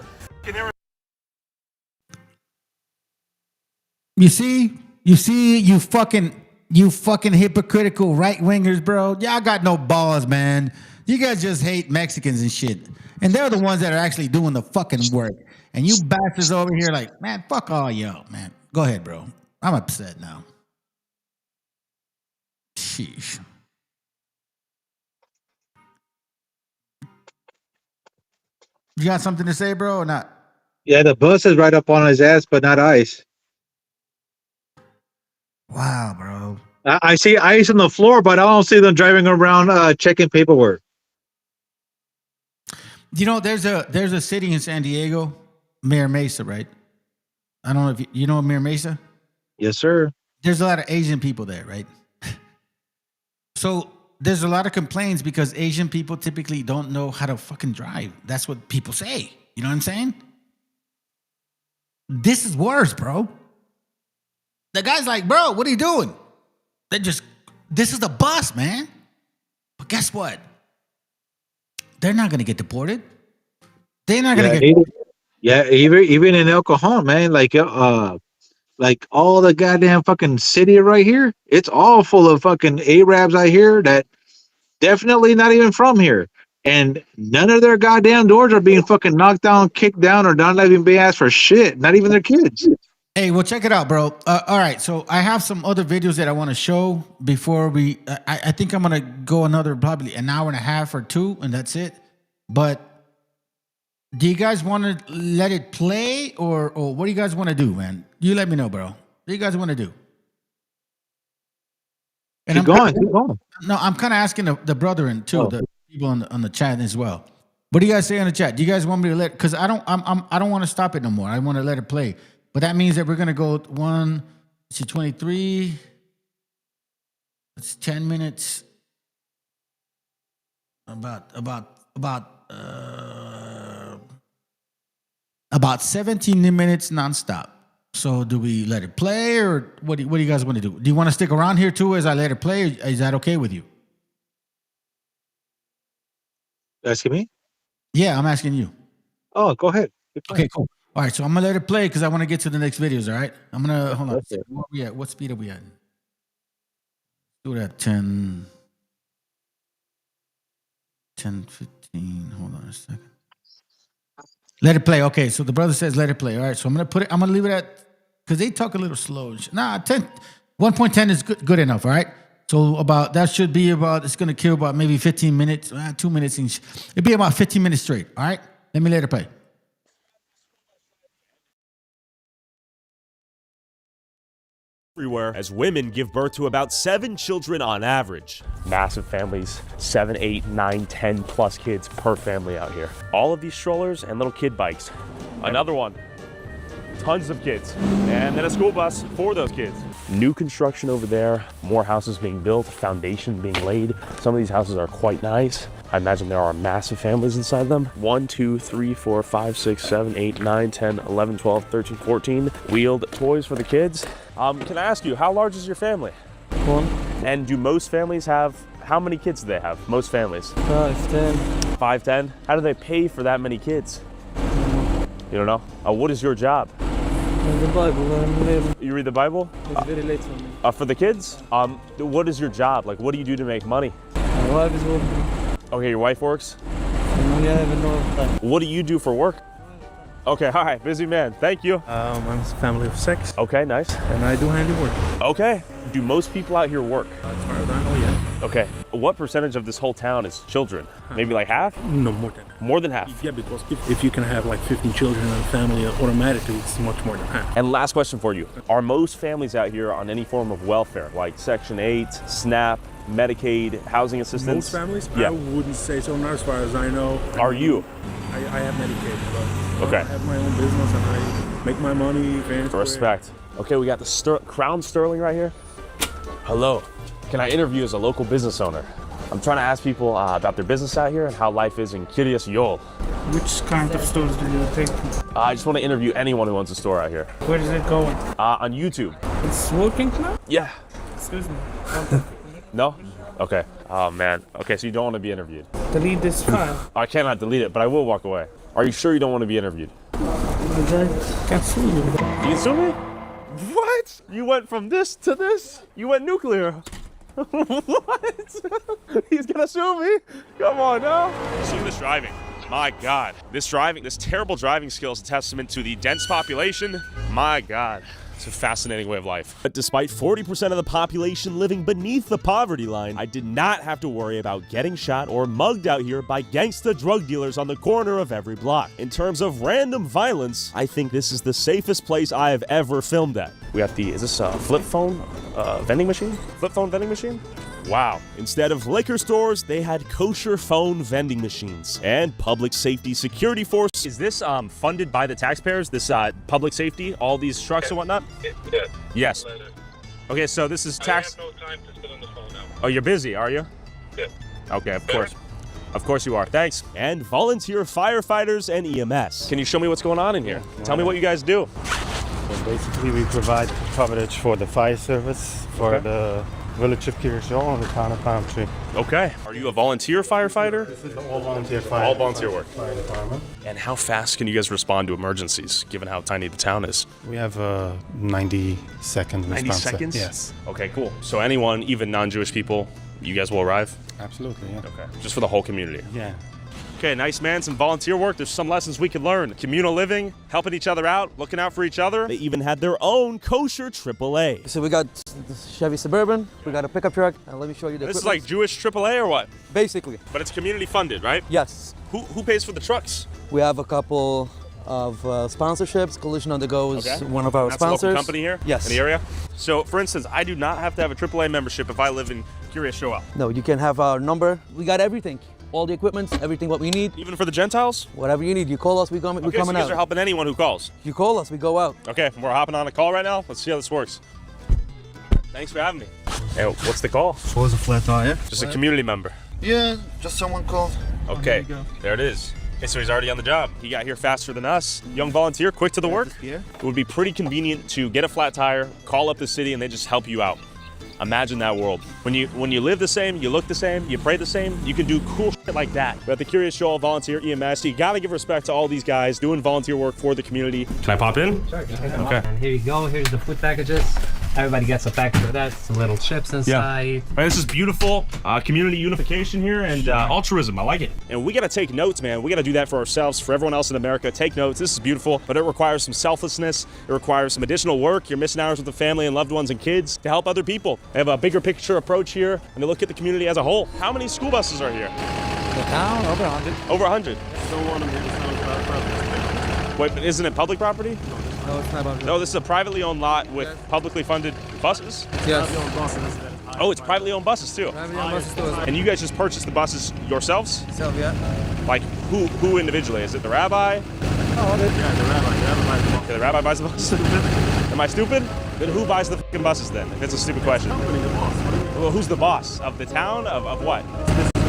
S16: You see, you fucking hypocritical right wingers, bro. Y'all got no balls, man. You guys just hate Mexicans and shit. And they're the ones that are actually doing the fucking work. And you bastards over here like, man, fuck all y'all, man. Go ahead, bro. I'm upset now. Sheesh. You got something to say, bro, or not?
S3: Yeah, the bus is right up on his ass, but not ICE.
S16: Wow, bro.
S3: I see ICE on the floor, but I don't see them driving around checking paperwork.
S16: You know, there's a city in San Diego, Mira Mesa, right? I don't know if you know Mira Mesa?
S3: Yes, sir.
S16: There's a lot of Asian people there, right? So there's a lot of complaints because Asian people typically don't know how to fucking drive. That's what people say. You know what I'm saying? This is worse, bro. The guy's like, bro, what are you doing? This is the bus, man. But guess what? They're not going to get deported. They're not going to get deported.
S3: Yeah, even in El Cajon, man, like all the goddamn fucking city right here, it's all full of fucking Arabs out here that definitely not even from here. And none of their goddamn doors are being fucking knocked down, kicked down, or not even being asked for shit. Not even their kids.
S16: Hey, well, check it out, bro. All right, so I have some other videos that I want to show before we... I think I'm going to go another probably an hour and a half or 2, and that's it. But do you guys want to let it play, or what do you guys want to do, man? You let me know, bro. What do you guys want to do? And
S3: Keep going.
S16: No, I'm kind of asking the brethren, too, the people on the chat as well. What do you guys say in the chat? Do you guys want me to let... Because I don't want to stop it no more. I want to let it play. But that means that we're going to go 23. It's 10 minutes. About 17 minutes nonstop. So do we let it play, or what do you guys want to do? Do you want to stick around here too as I let it play? Is that okay with you?
S3: Asking me?
S16: Yeah, I'm asking you.
S3: Oh, go ahead.
S16: Okay, cool. All right, so I'm gonna let it play because I want to get to the next videos. All right, I'm gonna hold on. Where are we at? What speed are we at? do it at 10, 15. Hold on a second. Let it play. Okay, so the brother says let it play. All right, so I'm gonna leave it at, because they talk a little slow. Nah, 1.10 is good enough. All right. So it's gonna kill about maybe 15 minutes, 2 minutes each. It'd be about 15 minutes straight. All right. Let me let it play.
S7: Everywhere, as women give birth to about 7 children on average.
S1: Massive families, 7, 8, 9, 10 plus kids per family out here. All of these strollers and little kid bikes. Another one, tons of kids. And then a school bus for those kids. New construction over there, more houses being built, foundation being laid. Some of these houses are quite nice. I imagine there are massive families inside them. 1, 2, 3, 4, 5, 6, 7, 8, 9, 10, 11, 12, 13, 14. Wheeled toys for the kids. Can I ask you, how large is your family? 1. And do most families have, how many kids do they have? Most families?
S4: 5, 10.
S1: 5, 10? How do they pay for that many kids? You don't know? What is your job?
S4: The Bible.
S1: You read the Bible?
S4: It's very late for me.
S1: For the kids? What is your job? Like, what do you do to make money?
S4: My wife is working.
S1: Okay, your wife works?
S4: Yeah, I have no time.
S1: What do you do for work? Okay, all right, busy man. Thank you.
S12: I'm a family of 6.
S1: Okay, nice.
S12: And I do handiwork.
S1: Okay. Do most people out here work?
S12: As far as I know, yeah.
S1: Okay. What percentage of this whole town is children? Maybe like half?
S12: No, more than half.
S1: More than half?
S12: Yeah, because if you can have like 15 children in a family, automatically it's much more than half.
S1: And last question for you. Are most families out here on any form of welfare, like Section 8, SNAP, Medicaid, housing assistance?
S12: Most families?
S1: Yeah.
S12: I wouldn't say so, not as far as I know.
S1: Are you?
S12: I have Medicaid, but
S1: okay.
S12: I have my own business and I make my money.
S1: Respect. Okay, we got the Crown Sterling right here. Hello. Can I interview as a local business owner? I'm trying to ask people about their business out here and how life is in Kiryas Yol.
S5: Which kind of stores do you take?
S1: I just want to interview anyone who owns a store out here.
S5: Where is it going?
S1: On YouTube.
S5: It's working now?
S1: Yeah.
S5: Excuse me.
S1: No? Okay. Oh, man. Okay, so you don't want to be interviewed.
S5: Delete this file.
S1: I cannot delete it, but I will walk away. Are you sure you don't want to be interviewed?
S5: I can sue you.
S1: You can sue me? What? You went from this to this? You went nuclear. What? He's gonna sue me? Come on now. See this driving. My God. This terrible driving skill is a testament to the dense population. My God. It's a fascinating way of life.
S7: But despite 40% of the population living beneath the poverty line, I did not have to worry about getting shot or mugged out here by gangsta drug dealers on the corner of every block. In terms of random violence, I think this is the safest place I have ever filmed at.
S1: We got is this a flip phone vending machine? Flip phone vending machine? Wow.
S7: Instead of liquor stores, they had kosher phone vending machines and public safety security force.
S1: Is this funded by the taxpayers, this public safety, all these trucks and whatnot?
S23: Yes.
S1: Yes. Okay, so this is tax.
S23: I have no time to sit on the phone now.
S1: Oh, you're busy, are you?
S23: Yes.
S1: Okay, of course. Of course you are. Thanks.
S7: And volunteer firefighters and EMS.
S1: Can you show me what's going on in here? Tell me what you guys do.
S23: So basically, we provide coverage for the fire service, for the village of Kiryas and the town of Palm Tree.
S1: Okay. Are you a volunteer firefighter?
S23: This is all volunteer fire.
S1: All volunteer work.
S23: Fire department.
S1: And how fast can you guys respond to emergencies, given how tiny the town is?
S23: We have a 90-second response.
S1: 90 seconds?
S23: Yes.
S1: Okay, cool. So anyone, even non-Jewish people, you guys will arrive?
S23: Absolutely, yeah.
S1: Okay. Just for the whole community?
S23: Yeah.
S1: Okay, nice, man. Some volunteer work. There's some lessons we could learn. Communal living, helping each other out, looking out for each other.
S7: They even had their own kosher AAA.
S24: So we got the Chevy Suburban, we got a pickup truck, and let me show you the
S1: This is
S24: equipment.
S1: like Jewish AAA or what?
S24: Basically.
S1: But it's community funded, right?
S24: Yes.
S1: Who pays for the trucks?
S24: We have a couple of sponsorships. Collision on the Go is one of our
S1: That's
S24: sponsors.
S1: a local company here?
S24: Yes.
S1: In the area? So, for instance, I do not have to have a AAA membership if I live in Kiryas Yol.
S24: No, you can have our number. We got everything. All the equipment, everything what we need.
S1: Even for the Gentiles?
S24: Whatever you need. You call us, we're
S1: Okay,
S24: coming
S1: so you guys
S24: out.
S1: are helping anyone who calls?
S24: You call us, we go out.
S1: Okay, we're hopping on a call right now. Let's see how this works. Thanks for having me. Hey, what's the call?
S25: What was a flat tire?
S1: Just a community member.
S25: Yeah, just someone called.
S1: Okay, there it is. Okay, so he's already on the job. He got here faster than us. Young volunteer, quick to the work. It would be pretty convenient to get a flat tire, call up the city, and they just help you out. Imagine that world. When you live the same, you look the same, you pray the same, you can do cool shit like that. We're at the Kiryas Yol Volunteer EMS. You gotta give respect to all these guys doing volunteer work for the community. Can I pop in?
S26: Sure.
S1: Okay.
S26: And here you go. Here's the food packages.
S8: Everybody gets a package of that. Some little chips inside.
S1: Man, this is beautiful. Community unification here and altruism. I like it. And we got to take notes, man. We got to do that for ourselves, for everyone else in America. Take notes. This is beautiful, but it requires some selflessness. It requires some additional work. You're missing hours with the family and loved ones and kids to help other people. They have a bigger picture approach here, and they look at the community as a whole. How many school buses are here?
S24: The town, over 100.
S1: Over 100. Wait, but isn't it public property?
S24: No, it's not public.
S1: No, this is a privately owned lot with publicly funded buses?
S24: Yes.
S1: Oh, it's privately owned buses too.
S24: Privately owned buses too.
S1: And you guys just purchased the buses yourselves?
S24: Yeah.
S1: Like who individually? Is it the rabbi?
S24: Oh, the rabbi.
S1: Okay, the rabbi buys the buses? Am I stupid? Then who buys the fucking buses then? If it's a stupid question. Well, who's the boss? Of the town? Of what?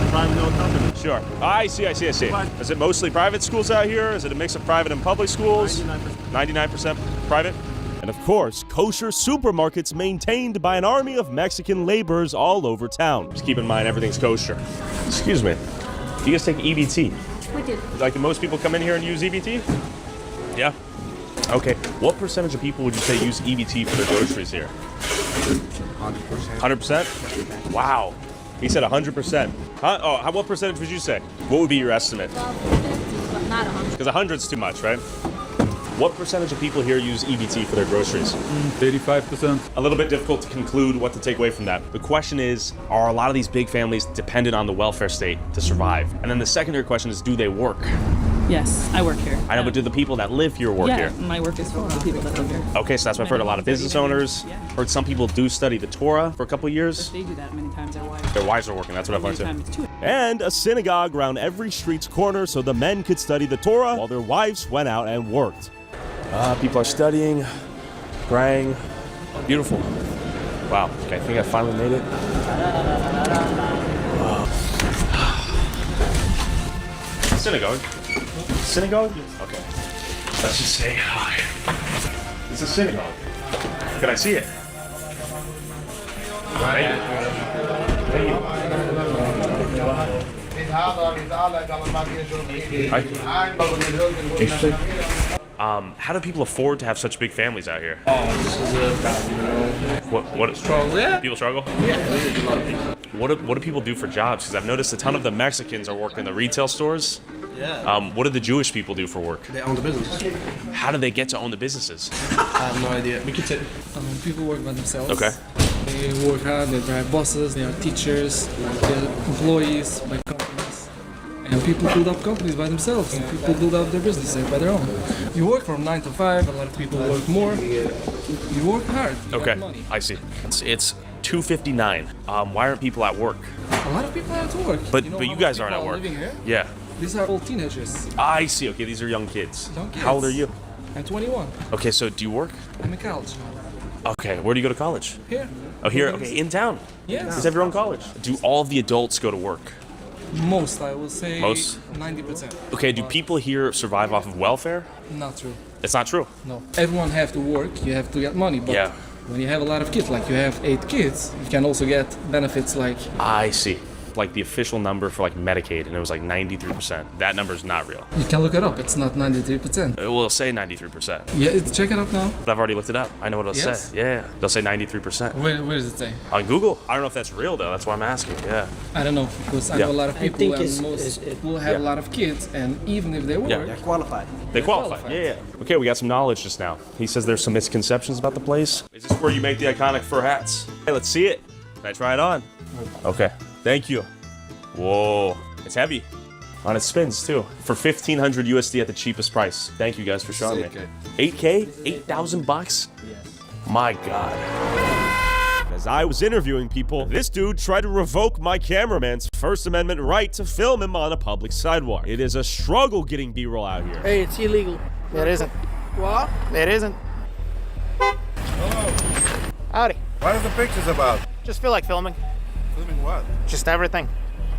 S23: Private owned company.
S1: Sure. I see. Is it mostly private schools out here? Is it a mix of private and public schools? 99% private?
S7: And of course, kosher supermarkets maintained by an army of Mexican laborers all over town.
S1: Just keep in mind, everything's kosher. Excuse me. Do you guys take EBT?
S9: We do.
S1: Like, do most people come in here and use EBT? Yeah. Okay. What percentage of people would you say use EBT for their groceries here?
S24: 100%.
S1: 100%? Wow. He said 100%. Huh? Oh, what percentage would you say? What would be your estimate?
S9: Well, 50, but not 100.
S1: Because 100's too much, right? What percentage of people here use EBT for their groceries?
S11: 35%.
S1: A little bit difficult to conclude what to take away from that. The question is, are a lot of these big families dependent on the welfare state to survive? And then the secondary question is, do they work?
S5: Yes, I work here.
S1: I know, but do the people that live here work here?
S5: Yeah, my work is for the people that live here.
S1: Okay, so that's what I've heard. A lot of business owners. Heard some people do study the Torah for a couple of years.
S5: They do that many times. Their wives.
S1: Their wives are working. That's what I've learned too.
S7: And a synagogue around every street's corner so the men could study the Torah while their wives went out and worked.
S1: People are studying, praying. Beautiful. Wow. Okay, I think I finally made it. Synagogue. Synagogue? Okay. Let's just say hi. It's a synagogue. Can I see it? Thank you. How do people afford to have such big families out here?
S5: This is a
S1: What
S5: struggle. Yeah.
S1: People struggle?
S5: Yeah.
S1: What do people do for jobs? Because I've noticed a ton of the Mexicans are working in the retail stores.
S24: Yeah.
S1: What do the Jewish people do for work?
S24: They own the business.
S1: How do they get to own the businesses?
S24: I have no idea. We could say.
S5: People work by themselves.
S1: Okay.
S5: They work hard. They drive buses. They are teachers. They're employees by companies. And people build up companies by themselves. And people build up their businesses by their own. You work from 9 to 5. A lot of people work more. You work hard. You
S1: Okay.
S5: get money.
S1: I see. It's 2:59. Why aren't people at work?
S5: A lot of people have to work.
S1: But
S5: know
S1: but
S5: how
S1: you
S5: many
S1: guys aren't
S5: people
S1: at
S5: are
S1: work.
S5: living here?
S1: Yeah.
S5: These are all teenagers.
S1: I see. Okay, these are young kids.
S5: Young
S1: How old are
S5: kids.
S1: you?
S5: I'm 21.
S1: Okay, so do you work?
S5: I'm in college.
S1: Okay, where do you go to college?
S5: Here.
S1: Oh, here. Okay, in town.
S5: Yes.
S1: You guys have your own college. Do all of the adults go to work?
S5: Most, I will say.
S1: Most?
S5: 90%.
S1: Okay, do people here survive off of welfare?
S5: Not true.
S1: It's not true.
S5: No. Everyone have to work. You have to get money. But
S1: Yeah.
S5: when you have a lot of kids, like you have 8 kids, you can also get benefits like.
S1: I see. Like the official number for like Medicaid, and it was like 93%. That number's not real.
S5: You can look it up. It's not 93%.
S1: It will say 93%.
S5: Yeah, check it up now.
S1: But I've already looked it up. I know what it'll
S5: Yes?
S1: say. Yeah, they'll say 93%.
S5: Where does it say?
S1: On Google. I don't know if that's real though. That's why I'm asking. Yeah.
S5: I don't know because I
S1: Yeah.
S5: know a lot of
S4: I
S5: people
S4: think
S5: and
S4: it's-
S5: most
S4: it-
S5: will have
S1: yeah.
S5: a lot of kids, and even if they work,
S1: Yeah.
S24: They're qualified.
S1: They qualify.
S5: qualified.
S1: Yeah. Okay, we got some knowledge just now. He says there's some misconceptions about the place. Is this where you make the iconic fur hats? Hey, let's see it. Can I try it on? Okay. Thank you. Whoa. It's heavy. On its spins too. For 1,500 USD at the cheapest price. Thank you guys for showing me. 8K? 8,000 bucks?
S24: Yes.
S1: My God.
S7: As I was interviewing people, this dude tried to revoke my cameraman's First Amendment right to film him on a public sidewalk. It is a struggle getting B-roll out here.
S4: Hey, it's illegal.
S22: It isn't.
S4: What?
S22: It isn't. Howdy.
S25: What are the pictures about?
S22: Just feel like filming.
S25: Filming what?
S22: Just everything.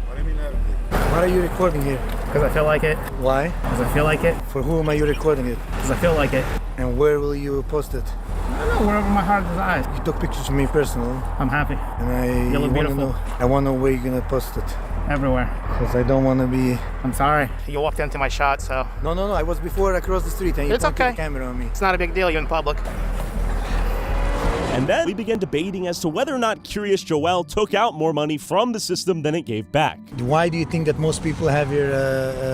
S25: What do you mean everything? What are you recording here?
S22: Because I feel like it.
S25: Why?
S22: Because I feel like it.
S25: For whom are you recording it?
S22: Because I feel like it.
S25: And where will you post it?
S22: I don't know, wherever my heart desires.
S25: You took pictures of me personally,
S22: I'm happy.
S25: and I
S22: You look
S25: wanna
S22: beautiful.
S25: know. I want to know where you're gonna post it,
S22: Everywhere.
S25: because I don't want to be.
S22: I'm sorry. You walked into my shot, so.
S25: No. I was before across the street, and you
S22: It's
S25: pointed
S22: okay.
S25: the camera on me.
S22: It's not a big deal. You're in public.
S7: And then we began debating as to whether or not Curious Joel took out more money from the system than it gave back.
S25: Why do you think that most people have your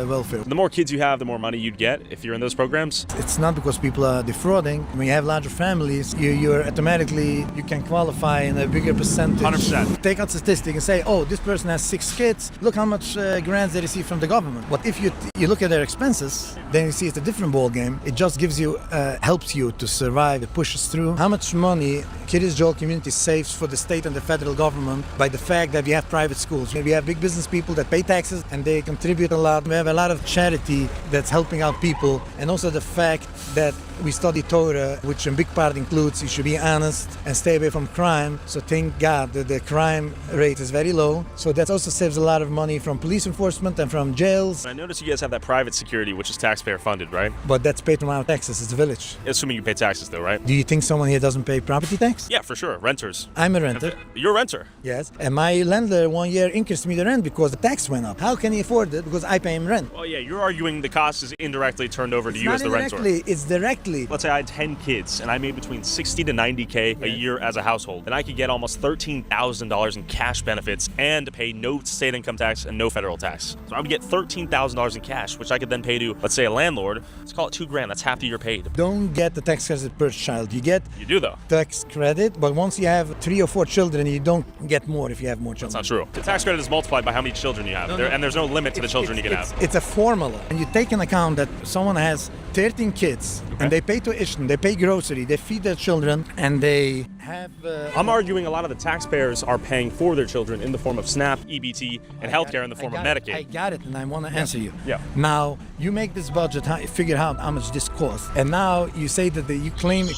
S25: welfare?
S1: The more kids you have, the more money you'd get if you're in those programs.
S25: It's not because people are defrauding. When you have larger families, you're automatically, you can qualify in a bigger percentage.
S1: 100%.
S25: Take out statistic and say, oh, this person has 6 kids. Look how much grants they receive from the government. But if you look at their expenses, then you see it's a different ball game. It just gives you, helps you to survive. It pushes through. How much money Curious Joel community saves for the state and the federal government by the fact that we have private schools. We have big business people that pay taxes and they contribute a lot. We have a lot of charity that's helping out people, and also the fact that we study Torah, which in big part includes you should be honest and stay away from crime. So thank God that the crime rate is very low. So that also saves a lot of money from police enforcement and from jails.
S1: I noticed you guys have that private security, which is taxpayer funded, right?
S25: But that's paid from our taxes. It's a village.
S1: Assuming you pay taxes though, right?
S25: Do you think someone here doesn't pay property tax?
S1: Yeah, for sure. Renters.
S25: I'm a renter.
S1: You're a renter?
S25: Yes. And my landlord 1 year increased me the rent because the tax went up. How can he afford it? Because I pay him rent.
S1: Well, yeah, you're arguing the cost is indirectly turned over to you as the renter.
S25: It's directly.
S1: Let's say I had 10 kids and I made between 60 to 90K a year as a household. And I could get almost $13,000 in cash benefits and pay no state income tax and no federal tax. So I would get $13,000 in cash, which I could then pay to, let's say, a landlord. Let's call it $2,000. That's half the year paid.
S25: Don't get the tax credit per child. You get
S1: You do though.
S25: tax credit, but once you have 3 or 4 children, you don't get more if you have more children.
S1: That's not true. The tax credit is multiplied by how many children you have, and there's no limit to the children you can have.
S25: It's a formula, and you take into account that someone has 13 kids, and they pay tuition, they pay grocery, they feed their children, and they have...
S1: I'm arguing a lot of the taxpayers are paying for their children in the form of SNAP, EBT, and healthcare in the form of Medicaid.
S25: I got it, and I want to answer you.
S1: Yeah.
S25: Now, you make this budget, figure out how much this costs, and now you say that you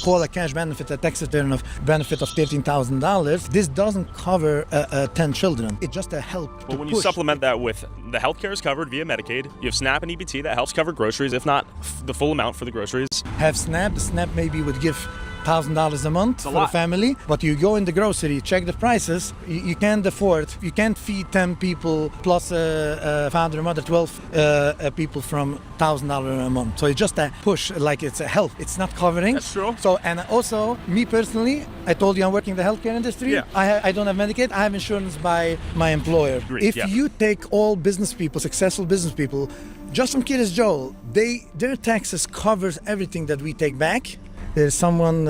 S25: call a cash benefit, a tax return of benefit of $13,000. This doesn't cover 10 children. It's just a help.
S1: But when you supplement that with the healthcare is covered via Medicaid, you have SNAP and EBT that helps cover groceries, if not the full amount for the groceries.
S25: Have SNAP. The SNAP maybe would give $1,000 a month for a family, but you go in the grocery, check the prices, you can't afford, you can't feed 10 people plus a father and mother, 12 people from $1,000 a month. So it's just a push, like it's a help. It's not covering.
S1: That's true.
S25: So, and also, me personally, I told you I'm working in the healthcare industry.
S1: Yeah.
S25: I don't have Medicaid. I have insurance by my employer.
S1: Agreed.
S25: If
S1: Yeah.
S25: you take all business people, successful business people, just from Curious Joel, their taxes covers everything that we take back. There's someone,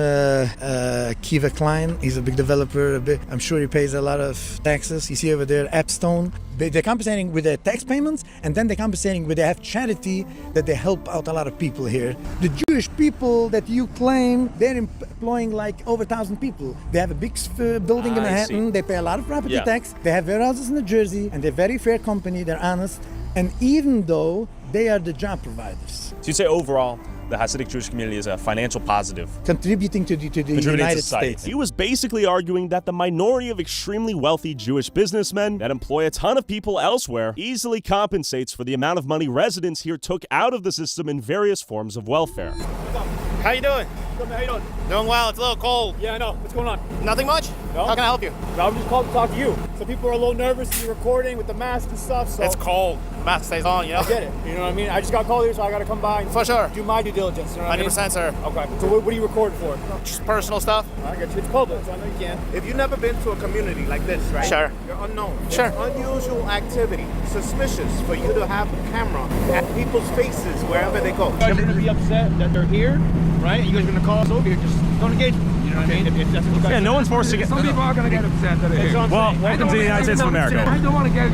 S25: Kiva Klein, he's a big developer, I'm sure he pays a lot of taxes. You see over there, Appstone. They're compensating with their tax payments, and then they're compensating with they have charity that they help out a lot of people here. The Jewish people that you claim, they're employing like over 1,000 people. They have a big building in Manhattan, they pay a lot of property tax, they have warehouses in New Jersey, and they're a very fair company, they're honest, and even though they are the job providers.
S1: So you'd say overall, the Hasidic Jewish community is a financial positive.
S25: Contributing to the United States.
S7: He was basically arguing that the minority of extremely wealthy Jewish businessmen that employ a ton of people elsewhere easily compensates for the amount of money residents here took out of the system in various forms of welfare.
S22: How you doing?
S10: Good, man. How you doing?
S22: Doing well. It's a little cold.
S10: Yeah, I know. What's going on?
S22: Nothing much?
S10: No?
S22: How can I help you?
S10: I was just called to talk to you. Some people are a little nervous to be recording with the mask and stuff, so...
S22: It's cold. Mask stays on, you know?
S10: I get it. You know what I mean? I just got called here, so I got to come by and
S22: For sure.
S10: do my due diligence. You know what
S22: 100%, sir.
S10: Okay. So what are you recording for?
S22: Just personal stuff.
S10: I got you. It's public, so I know you can.
S14: If you've never been to a community like this, right?
S22: Sure.
S14: You're unknown.
S22: Sure.
S14: It's unusual activity. Suspicious for you to have a camera at people's faces wherever they go.
S10: You guys are going to be upset that they're here, right? You guys are going to call us over here. Just don't engage me. You know what I mean? If that's what you guys
S1: Yeah, no one's forced to get...
S10: Some people are going to get upset that they're here.
S1: Well, welcome to the United States of America.
S10: I don't want to get...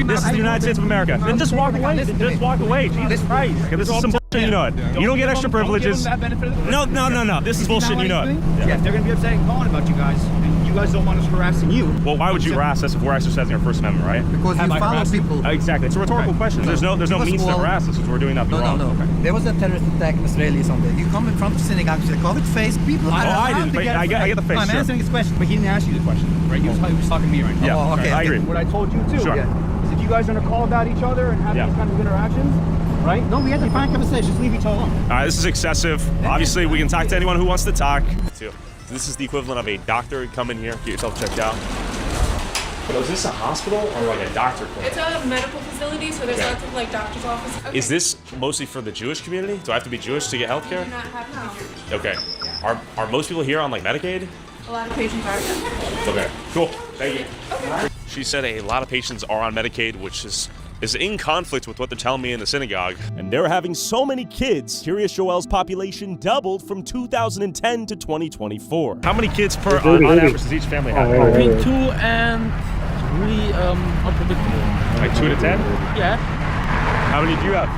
S1: This is the United States of America. Then just walk away. Just walk away. Jesus Christ. Okay, this is some bullshit, you know it. You don't get extra privileges. No. This is bullshit, you know it.
S10: Yeah, they're going to be upset and calling about you guys. And you guys don't want us harassing you.
S1: Well, why would you harass us if we're exercising our First Amendment, right?
S25: Because you follow people.
S1: Exactly. It's a rhetorical question. There's no means to harass us because we're doing nothing wrong.
S25: No. There was a terrorist attack in Israeli Sunday. You come in front of synagogue, you say, COVID face, people.
S1: I didn't. I get the face.
S10: I'm answering his question, but he didn't ask you the question, right? He was talking to me right now.
S1: Yeah,
S25: okay.
S1: I agree.
S10: What I told you too
S1: Sure.
S10: is if you guys are going to call about each other and have these kinds of interactions, right? No, we had to find conversations. Leave each other alone.
S1: All right, this is excessive. Obviously, we can talk to anyone who wants to talk. This is the equivalent of a doctor come in here, get yourself checked out. So is this a hospital or like a doctor clinic?
S17: It's a medical facility, so there's lots of like doctor's offices. Okay.
S1: Is this mostly for the Jewish community? Do I have to be Jewish to get health care?
S17: Do not have health.
S1: Okay. Are most people here on like Medicaid?
S17: A lot of patients are.
S1: Okay, cool. Thank you. She said a lot of patients are on Medicaid, which is in conflict with what they're telling me in the synagogue.
S7: And they're having so many kids, Kiryas Joel's population doubled from 2010 to 2024.
S1: How many kids on average does each family have?
S12: Between 2 and 3 unpredictable.
S1: Like 2 to 10?
S12: Yeah.
S1: How many do you have?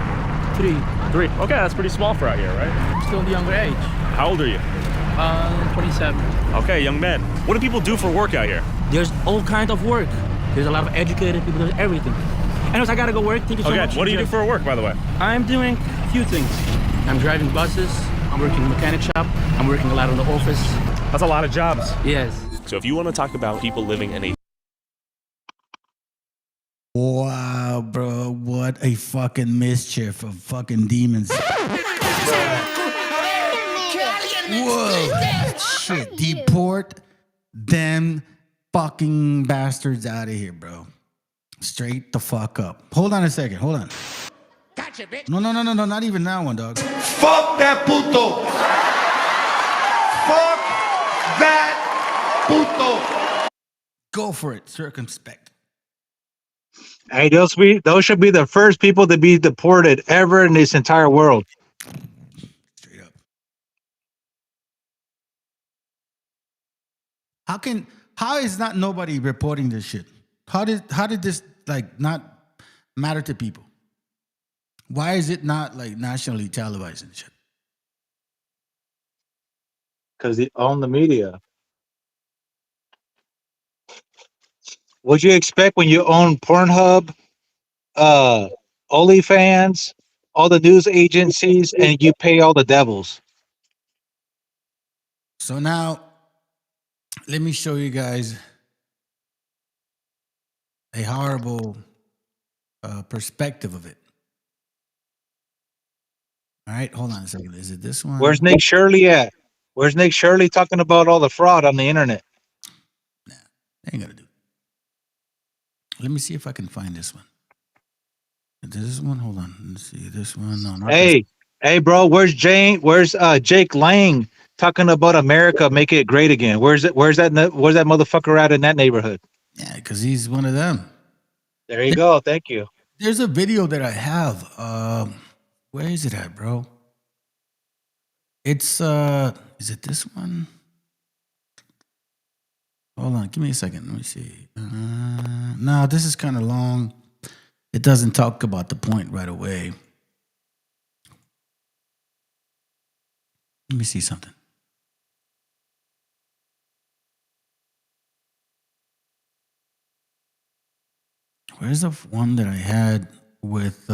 S12: 3.
S1: 3. Okay, that's pretty small for out here, right?
S12: I'm still in the younger age.
S1: How old are you?
S12: 27.
S1: Okay, young man. What do people do for work out here?
S12: There's all kinds of work. There's a lot of educated people, there's everything. Anyways, I gotta go work. Thank you so much.
S1: Okay, what do you do for work, by the way?
S12: I'm doing a few things. I'm driving buses, I'm working in a mechanic shop, I'm working a lot in the office.
S1: That's a lot of jobs.
S12: Yes.
S1: So if you want to talk about people living in a...
S16: Wow, bro, what a fucking mischief of fucking demons. Whoa, shit, deport them fucking bastards out of here, bro. Straight the fuck up. Hold on a second, hold on. Gotcha, bitch. No, not even that one, dog.
S2: Fuck that puto. Fuck that puto.
S16: Go for it, circumspect.
S3: Hey, those should be the first people to be deported ever in this entire world.
S16: Straight up. How is not nobody reporting this shit? How did this like not matter to people? Why is it not like nationally televised and shit?
S3: Because they own the media. What'd you expect when you own Pornhub, OnlyFans, all the news agencies, and you pay all the devils?
S16: So now, let me show you guys a horrible perspective of it. All right, hold on a second. Is it this one?
S3: Where's Nick Shirley at? Where's Nick Shirley talking about all the fraud on the internet?
S16: Nah, they ain't gonna do it. Let me see if I can find this one. This one, hold on. Let's see this one. No, not
S3: Hey, bro, where's Jake Lang talking about America making it great again? Where's that motherfucker at in that neighborhood?
S16: Yeah, because he's one of them.
S3: There you go. Thank you.
S16: There's a video that I have. Where is it at, bro? It's is it this one? Hold on, give me a second. Let me see. No, this is kind of long. It doesn't talk about the point right away. Let me see something. Where's the one that I had with,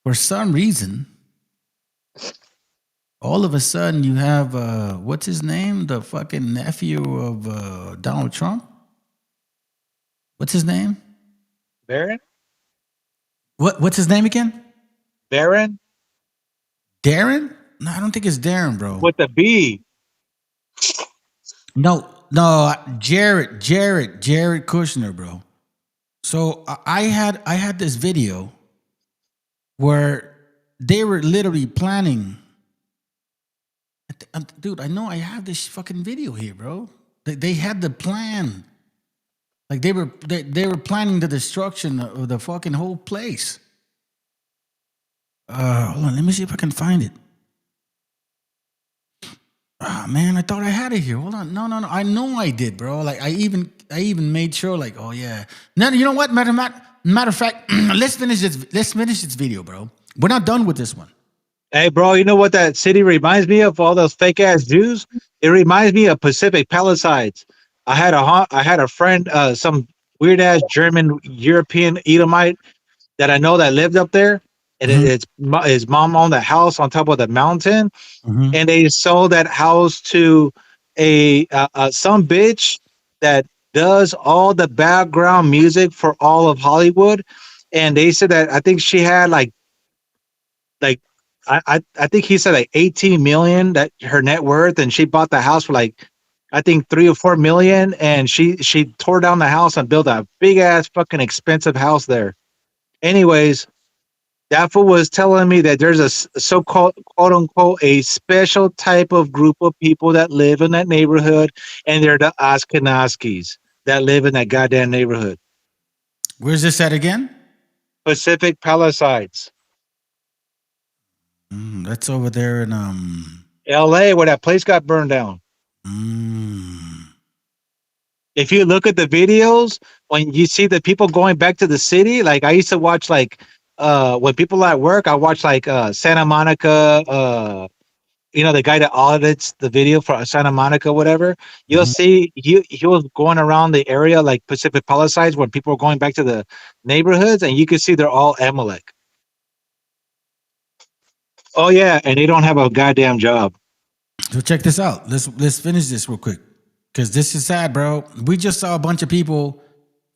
S16: for some reason, all of a sudden you have, what's his name? The fucking nephew of Donald Trump? What's his name?
S3: Barron?
S16: What's his name again?
S3: Barron?
S16: Darren? No, I don't think it's Darren, bro.
S3: With the B.
S16: No, Jared Kushner, bro. So I had this video where they were literally planning. Dude, I know I have this fucking video here, bro. They had the plan. Like they were planning the destruction of the fucking whole place. Hold on, let me see if I can find it. Oh, man, I thought I had it here. Hold on. No. I know I did, bro. Like I even made sure, like, oh yeah. Now you know what? Matter of fact, let's finish this video, bro. We're not done with this one.
S3: Hey, bro, you know what that city reminds me of? All those fake ass Jews. It reminds me of Pacific Palisades. I had a friend, some weird ass German European Edomite that I know that lived up there. And his mom owned a house on top of the mountain, and they sold that house to some bitch that does all the background music for all of Hollywood. And they said that I think she had like I think he said like 18 million that her net worth, and she bought the house for like I think 3 or 4 million, and she tore down the house and built a big ass fucking expensive house there. Anyways. That fool was telling me that there's a so-called, quote unquote, a special type of group of people that live in that neighborhood, and they're the Ashkenazis that live in that goddamn neighborhood.
S16: Where's this at again?
S3: Pacific Palisades.
S16: That's over there in
S3: LA, where that place got burned down. If you look at the videos, when you see the people going back to the city, like I used to watch, like when people are at work, I watch like Santa Monica, you know, the guy that audits the video for Santa Monica, whatever. You'll see he was going around the area like Pacific Palisades when people are going back to the neighborhoods, and you can see they're all Amalek. Oh yeah, and they don't have a goddamn job.
S16: So check this out. Let's finish this real quick, because this is sad, bro. We just saw a bunch of people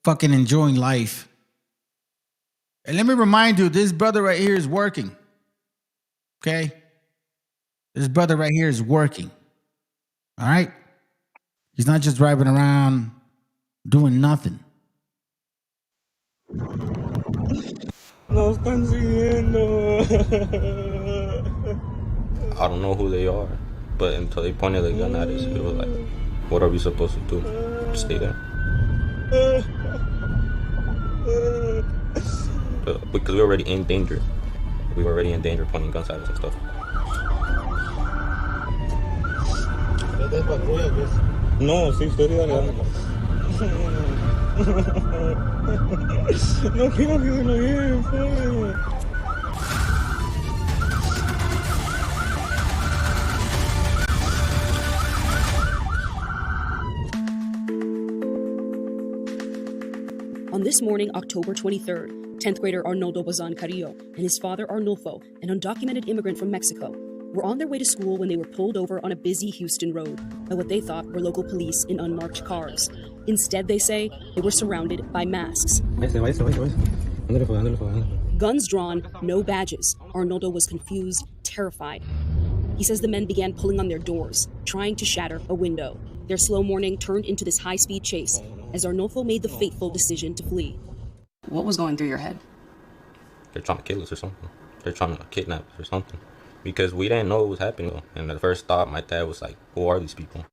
S16: fucking enjoying life. And let me remind you, this brother right here is working. Okay? This brother right here is working. All right? He's not just driving around doing nothing.
S6: Nos están siguiendo. I don't know who they are, but until they pointed the gun at us, it was like, what are we supposed to do? Stay there. Because we were already in danger. We were already in danger, pointing guns at us and stuff. No, sí, estoy regalando. No quiero que se lo lleven, pues.
S13: On this morning, October 23rd, 10th grader Arnoldo Bazan Carrillo and his father Arnulfo, an undocumented immigrant from Mexico, were on their way to school when they were pulled over on a busy Houston road by what they thought were local police in unmarked cars. Instead, they say, they were surrounded by masks. Guns drawn, no badges. Arnoldo was confused, terrified. He says the men began pulling on their doors, trying to shatter a window. Their slow morning turned into this high-speed chase as Arnulfo made the fateful decision to flee. What was going through your head?
S6: They're trying to kill us or something. They're trying to kidnap us or something. Because we didn't know what was happening. And the first thought, my dad was like, who are these people?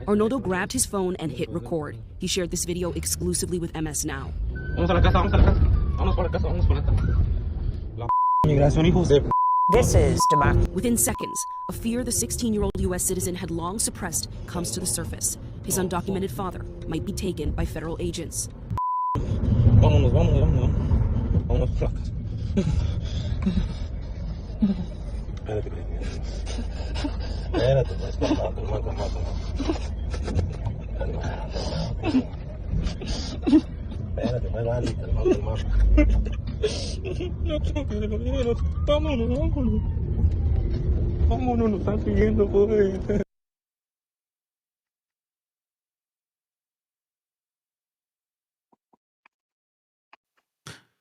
S13: Arnoldo grabbed his phone and hit record. He shared this video exclusively with MS Now.
S18: This is democracy.
S13: Within seconds, a fear the 16-year-old U.S. citizen had long suppressed comes to the surface. His undocumented father might be taken by federal agents.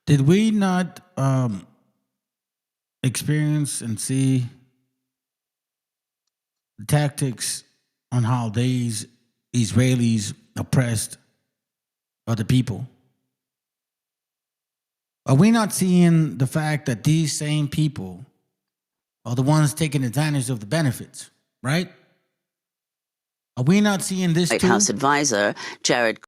S16: Did we not experience and see the tactics on how these Israelis oppressed other people? Are we not seeing the fact that these same people are the ones taking advantage of the benefits, right? Are we not seeing this
S18: White
S16: too?
S18: House advisor Jared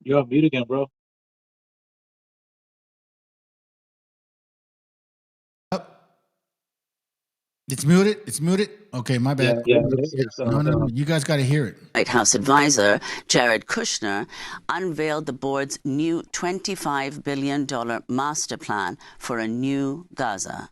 S3: You're on mute again, bro.
S16: It's muted. It's muted. Okay, my bad. No, you guys got to hear it.
S18: White House advisor Jared Kushner unveiled the board's new $25 billion master plan for a new Gaza.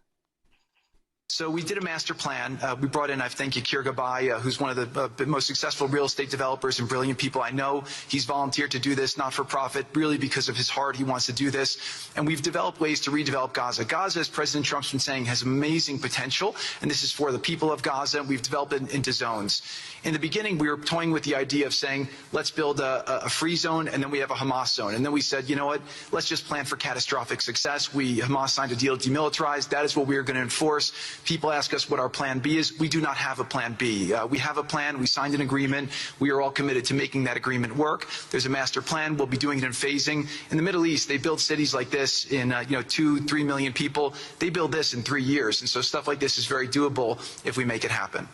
S8: So we did a master plan. We brought in, I think, Yakir Gabay, who's one of the most successful real estate developers and brilliant people I know. He's volunteered to do this, not for profit, really because of his heart. He wants to do this. And we've developed ways to redevelop Gaza. Gaza, as President Trump's been saying, has amazing potential, and this is for the people of Gaza. We've developed it into zones. In the beginning, we were toying with the idea of saying, let's build a free zone, and then we have a Hamas zone. And then we said, you know what, let's just plan for catastrophic success. Hamas signed a deal to demilitarize. That is what we are going to enforce. People ask us what our plan B is. We do not have a plan B. We have a plan. We signed an agreement. We are all committed to making that agreement work. There's a master plan. We'll be doing it in phasing. In the Middle East, they build cities like this in 2-3 million people. They build this in 3 years. And so stuff like this is very doable if we make it happen.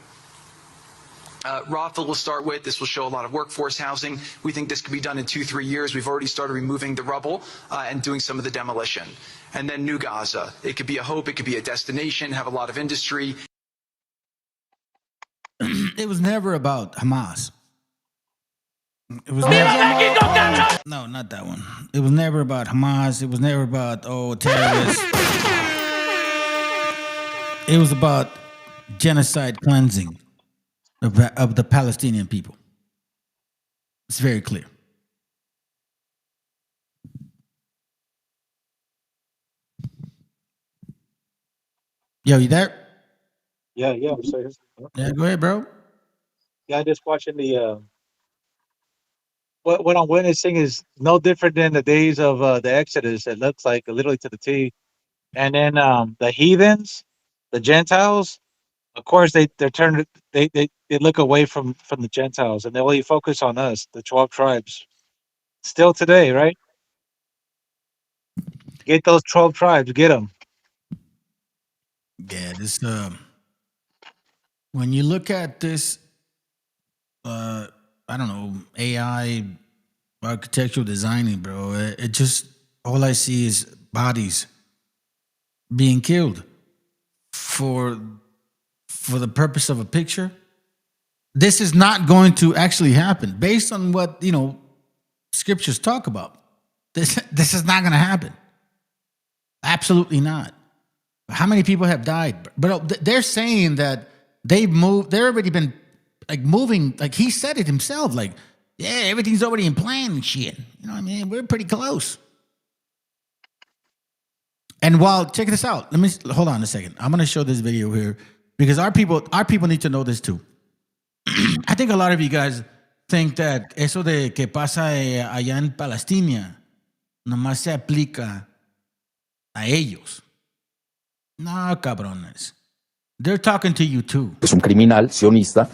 S8: Rafa will start with. This will show a lot of workforce housing. We think this could be done in 2-3 years. We've already started removing the rubble and doing some of the demolition. And then New Gaza. It could be a hope. It could be a destination, have a lot of industry.
S16: It was never about Hamas. It was never, no, not that one. It was never about Hamas. It was never about, terrorists. It was about genocide cleansing of the Palestinian people. It's very clear. Yo, you there?
S3: Yeah. I'm sorry.
S16: Yeah, go ahead, bro.
S3: Yeah, I'm just watching the. What I'm witnessing is no different than the days of the Exodus. It looks like literally to the T. And then the heathens, the Gentiles, of course they look away from the Gentiles and they only focus on us, the 12 tribes. Still today, right? Get those 12 tribes, get them.
S16: Yeah, this when you look at this I don't know, AI architectural designing, bro, it just, all I see is bodies being killed for the purpose of a picture. This is not going to actually happen based on what, scriptures talk about. This is not going to happen. Absolutely not. How many people have died? But they're saying that they've already been moving, he said it himself, yeah, everything's already in plan and shit. You know what I mean? We're pretty close. And check this out. Hold on a second. I'm going to show this video here because our people need to know this too. I think a lot of you guys think that eso de que pasa allá en Palestina nomás se aplica a ellos. No, cabrones. They're talking to you too.
S15: Es un criminal sionista.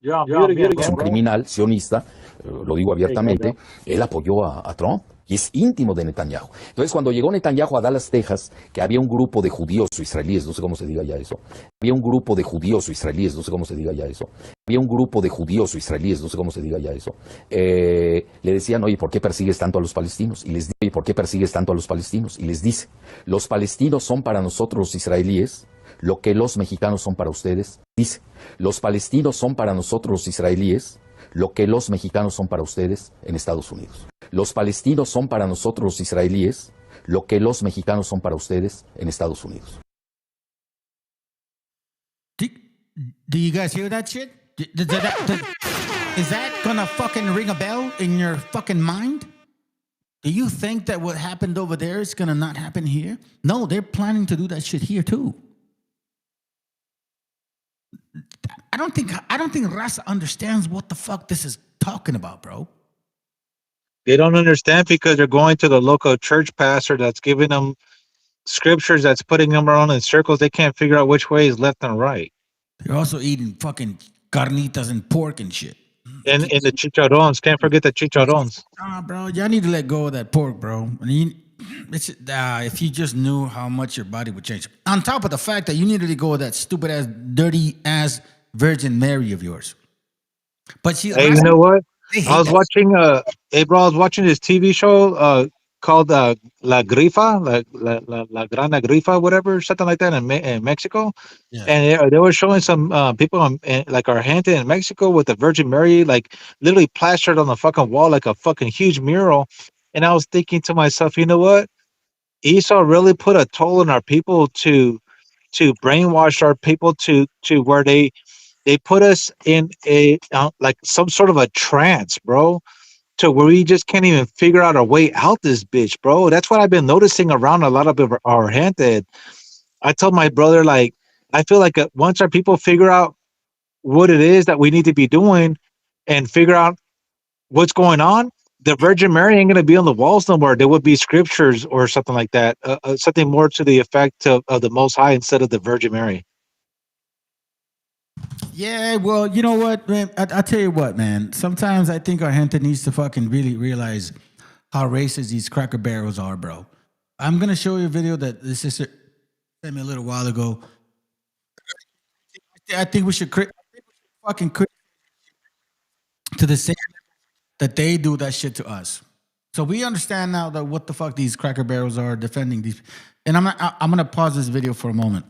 S15: Es un criminal sionista, lo digo abiertamente. Él apoyó a Trump y es íntimo de Netanyahu. Entonces, cuando llegó Netanyahu a Dallas, Texas, que había un grupo de judíos o israelíes, no sé cómo se diga ya eso. Había un grupo de judíos o israelíes, no sé cómo se diga ya eso. Había un grupo de judíos o israelíes, no sé cómo se diga ya eso. Le decían, oye, ¿por qué persigues tanto a los palestinos? Y les dice, oye, ¿por qué persigues tanto a los palestinos? Y les dice, los palestinos son para nosotros los israelíes lo que los mexicanos son para ustedes. Dice, los palestinos son para nosotros los israelíes lo que los mexicanos son para ustedes en Estados Unidos. Los palestinos son para nosotros los israelíes lo que los mexicanos son para ustedes en Estados Unidos.
S16: Do you guys hear that shit? Is that gonna fucking ring a bell in your fucking mind? Do you think that what happened over there is gonna not happen here? No, they're planning to do that shit here too. I don't think Raza understands what the fuck this is talking about, bro.
S3: They don't understand because they're going to the local church pastor that's giving them scriptures that's putting them around in circles. They can't figure out which way is left and right.
S16: They're also eating fucking carnitas and pork and shit.
S3: And the chicharrones. Can't forget the chicharrones.
S16: Bro, y'all need to let go of that pork, bro. If you just knew how much your body would change. On top of the fact that you need to let go of that stupid ass, dirty ass Virgin Mary of yours. But
S3: hey, you know what? I was watching I was watching this TV show, called La Grifa, La Grana Grifa, whatever, something like that in Mexico.
S16: Yeah.
S3: And they were showing some people like Argenta in Mexico with the Virgin Mary, like literally plastered on the fucking wall like a fucking huge mural. And I was thinking to myself, you know what? Esau really put a toll on our people to brainwash our people to where they put us in a like some sort of a trance, bro, to where we just can't even figure out a way out this bitch, bro. That's what I've been noticing around a lot of our gente. I told my brother, like, I feel like once our people figure out what it is that we need to be doing and figure out what's going on, the Virgin Mary ain't going to be on the walls no more. There would be scriptures or something like that, something more to the effect of the Most High instead of the Virgin Mary.
S16: Yeah, well, you know what, man? I tell you what, man. Sometimes I think our gente needs to fucking really realize how racist these Cracker Barrels are, bro. I'm gonna show you a video that this sister sent me a little while ago. I think we should fucking quit to the same that they do that shit to us. So we understand now that what the fuck these Cracker Barrels are defending these. And I'm gonna pause this video for a moment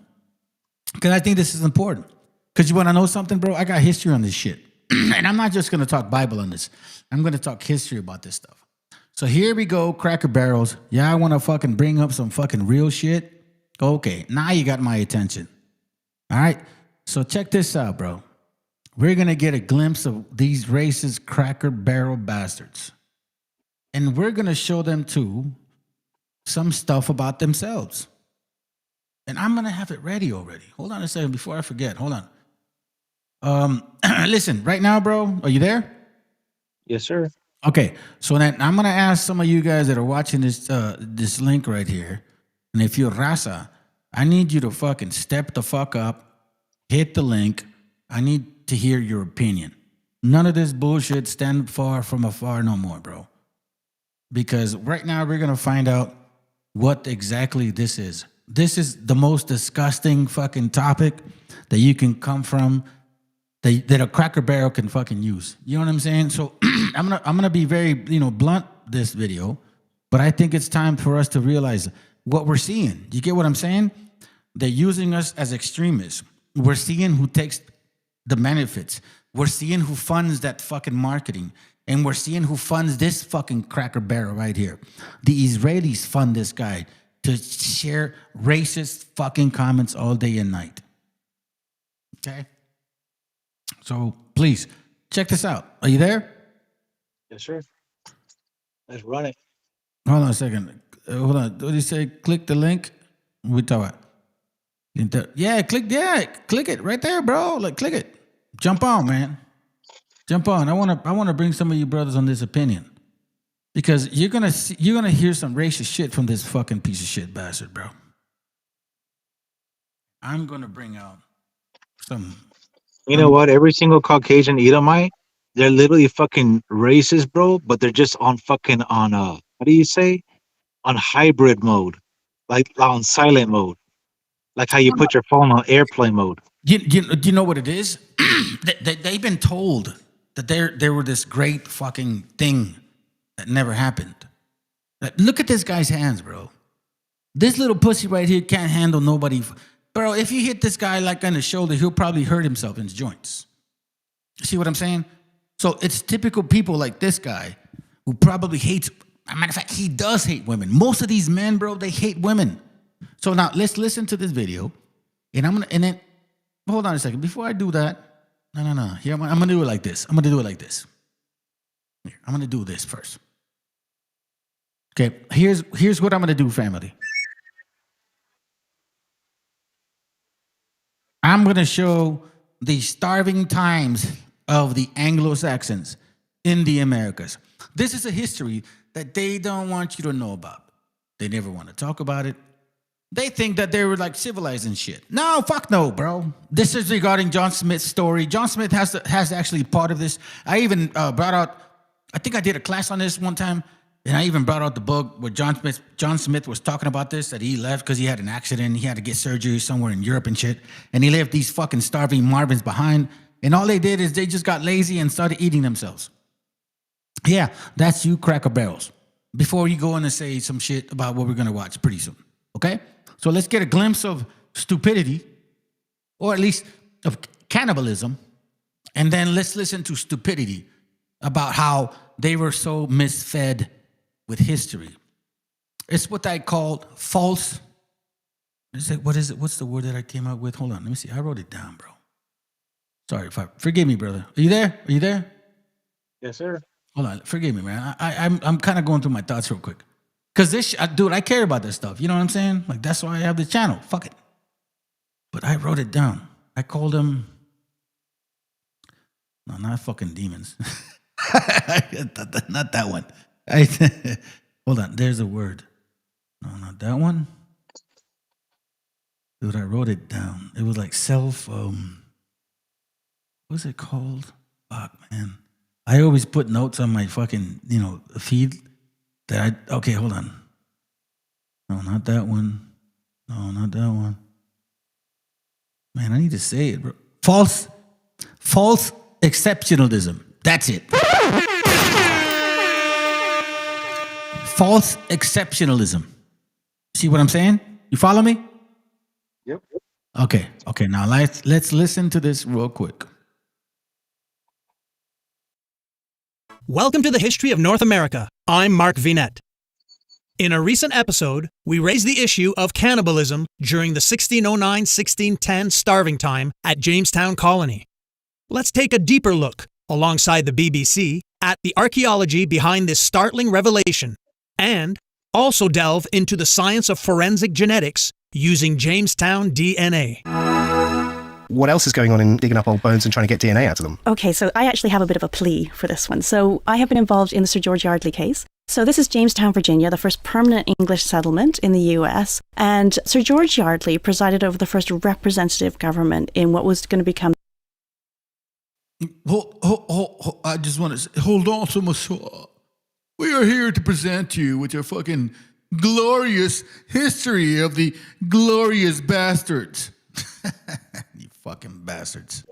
S16: because I think this is important. Because you want to know something, bro? I got history on this shit. And I'm not just going to talk Bible on this. I'm going to talk history about this stuff. So here we go, Cracker Barrels. Yeah, I want to fucking bring up some fucking real shit. Okay, now you got my attention. All right? So check this out, bro. We're going to get a glimpse of these racist Cracker Barrel bastards. And we're going to show them, too, some stuff about themselves. And I'm going to have it ready already. Hold on a second before I forget. Hold on. Listen, right now, bro, are you there?
S3: Yes, sir.
S16: Okay, so then I'm gonna ask some of you guys that are watching this link right here, and if you're Raza, I need you to fucking step the fuck up, hit the link. I need to hear your opinion. None of this bullshit, stand far from afar no more, bro. Because right now we're gonna find out what exactly this is. This is the most disgusting fucking topic that you can come from. That a Cracker Barrel can fucking use. You know what I'm saying? So I'm gonna be very, blunt this video, but I think it's time for us to realize what we're seeing. You get what I'm saying? They're using us as extremists. We're seeing who takes the benefits. We're seeing who funds that fucking marketing. And we're seeing who funds this fucking Cracker Barrel right here. The Israelis fund this guy to share racist fucking comments all day and night. Okay? So please check this out. Are you there?
S3: Yes, sir. Let's run it.
S16: Hold on a second. Hold on. What did you say? Click the link. We talk about. Yeah, click it right there, bro. Like, click it. Jump on, man. Jump on. I wanna bring some of you brothers on this opinion because you're gonna hear some racist shit from this fucking piece of shit bastard, bro. I'm gonna bring out some.
S3: You know what? Every single Caucasian Edomite, they're literally fucking racist, bro. But they're just on what do you say? On hybrid mode, like on silent mode, like how you put your phone on airplane mode.
S16: You know what it is? They've been told that they were this great fucking thing that never happened. Like, look at this guy's hands, bro. This little pussy right here can't handle nobody. Bro, if you hit this guy like on the shoulder, he'll probably hurt himself in his joints. See what I'm saying? So it's typical people like this guy who probably hates. As a matter of fact, he does hate women. Most of these men, bro, they hate women. So now let's listen to this video, and then hold on a second before I do that. No. Here I'm gonna do it like this. I'm gonna do this first. Okay, here's what I'm gonna do, family. I'm going to show the starving times of the Anglo-Saxons in the Americas. This is a history that they don't want you to know about. They never want to talk about it. They think that they were like civilized and shit. No, fuck no, bro. This is regarding John Smith's story. John Smith has actually part of this. I even brought out, I think I did a class on this one time. And I even brought out the book where John Smith was talking about this, that he left because he had an accident. He had to get surgery somewhere in Europe and shit. And he left these fucking starving Marvins behind. And all they did is they just got lazy and started eating themselves. Yeah, that's you Cracker Barrels. before you go in and say some shit about what we're going to watch pretty soon. Okay? So let's get a glimpse of stupidity, or at least of cannibalism, and then let's listen to stupidity about how they were so misfed with history. It's what I call false. What is it? What's the word that I came up with? Hold on, let me see. I wrote it down, bro. Sorry, forgive me, brother. Are you there? Are you there?
S3: Yes, sir.
S16: Hold on, forgive me, man. I'm kind of going through my thoughts real quick. Because dude, I care about this stuff. You know what I'm saying? Like, that's why I have the channel. Fuck it. But I wrote it down. I called them, no, not fucking demons. Not that one. Hold on, there's a word. No, not that one. Dude, I wrote it down. It was like what's it called? Fuck, man. I always put notes on my fucking, feed okay, hold on. No, not that one. No, not that one. Man, I need to say it, bro. False exceptionalism. That's it. False exceptionalism. See what I'm saying? You follow me?
S3: Yep.
S16: Okay. Now let's listen to this real quick.
S9: Welcome to the History of North America. I'm Mark Vinette. In a recent episode, we raised the issue of cannibalism during the 1609-1610 starving time at Jamestown Colony. Let's take a deeper look, alongside the BBC, at the archaeology behind this startling revelation, and also delve into the science of forensic genetics using Jamestown DNA.
S19: What else is going on in digging up old bones and trying to get DNA out of them?
S20: Okay, so I actually have a bit of a plea for this one. So I have been involved in the Sir George Yardley case. So this is Jamestown, Virginia, the first permanent English settlement in the US. And Sir George Yardley presided over the first representative government in what was going to become...
S16: I just want to say, hold on to my soul. We are here to present you with your fucking glorious history of the glorious bastards. You fucking bastards.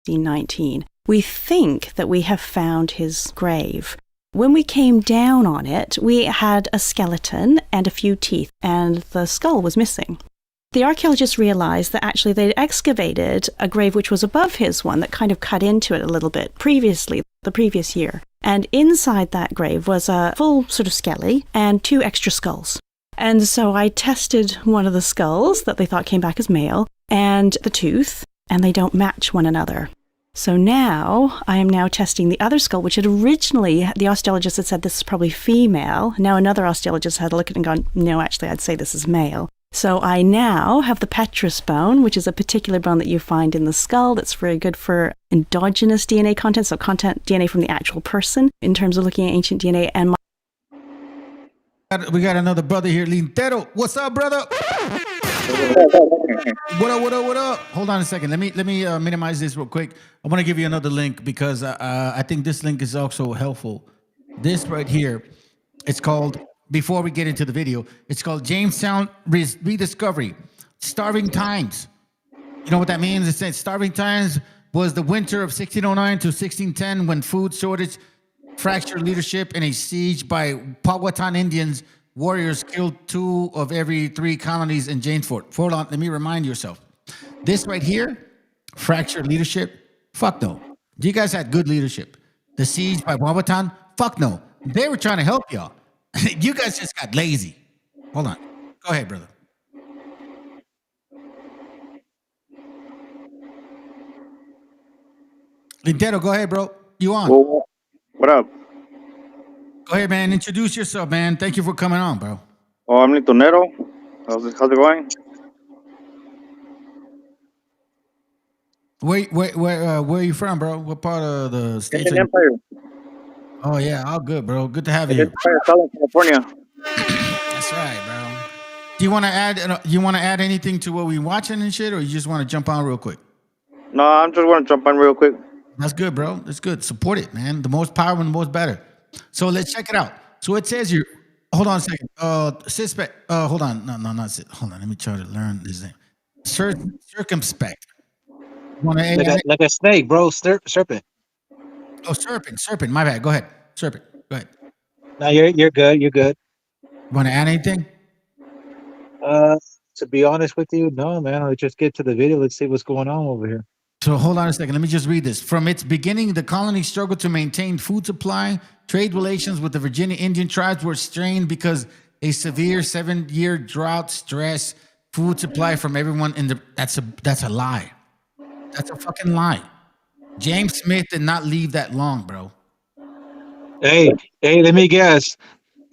S20: 1919. We think that we have found his grave. When we came down on it, we had a skeleton and a few teeth, and the skull was missing. The archaeologists realized that actually they'd excavated a grave which was above his one that kind of cut into it a little bit previously, the previous year. And inside that grave was a full sort of skelly and 2 extra skulls. And so I tested one of the skulls that they thought came back as male and the tooth, and they don't match one another. So now I am now testing the other skull, which had originally, the osteologist had said this is probably female. Now another osteologist had a look at it and gone, no, actually I'd say this is male. So I now have the petrous bone, which is a particular bone that you find in the skull that's very good for endogenous DNA content, so DNA from the actual person in terms of looking at ancient DNA. And
S16: we got another brother here, Lintero. What's up, brother? What up? Hold on a second. Let me minimize this real quick. I want to give you another link because I think this link is also helpful. This right here, it's called, before we get into the video, it's called Jamestown Rediscovery, Starving Times. You know what that means? It says starving times was the winter of 1609 to 1610 when food shortage, fractured leadership, and a siege by Powhatan Indians. Warriors killed 2 of every 3 colonies in Jamesport. Hold on, let me remind yourself. This right here, fractured leadership, fuck no. You guys had good leadership. The siege by Powhatan, fuck no. They were trying to help y'all. You guys just got lazy. Hold on. Go ahead, brother. Lintero, go ahead, bro. You on?
S21: Well, what up?
S16: Go ahead, man. Introduce yourself, man. Thank you for coming on, bro.
S21: Oh, I'm Lintonero. How's it going?
S16: Where are you from, bro? What part of the states?
S21: Indian Empire.
S16: Oh yeah, all good, bro. Good to have you.
S21: Empire, Southern California.
S16: That's right, bro. Do you want to add? You want to add anything to what we watching and shit, or you just want to jump on real quick?
S21: No, I'm just want to jump on real quick.
S16: That's good, bro. That's good. Support it, man. The most power and the most better. So let's check it out. So it says here. Hold on a second. Suspect. Hold on. No, not hold on. Let me try to learn this name. Circumspect.
S3: Like a snake, bro. Serpent.
S16: Oh, serpent. My bad. Go ahead. Serpent. Go ahead.
S3: No, you're good. You're good.
S16: Want to add anything?
S3: To be honest with you, no, man. Let's just get to the video. Let's see what's going on over here.
S16: So hold on a second. Let me just read this. From its beginning, the colony struggled to maintain food supply. Trade relations with the Virginia Indian tribes were strained because a severe 7-year drought stressed food supply from everyone in the. That's a lie. That's a fucking lie. James Smith did not leave that long, bro.
S3: Hey, let me guess.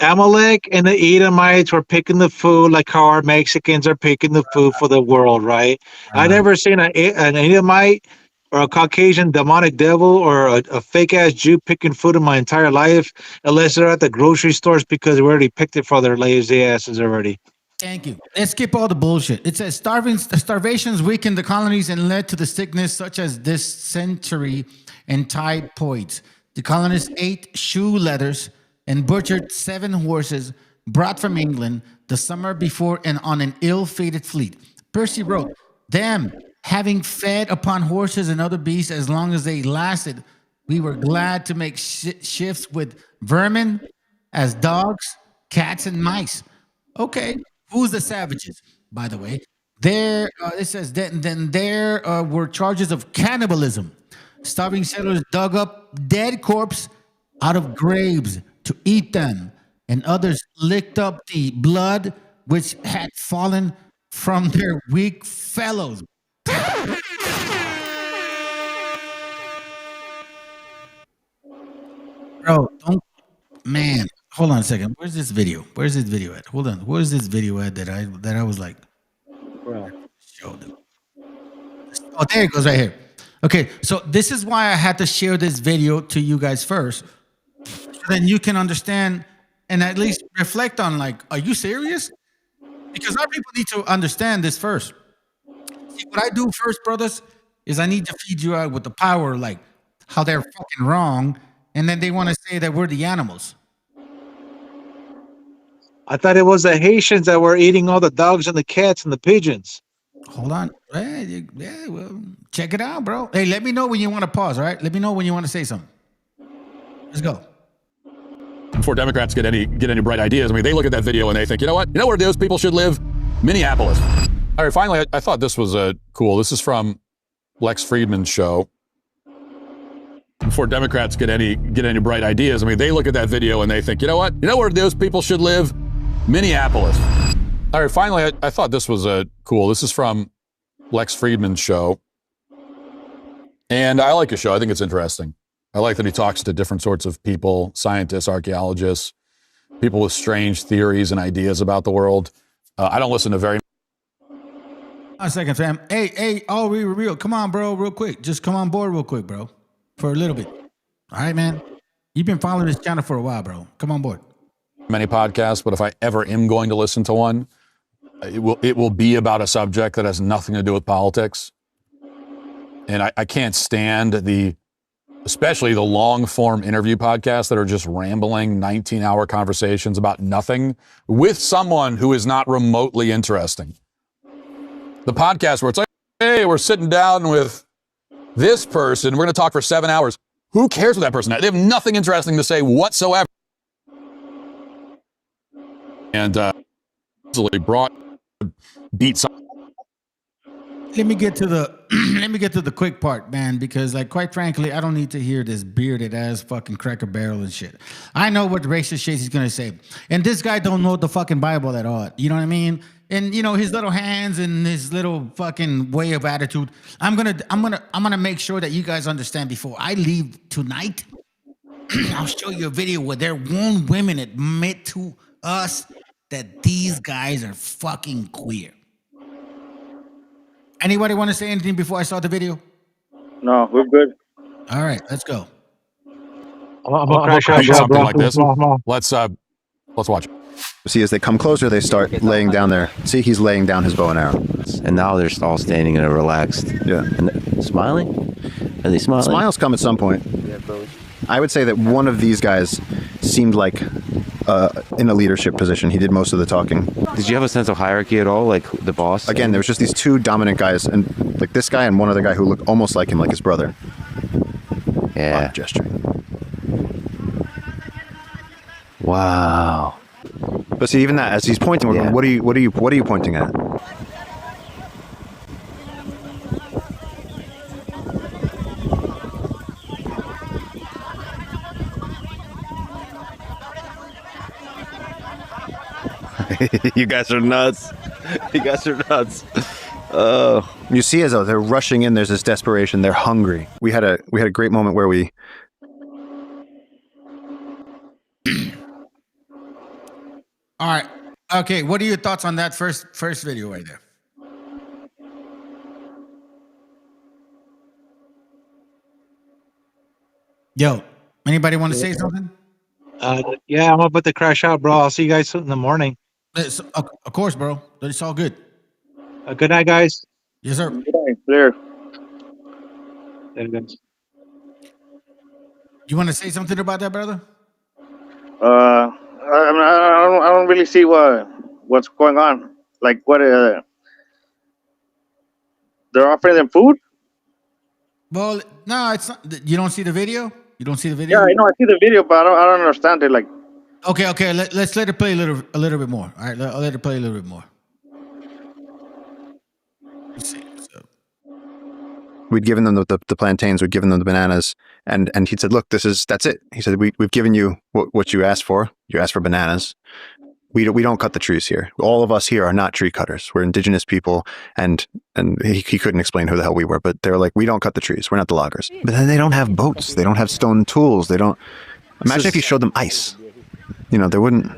S3: Amalek and the Edomites were picking the food like how our Mexicans are picking the food for the world, right? I never seen an Edomite or a Caucasian demonic devil or a fake ass Jew picking food in my entire life, unless they're at the grocery stores because we already picked it for their lazy asses already.
S16: Thank you. Let's skip all the bullshit. It says starvations weakened the colonies and led to the sickness such as dysentery and typhoid. The colonists ate shoe leathers and butchered 7 horses brought from England the summer before and on an ill-fated fleet. Percy wrote, them having fed upon horses and other beasts as long as they lasted, we were glad to make shifts with vermin as dogs, cats, and mice. Okay, who's the savages, by the way? There, it says, then there were charges of cannibalism. Starving settlers dug up dead corpses out of graves to eat them, and others licked up the blood which had fallen from their weak fellows. Bro, man, hold on a second. Where's this video? Where's this video at? Hold on. Where's this video at that I was like, bro, show them. Oh, there it goes right here. Okay, so this is why I had to share this video to you guys first. So then you can understand and at least reflect on, like, are you serious? Because our people need to understand this first. See, what I do first, brothers, is I need to feed you out with the power, like how they're fucking wrong, and then they want to say that we're the animals.
S3: I thought it was the Haitians that were eating all the dogs and the cats and the pigeons.
S16: Hold on. Yeah, well, check it out, bro. Hey, let me know when you want to pause, all right? Let me know when you want to say something. Let's go.
S4: Before Democrats get any bright ideas, I mean, they look at that video and they think, you know what? You know where those people should live? Minneapolis. All right, finally, I thought this was cool. This is from Lex Friedman's show. Before Democrats get any bright ideas, I mean, they look at that video and they think, you know what? You know where those people should live? Minneapolis. All right, finally, I thought this was cool. This is from Lex Friedman's show. And I like his show. I think it's interesting. I like that he talks to different sorts of people, scientists, archaeologists, people with strange theories and ideas about the world. I don't listen to very...
S16: A second, fam. Hey, all real. Come on, bro, real quick. Just come on board real quick, bro, for a little bit. All right, man? You've been following this channel for a while, bro. Come on board.
S4: Many podcasts, but if I ever am going to listen to one, it will be about a subject that has nothing to do with politics. And I can't stand especially the long-form interview podcasts that are just rambling 19-hour conversations about nothing with someone who is not remotely interesting. The podcast where it's like, hey, we're sitting down with this person, we're going to talk for 7 hours. Who cares what that person has? They have nothing interesting to say whatsoever. And easily brought beats.
S16: Let me get to the quick part, man, because, like, quite frankly, I don't need to hear this bearded ass fucking Cracker Barrel and shit. I know what racist shit he's gonna say, and this guy don't know the fucking Bible at all. You know what I mean? And you know his little hands and his little fucking way of attitude. I'm gonna make sure that you guys understand before I leave tonight. I'll show you a video where their own women admit to us that these guys are fucking queer. Anybody want to say anything before I start the video?
S21: No, we're good.
S16: All right, let's go.
S4: I'm gonna crash something like this. Let's watch it.
S5: See, as they come closer, they start laying down there. See, he's laying down his bow and arrow.
S11: And now they're all standing in a relaxed.
S5: Yeah.
S11: And smiling? Are they smiling?
S5: Smiles come at some point. I would say that one of these guys seemed like in a leadership position. He did most of the talking.
S11: Did you have a sense of hierarchy at all, like the boss?
S5: Again, there was just these two dominant guys, and like this guy and one other guy who looked almost like him, like his brother.
S11: Yeah.
S5: Gesturing. Wow. But see, even that, as he's pointing, we're going, what are you pointing at? You guys are nuts. You guys are nuts. You see, as though they're rushing in, there's this desperation. They're hungry. We had a great moment where we.
S16: All right. Okay. What are your thoughts on that first video right there? Yo, anybody want to say something?
S3: Yeah, I'm about to crash out, bro. I'll see you guys in the morning.
S16: Of course, bro. It's all good.
S3: Good night, guys.
S16: Yes, sir.
S21: Good night. Clear.
S16: You want to say something about that, brother?
S21: I don't really see what's going on. Like what? They're offering them food.
S16: Well, no, it's not. You don't see the video. You don't see the video.
S21: Yeah, I know. I see the video, but I don't understand it. Like,
S16: okay. Let's let it play a little bit more. All right, I'll let it play a little bit more. Let's see.
S5: We'd given them the plantains, we'd given them the bananas, and he said, "Look, that's it." He said, "We've given you what you asked for. You asked for bananas. We don't cut the trees here. All of us here are not tree cutters. We're indigenous people." And he couldn't explain who the hell we were, but they were like, "We don't cut the trees. We're not the loggers." But then they don't have boats. They don't have stone tools. They don't. Imagine if you showed them ice. You know, they wouldn't.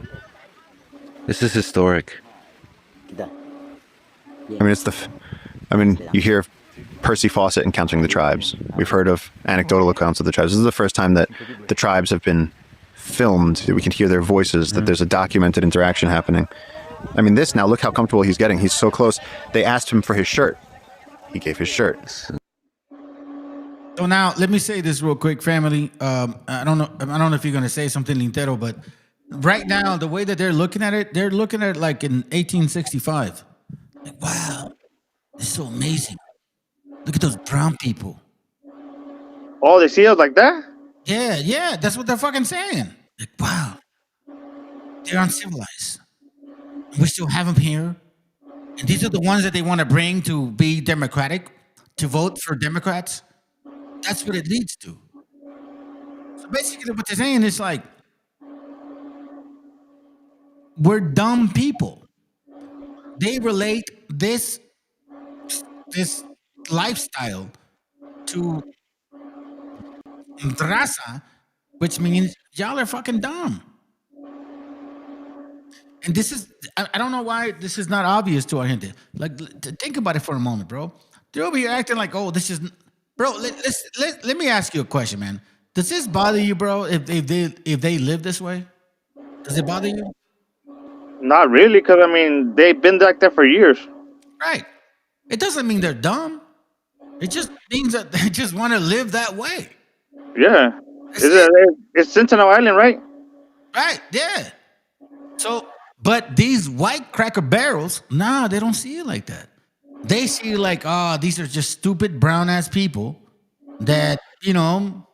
S11: This is historic.
S5: I mean, you hear Percy Fawcett encountering the tribes. We've heard of anecdotal accounts of the tribes. This is the first time that the tribes have been filmed, that we can hear their voices, that there's a documented interaction happening. I mean, this now, look how comfortable he's getting. He's so close. They asked him for his shirt. He gave his shirt.
S16: So now, let me say this real quick, family. I don't know if you're going to say something, Lintero, but right now, the way that they're looking at it like in 1865. Like, wow, this is so amazing. Look at those brown people.
S21: oh, they see us like that?
S16: Yeah, that's what they're fucking saying. Like, wow, they're uncivilized. We still have them here. And these are the ones that they want to bring to be democratic, to vote for Democrats. That's what it leads to. So basically what they're saying is like, we're dumb people. They relate this lifestyle to raza, which means y'all are fucking dumb. And this is, I don't know why this is not obvious to our gente. Like, think about it for a moment, bro. They're over here acting like, oh, this is, bro, let me ask you a question, man. Does this bother you, bro, if they live this way? Does it bother you?
S21: Not really, because I mean, they've been like that for years.
S16: Right. It doesn't mean they're dumb. It just means that they just want to live that way.
S21: Yeah. It's Sentinel Island, right?
S16: Right, yeah. So, but these white Cracker Barrels, nah, they don't see it like that. They see it like, these are just stupid brown ass people that, you know,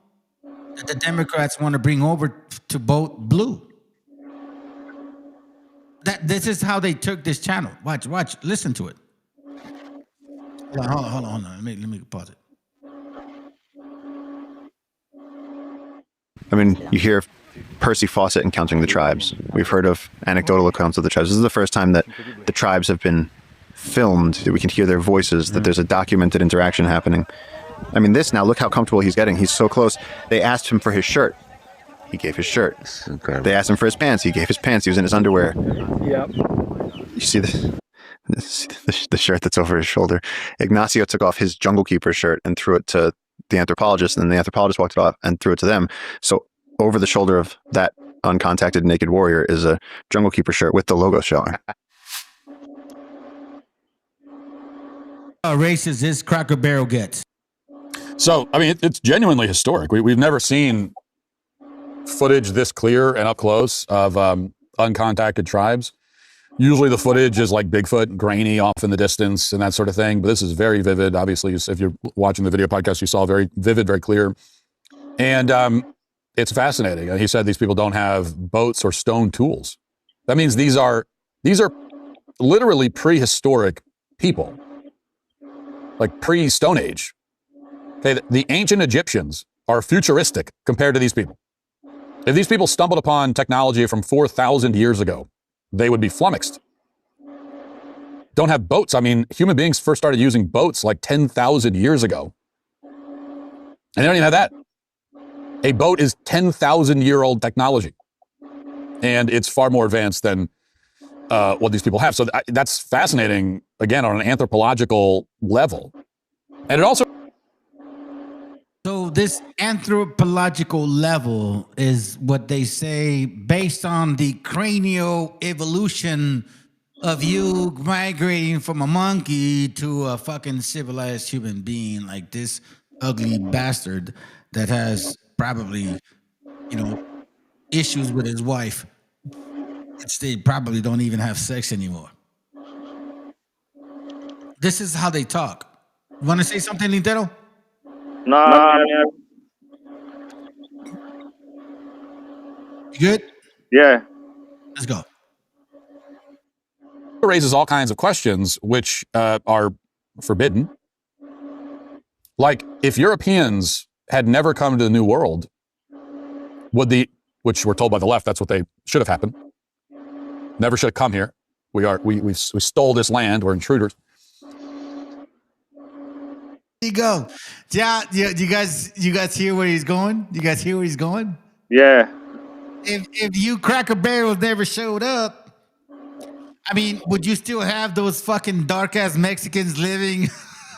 S16: that the Democrats want to bring over to vote blue. This is how they took this channel. Watch, listen to it. Hold on. Let me pause it.
S5: I mean, you hear Percy Fawcett encountering the tribes. We've heard of anecdotal accounts of the tribes. This is the first time that the tribes have been filmed, that we can hear their voices, that there's a documented interaction happening. I mean, this now, look how comfortable he's getting. He's so close. They asked him for his shirt. He gave his shirt. They asked him for his pants. He gave his pants. He was in his underwear.
S21: Yep.
S5: You see the shirt that's over his shoulder. Ignacio took off his Jungle Keeper shirt and threw it to the anthropologist, and then the anthropologist walked it off and threw it to them. So over the shoulder of that uncontacted naked warrior is a Jungle Keeper shirt with the logo showing.
S16: Racist this Cracker Barrel gets.
S4: So, I mean, it's genuinely historic. We've never seen footage this clear and up close of uncontacted tribes. Usually the footage is like Bigfoot, grainy off in the distance and that sort of thing. But this is very vivid. Obviously, if you're watching the video podcast, you saw very vivid, very clear. And it's fascinating. And he said these people don't have boats or stone tools. That means these are literally prehistoric people, like pre-Stone Age. Okay, the ancient Egyptians are futuristic compared to these people. If these people stumbled upon technology from 4,000 years ago, they would be flummoxed. Don't have boats. I mean, human beings first started using boats like 10,000 years ago. And they don't even have that. A boat is 10,000-year-old technology. And it's far more advanced than what these people have. So that's fascinating, again, on an anthropological level. And it also...
S16: So this anthropological level is what they say based on the cranial evolution of you migrating from a monkey to a fucking civilized human being like this ugly bastard that has probably, issues with his wife. They probably don't even have sex anymore. This is how they talk. Want to say something, Lintero?
S21: No.
S16: You good?
S21: Yeah.
S16: Let's go.
S4: It raises all kinds of questions which are forbidden. Like, if Europeans had never come to the New World, which we're told by the left, that's what they should have happened. Never should have come here. We stole this land. We're intruders.
S16: There you go. Yeah. You guys hear where he's going? You guys hear where he's going?
S21: Yeah.
S16: If you Cracker Barrels never showed up, I mean, would you still have those fucking dark ass Mexicans living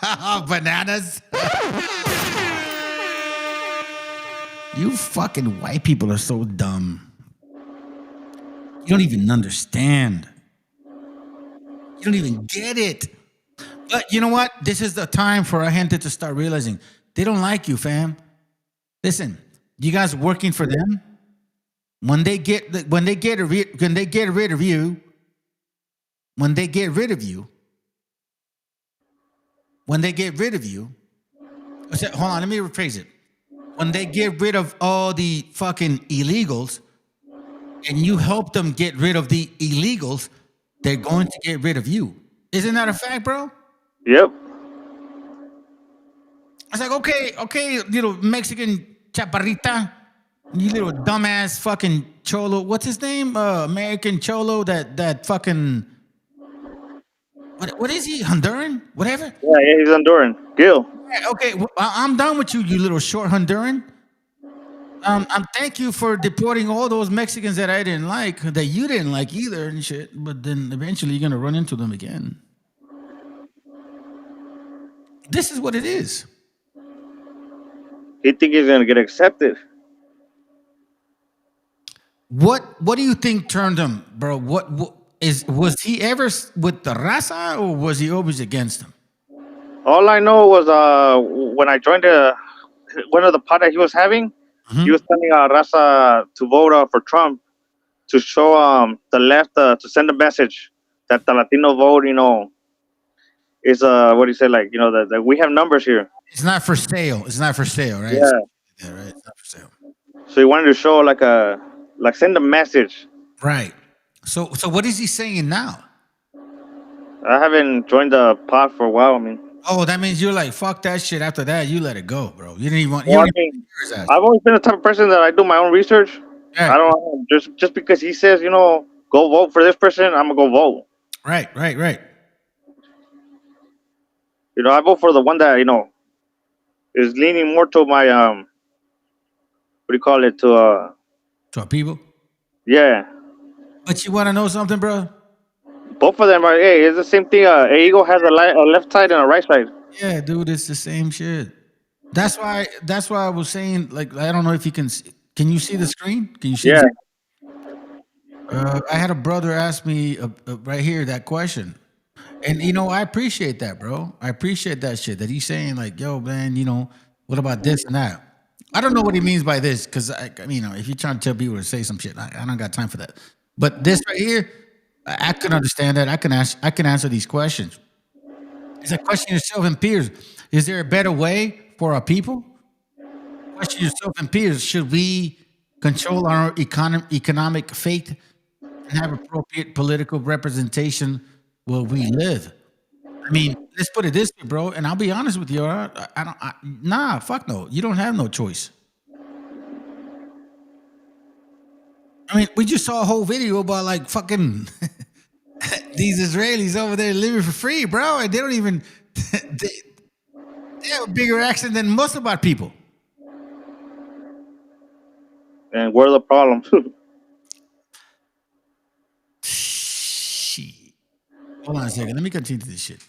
S16: off bananas? You fucking white people are so dumb. You don't even understand. You don't even get it. But you know what? This is the time for our gente to start realizing they don't like you, fam. Listen, you guys working for them. When they get rid of you, hold on, let me rephrase it. When they get rid of all the fucking illegals and you help them get rid of the illegals, they're going to get rid of you. Isn't that a fact, bro?
S21: Yep.
S16: It's like, okay, little Mexican chaparrita, you little dumbass fucking cholo. What's his name? American cholo, that fucking... What is he? Honduran? Whatever?
S21: Yeah, he's Honduran. Gil.
S16: Yeah, okay, well, I'm done with you, you little short Honduran. Thank you for deporting all those Mexicans that I didn't like, that you didn't like either and shit. But then eventually you're gonna run into them again. This is what it is.
S21: He think he's gonna get accepted.
S16: What do you think turned him, bro? Was he ever with the raza or was he always against him?
S21: All I know was when I joined one of the pod that he was having, he was telling raza to vote for Trump to show the left to send a message that the Latino vote, is what do you say, like, that we have numbers here.
S16: It's not for sale. It's not for sale, right?
S21: Yeah.
S16: Yeah, right. It's not for sale.
S21: So he wanted to show send a message.
S16: Right. So what is he saying now?
S21: I haven't joined the pod for a while. I mean.
S16: Oh, that means you're like, fuck that shit. After that, you let it go, bro. You didn't even want.
S21: I've always been the type of person that I do my own research. Yeah. I don't just because he says, go vote for this person, I'm gonna go vote.
S16: Right.
S21: I vote for the one that is leaning more to my what do you call it, to
S16: our people.
S21: Yeah.
S16: But you want to know something, bro?
S21: Both of them are. Hey, it's the same thing. An eagle has a left side and a right side.
S16: Yeah, dude, it's the same shit. That's why I was saying, like, I don't know if you can. Can you see the screen? Can you see?
S21: Yeah.
S16: I had a brother ask me right here that question, and I appreciate that, bro. I appreciate that shit that he's saying, like, yo, man, what about this and that? I don't know what he means by this, because if you're trying to tell people to say some shit, I don't got time for that. But this right here, I can understand that. I can answer these questions. It's like, question yourself and peers. Is there a better way for our people? Question yourself and peers. Should we control our economic fate, and have appropriate political representation where we live. I mean, let's put it this way, bro. And I'll be honest with you. Nah, fuck no. You don't have no choice. I mean, we just saw a whole video about like fucking these Israelis over there living for free, bro. And they don't even, they have a bigger accent than most of our people.
S21: And where's the problem?
S16: Shit. Hold on a second. Let me continue this shit.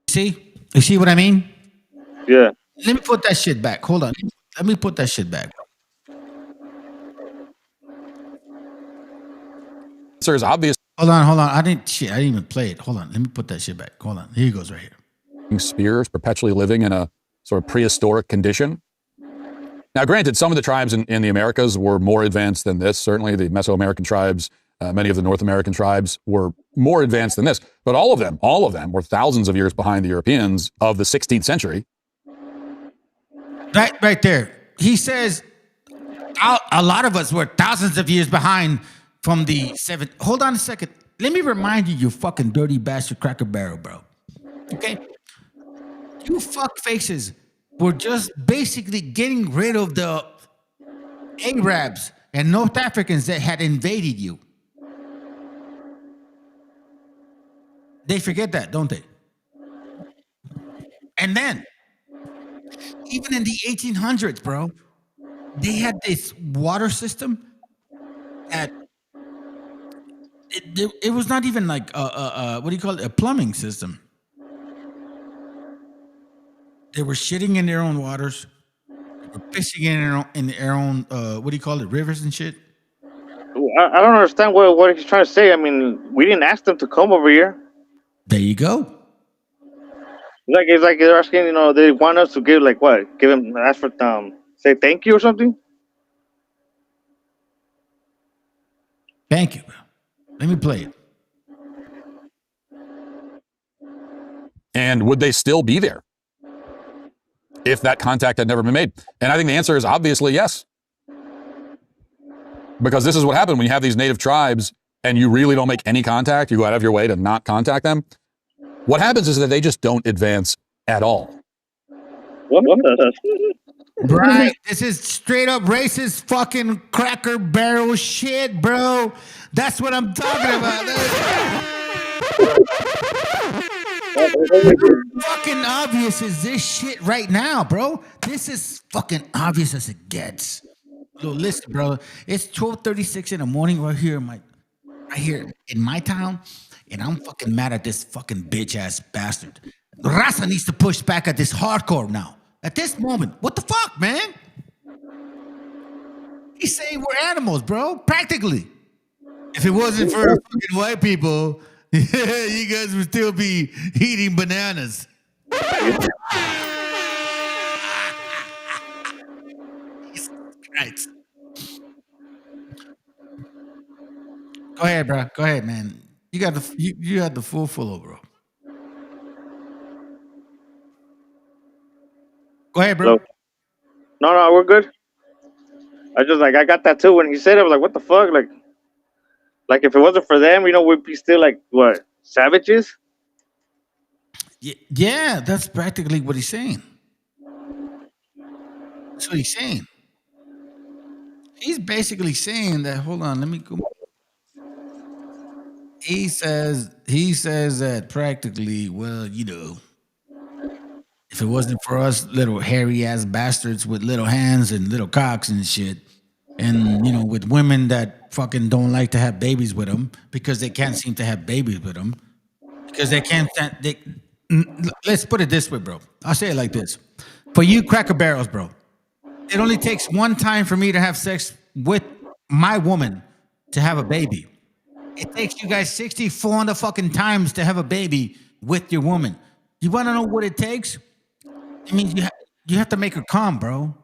S16: See? You see what I mean?
S21: Yeah.
S16: Let me put that shit back. Hold on. Let me put that shit back.
S4: Answer is obvious.
S16: Hold on. I didn't even play it. Hold on. Let me put that shit back. Hold on. Here he goes right here.
S4: Spears, perpetually living in a sort of prehistoric condition. Now, granted, some of the tribes in the Americas were more advanced than this. Certainly the Mesoamerican tribes, many of the North American tribes were more advanced than this. But all of them were thousands of years behind the Europeans of the 16th century.
S16: Right there. He says a lot of us were thousands of years behind from the 7th. Hold on a second. Let me remind you, you fucking dirty bastard Cracker Barrel, bro. Okay? You fuck faces were just basically getting rid of the Arabs and North Africans that had invaded you. They forget that, don't they? And then, even in the 1800s, bro, they had this water system that it was not even like what do you call it? A plumbing system. They were shitting in their own waters. They were pissing in their own what do you call it? Rivers and shit.
S21: I don't understand what he's trying to say. I mean, we didn't ask them to come over here.
S16: There you go.
S21: It's like they're asking, they want us to give like what? Give them, ask for say thank you or something.
S16: Thank you. Let me play it.
S4: And would they still be there if that contact had never been made? And I think the answer is obviously yes. Because this is what happened when you have these native tribes and you really don't make any contact, you go out of your way to not contact them. What happens is that they just don't advance at all.
S21: What the?
S16: Right. This is straight up racist fucking Cracker Barrel shit, bro. That's what I'm talking about. Fucking obvious is this shit right now, bro. This is fucking obvious as it gets. Look, listen, brother. It's 12:36 in the morning right here in my town, and I'm fucking mad at this fucking bitch ass bastard. Raza needs to push back at this hardcore now. At this moment, what the fuck, man? He's saying we're animals, bro. Practically. If it wasn't for fucking white people, you guys would still be eating bananas. Right. Go ahead, bro. Go ahead, man. You got the full flow, bro. Go ahead, bro.
S21: No, we're good. I got that too when he said it. I was like, what the fuck? Like if it wasn't for them, we'd be still like what, savages?
S16: Yeah, that's practically what he's saying. That's what he's saying. He's basically saying that. Hold on, let me go. He says that practically, well, if If it wasn't for us little hairy ass bastards with little hands and little cocks and shit, and you know, with women that fucking don't like to have babies with them because they can't seem to have babies with them because they can't. Let's put it this way, bro. I'll say it like this: for you Cracker Barrels, bro, it only takes one time for me to have sex with my woman to have a baby. It takes you guys 64 fucking times to have a baby with your woman. You want to know what it takes? It means you have to make her come, bro.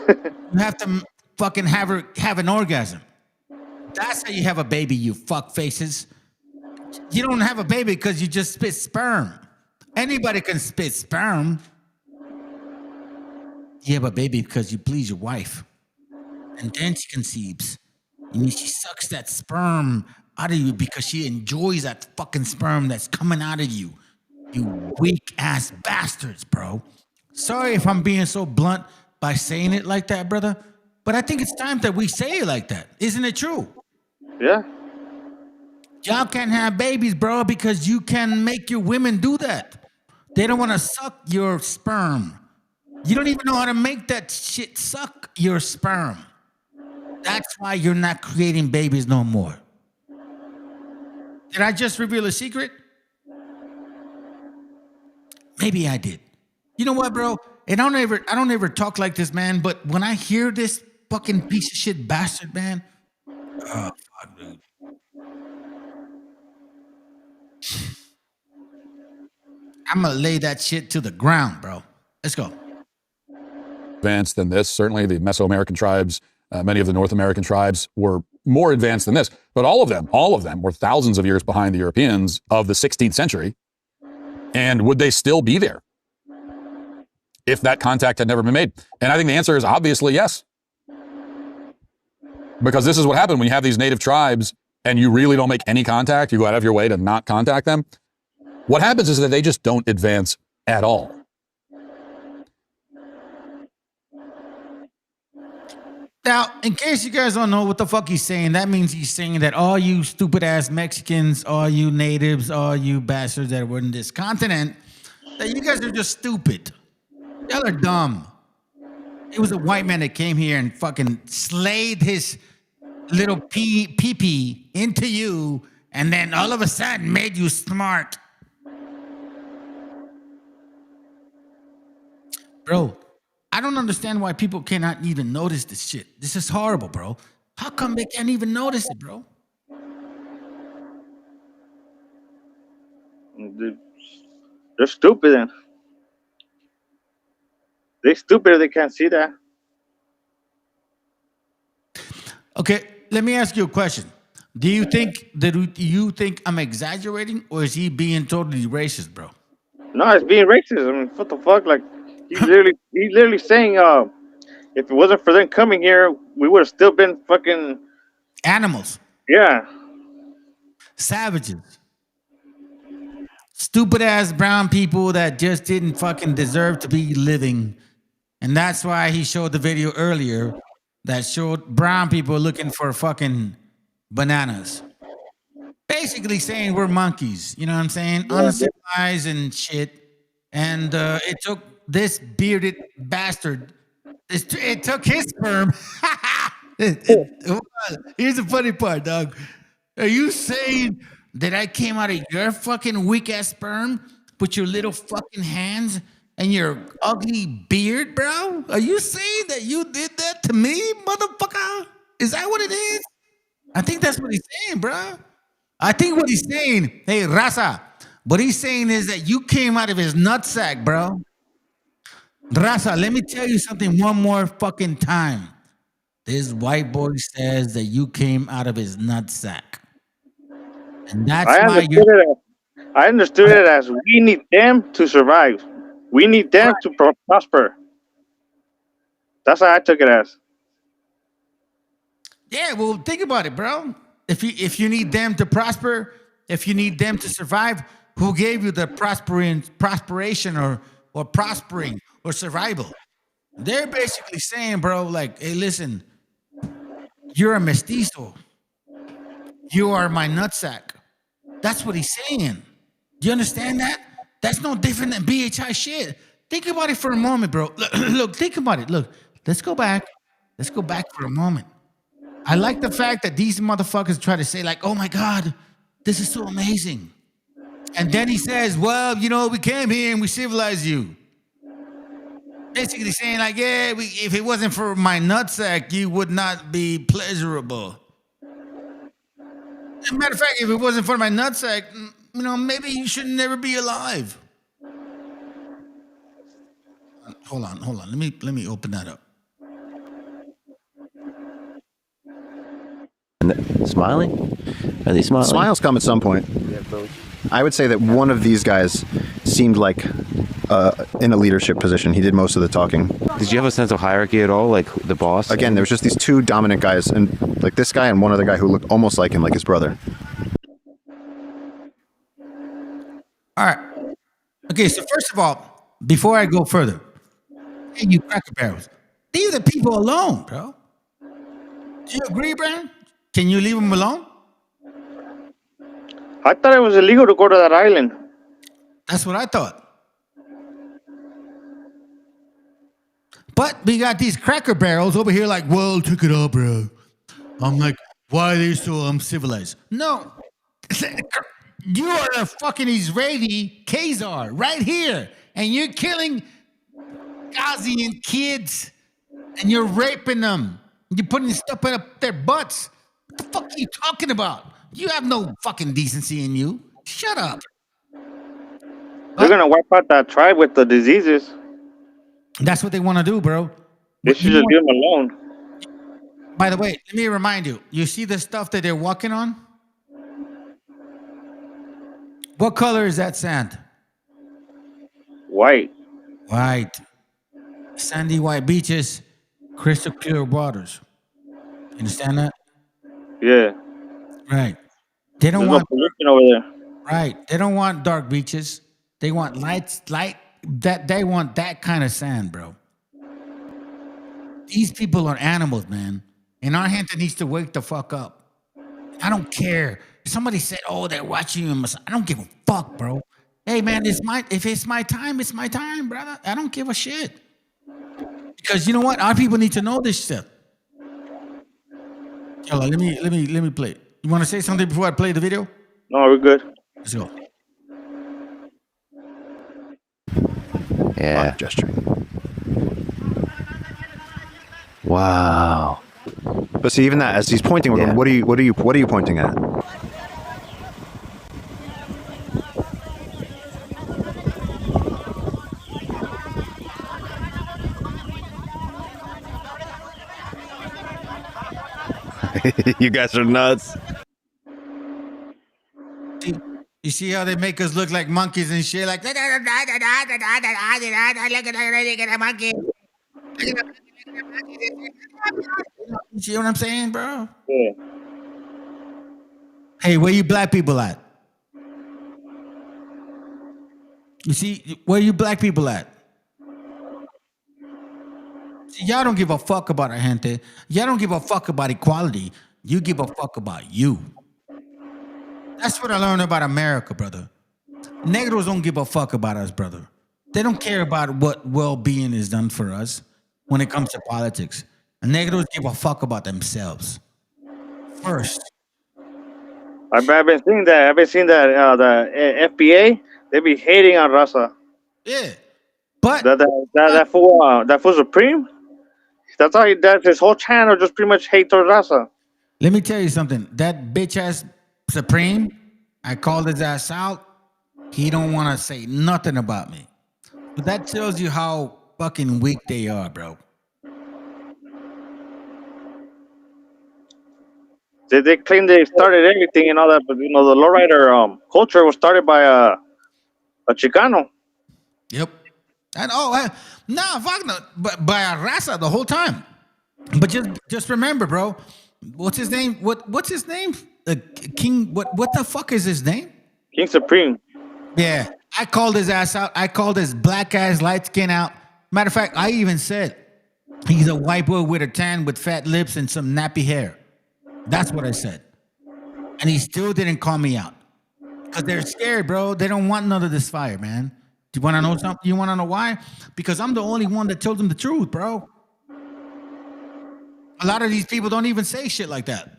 S16: You have to fucking have an orgasm. That's how you have a baby, you fuck faces. You don't have a baby because you just spit sperm. Anybody can spit sperm. You have a baby because you please your wife. And then she conceives. I mean, she sucks that sperm out of you because she enjoys that fucking sperm that's coming out of you. You weak ass bastards, bro. Sorry if I'm being so blunt by saying it like that, brother. But I think it's time that we say it like that. Isn't it true?
S21: Yeah.
S16: Y'all can't have babies, bro, because you can make your women do that. They don't want to suck your sperm. You don't even know how to make that shit suck your sperm. That's why you're not creating babies no more. Did I just reveal a secret? Maybe I did. You know what, bro? And I don't ever talk like this, man. But when I hear this fucking piece of shit bastard, man, oh fuck, dude. I'm gonna lay that shit to the ground, bro. Let's go.
S4: Advanced than this. Certainly the Mesoamerican tribes, many of the North American tribes were more advanced than this. But all of them were thousands of years behind the Europeans of the 16th century. And would they still be there if that contact had never been made? And I think the answer is obviously yes. Because this is what happened when you have these native tribes and you really don't make any contact, you go out of your way to not contact them. What happens is that they just don't advance at all.
S16: Now, in case you guys don't know what the fuck he's saying, that means he's saying that all you stupid ass Mexicans, all you natives, all you bastards that were in this continent, that you guys are just stupid. Y'all are dumb. It was a white man that came here and fucking slayed his little pee-pee into you, and then all of a sudden made you smart. Bro, I don't understand why people cannot even notice this shit. This is horrible, bro. How come they can't even notice it, bro?
S21: They're stupid. Then. They're stupid if they can't see that.
S16: Okay, let me ask you a question. Do you think I'm exaggerating, or is he being totally racist, bro?
S21: No, it's being racist. I mean, what the fuck? Like, he's literally saying, if it wasn't for them coming here, we would have still been fucking
S16: animals.
S21: Yeah.
S16: Savages. Stupid ass brown people that just didn't fucking deserve to be living. And that's why he showed the video earlier that showed brown people looking for fucking bananas. Basically saying we're monkeys. You know what I'm saying? Uncivilized and shit. And it took this bearded bastard. It took his sperm. Here's the funny part, dog. Are you saying that I came out of your fucking weak ass sperm with your little fucking hands and your ugly beard, bro? Are you saying that you did that to me, motherfucker? Is that what it is? I think that's what he's saying, bro. I think what he's saying, hey, Raza, what he's saying is that you came out of his nutsack, bro. Raza, let me tell you something one more fucking time. This white boy says that you came out of his nutsack. And that's why
S21: I understood it as we need them to survive. We need them to prosper. That's how I took it as.
S16: Yeah, well, think about it, bro. If you need them to prosper, if you need them to survive, who gave you the prosperation or prospering or survival? They're basically saying, bro, like, hey, listen, you're a mestizo. You are my nutsack. That's what he's saying. Do you understand that? That's no different than BHI shit. Think about it for a moment, bro. Look, think about it. Look, let's go back. Let's go back for a moment. I like the fact that these motherfuckers try to say like, oh my God, this is so amazing. And then he says, well, you know, we came here and we civilized you. Basically saying like, yeah, if it wasn't for my nutsack, you would not be pleasurable. As a matter of fact, if it wasn't for my nutsack, you know, maybe you should never be alive. Hold on. Let me open that up.
S5: Smiling? Are they smiling? Smiles come at some point. I would say that one of these guys seemed like in a leadership position. He did most of the talking.
S11: Did you have a sense of hierarchy at all, like the boss?
S5: Again, there was just these two dominant guys, and like this guy and one other guy who looked almost like him, like his brother.
S16: All right. Okay, so first of all, before I go further, hey, you Cracker Barrels, leave the people alone, bro. Do you agree, Brian? Can you leave them alone?
S21: I thought it was illegal to go to that island.
S16: That's what I thought. But we got these Cracker Barrels over here like, well, took it up, bro. I'm like, why are they so uncivilized? No. You are a fucking Israeli Khazar right here. And you're killing Ghazian kids. And you're raping them. You're putting stuff up their butts. What the fuck are you talking about? You have no fucking decency in you. Shut up.
S21: They're going to wipe out that tribe with the diseases.
S16: That's what they want to do, bro.
S21: They should just leave them alone.
S16: By the way, let me remind you. You see the stuff that they're walking on? What color is that sand?
S21: White.
S16: White. Sandy white beaches, crystal clear waters. You understand that?
S21: Yeah.
S16: Right. They don't
S21: There's
S16: want
S21: no pollution over there.
S16: Right. They don't want dark beaches. They want light that they want that kind of sand, bro. These people are animals, man. And our gente needs to wake the fuck up. I don't care. Somebody said, "Oh, they're watching you." I don't give a fuck, bro. Hey, man, if it's my time, it's my time, brother. I don't give a shit. Because you know what? Our people need to know this stuff. Hold on, let me play it. You want to say something before I play the video?
S21: No, we're good.
S16: Let's go.
S11: Yeah.
S5: Gesturing.
S11: Wow.
S5: But see, even that, as he's pointing,
S11: Yeah.
S5: what are you pointing at?
S11: You guys are nuts.
S16: You see how they make us look like monkeys and shit? Like, look at a monkey. You see what I'm saying, bro?
S21: Yeah.
S16: Hey, where you black people at? You see, where you black people at? See, y'all don't give a fuck about our gente. Y'all don't give a fuck about equality. You give a fuck about you. That's what I learned about America, brother. Negros don't give a fuck about us, brother. They don't care about what well-being is done for us when it comes to politics. And Negros give a fuck about themselves first.
S21: I've been seeing that. I've been seeing that the FBA, they be hating on Raza.
S16: Yeah. But
S21: that fool Supreme, that's how that's his whole channel just pretty much hate towards Raza.
S16: Let me tell you something. That bitch ass Supreme, I called his ass out. He don't want to say nothing about me. But that tells you how fucking weak they are, bro.
S21: They claim they started everything and all that, but you know the lowrider culture was started by a Chicano.
S16: Yep. And fuck no, but by a raza the whole time. But just remember, bro. What's his name? What's his name? King. What the fuck is his name?
S21: King Supreme.
S16: Yeah, I called his ass out. I called his black ass light skin out. Matter of fact, I even said he's a white boy with a tan, with fat lips and some nappy hair. That's what I said. And he still didn't call me out. Because they're scared, bro. They don't want none of this fire, man. Do you want to know something? You want to know why? Because I'm the only one that told them the truth, bro. A lot of these people don't even say shit like that.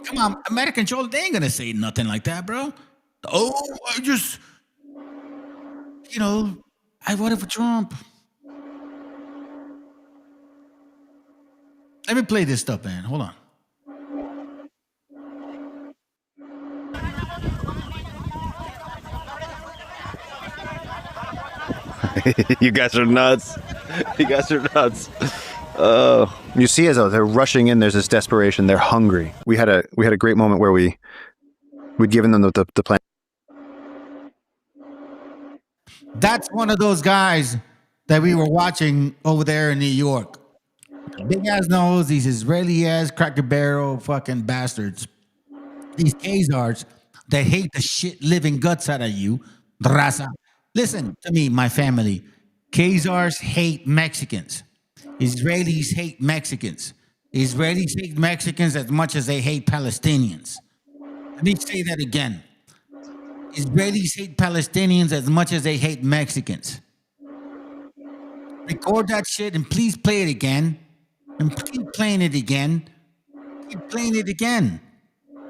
S16: Come on, American control, they ain't gonna say nothing like that, bro. Oh, I just, I voted for Trump. Let me play this stuff, man. Hold on.
S11: You guys are nuts. You guys are nuts.
S5: You see as though they're rushing in, there's this desperation, they're hungry. We had a great moment where we'd given them the plan.
S16: That's one of those guys that we were watching over there in New York. Big ass nose, these Israeli ass Cracker Barrel fucking bastards. These Khazars that hate the shit living guts out of you. Raza. Listen to me, my family. Khazars hate Mexicans. Israelis hate Mexicans. Israelis hate Mexicans as much as they hate Palestinians. Let me say that again. Israelis hate Palestinians as much as they hate Mexicans. Record that shit and please play it again. And keep playing it again. Keep playing it again.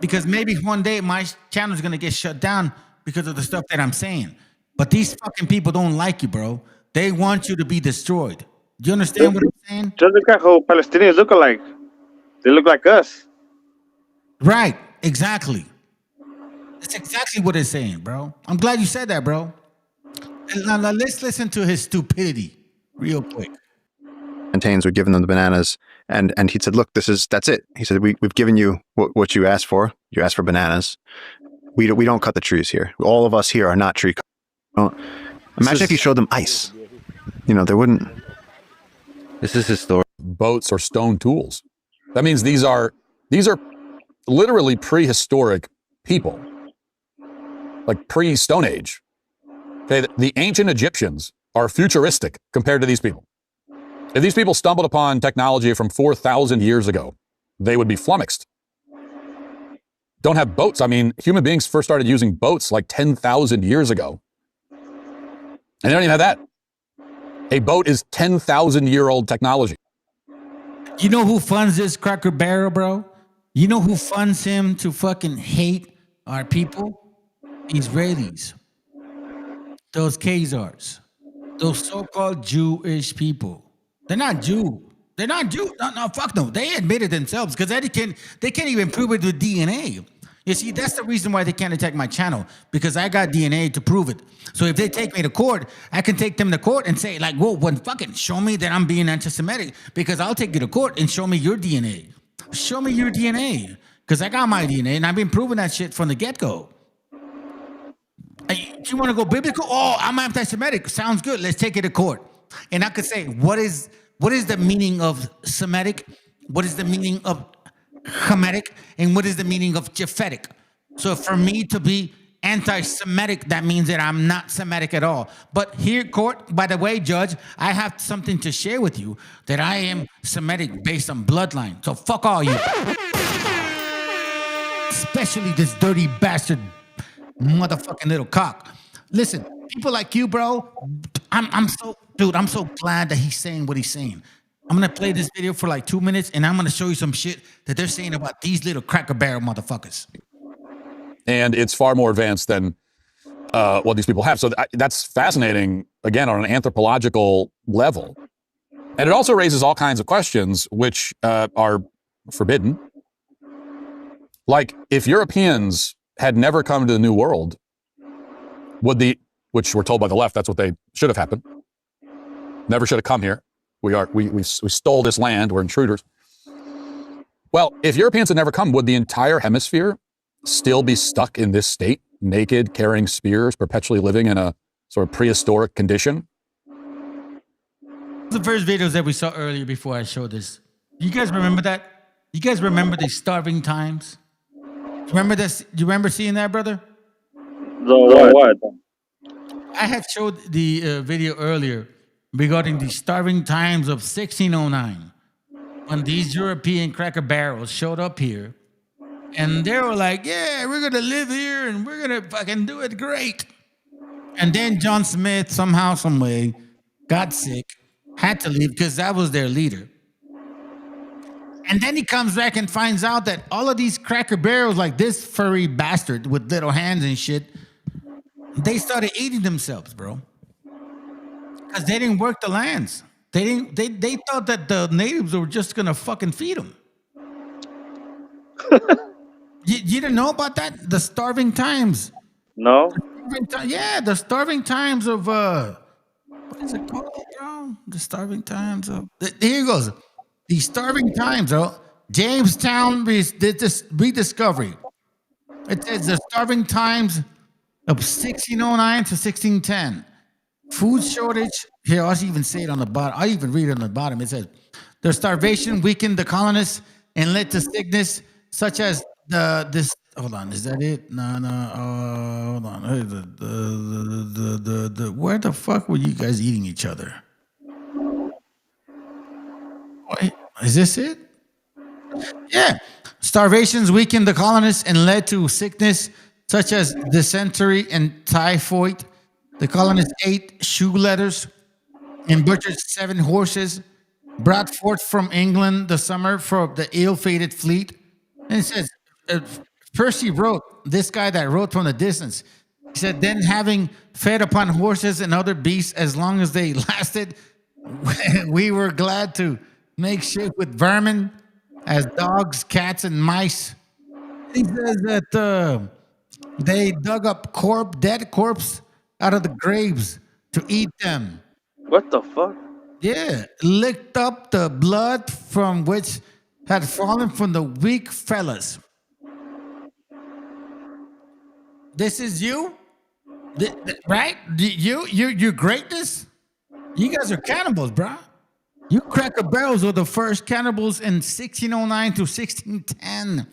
S16: Because maybe one day my channel is going to get shut down because of the stuff that I'm saying. But these fucking people don't like you, bro. They want you to be destroyed. Do you understand what I'm saying?
S21: Just look at how Palestinians look alike. They look like us.
S16: Right. Exactly. That's exactly what it's saying, bro. I'm glad you said that, bro. Now let's listen to his stupidity real quick.
S5: Plantains, we'd given them the bananas, and he said, look, that's it. He said, we've given you what you asked for. You asked for bananas. We don't cut the trees here. All of us here are not tree cutters. Imagine if you showed them ice. They wouldn't.
S11: This is historic.
S4: Boats or stone tools. That means these are literally prehistoric people, like pre-Stone Age. Okay, the ancient Egyptians are futuristic compared to these people. If these people stumbled upon technology from 4,000 years ago, they would be flummoxed. Don't have boats. I mean, human beings first started using boats like 10,000 years ago. And they don't even have that. A boat is 10,000-year-old technology.
S16: You know who funds this Cracker Barrel, bro? You know who funds him to fucking hate our people? Israelis. Those Khazars. Those so-called Jewish people. They're not Jew. They're not Jew. No, fuck no. They admit it themselves because they can't even prove it with DNA. You see, that's the reason why they can't attack my channel, because I got DNA to prove it. So if they take me to court, I can take them to court and say, like, whoa, fucking show me that I'm being anti-Semitic, because I'll take you to court and show me your DNA. Show me your DNA, because I got my DNA and I've been proving that shit from the get-go. You want to go biblical? Oh, I'm anti-Semitic. Sounds good. Let's take it to court. And I could say, what is the meaning of Semitic? What is the meaning of Hamitic? And what is the meaning of Japhetic? So for me to be anti-Semitic, that means that I'm not Semitic at all. But here, court, by the way, judge, I have something to share with you, that I am Semitic based on bloodline. So fuck all you. Especially this dirty bastard motherfucking little cock. Listen, people like you, bro, I'm so glad that he's saying what he's saying. I'm going to play this video for like 2 minutes, and I'm going to show you some shit that they're saying about these little Cracker Barrel motherfuckers.
S4: And it's far more advanced than what these people have. So that's fascinating, again, on an anthropological level. And it also raises all kinds of questions which are forbidden. Like, if Europeans had never come to the New World, which we're told by the left, that's what they should have happened. Never should have come here. We stole this land. We're intruders. Well, if Europeans had never come, would the entire hemisphere still be stuck in this state, naked, carrying spears, perpetually living in a sort of prehistoric condition?
S16: The first videos that we saw earlier before I showed this. You guys remember that? You guys remember the starving times? Remember this? Do you remember seeing that, brother?
S21: What?
S16: I had showed the video earlier regarding the starving times of 1609, when these European Cracker Barrels showed up here, and they were like, yeah, we're going to live here, and we're going to fucking do it great. And then John Smith somehow, some way, got sick, had to leave because that was their leader. And then he comes back and finds out that all of these Cracker Barrels, like this furry bastard with little hands and shit, they started eating themselves, bro. Because they didn't work the lands. They thought that the natives were just gonna fucking feed them. You didn't know about that? The starving times.
S21: No.
S16: The starving times of what is it called, bro? The starving times of here he goes. The starving times, bro. Jamestown rediscovery. It says the starving times of 1609 to 1610. Food shortage. Here, I'll even say it on the bottom. I even read it on the bottom. It says the starvation weakened the colonists and led to sickness such as this. Hold on, is that it? No. Hold on. Where the fuck were you guys eating each other? Wait, is this it? Yeah. Starvations weakened the colonists and led to sickness such as dysentery and typhoid. The colonists ate shoe leathers and butchered 7 horses brought forth from England the summer for the ill-fated fleet. And it says, Percy wrote, this guy that wrote from the distance, he said, then having fed upon horses and other beasts as long as they lasted, we were glad to make shift with vermin as dogs, cats, and mice. He says that they dug up dead corpse out of the graves to eat them.
S21: What the fuck?
S16: Yeah, licked up the blood from which had fallen from the weak fellas. This is you, right? Your greatness. You guys are cannibals, bro. You Cracker Barrels were the first cannibals in 1609 to 1610.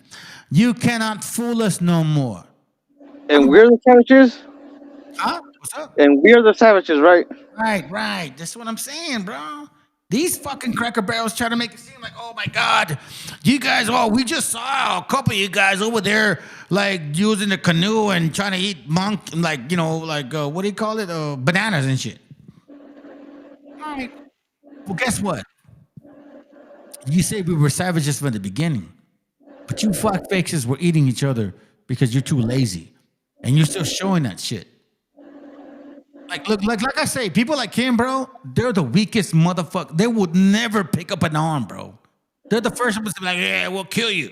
S16: You cannot fool us no more.
S21: And we're the savages?
S16: Huh? What's up?
S21: And we're the savages, right?
S16: Right. That's what I'm saying, bro. These fucking Cracker Barrels try to make it seem like, oh my God, you guys, we just saw a couple of you guys over there, like using the canoe and trying to eat what do you call it? Bananas and shit. All right. Well, guess what? You say we were savages from the beginning, but you fuck faces were eating each other because you're too lazy, and you're still showing that shit. Like I say, people like him, bro, they're the weakest motherfucker. They would never pick up an arm, bro. They're the first ones to be like, yeah, we'll kill you.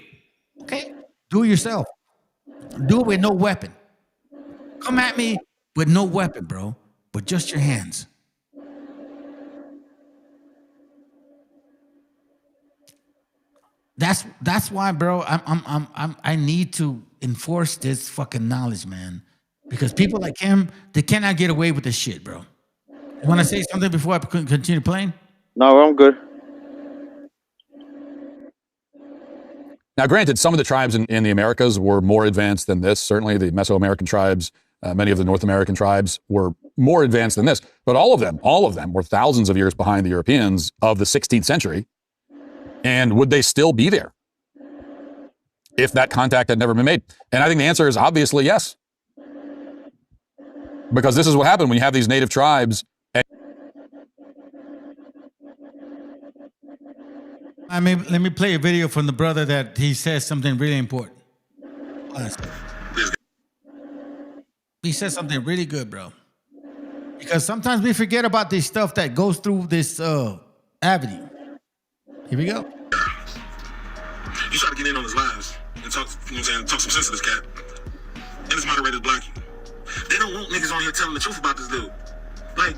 S16: Okay? Do it yourself. Do it with no weapon. Come at me with no weapon, bro, but just your hands. That's why, bro, I need to enforce this fucking knowledge, man. Because people like him, they cannot get away with this shit, bro. You want to say something before I continue playing?
S21: No, I'm good.
S4: Now, granted, some of the tribes in the Americas were more advanced than this. Certainly, the Mesoamerican tribes, many of the North American tribes were more advanced than this. But all of them were thousands of years behind the Europeans of the 16th century. And would they still be there if that contact had never been made? And I think the answer is obviously yes. Because this is what happened when you have these native tribes.
S16: Let me play a video from the brother that he says something really important. He says something really good, bro. Because sometimes we forget about this stuff that goes through this avenue. Here we go.
S14: You try to get in on his lives and talk, talk some sense to this cat. And his moderators block you. They don't want niggas on here telling the truth about this dude. Like,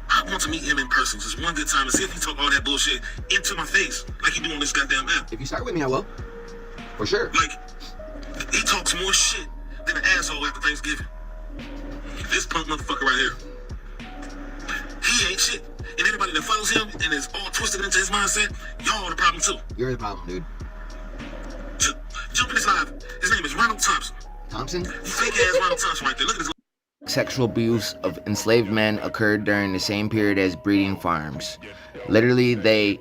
S14: I want to meet him in person just one good time and see if he talk all that bullshit into my face like he do on this goddamn app. If you start with me, I will. For sure. Like, he talks more shit than an asshole after Thanksgiving. This punk motherfucker right here. He ain't shit. And anybody that follows him and is all twisted into his mindset, y'all are the problem too. You're the problem, dude. Jump in his live. His name is Ronald Thompson. Thompson? Fake ass Ronald Thompson right there. Look at his.
S22: Sexual abuse of enslaved men occurred during the same period as breeding farms. Literally, they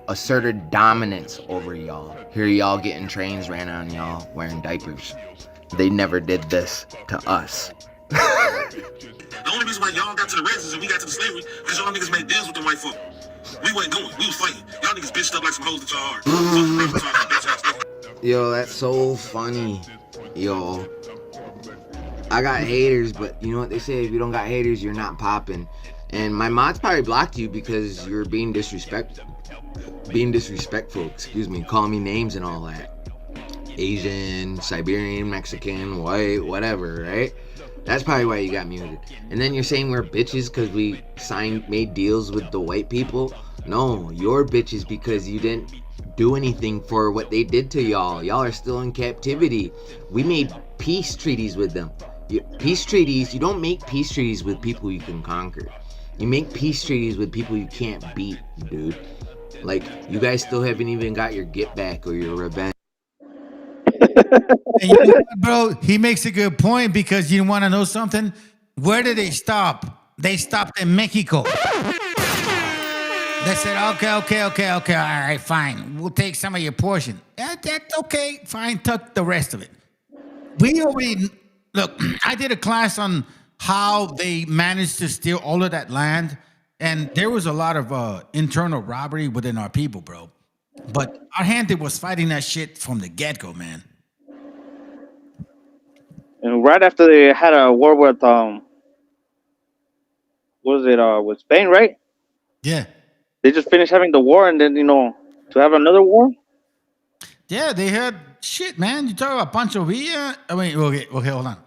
S22: asserted dominance over y'all. Here y'all getting trains ran on y'all wearing diapers. They never did this to us.
S14: The only reason why y'all got to the races and we got to the slavery because y'all niggas made deals with the white folk. We wasn't going. We was fighting. Y'all niggas bitched up like some hoes that y'all are.
S22: Yo, that's so funny. Yo. I got haters, but you know what they say, if you don't got haters, you're not popping. And my mods probably blocked you because you're being disrespectful, excuse me, calling me names and all that. Asian, Siberian, Mexican, white, whatever, right? That's probably why you got muted. And then you're saying we're bitches because we made deals with the white people. No, you're bitches because you didn't do anything for what they did to y'all. Y'all are still in captivity. We made peace treaties with them. Peace treaties, you don't make peace treaties with people you can conquer. You make peace treaties with people you can't beat, dude. Like, you guys still haven't even got your get back or your revenge.
S16: And you know what, bro? He makes a good point because you want to know something? Where did they stop? They stopped in Mexico. They said, okay, all right, fine. We'll take some of your portion. That's okay, fine, tuck the rest of it. We already, look, I did a class on how they managed to steal all of that land, and there was a lot of internal robbery within our people, bro. But our hand was fighting that shit from the get-go, man.
S21: And right after they had a war with with Spain, right?
S16: Yeah.
S21: They just finished having the war, and then to have another war.
S16: Yeah, they had shit, man. You talking about Pancho Villa? I mean, okay, hold on.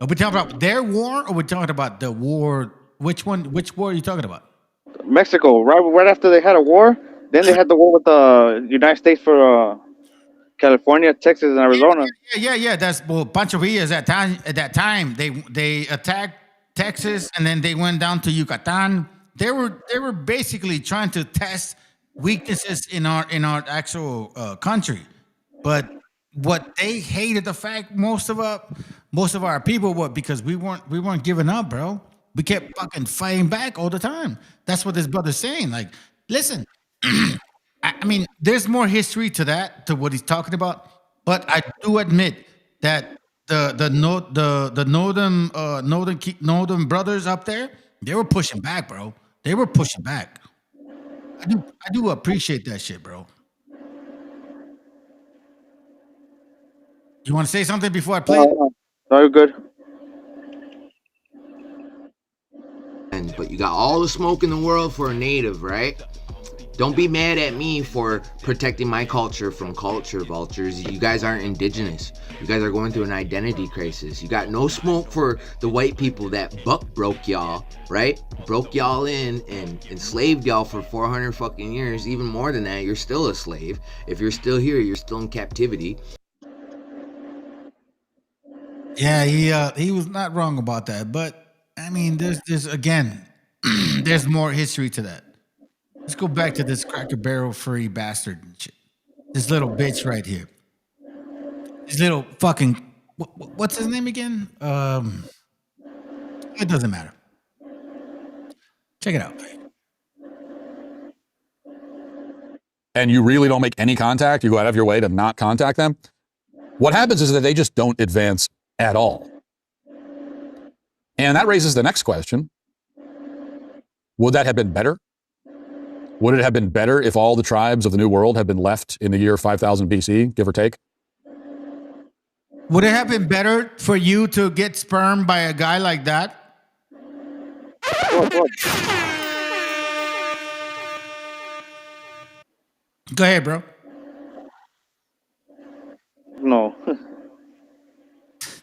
S16: Are we talking about their war, or are we talking about the war? Which one? Which war are you talking about?
S21: Mexico, right after they had a war, then they had the war with the United States for California, Texas, and Arizona.
S16: Yeah. That's Pancho Villas at that time. They attacked Texas, and then they went down to Yucatan. They were basically trying to test weaknesses in our actual country. But what they hated the fact most of our people were because we weren't giving up, bro. We kept fucking fighting back all the time. That's what this brother's saying. Like, listen, I mean, there's more history to what he's talking about. But I do admit that the northern brothers up there, they were pushing back, bro. They were pushing back. I do appreciate that shit, bro. You want to say something before I play?
S21: No, you're good.
S22: But you got all the smoke in the world for a native, right? Don't be mad at me for protecting my culture from culture vultures. You guys aren't indigenous. You guys are going through an identity crisis. You got no smoke for the white people that broke y'all, right? Broke y'all in and enslaved y'all for 400 fucking years. Even more than that, you're still a slave. If you're still here, you're still in captivity.
S16: Yeah, he was not wrong about that. But I mean, there's again, there's more history to that. Let's go back to this Cracker Barrel free bastard and shit. This little bitch right here. This little fucking what's his name again? It doesn't matter. Check it out.
S4: And you really don't make any contact? You go out of your way to not contact them? What happens is that they just don't advance at all. And that raises the next question. Would that have been better? Would it have been better if all the tribes of the New World had been left in the year 5000 BC, give or take?
S16: Would it have been better for you to get sperm by a guy like that? Go ahead, bro.
S21: No.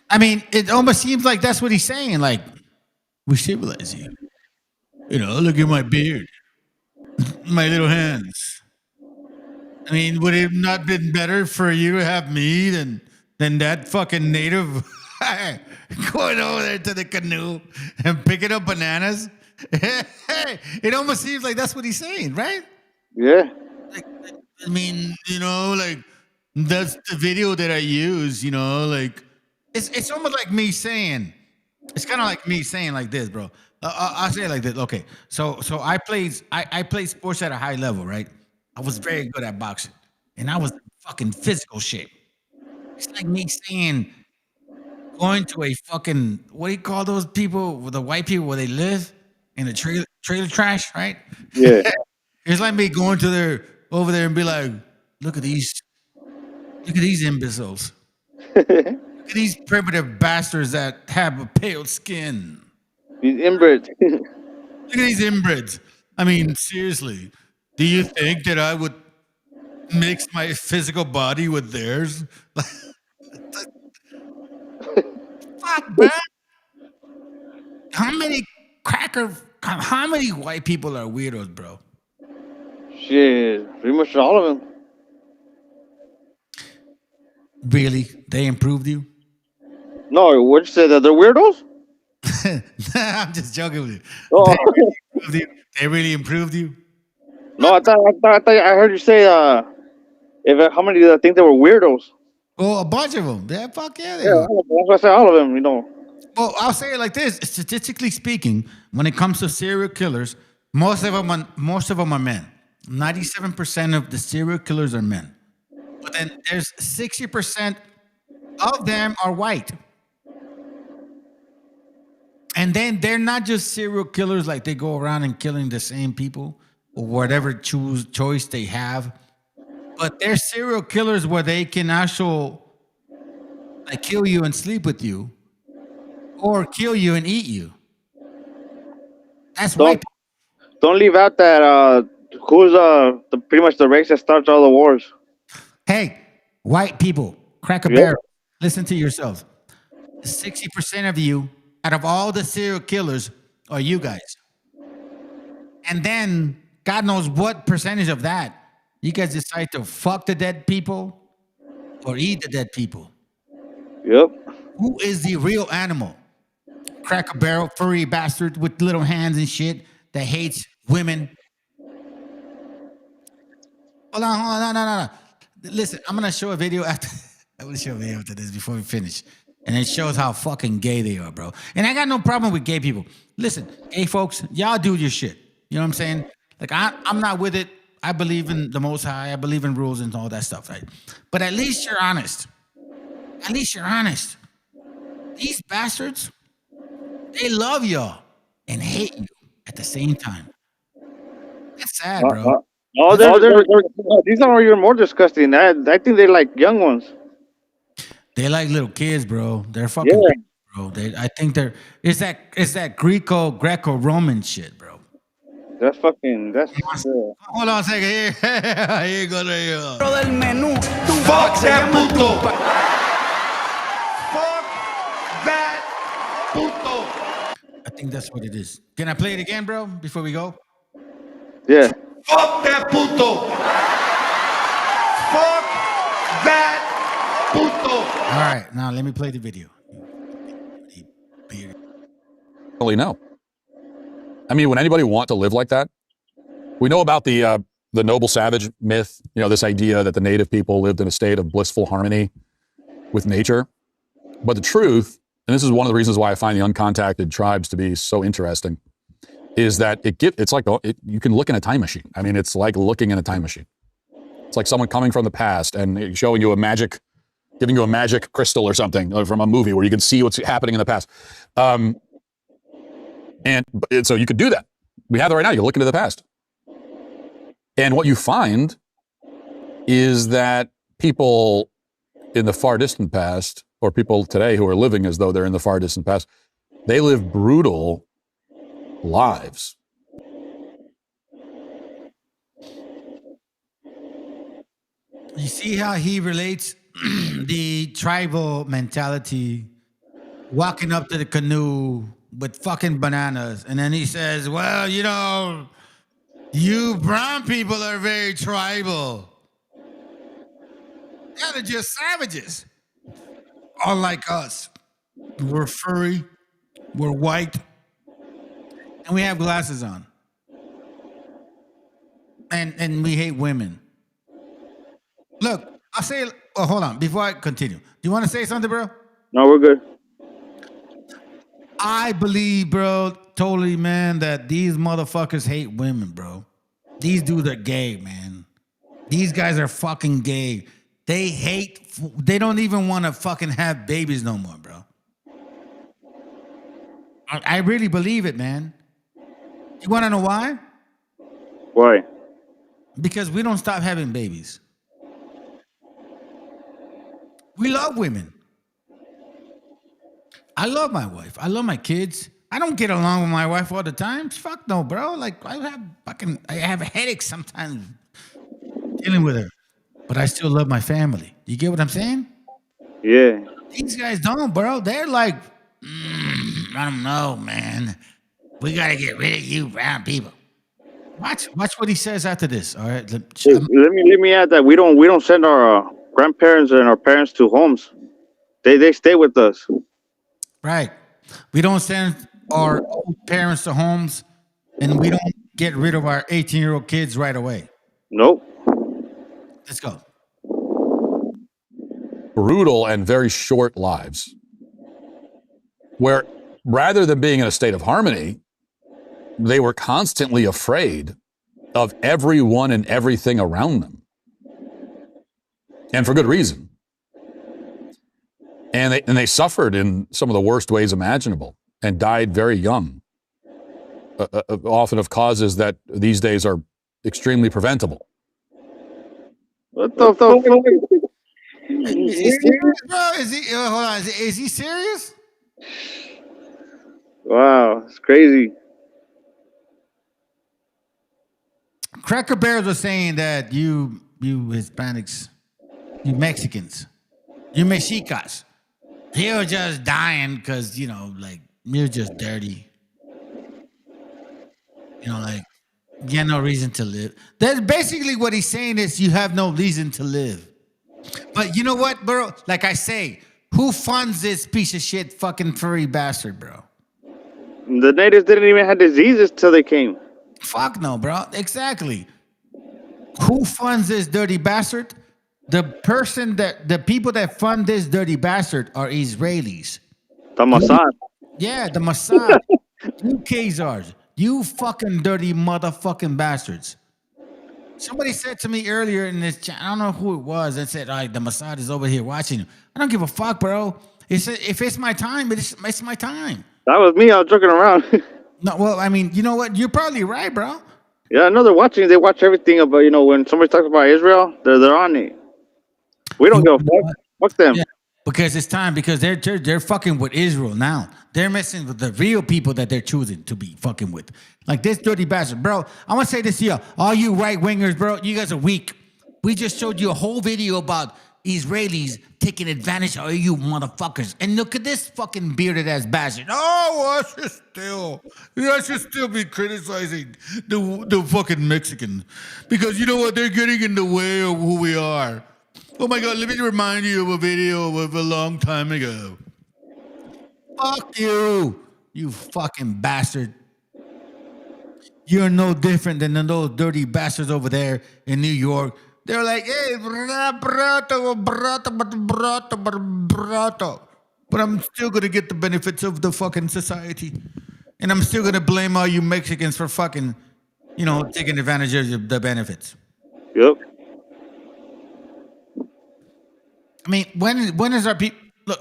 S16: I mean, it almost seems like that's what he's saying. Like, we civilize you. Look at my beard. My little hands. I mean, would it have not been better for you to have me than that fucking native going over there to the canoe and picking up bananas? It almost seems like that's what he's saying, right?
S21: Yeah.
S16: I mean, that's the video that I use, like it's almost like me saying, it's kind of like me saying like this, bro. I'll say it like this. Okay, so I played sports at a high level, right? I was very good at boxing, and I was in fucking physical shape. It's like me saying, going to a fucking, what do you call those people, the white people where they live in a trailer trash, right?
S21: Yeah.
S16: It's like me going to over there and be like, look at these imbeciles. Look at these primitive bastards that have a pale skin.
S21: These inbreds.
S16: Look at these inbreds. I mean, seriously, do you think that I would mix my physical body with theirs? Fuck, man. How many white people are weirdos, bro?
S21: Shit, pretty much all of them.
S16: Really? They improved you?
S21: No, what you said, that they're weirdos?
S16: I'm just joking with you.
S21: Oh.
S16: They really improved you?
S21: No, I heard you say, how many did I think they were weirdos?
S16: Well, a bunch of them. Yeah, fuck yeah. They
S21: Yeah,
S16: are.
S21: that's why I said all of them, you know.
S16: Well, I'll say it like this. Statistically speaking, when it comes to serial killers, most of them are men. 97% of the serial killers are men. But then there's 60% of them are white. And then they're not just serial killers, like they go around and killing the same people or whatever choice they have. But they're serial killers where they can actually like kill you and sleep with you, or kill you and eat you. That's white.
S21: Don't leave out that who's pretty much the race that starts all the wars.
S16: Hey, white people, crack a barrel. Listen to yourselves. 60% of you, out of all the serial killers, are you guys. And then God knows what percentage of that you guys decide to fuck the dead people or eat the dead people.
S21: Yep.
S16: Who is the real animal? Crack a barrel, furry bastard with little hands and shit that hates women. Hold on, no. Listen, I'm gonna show a video after. I'm gonna show a video after this before we finish, and it shows how fucking gay they are, bro. And I got no problem with gay people. Listen, gay folks, y'all do your shit. You know what I'm saying? Like I'm not with it. I believe in the Most High. I believe in rules and all that stuff, right? But at least you're honest. At least you're honest. These bastards, they love y'all and hate you at the same time. That's sad, bro.
S21: These are even more disgusting. I think they're like young ones.
S16: They like little kids, bro. They're fucking bro. I think it's that Greco-Roman shit, bro.
S21: That's fucking.
S16: Hold on a second. Here you go.
S2: Fuck that puto. Fuck that puto.
S16: I think that's what it is. Can I play it again, bro, before we go?
S21: Yeah.
S2: Fuck that puto. Fuck that puto.
S16: All right, now let me play the video.
S4: Really, no. I mean, would anybody want to live like that? We know about the noble savage myth, you know, this idea that the native people lived in a state of blissful harmony with nature. But the truth, and this is one of the reasons why I find the uncontacted tribes to be so interesting, is that it's like you can look in a time machine. I mean, it's like looking in a time machine. It's like someone coming from the past and showing you giving you a magic crystal or something from a movie where you can see what's happening in the past. And so you could do that. We have that right now. You look into the past. And what you find is that people in the far distant past, or people today who are living as though they're in the far distant past, they live brutal lives.
S16: You see how he relates the tribal mentality, walking up to the canoe with fucking bananas, and then he says, well, you know, you brown people are very tribal. Yeah, they're just savages. Unlike us. We're furry, we're white, and we have glasses on. And we hate women. Look, I'll say, oh, hold on, before I continue. Do you want to say something, bro?
S21: No, we're good.
S16: I believe, bro, totally, man, that these motherfuckers hate women, bro. These dudes are gay, man. These guys are fucking gay. They don't even want to fucking have babies no more, bro. I really believe it, man. You want to know why?
S21: Why?
S16: Because we don't stop having babies. We love women. I love my wife. I love my kids. I don't get along with my wife all the time. Fuck no, bro. Like I have headaches sometimes dealing with her, but I still love my family. You get what I'm saying?
S21: Yeah.
S16: These guys don't, bro. They're like, I don't know, man. We gotta get rid of you brown people. Watch what he says after this. All right.
S21: Let me add that we don't send our grandparents and our parents to homes. They stay with us.
S16: Right. We don't send our old parents to homes, and we don't get rid of our 18-year-old kids right away.
S21: Nope.
S16: Let's go.
S4: Brutal and very short lives, where rather than being in a state of harmony, they were constantly afraid of everyone and everything around them. And for good reason. And they suffered in some of the worst ways imaginable and died very young, often of causes that these days are extremely preventable.
S21: What the fuck?
S16: Is he serious, bro? Hold on. Is he serious?
S21: Wow, it's crazy.
S16: Cracker Bears was saying that you Hispanics, you Mexicans, you Mexicas, you're just dying because, like, you're just dirty. Like, you have no reason to live. That's basically what he's saying is you have no reason to live. But you know what, bro? Like I say, who funds this piece of shit fucking furry bastard, bro?
S21: The natives didn't even have diseases till they came.
S16: Fuck no, bro. Exactly. Who funds this dirty bastard? The people that fund this dirty bastard are Israelis.
S21: The Mossad.
S16: Yeah, the Mossad. You Khazars. You fucking dirty motherfucking bastards. Somebody said to me earlier in this chat, I don't know who it was, that said, the Mossad is over here watching you. I don't give a fuck, bro. If it's my time, it's my time.
S21: That was me. I was joking around.
S16: No, well, I mean, you know what? You're probably right, bro.
S21: Yeah, I know they're watching. They watch everything about, when somebody talks about Israel, they're on it. We don't give a fuck. Fuck them.
S16: Yeah, because it's time. Because they're fucking with Israel now. They're messing with the real people that they're choosing to be fucking with. Like this dirty bastard, bro. I want to say this to you, all you right wingers, bro. You guys are weak. We just showed you a whole video about Israelis taking advantage of you motherfuckers. And look at this fucking bearded ass bastard. Oh, I should still be criticizing the fucking Mexicans. Because you know what? They're getting in the way of who we are. Oh my God, let me remind you of a video of a long time ago. Fuck you, you fucking bastard. You're no different than those dirty bastards over there in New York. They're like, hey, but I'm still going to get the benefits of the fucking society. And I'm still going to blame all you Mexicans for fucking, taking advantage of the benefits.
S21: Yep.
S16: I mean, when is our people... Look,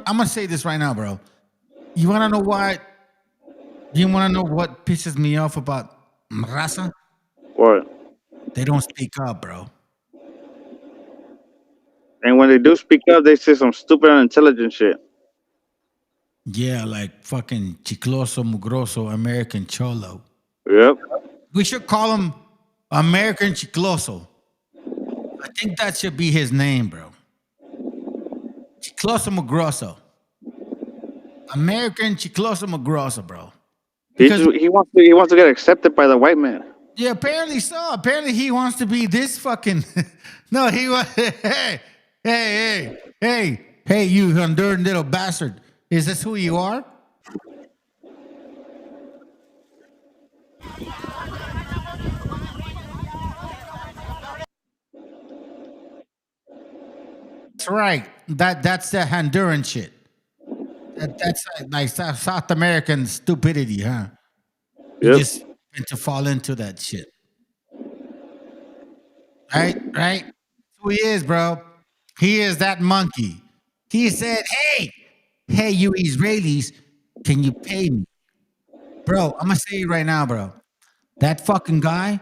S16: I'm going to say this right now, bro. You want to know why? You want to know what pisses me off about raza?
S21: What?
S16: They don't speak up, bro.
S21: And when they do speak up, they say some stupid, unintelligent shit.
S16: Yeah, like fucking chicloso, mugroso, American cholo.
S21: Yep.
S16: We should call him American Chicloso. I think that should be his name, bro. Chicloso mugroso. American Chicloso mugroso, bro.
S21: Because he wants to get accepted by the white man.
S16: Yeah, apparently so. Apparently he wants to be this fucking... No, he wants... Hey, you Honduran little bastard. Is this who you are? That's right. That's the Honduran shit. That's like South American stupidity, huh? You
S21: Yep.
S16: just meant to fall into that shit. Right? That's who he is, bro. He is that monkey. He said, hey, you Israelis, Can you pay me? Bro, I'm going to say it right now, bro. That fucking guy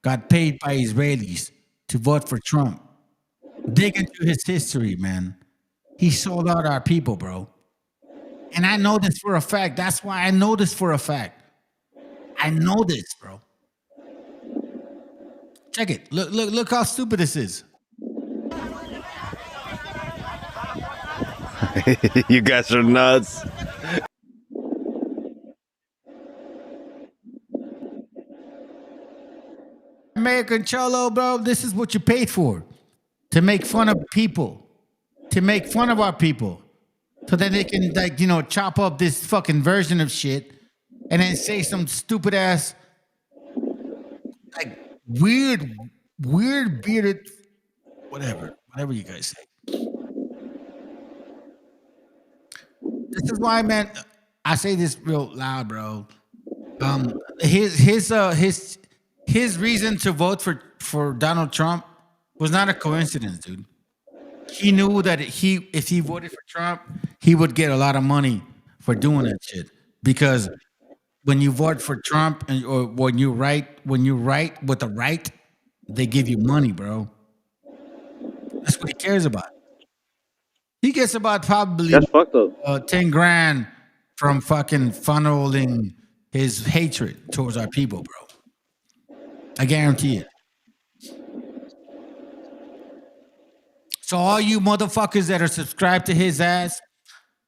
S16: got paid by Israelis to vote for Trump. Dig into his history, man. He sold out our people, bro. And I know this for a fact. That's why I know this for a fact. I know this, bro. Check it. Look how stupid this is.
S11: You guys are nuts.
S16: American Cholo, bro, this is what you paid for. To make fun of people. To make fun of our people. So that they can, like, you know, chop up this fucking version of shit and then say some stupid ass, like, weird bearded, whatever you guys say. This is why, man, I say this real loud, bro. His reason to vote for Donald Trump was not a coincidence, dude. He knew that if he voted for Trump, he would get a lot of money for doing that shit. Because when you vote for Trump or when you write with the right, they give you money, bro. That's what he cares about. He gets about probably
S21: That's fucked up.
S16: 10 grand from fucking funneling his hatred towards our people, bro. I guarantee it. So all you motherfuckers that are subscribed to his ass,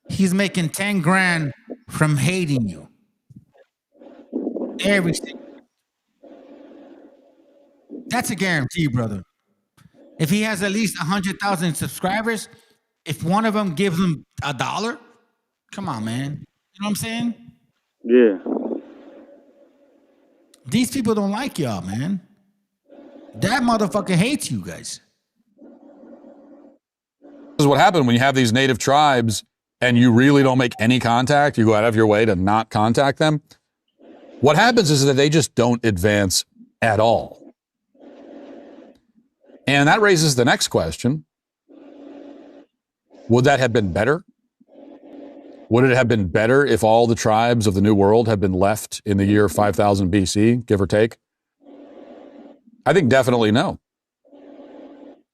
S16: he's making 10 grand from hating you. Everything. That's a guarantee, brother. If he has at least 100,000 subscribers, if one of them gives him $1, come on, man. You know what I'm saying?
S21: Yeah.
S16: These people don't like y'all, man. That motherfucker hates you guys.
S4: This is what happened when you have these native tribes and you really don't make any contact. You go out of your way to not contact them. What happens is that they just don't advance at all. And that raises the next question. Would that have been better? Would it have been better if all the tribes of the New World had been left in the year 5000 BC, give or take? I think definitely no.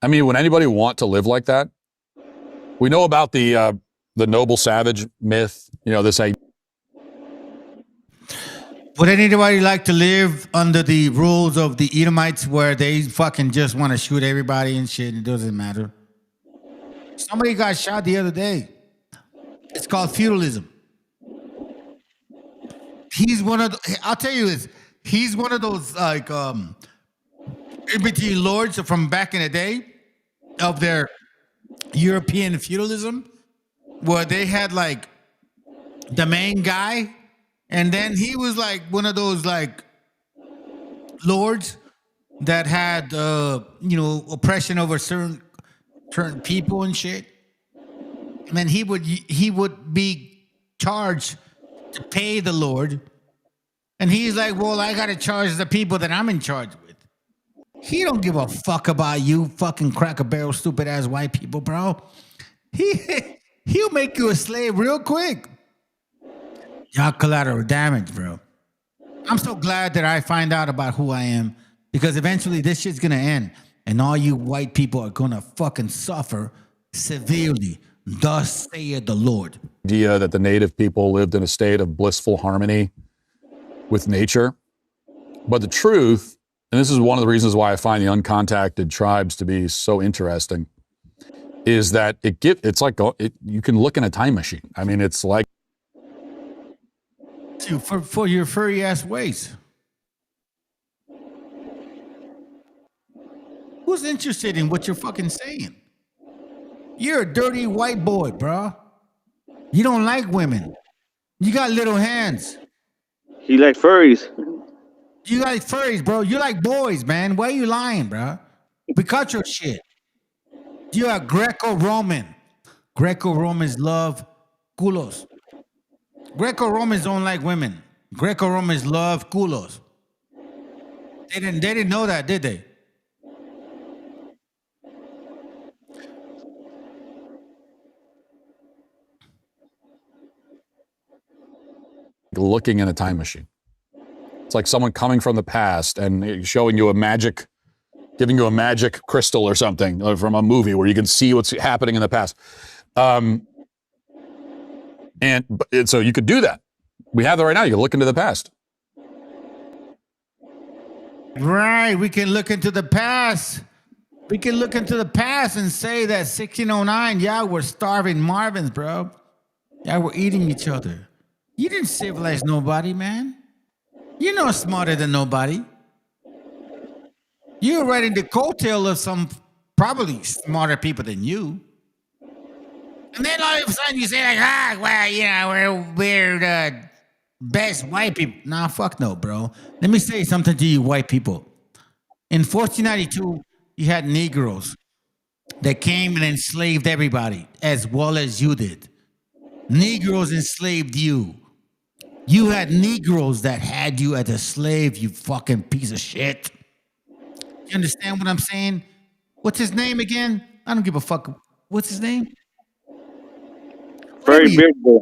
S4: I mean, would anybody want to live like that? We know about the noble savage myth, you know, this idea.
S16: Would anybody like to live under the rules of the Edomites where they fucking just want to shoot everybody and shit? It doesn't matter. Somebody got shot the other day. It's called feudalism. I'll tell you this. He's one of those like in-between lords from back in the day of their European feudalism, where they had like the main guy, and then he was like one of those like lords that had oppression over certain people and shit. And then he would be charged to pay the Lord, and he's like, well, I gotta charge the people that I'm in charge with. He don't give a fuck about you fucking Cracker Barrel stupid ass white people, bro. He'll make you a slave real quick. Y'all collateral damage, bro. I'm so glad that I find out about who I am, because eventually this shit's gonna end and all you white people are gonna fucking suffer severely. Thus saith the Lord.
S4: Idea that the native people lived in a state of blissful harmony with nature. But the truth, and this is one of the reasons why I find the uncontacted tribes to be so interesting, is that it's like you can look in a time machine. I mean, it's like
S16: for your furry ass ways. Who's interested in what you're fucking saying? You're a dirty white boy, bro. You don't like women. You got little hands.
S21: He like furries.
S16: You like furries, bro. You like boys, man. Why are you lying, bro? We cut your shit. You are Greco-Roman. Greco-Romans love culos. Greco-Romans don't like women. Greco-Romans love culos. They didn't know that, did they?
S4: looking in a time machine. It's like someone coming from the past and showing you giving you a magic crystal or something from a movie where you can see what's happening in the past. And so you could do that. We have that right now. You can look into the past.
S16: Right. We can look into the past. We can look into the past and say that 1609, yeah, we're starving Marvins, bro. Yeah, we're eating each other. You didn't civilize nobody, man. You're not smarter than nobody. You're riding the coattail of some probably smarter people than you. And then all of a sudden you say like, well, you know, we're the best white people. Nah, fuck no, bro. Let me say something to you white people. In 1492, you had Negroes that came and enslaved everybody as well as you did. Negroes enslaved you. You had Negroes that had you as a slave, you fucking piece of shit. You understand what I'm saying? What's his name again? I don't give a fuck. What's his name?
S21: Very beard guy.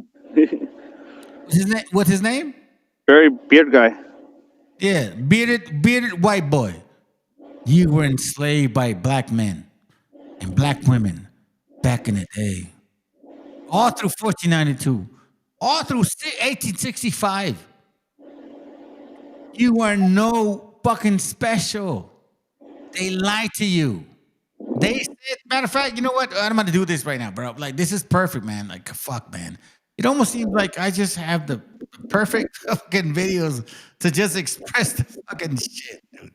S16: What's his name?
S21: Very beard guy.
S16: Yeah, bearded white boy. You were enslaved by black men and black women back in the day. All through 1492. All through 1865. You were no fucking special. They lied to you. They said, matter of fact, you know what? I'm going to do this right now, bro. Like, this is perfect, man. Like, fuck, man. It almost seems like I just have the perfect fucking videos to just express the fucking shit, dude.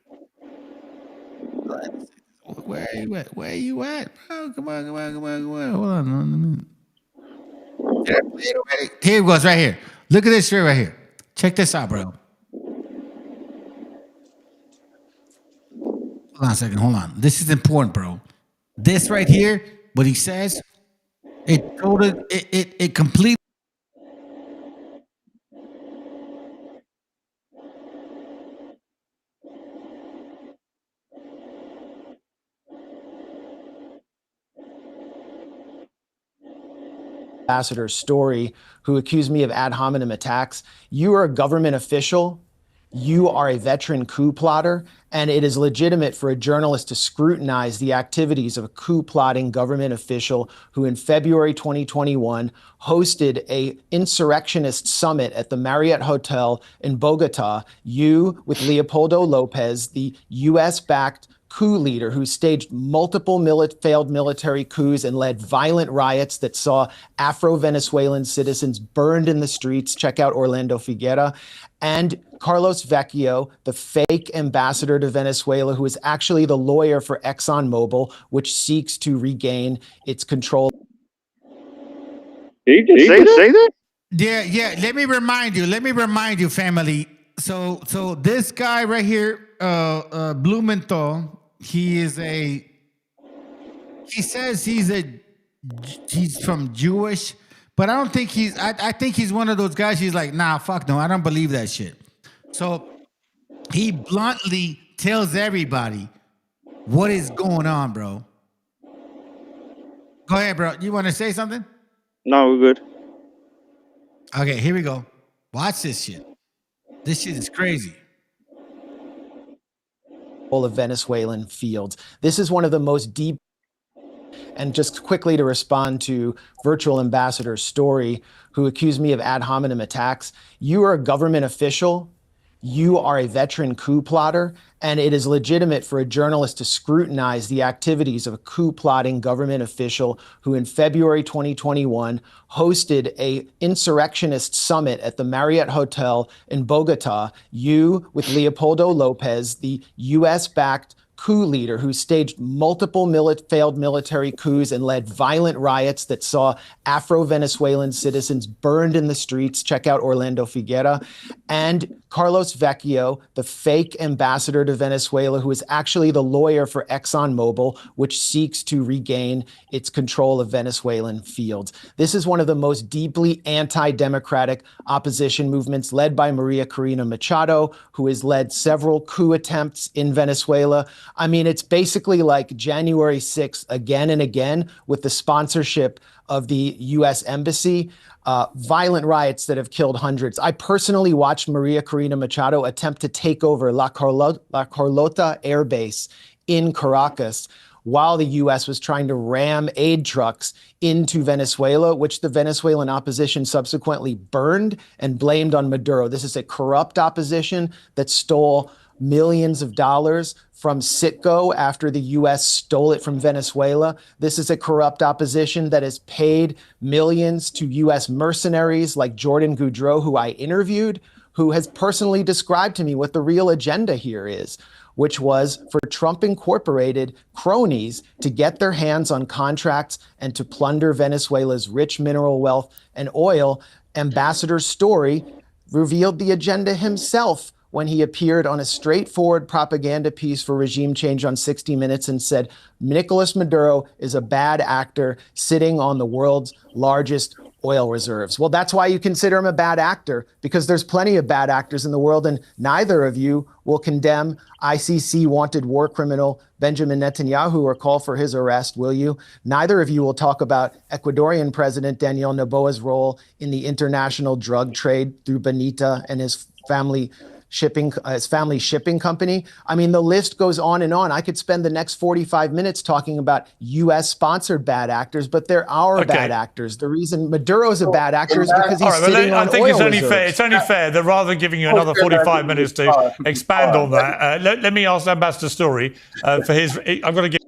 S16: Where are you at? Where are you at, bro? Come on. Hold on a minute. Did I play it already? Here it goes, right here. Look at this shit right here. Check this out, bro. Hold on a second. Hold on. This is important, bro. This right here, what he says, it completely.
S10: Ambassador's story, who accused me of ad hominem attacks. You are a government official. You are a veteran coup plotter, and it is legitimate for a journalist to scrutinize the activities of a coup plotting government official who in February 2021 hosted a insurrectionist summit at the Marriott Hotel in Bogota. You, with Leopoldo Lopez, the US-backed coup leader who staged multiple failed military coups and led violent riots that saw Afro-Venezuelan citizens burned in the streets. Check out Orlando Figuera. And Carlos Vecchio, the fake ambassador to Venezuela, who is actually the lawyer for ExxonMobil, which seeks to regain its control.
S21: Did you say that?
S16: Yeah. Let me remind you, family. So this guy right here, Blumenthal, he says he's from Jewish, but I don't think I think he's one of those guys. He's like, nah, fuck no, I don't believe that shit. So he bluntly tells everybody what is going on, bro. Go ahead, bro. You want to say something?
S21: No, we're good.
S16: Okay, here we go. Watch this shit. This shit is crazy.
S10: Of Venezuelan fields. This is one of the most deep. And just quickly to respond to virtual ambassador's story, who accused me of ad hominem attacks. You are a government official. You are a veteran coup plotter, and it is legitimate for a journalist to scrutinize the activities of a coup plotting government official who in February 2021 hosted a insurrectionist summit at the Marriott Hotel in Bogota. You, with Leopoldo Lopez, the US-backed coup leader who staged multiple failed military coups and led violent riots that saw Afro-Venezuelan citizens burned in the streets. Check out Orlando Figuera. And Carlos Vecchio, the fake ambassador to Venezuela, who is actually the lawyer for ExxonMobil, which seeks to regain its control of Venezuelan fields. This is one of the most deeply anti-democratic opposition movements led by Maria Corina Machado, who has led several coup attempts in Venezuela. I mean, it's basically like January 6th again and again with the sponsorship of the U.S. Embassy. violent riots that have killed hundreds. I personally watched Maria Corina Machado attempt to take over La Carlota Air Base in Caracas while the U.S. was trying to ram aid trucks into Venezuela, which the Venezuelan opposition subsequently burned and blamed on Maduro. This is a corrupt opposition that stole millions of dollars from Citgo after the U.S. stole it from Venezuela. This is a corrupt opposition that has paid millions to U.S. mercenaries like Jordan Goudreau, who I interviewed, who has personally described to me what the real agenda here is, which was for Trump Incorporated cronies to get their hands on contracts and to plunder Venezuela's rich mineral wealth and oil. Ambassador Story revealed the agenda himself when he appeared on a straightforward propaganda piece for regime change on 60 Minutes and said, Nicolas Maduro is a bad actor sitting on the world's largest oil reserves. Well, that's why you consider him a bad actor, because there's plenty of bad actors in the world, and neither of you will condemn ICC wanted war criminal Benjamin Netanyahu or call for his arrest, will you? Neither of you will talk about Ecuadorian President Daniel Noboa's role in the international drug trade through Benita and his family shipping company. I mean, the list goes on and on. I could spend the next 45 minutes talking about U.S. sponsored bad actors, but there are bad actors. The reason Maduro's a bad actor is because he's sitting on oil
S7: it's only
S10: reserves.
S7: fair. It's only fair that rather than giving you another 45 minutes to expand on that, let me ask Ambassador Story for his. I'm going to get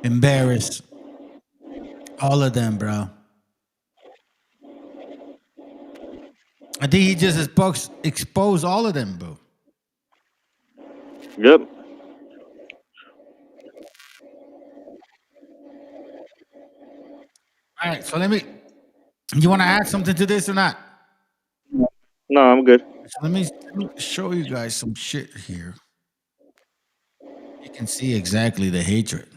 S16: Embarrassed. All of them, bro. I think he just exposed all of them, bro.
S21: Yep.
S16: All right, so you want to add something to this or not?
S21: No, I'm good.
S16: So let me show you guys some shit here. You can see exactly the hatred.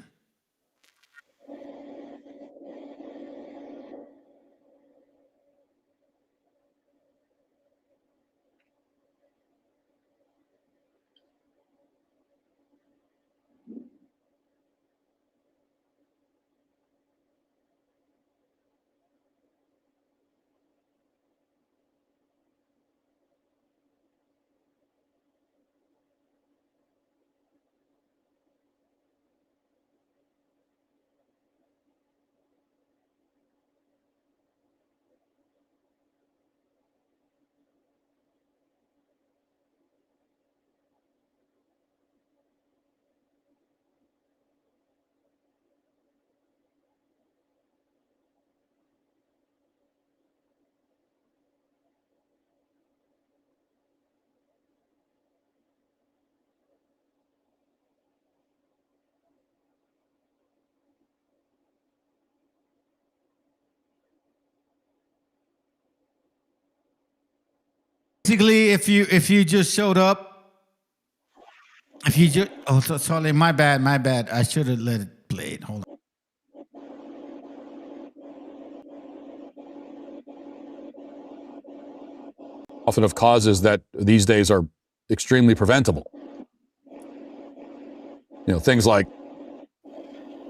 S16: Basically, if you just showed up, sorry, my bad. I should have let it play. Hold on.
S4: Often of causes that these days are extremely preventable. You know, things like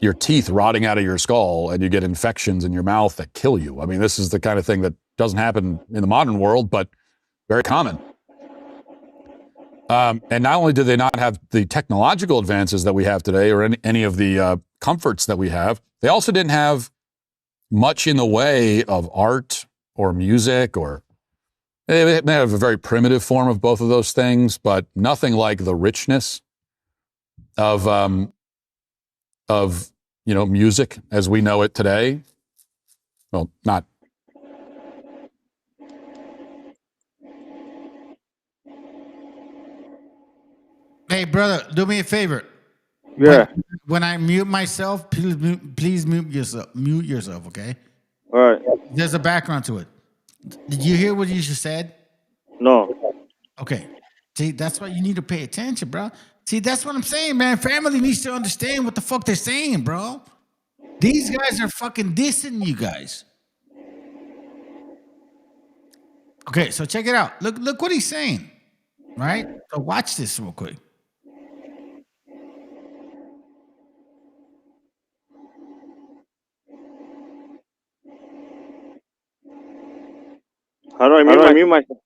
S4: your teeth rotting out of your skull and you get infections in your mouth that kill you. I mean, this is the kind of thing that doesn't happen in the modern world, but very common. And not only do they not have the technological advances that we have today or any of the comforts that we have, they also didn't have much in the way of art or music, or they may have a very primitive form of both of those things, but nothing like the richness of music as we know it today. Well, not.
S16: Hey, brother, do me a favor.
S21: Yeah.
S16: When I mute myself, please mute yourself. Mute yourself, okay?
S21: All right.
S16: There's a background to it. Did you hear what you just said?
S21: No.
S16: Okay. See, that's why you need to pay attention, bro. See, that's what I'm saying, man. Family needs to understand what the fuck they're saying, bro. These guys are fucking dissing you guys. Okay, so check it out. Look what he's saying, right? So watch this real quick.
S21: How do I mute myself?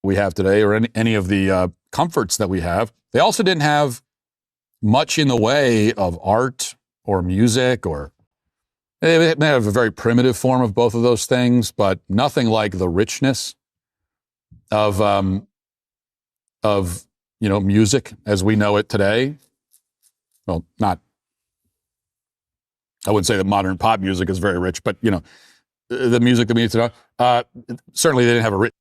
S4: we have today or any of the comforts that we have. They also didn't have much in the way of art or music, or they may have a very primitive form of both of those things, but nothing like the richness of music as we know it today. Well, not, I wouldn't say that modern pop music is very rich, but the music that we need to know. Certainly, they didn't have a rich.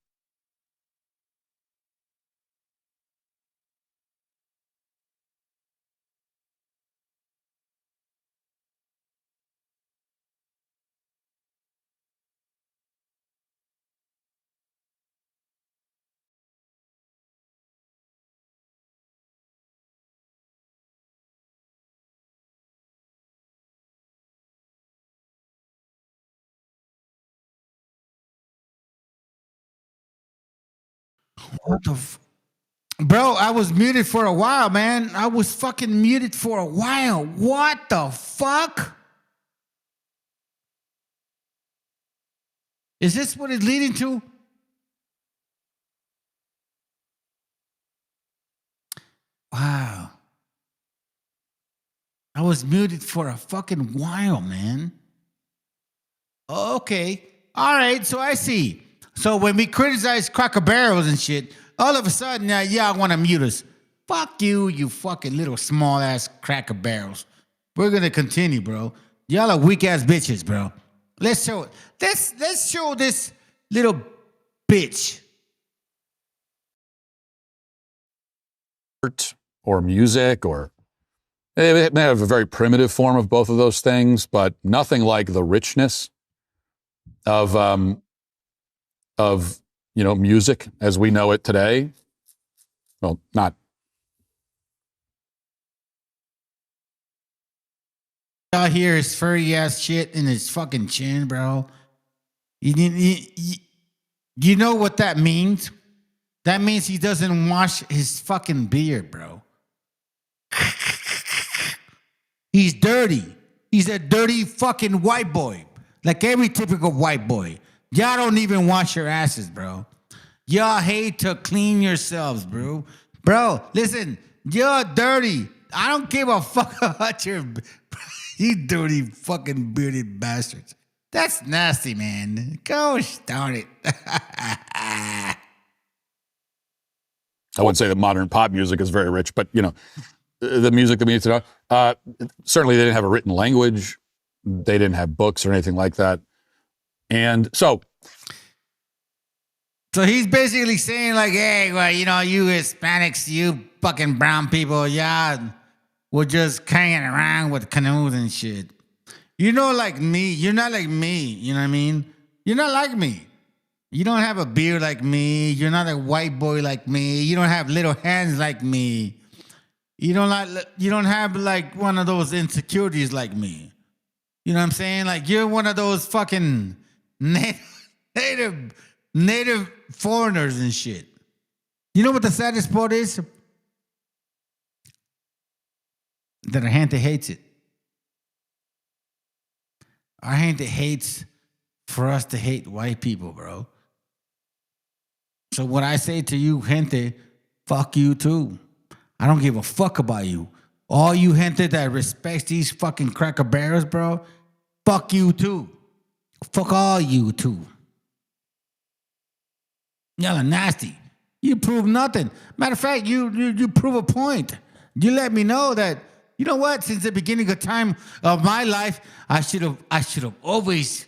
S16: What the Bro, I was muted for a while, man. I was fucking muted for a while. What the fuck? Is this what it's leading to? Wow. I was muted for a fucking while, man. Okay. All right, so I see. So when we criticize Cracker Barrels and shit, all of a sudden, y'all want to mute us. Fuck you, you fucking little small-ass Cracker Barrels. We're going to continue, bro. Y'all are weak-ass bitches, bro. Let's show it. Let's show this little bitch.
S4: Art or music, or they may have a very primitive form of both of those things, but nothing like the richness of music as we know it today. Well, not.
S16: Y'all hear his furry ass shit in his fucking chin, bro. You know what that means? That means he doesn't wash his fucking beard, bro. He's dirty. He's a dirty fucking white boy. Like every typical white boy. Y'all don't even wash your asses, bro. Y'all hate to clean yourselves, bro. Bro, listen, you're dirty. I don't give a fuck about your... You dirty fucking bearded bastards. That's nasty, man. Gosh darn it.
S4: I wouldn't say that modern pop music is very rich, but the music that we need to know. Certainly, they didn't have a written language. They didn't have books or anything like that. And so
S16: he's basically saying like, hey, well, you Hispanics, you fucking brown people, yeah, we're just hanging around with canoes and shit. Like me. You're not like me. You know what I mean? You're not like me. You don't have a beard like me. You're not a white boy like me. You don't have little hands like me. You don't have like one of those insecurities like me. You know what I'm saying? Like you're one of those fucking native foreigners and shit. You know what the saddest part is? That our gente hates it. Our gente hates for us to hate white people, bro. So what I say to you, gente, fuck you too. I don't give a fuck about you. All you gente that respects these fucking Cracker Barrels, bro, fuck you too. Fuck all you too. Y'all are nasty. You prove nothing. Matter of fact, you prove a point. You let me know that, you know what, since the beginning of time of my life, I should have always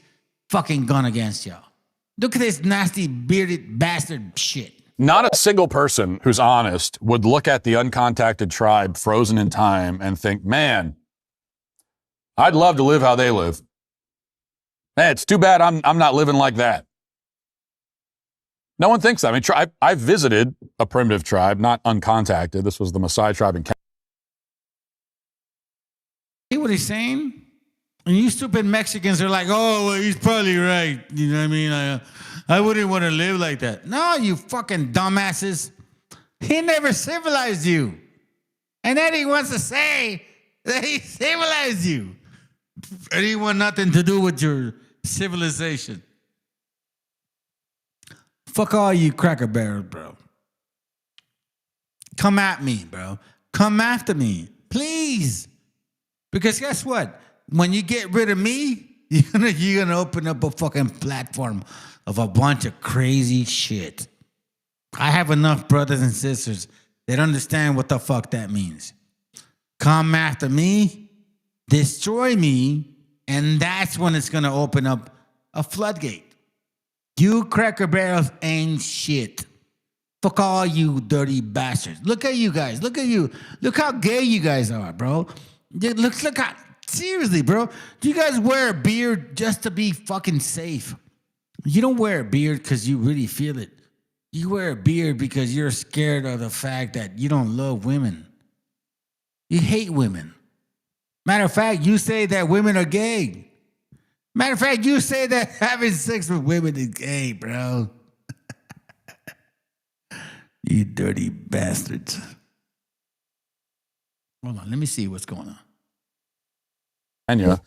S16: fucking gone against y'all. Look at this nasty bearded bastard shit.
S4: not a single person who's honest would look at the uncontacted tribe frozen in time and think, man, I'd love to live how they live. Man, it's too bad I'm not living like that. No one thinks that. I mean, I visited a primitive tribe, not uncontacted. This was the Maasai tribe in Canada.
S16: See what he's saying? And you stupid Mexicans are like, oh, well, he's probably right. You know what I mean? I wouldn't want to live like that. No, you fucking dumbasses. He never civilized you. And then he wants to say that he civilized you. And he want nothing to do with your civilization. Fuck all you cracker barrels, bro. Come at me, bro. Come after me, please. Because guess what? When you get rid of me, you're gonna open up a fucking platform of a bunch of crazy shit. I have enough brothers and sisters that understand what the fuck that means. Come after me, destroy me, and that's when it's gonna open up a floodgate. You cracker barrels ain't shit. Fuck all you dirty bastards. Look at you guys. Look at you. Look how gay you guys are, bro. Look how, seriously, bro. Do you guys wear a beard just to be fucking safe? You don't wear a beard because you really feel it. You wear a beard because you're scared of the fact that you don't love women. You hate women. Matter of fact, you say that women are gay. Matter of fact, you say that having sex with women is gay, bro. You dirty bastards. Hold on, let me see what's going on.
S4: Kenya,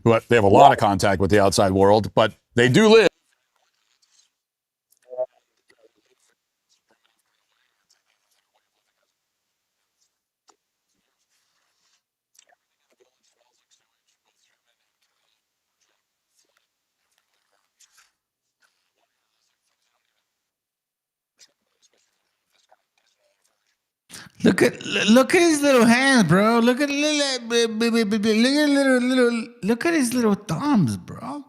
S4: who they have a lot of contact with the outside world, but they do live.
S16: Look at his little hands, bro. Look at his little thumbs, bro.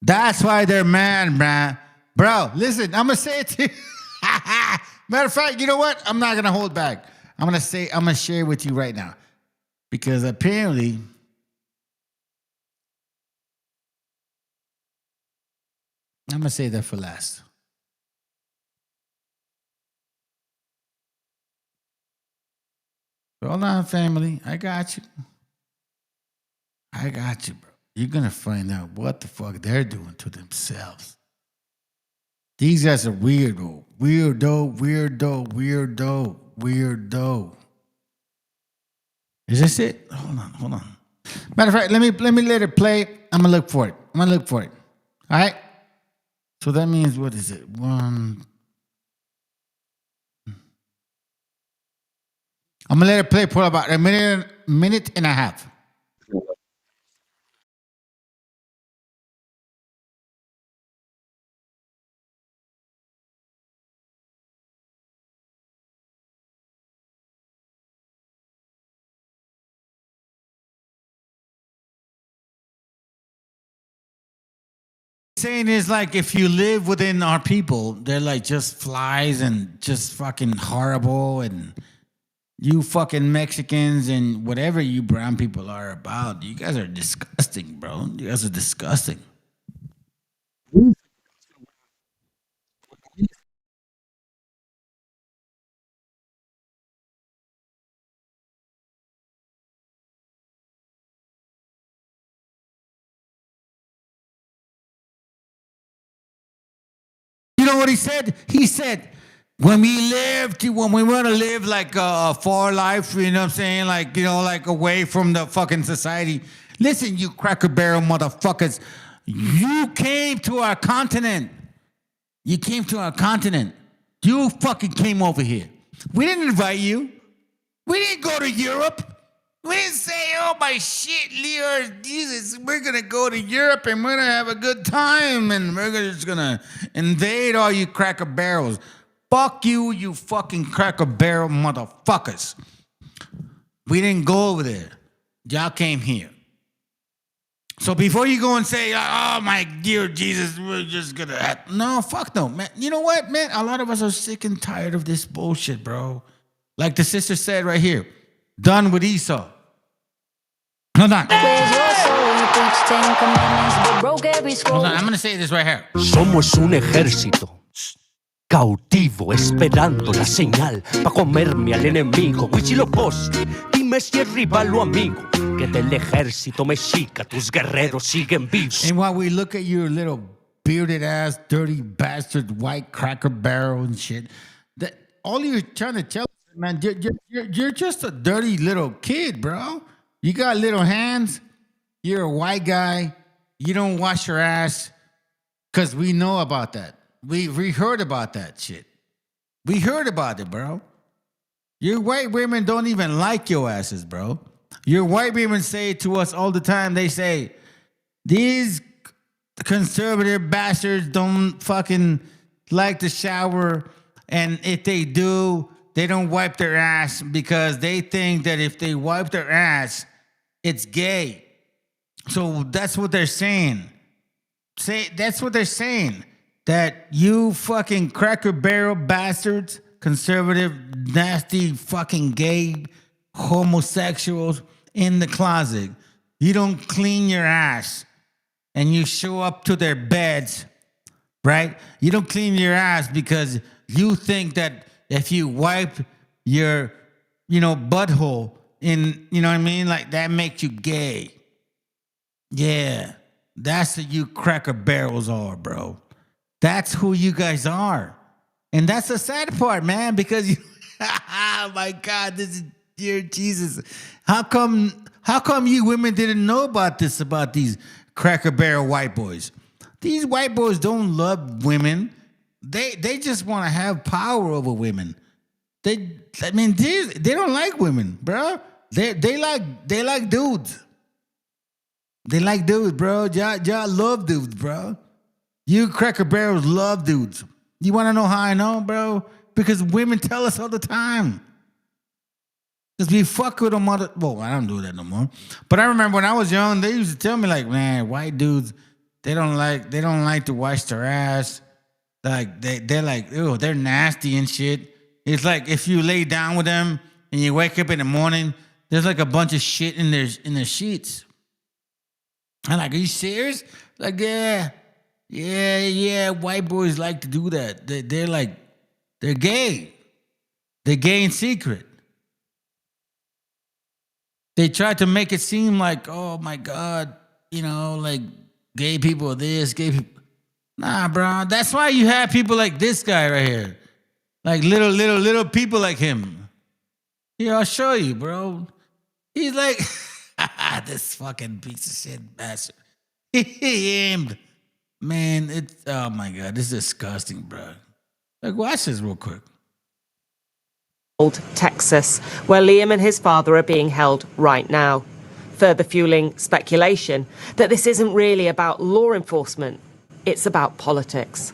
S16: That's why they're mad, man. Bro, listen, I'm gonna say it to you. Matter of fact, you know what? I'm not gonna hold back. I'm gonna share with you right now. Because apparently I'm gonna say that for last. Hold on, family. I got you. I got you, bro. You're going to find out what the fuck they're doing to themselves. These guys are weirdo. Weirdo. Is this it? Hold on. Matter of fact, let me let it play. I'm going to look for it. All right? So that means, what is it? I'm going to let it play for about a minute and a half. Saying is like, if you live within our people, they're like just flies and just fucking horrible, and you fucking Mexicans and whatever you brown people are about, you guys are disgusting, bro. You guys are disgusting. You know what he said? He said, when we want to live like a far life, you know what I'm saying? Like, you know, like away from the fucking society. Listen, you cracker barrel motherfuckers. You came to our continent. You fucking came over here. We didn't invite you. We didn't go to Europe. We didn't say, oh my shit, Leo, Jesus, we're going to go to Europe and we're going to have a good time and we're just going to invade all you cracker barrels. Fuck you, you fucking cracker barrel motherfuckers. We didn't go over there. Y'all came here. So before you go and say, oh my dear Jesus, we're just going to... No, fuck no, man. You know what, man? A lot of us are sick and tired of this bullshit, bro. Like the sister said right here. Done with Esau. Hold on. Hold on, I'm going to say this right here.
S12: Somos un ejército. cautivo esperando la señal pa' comerme al enemigo. Huitzilopochtli, dime si es rival o amigo, que del ejército mexica tus guerreros siguen vivos.
S16: And while we look at your little bearded ass, dirty bastard, white cracker barrel and shit, that all you're trying to tell us, man, you're just a dirty little kid, bro. You got little hands. You're a white guy. You don't wash your ass, because we know about that. We heard about that shit. We heard about it, bro. Your white women don't even like your asses, bro. Your white women say to us all the time, they say, these conservative bastards don't fucking like to shower, and if they do, they don't wipe their ass because they think that if they wipe their ass, it's gay. So that's what they're saying. That's what they're saying. That you fucking cracker barrel bastards, conservative, nasty, fucking gay homosexuals in the closet, you don't clean your ass and you show up to their beds, right? You don't clean your ass because you think that if you wipe your, butthole in, you know what I mean? Like that makes you gay. Yeah, that's what you cracker barrels are, bro. That's who you guys are. And that's the sad part, man, because you, oh my God, this is dear Jesus. How come you women didn't know about this, about these cracker barrel white boys? These white boys don't love women. They just want to have power over women. They don't like women, bro. They like dudes. They like dudes, bro. Y'all love dudes, bro. You cracker barrels love dudes. You want to know how I know, bro? Because women tell us all the time. Because we fuck with them well, I don't do that no more. But I remember when I was young, they used to tell me like, man, white dudes, they don't like to wash their ass. Like they're like, ew, they're nasty and shit. It's like if you lay down with them and you wake up in the morning, there's like a bunch of shit in their sheets. I'm like, are you serious? Like, yeah, white boys like to do that. They're gay. They're gay in secret. They try to make it seem like, oh my God, like gay people are this, gay people. Nah, bro. That's why you have people like this guy right here. Like little people like him. Here, I'll show you, bro. He's like, this fucking piece of shit bastard. He aimed. Man, oh my God, this is disgusting, bro. Like, watch this real quick.
S17: Texas, where Liam and his father are being held right now, further fueling speculation that this isn't really about law enforcement, it's about politics.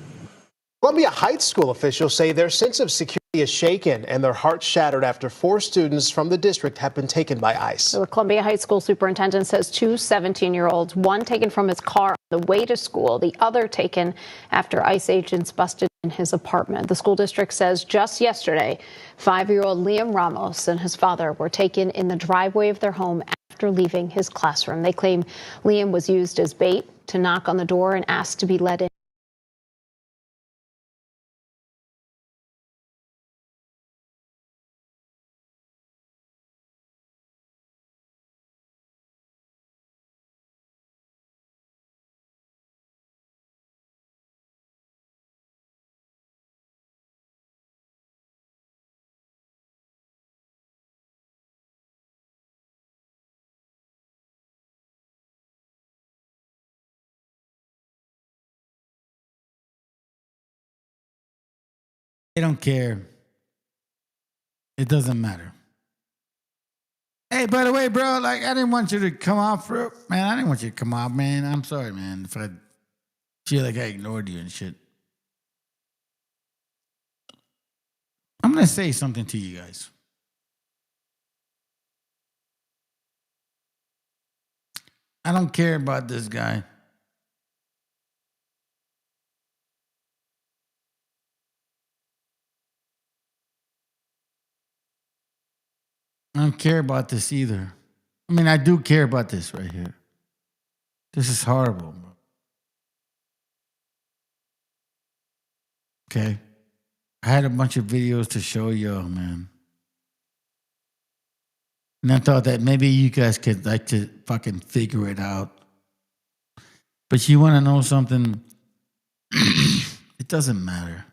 S23: Columbia Heights school officials say their sense of security is shaken and their hearts shattered after 4 students from the district have been taken by ICE.
S24: The Columbia Heights school superintendent says 2 17-year-olds, one taken from his car on the way to school, the other taken after ICE agents busted in his apartment. The school district says just yesterday, 5-year-old Liam Ramos and his father were taken in the driveway of their home after leaving his classroom. They claim Liam was used as bait to knock on the door and asked to be let in.
S16: They don't care. It doesn't matter. Hey, by the way, bro, like, I didn't want you to come off, man. I didn't want you to come off, man. I'm sorry, man, if I feel like I ignored you and shit. I'm going to say something to you guys. I don't care about this guy. I don't care about this either. I mean, I do care about this right here. This is horrible, bro. Okay? I had a bunch of videos to show y'all, man. And I thought that maybe you guys could like to fucking figure it out. But you want to know something? It doesn't matter.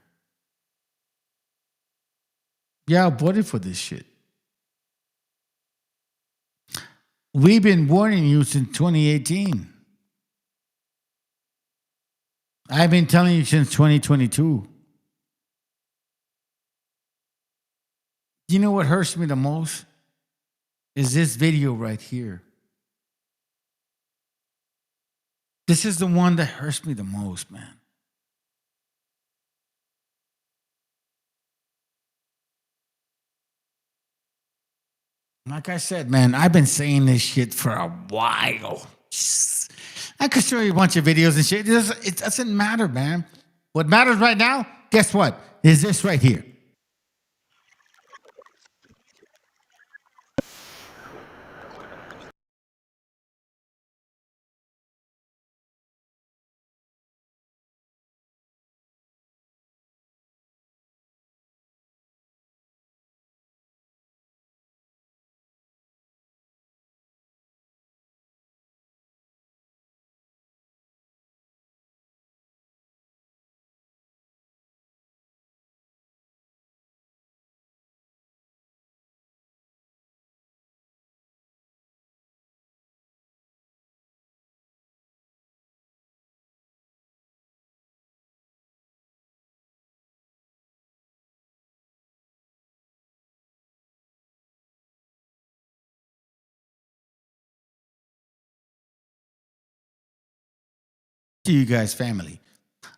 S16: Yeah, I voted for this shit. We've been warning you since 2018. I've been telling you since 2022. You know what hurts me the most? Is this video right here. This is the one that hurts me the most, man. Like I said, man, I've been saying this shit for a while. I could show you a bunch of videos and shit. It doesn't matter, man. What matters right now, guess what? Is this right here. To you guys, family.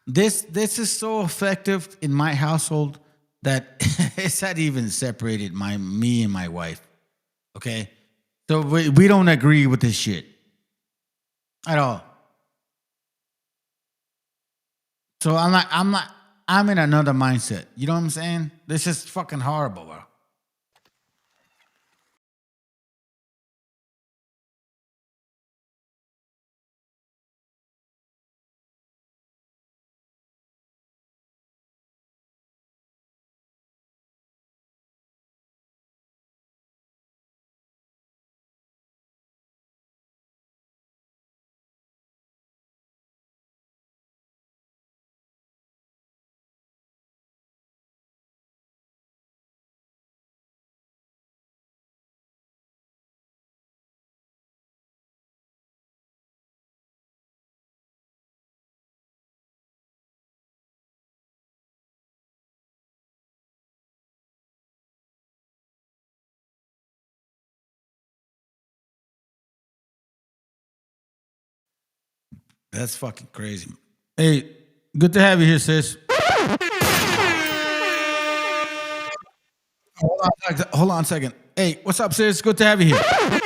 S16: This is so effective in my household that it's not even separated me and my wife. Okay? So we don't agree with this shit. At all. So I'm in another mindset. You know what I'm saying? This is fucking horrible, bro. That's fucking crazy. Hey, good to have you here, sis. Hold on a second. Hey, what's up, sis? Good to have you here.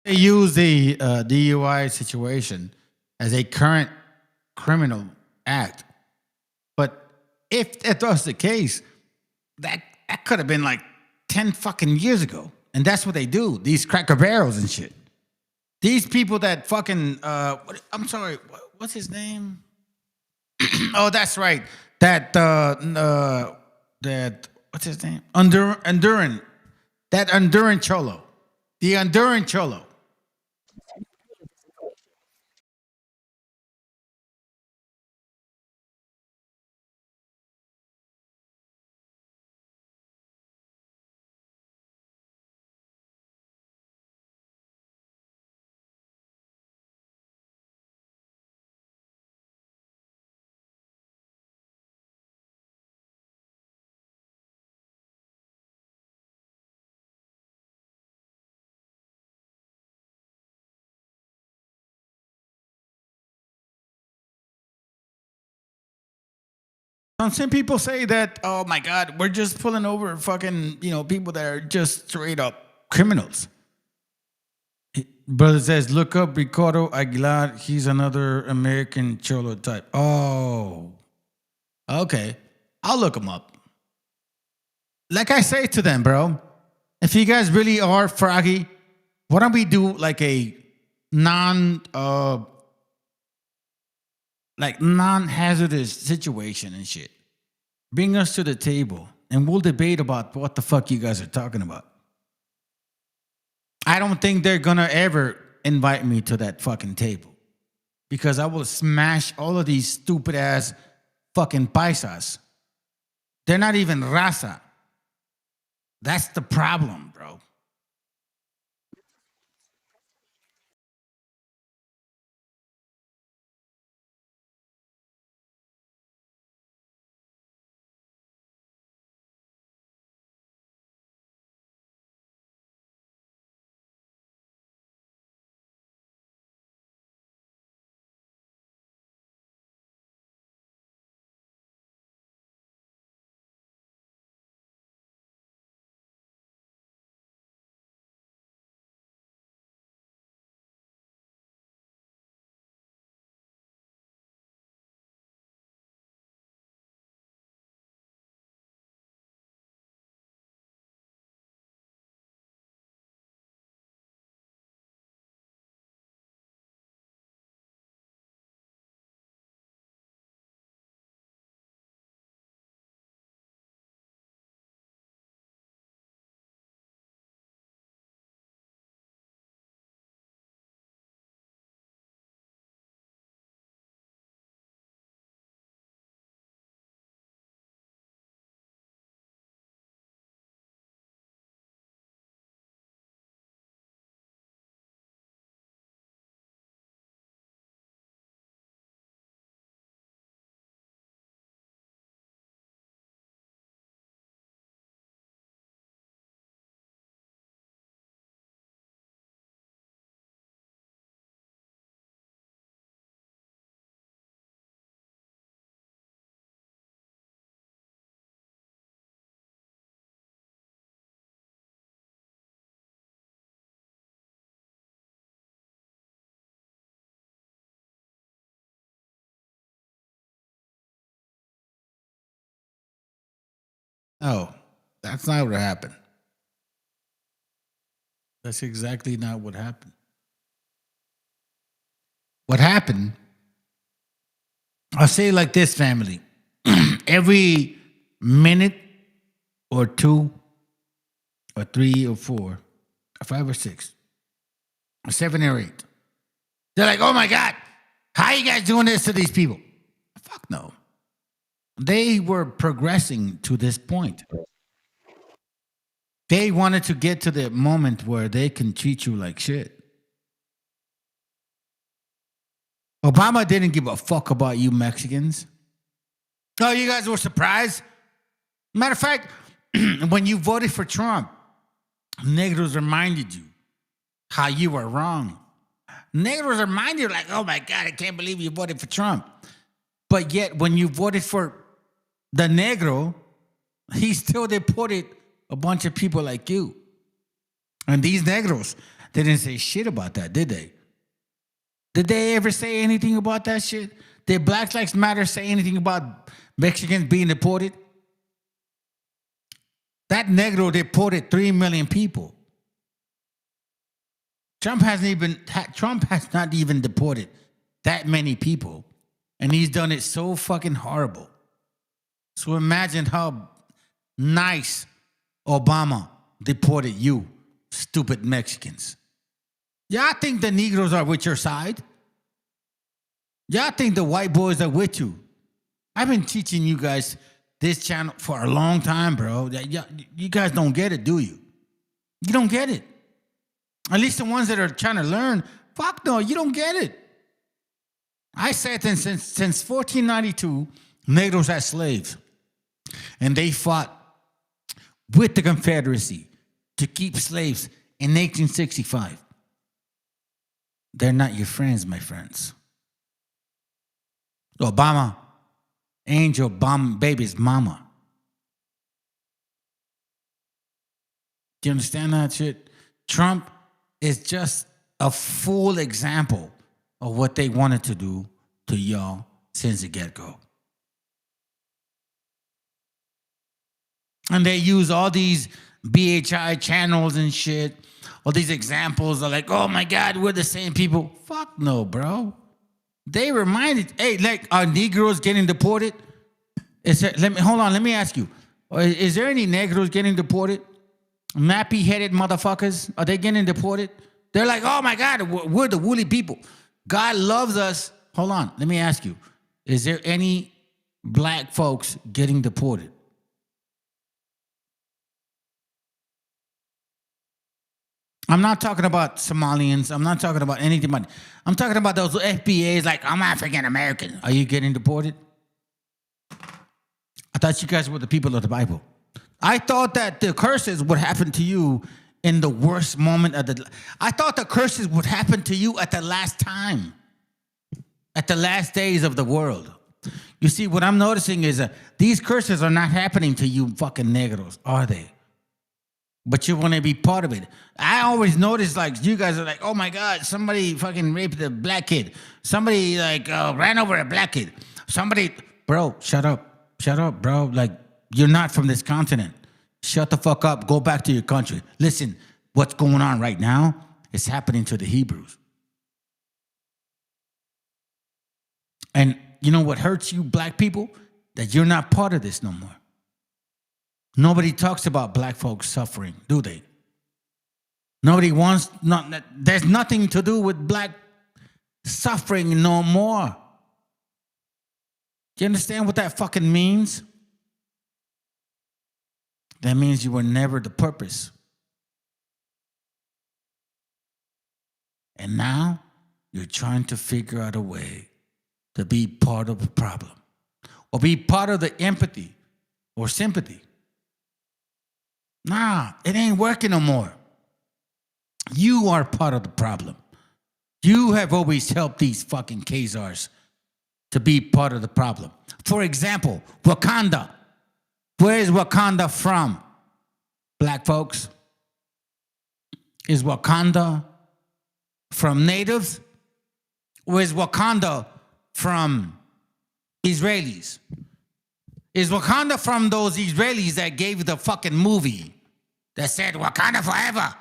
S16: They use the DUI situation as a current criminal act. But if that was the case, that could have been like 10 fucking years ago. And that's what they do, these Cracker Barrels and shit. These people that fucking I'm sorry, what's his name? Oh, that's right. That what's his name? Enduring. That Enduring Cholo. The Enduring Cholo. Some people say that, oh my God, we're just pulling over fucking, people that are just straight up criminals. Brother says, look up Ricardo Aguilar. He's another American Cholo type. Oh, okay. I'll look him up. Like I say to them, bro, if you guys really are froggy, why don't we do like a non-hazardous situation and shit? Bring us to the table and we'll debate about what the fuck you guys are talking about. I don't think they're gonna ever invite me to that fucking table because I will smash all of these stupid ass fucking paisas. They're not even raza. That's the problem, bro. Oh, that's not what happened. That's exactly not what happened. What happened, I'll say it like this, family. Every minute or two or three or four or five or six or seven or eight, they're like, oh my God, how are you guys doing this to these people? Fuck no. They were progressing to this point. They wanted to get to the moment where they can treat you like shit. Obama didn't give a fuck about you Mexicans. Oh, you guys were surprised? Matter of fact, when you voted for Trump, Negros reminded you how you were wrong. Negros reminded you like, oh my God, I can't believe you voted for Trump. But yet when you voted for the Negro, he still deported a bunch of people like you. And these Negros, they didn't say shit about that, did they? Did they ever say anything about that shit? Did Black Lives Matter say anything about Mexicans being deported? That Negro deported 3 million people. Trump has not even deported that many people, and he's done it so fucking horrible. So imagine how nice Obama deported you, stupid Mexicans. Y'all think the Negroes are with your side? Y'all think the white boys are with you? I've been teaching you guys this channel for a long time, bro. You guys don't get it, do you? You don't get it. At least the ones that are trying to learn. Fuck no, you don't get it. I said that since 1492, Negroes had slaves. And they fought with the Confederacy to keep slaves in 1865. They're not your friends, my friends. Obama ain't your baby's mama. Do you understand that shit? Trump is just a full example of what they wanted to do to y'all since the get-go. And they use all these BHI channels and shit. All these examples are like, oh my God, we're the same people. Fuck no, bro. They reminded, hey, like, are Negroes getting deported? Hold on, let me ask you. Is there any Negroes getting deported? Nappy-headed motherfuckers, are they getting deported? They're like, oh my God, we're the woolly people. God loves us. Hold on, let me ask you. Is there any black folks getting deported? I'm not talking about Somalians. I'm not talking about anything. I'm talking about those FBAs like, I'm African American. Are you getting deported? I thought you guys were the people of the Bible. I thought that the curses would happen to you in the worst moment of I thought the curses would happen to you at the last time. At the last days of the world. You see, what I'm noticing is these curses are not happening to you fucking Negroes, are they? But you want to be part of it. I always notice, like, you guys are like, oh my God, somebody fucking raped a black kid. Somebody, like, ran over a black kid. Somebody, bro, shut up. Shut up, bro. Like, you're not from this continent. Shut the fuck up. Go back to your country. Listen, what's going on right now is happening to the Hebrews. And you know what hurts you, black people? That you're not part of this no more. Nobody talks about black folks suffering, do they? Nobody wants, there's nothing to do with black suffering no more. Do you understand what that fucking means? That means you were never the purpose. And now you're trying to figure out a way to be part of the problem or be part of the empathy or sympathy. Nah, it ain't working no more. You are part of the problem. You have always helped these fucking Khazars to be part of the problem. For example, Wakanda. Where is Wakanda from? Black folks? Is Wakanda from natives? Or is Wakanda from Israelis? Is Wakanda from those Israelis that gave the fucking movie that said Wakanda forever?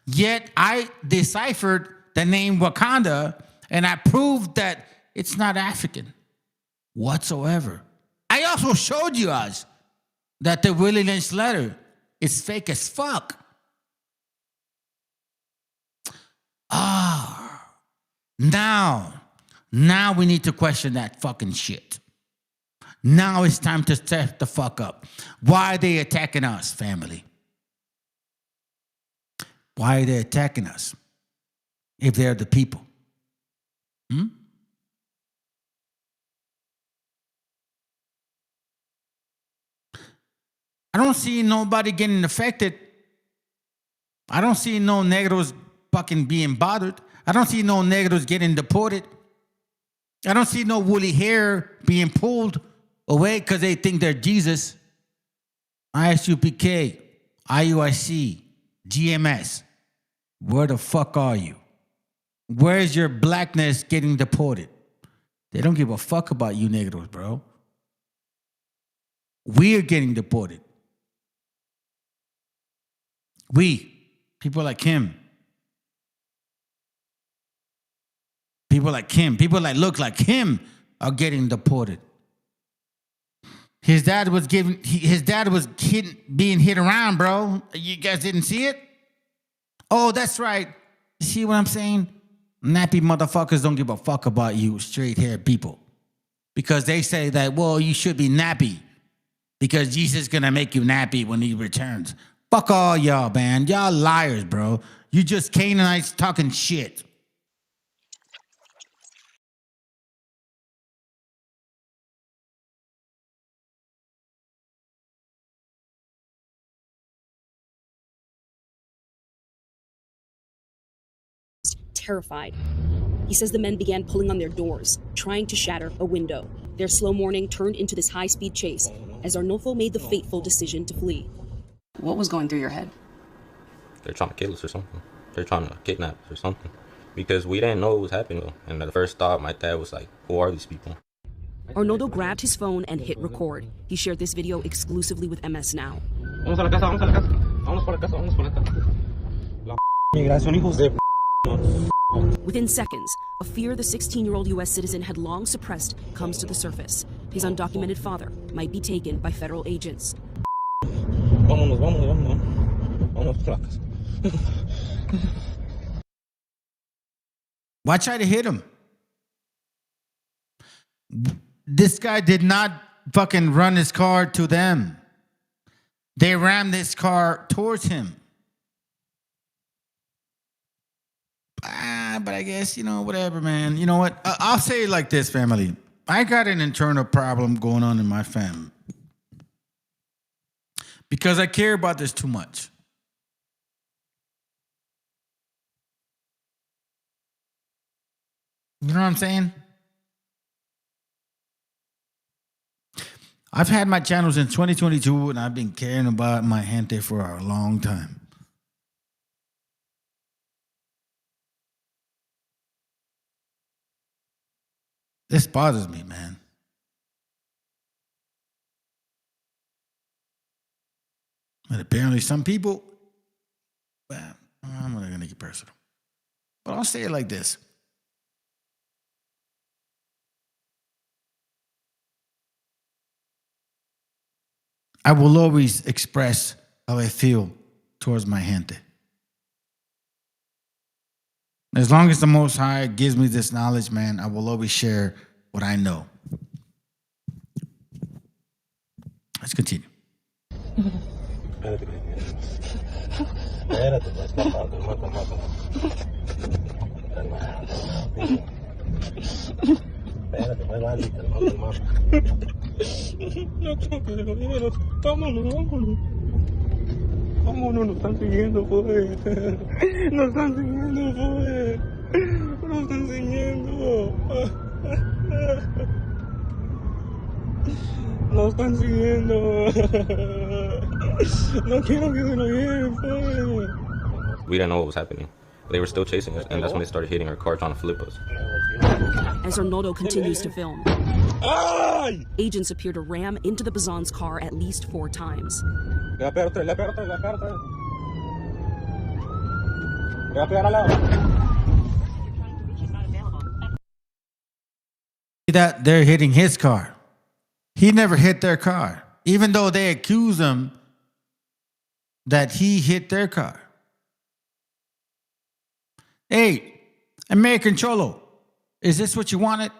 S16: Yet I deciphered the name Wakanda and I proved that it's not African whatsoever. I also showed you guys that the Willie Lynch letter is fake as fuck. Now we need to question that fucking shit. Now it's time to step the fuck up. Why are they attacking us, family? Why are they attacking us if they're the people? I don't see nobody getting affected. I don't see no Negroes fucking being bothered. I don't see no Negroes getting deported. I don't see no woolly hair being pulled away because they think they're Jesus. ISUPK, IUIC, GMS. Where the fuck are you? Where's your blackness getting deported? They don't give a fuck about you Negroes, bro. We're getting deported. We, people like him. People like him, people that look like him are getting deported. His dad was being hit around, bro. You guys didn't see it? Oh, that's right. You see what I'm saying? Nappy motherfuckers don't give a fuck about you straight-haired people. Because they say that, well, you should be nappy. Because Jesus is going to make you nappy when he returns. Fuck all y'all, man. Y'all liars, bro. You just Canaanites talking shit.
S1: Terrified. He says the men began pulling on their doors, trying to shatter a window. Their slow morning turned into this high-speed chase as Arnulfo made the fateful decision to flee.
S6: What was going through your head?
S13: They're trying to kill us or something. They're trying to kidnap us or something. Because we didn't know what was happening. And the first thought my dad was like, who are these people?
S1: Arnoldo grabbed his phone and hit record. He shared this video exclusively with MS Now.
S13: Vamos a la casa, vamos a la casa. Vamos por la casa, vamos por la casa. La migración, hijos de
S1: Within seconds, a fear the 16-year-old U.S. citizen had long suppressed comes to the surface. His undocumented father might be taken by federal agents.
S13: Vámonos, vámonos, vámonos. Vámonos por la casa.
S16: Why try to hit him? This guy did not fucking run his car to them. They rammed this car towards him. But I guess, whatever, man. You know what? I'll say it like this, family. I got an internal problem going on in my family. Because I care about this too much. You know what I'm saying? I've had my channel since 2022, and I've been caring about my gente for a long time. This bothers me, man. But apparently some people, well, I'm not going to get personal. But I'll say it like this. I will always express how I feel towards my gente. As long as the Most High gives me this knowledge, man, I will always share what I know. Let's continue.
S13: Vámonos, nos están siguiendo, pues. Nos están siguiendo, pues. Nos están siguiendo. Nos están siguiendo. No quiero que se lo lleven, pues. We didn't know what was happening. They were still chasing us, and that's when they started hitting our car trying to flip us.
S1: As Arnoldo continues to film, agents appear to ram into the Bazan's car at least 4 times.
S16: That they're hitting his car. He never hit their car, even though they accuse him that he hit their car. Hey, American Cholo, is this what you wanted?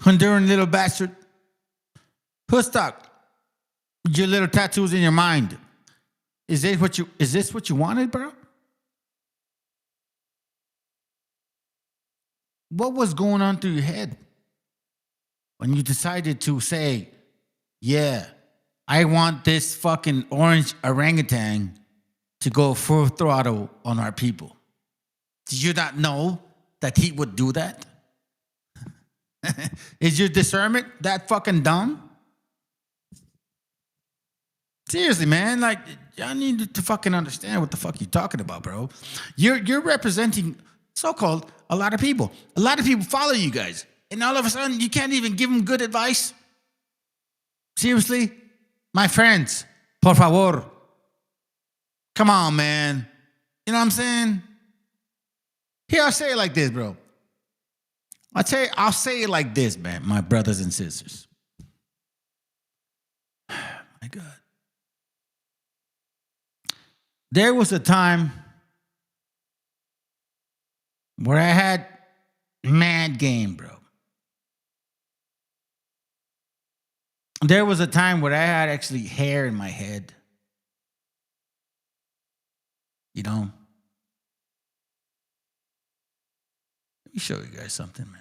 S16: Honduran little bastard. Hustak, your little tattoos in your mind. Is this what you wanted, bro? What was going on through your head when you decided to say, yeah, I want this fucking orange orangutan to go full throttle on our people? Did you not know that he would do that? Is your discernment that fucking dumb? Seriously, man, like, y'all need to fucking understand what the fuck you're talking about, bro. You're representing so-called a lot of people. A lot of people follow you guys. And all of a sudden, you can't even give them good advice? Seriously? My friends, por favor. Come on, man. You know what I'm saying? Here, I'll say it like this, bro. I'll say it like this, man, my brothers and sisters. My God. There was a time where I had mad game, bro. There was a time where I had actually hair in my head. You know? Let me show you guys something, man.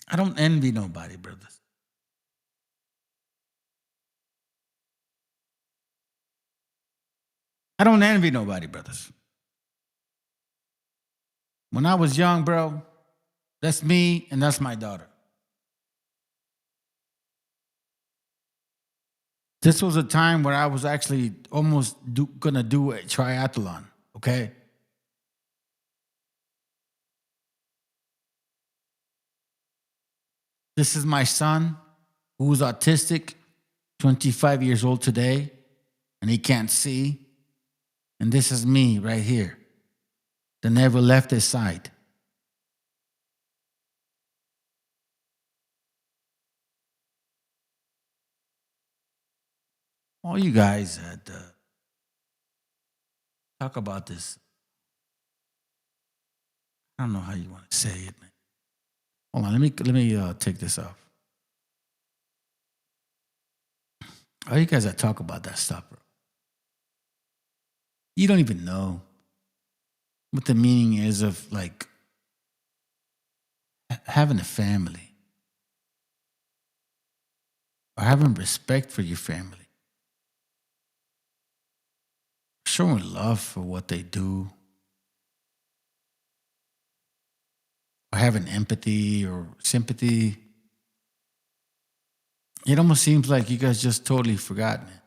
S16: I don't envy nobody, brothers. I don't envy nobody, brothers. When I was young, bro, that's me and that's my daughter. This was a time where I was actually almost gonna do a triathlon, okay? This is my son, who's autistic, 25 years old today, and he can't see. And this is me right here, that never left his side. All you guys that talk about this, I don't know how you want to say it, man. Hold on, let me take this off. All you guys that talk about that stuff, bro, you don't even know what the meaning is of like having a family or having respect for your family, showing love for what they do, or having empathy or sympathy. It almost seems like you guys just totally forgot, man.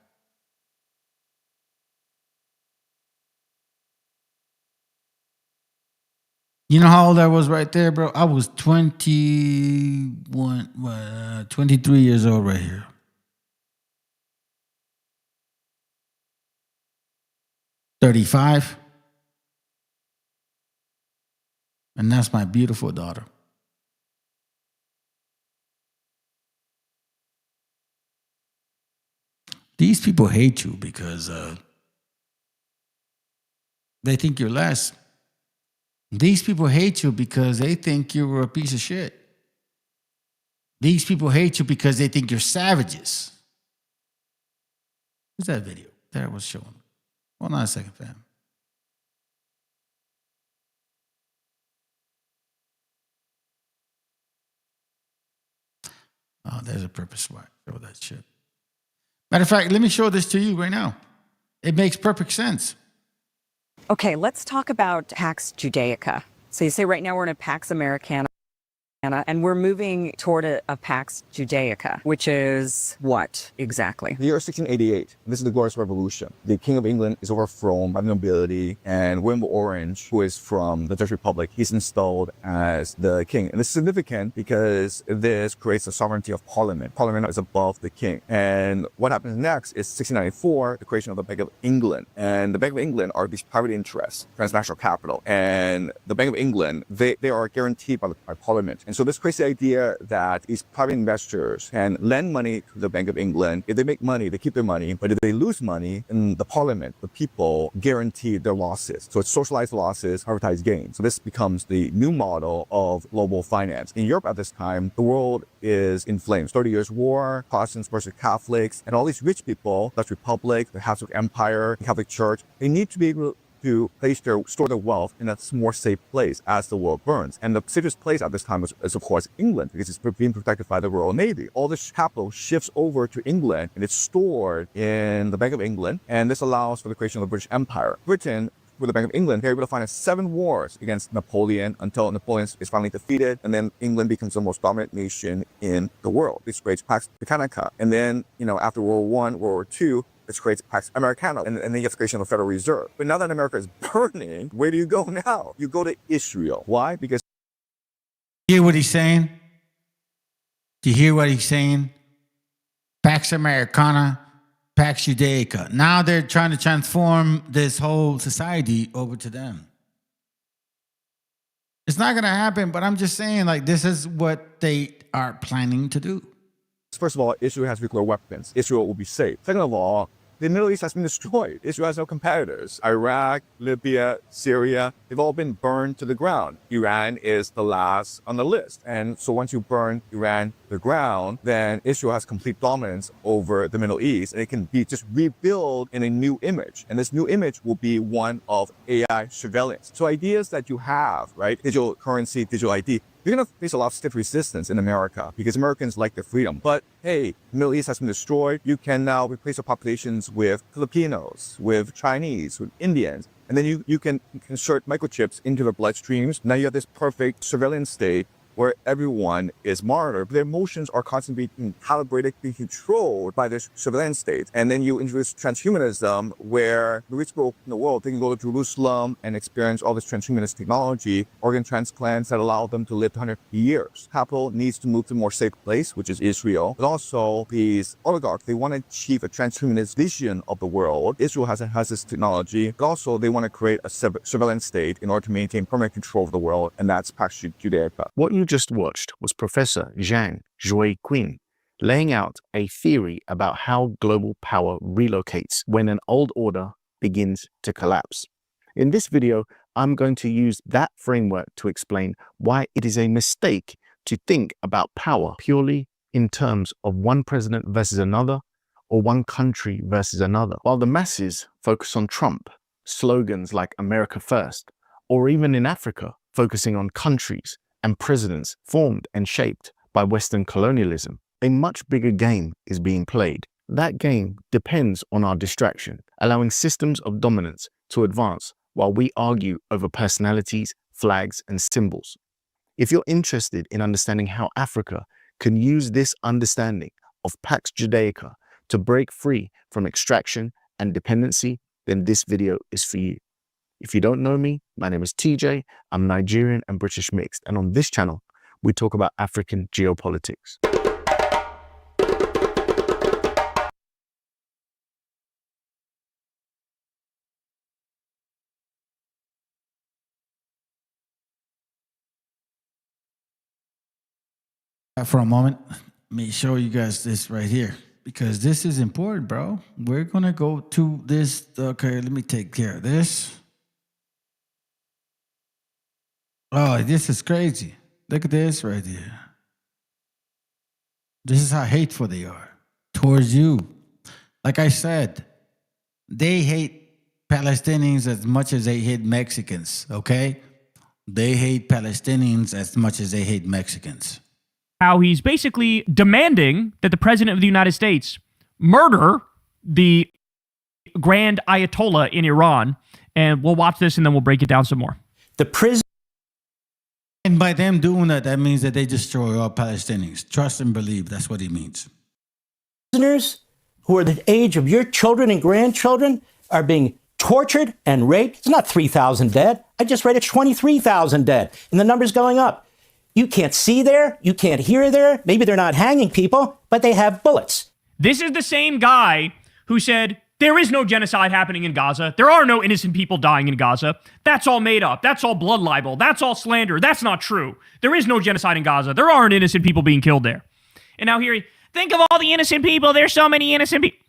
S16: You know how old I was right there, bro? I was 23 years old right here. $35. And that's my beautiful daughter. These people hate you because they think you're less. These people hate you because they think you're a piece of shit. These people hate you because they think you're savages. What's that video that I was showing? Hold on a second, fam. Oh, there's a purpose why I show that shit. Matter of fact, let me show this to you right now. It makes perfect sense.
S8: Okay, let's talk about Pax Judaica. So you say right now we're in a Pax Americana, and we're moving toward a Pax Judaica, which is what exactly?
S9: The year 1688. This is the Glorious Revolution. The King of England is overthrown by the nobility, and William Orange, who is from the Dutch Republic, he's installed as the king. And this is significant because this creates the sovereignty of Parliament. Parliament is above the king. And what happens next is 1694, the creation of the Bank of England. And the Bank of England are these private interests, transnational capital. And the Bank of England, they are guaranteed by Parliament. And so this creates the idea that these private investors can lend money to the Bank of England. If they make money, they keep their money. But if they lose money, then the Parliament, the people, guarantee their losses. So it's socialized losses, privatized gains. So this becomes the new model of global finance. In Europe at this time, the world is in flames. 30 Years' War, Protestants versus Catholics, and all these rich people, Dutch Republic, the Habsburg Empire, the Catholic Church, they need to be able to store their wealth in a more safe place as the world burns. And the safest place at this time is of course England, because it's being protected by the Royal Navy. All this capital shifts over to England and it's stored in the Bank of England, and this allows for the creation of the British Empire. Britain, with the Bank of England, they're able to finance 7 wars against Napoleon until Napoleon is finally defeated, and then England becomes the most dominant nation in the world. This creates Pax Britannica. And then, after World War I, World War II, this creates Pax Americana, and then you have the creation of the Federal Reserve. But now that America is burning, where do you go now? You go to Israel. Why? Because...
S16: Hear what he's saying? Do you hear what he's saying? Pax Americana, Pax Judaica. Now they're trying to transform this whole society over to them. It's not going to happen, but I'm just saying, like, this is what they are planning to do.
S9: First of all, Israel has nuclear weapons. Israel will be safe. Second of all, the Middle East has been destroyed. Israel has no competitors. Iraq, Libya, Syria, they've all been burned to the ground. Iran is the last on the list. And so once you burn Iran to the ground, then Israel has complete dominance over the Middle East, and it can be just rebuilt in a new image. And this new image will be one of AI surveillance. So ideas that you have, right? Digital currency, digital ID, you're going to face a lot of stiff resistance in America because Americans like their freedom. But hey, the Middle East has been destroyed. You can now replace your populations with Filipinos, with Chinese, with Indians. And then you can insert microchips into their bloodstreams. Now you have this perfect surveillance state where everyone is monitored. But their emotions are constantly being calibrated, being controlled by this surveillance state. And then you introduce transhumanism, where the rich people in the world, they can go to Jerusalem and experience all this transhumanist technology, organ transplants that allow them to live 100 years. Capital needs to move to a more safe place, which is Israel. But also these oligarchs, they want to achieve a transhumanist vision of the world. Israel has this technology, but also they want to create a surveillance state in order to maintain permanent control of the world, and that's Pax Judaica.
S15: What you just watched was Professor Zhang Zhuiqin laying out a theory about how global power relocates when an old order begins to collapse. In this video, I'm going to use that framework to explain why it is a mistake to think about power purely in terms of one president versus another or one country versus another. While the masses focus on Trump, slogans like America First, or even in Africa, focusing on countries and presidents formed and shaped by Western colonialism, a much bigger game is being played. That game depends on our distraction, allowing systems of dominance to advance while we argue over personalities, flags, and symbols. If you're interested in understanding how Africa can use this understanding of Pax Judaica to break free from extraction and dependency, then this video is for you. If you don't know me, my name is TJ. I'm Nigerian and British mixed. And on this channel, we talk about African geopolitics.
S16: For a moment, let me show you guys this right here, because this is important, bro. We're going to go to this. Okay, let me take care of this. Oh, this is crazy. Look at this right here. This is how hateful they are towards you. Like I said, they hate Palestinians as much as they hate Mexicans, okay? They hate Palestinians as much as they hate Mexicans.
S18: How he's basically demanding that the president of the United States murder the Grand Ayatollah in Iran. And we'll watch this and then we'll break it down some more.
S19: The prison.
S16: And by them doing that, that means that they destroy all Palestinians. Trust and believe, that's what he means.
S19: Prisoners who are the age of your children and grandchildren are being tortured and raped. It's not 3,000 dead. I just read it's 23,000 dead, and the number's going up. You can't see there. You can't hear there. Maybe they're not hanging people, but they have bullets.
S18: This is the same guy who said, there is no genocide happening in Gaza. There are no innocent people dying in Gaza. That's all made up. That's all blood libel. That's all slander. That's not true. There is no genocide in Gaza. There aren't innocent people being killed there. And now here, think of all the innocent people. There's so many innocent people.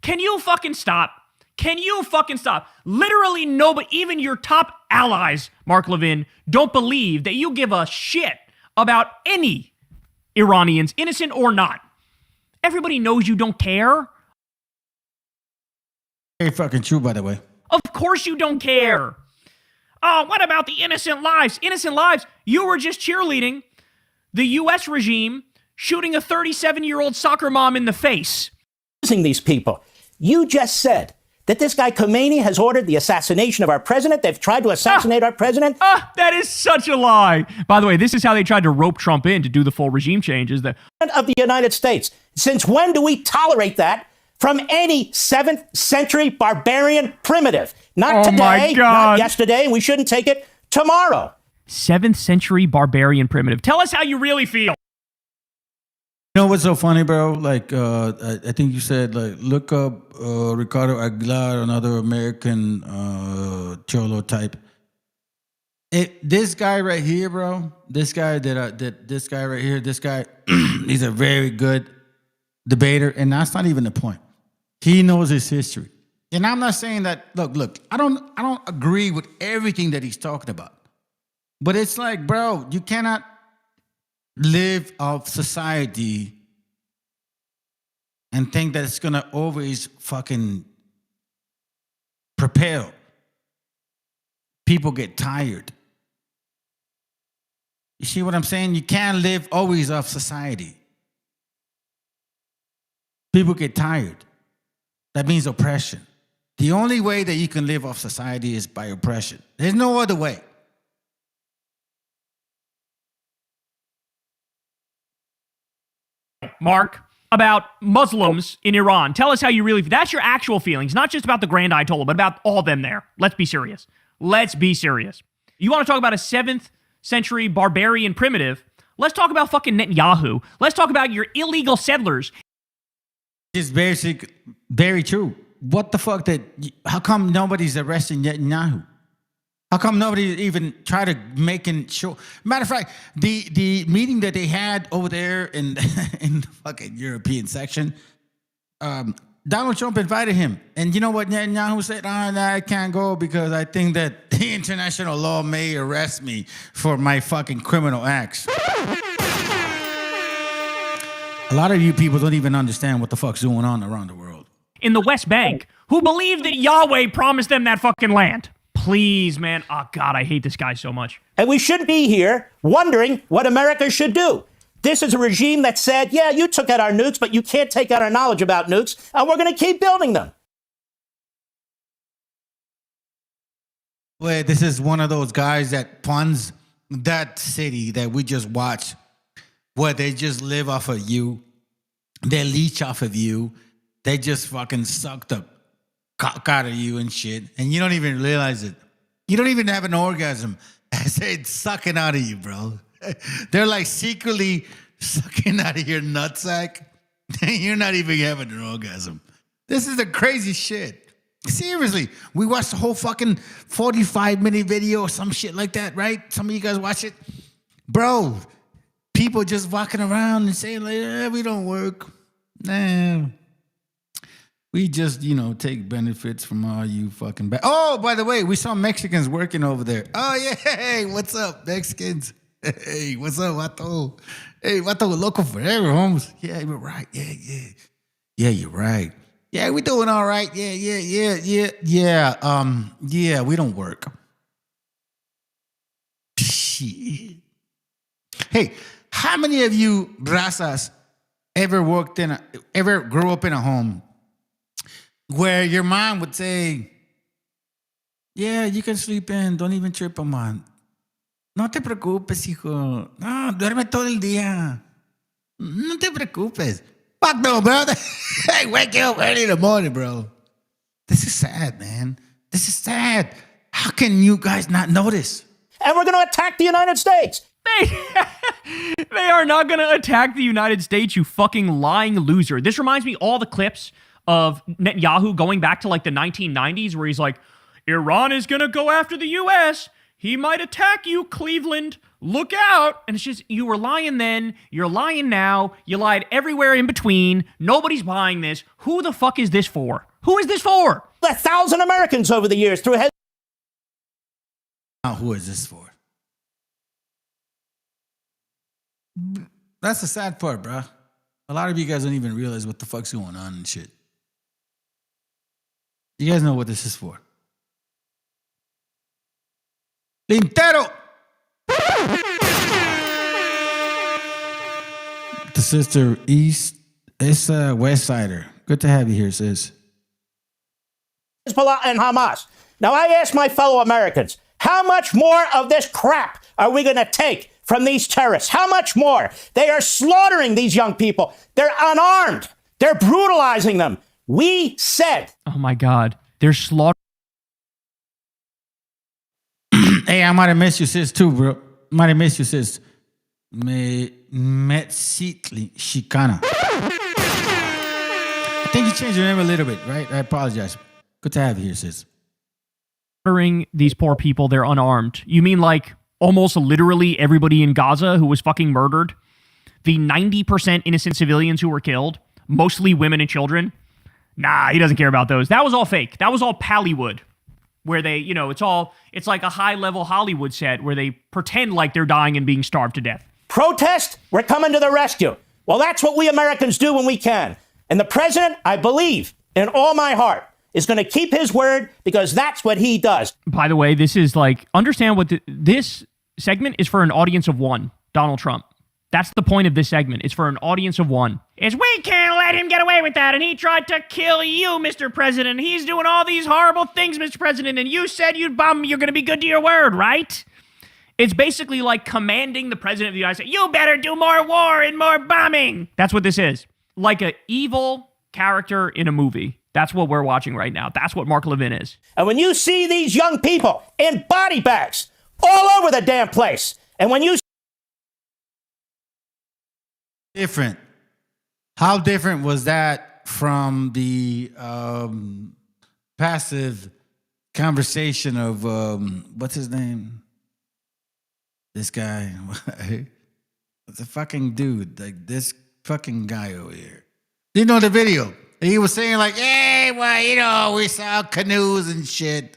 S18: Can you fucking stop? Can you fucking stop? Literally nobody, even your top allies, Mark Levin, don't believe that you give a shit about any Iranians, innocent or not. Everybody knows you don't care.
S16: Ain't fucking true, by the way.
S18: Of course you don't care. Oh, what about the innocent lives? Innocent lives? You were just cheerleading the U.S. regime shooting a 37-year-old soccer mom in the face.
S19: These people. You just said that this guy Khomeini has ordered the assassination of our president. They've tried to assassinate our president.
S18: That is such a lie. By the way, this is how they tried to rope Trump in to do the full regime changes.
S19: Of the United States. Since when do we tolerate that from any 7th century barbarian primitive? Not today, not yesterday, and we shouldn't take it tomorrow.
S18: 7th century barbarian primitive. Tell us how you really feel.
S16: You know what's so funny, bro? Like, I think you said, like, look up Ricardo Aguilar, another American Cholo type. This guy right here, bro. This guy this guy right here. This guy, he's a very good debater, and that's not even the point. He knows his history, and I'm not saying that. Look. I don't agree with everything that he's talking about, but it's like, bro, you cannot live off society and think that it's gonna always fucking propel. People get tired. You see what I'm saying? You can't live always off society. People get tired. That means oppression. The only way that you can live off society is by oppression. There's no other way.
S18: Mark, about Muslims in Iran. Tell us how you really feel. That's your actual feelings, not just about the Grand Ayatollah, but about all them there. Let's be serious. Let's be serious. You want to talk about a 7th century barbarian primitive? Let's talk about fucking Netanyahu. Let's talk about your illegal settlers.
S16: It's very true. What the fuck how come nobody's arresting Netanyahu? How come nobody even tried to make it sure? Matter of fact, the meeting that they had over there in the fucking European section, Donald Trump invited him. And you know what Netanyahu said? I can't go because I think that the international law may arrest me for my fucking criminal acts. A lot of you people don't even understand what the fuck's going on around the world.
S18: In the West Bank, who believe that Yahweh promised them that fucking land. Please, man. Oh, God, I hate this guy so much.
S19: And we shouldn't be here wondering what America should do. This is a regime that said, yeah, you took out our nukes, but you can't take out our knowledge about nukes, and we're going to keep building them.
S16: Well, this is one of those guys that funds that city that we just watched, where they just live off of you. They leech off of you. They just fucking suck the cock out of you and shit, and you don't even realize it. You don't even have an orgasm as it's sucking out of you, bro. They're like secretly sucking out of your nutsack. You're not even having an orgasm. This is the crazy shit. Seriously, we watched the whole fucking 45-minute video or some shit like that, right? Some of you guys watch it? Bro, people just walking around and saying, like, we don't work. Nah. We just, take benefits from all you fucking Oh, by the way, we saw Mexicans working over there. Oh, yeah. Hey, what's up, Mexicans? Hey, what's up, Vato? Hey, Vato, local forever, homes. Yeah, you're right. Yeah. Yeah, you're right. Yeah, we're doing all right. Yeah, we don't work. Shit. Hey, how many of you razas ever grew up in a home where your mom would say, yeah, you can sleep in, don't even trip, man. No te preocupes, hijo. No, duerme todo el día. No te preocupes. Fuck no, bro. Hey, wake up early in the morning, bro. This is sad, man. This is sad. How can you guys not notice?
S19: And we're going to attack the United States.
S18: They are not going to attack the United States, you fucking lying loser. This reminds me all the clips of Netanyahu going back to like the 1990s where he's like, Iran is going to go after the U.S. He might attack you, Cleveland. Look out. And it's just, you were lying then. You're lying now. You lied everywhere in between. Nobody's buying this. Who the fuck is this for? Who is this for?
S19: 1,000 Americans over the years through
S16: Who is this for? That's the sad part, bro. A lot of you guys don't even realize what the fuck's going on and shit. You guys know what this is for. Lintero! The sister East, it's a West Sider. Good to have you here, sis.
S19: Hezbollah and Hamas. Now, I ask my fellow Americans, how much more of this crap are we going to take from these terrorists? How much more? They are slaughtering these young people. They're unarmed. They're brutalizing them. We said.
S18: Oh, my God. They're slaughtering.
S16: Hey, I might have missed you, sis, too, bro. Might have missed you, sis. Metsitli Shikana. I think you changed your name a little bit, right? I apologize. Good to have you here, sis.
S18: murdering these poor people. They're unarmed. You mean like almost literally everybody in Gaza who was fucking murdered? The 90% innocent civilians who were killed, mostly women and children? Nah, he doesn't care about those. That was all fake. That was all Pallywood, where they, you know, it's like a high-level Hollywood set where they pretend like they're dying and being starved to death.
S19: Protest, we're coming to the rescue. Well, that's what we Americans do when we can. And the president, I believe, in all my heart, is going to keep his word because that's what he does.
S18: By the way, this is like, understand what this segment is for an audience of one, Donald Trump. That's the point of this segment. It's for an audience of one. Is we can't let him get away with that. And he tried to kill you, Mr. President. He's doing all these horrible things, Mr. President. And you said you're going to be good to your word, right? It's basically like commanding the president of the United States, you better do more war and more bombing. That's what this is. Like an evil character in a movie. That's what we're watching right now. That's what Mark Levin is.
S19: And when you see these young people in body bags all over the damn place, and when you...
S16: Different. How different was that from the passive conversation of, what's his name? This guy. It's a fucking dude. Like this fucking guy over here. You know the video? He was saying like, hey, well, you know, we saw canoes and shit.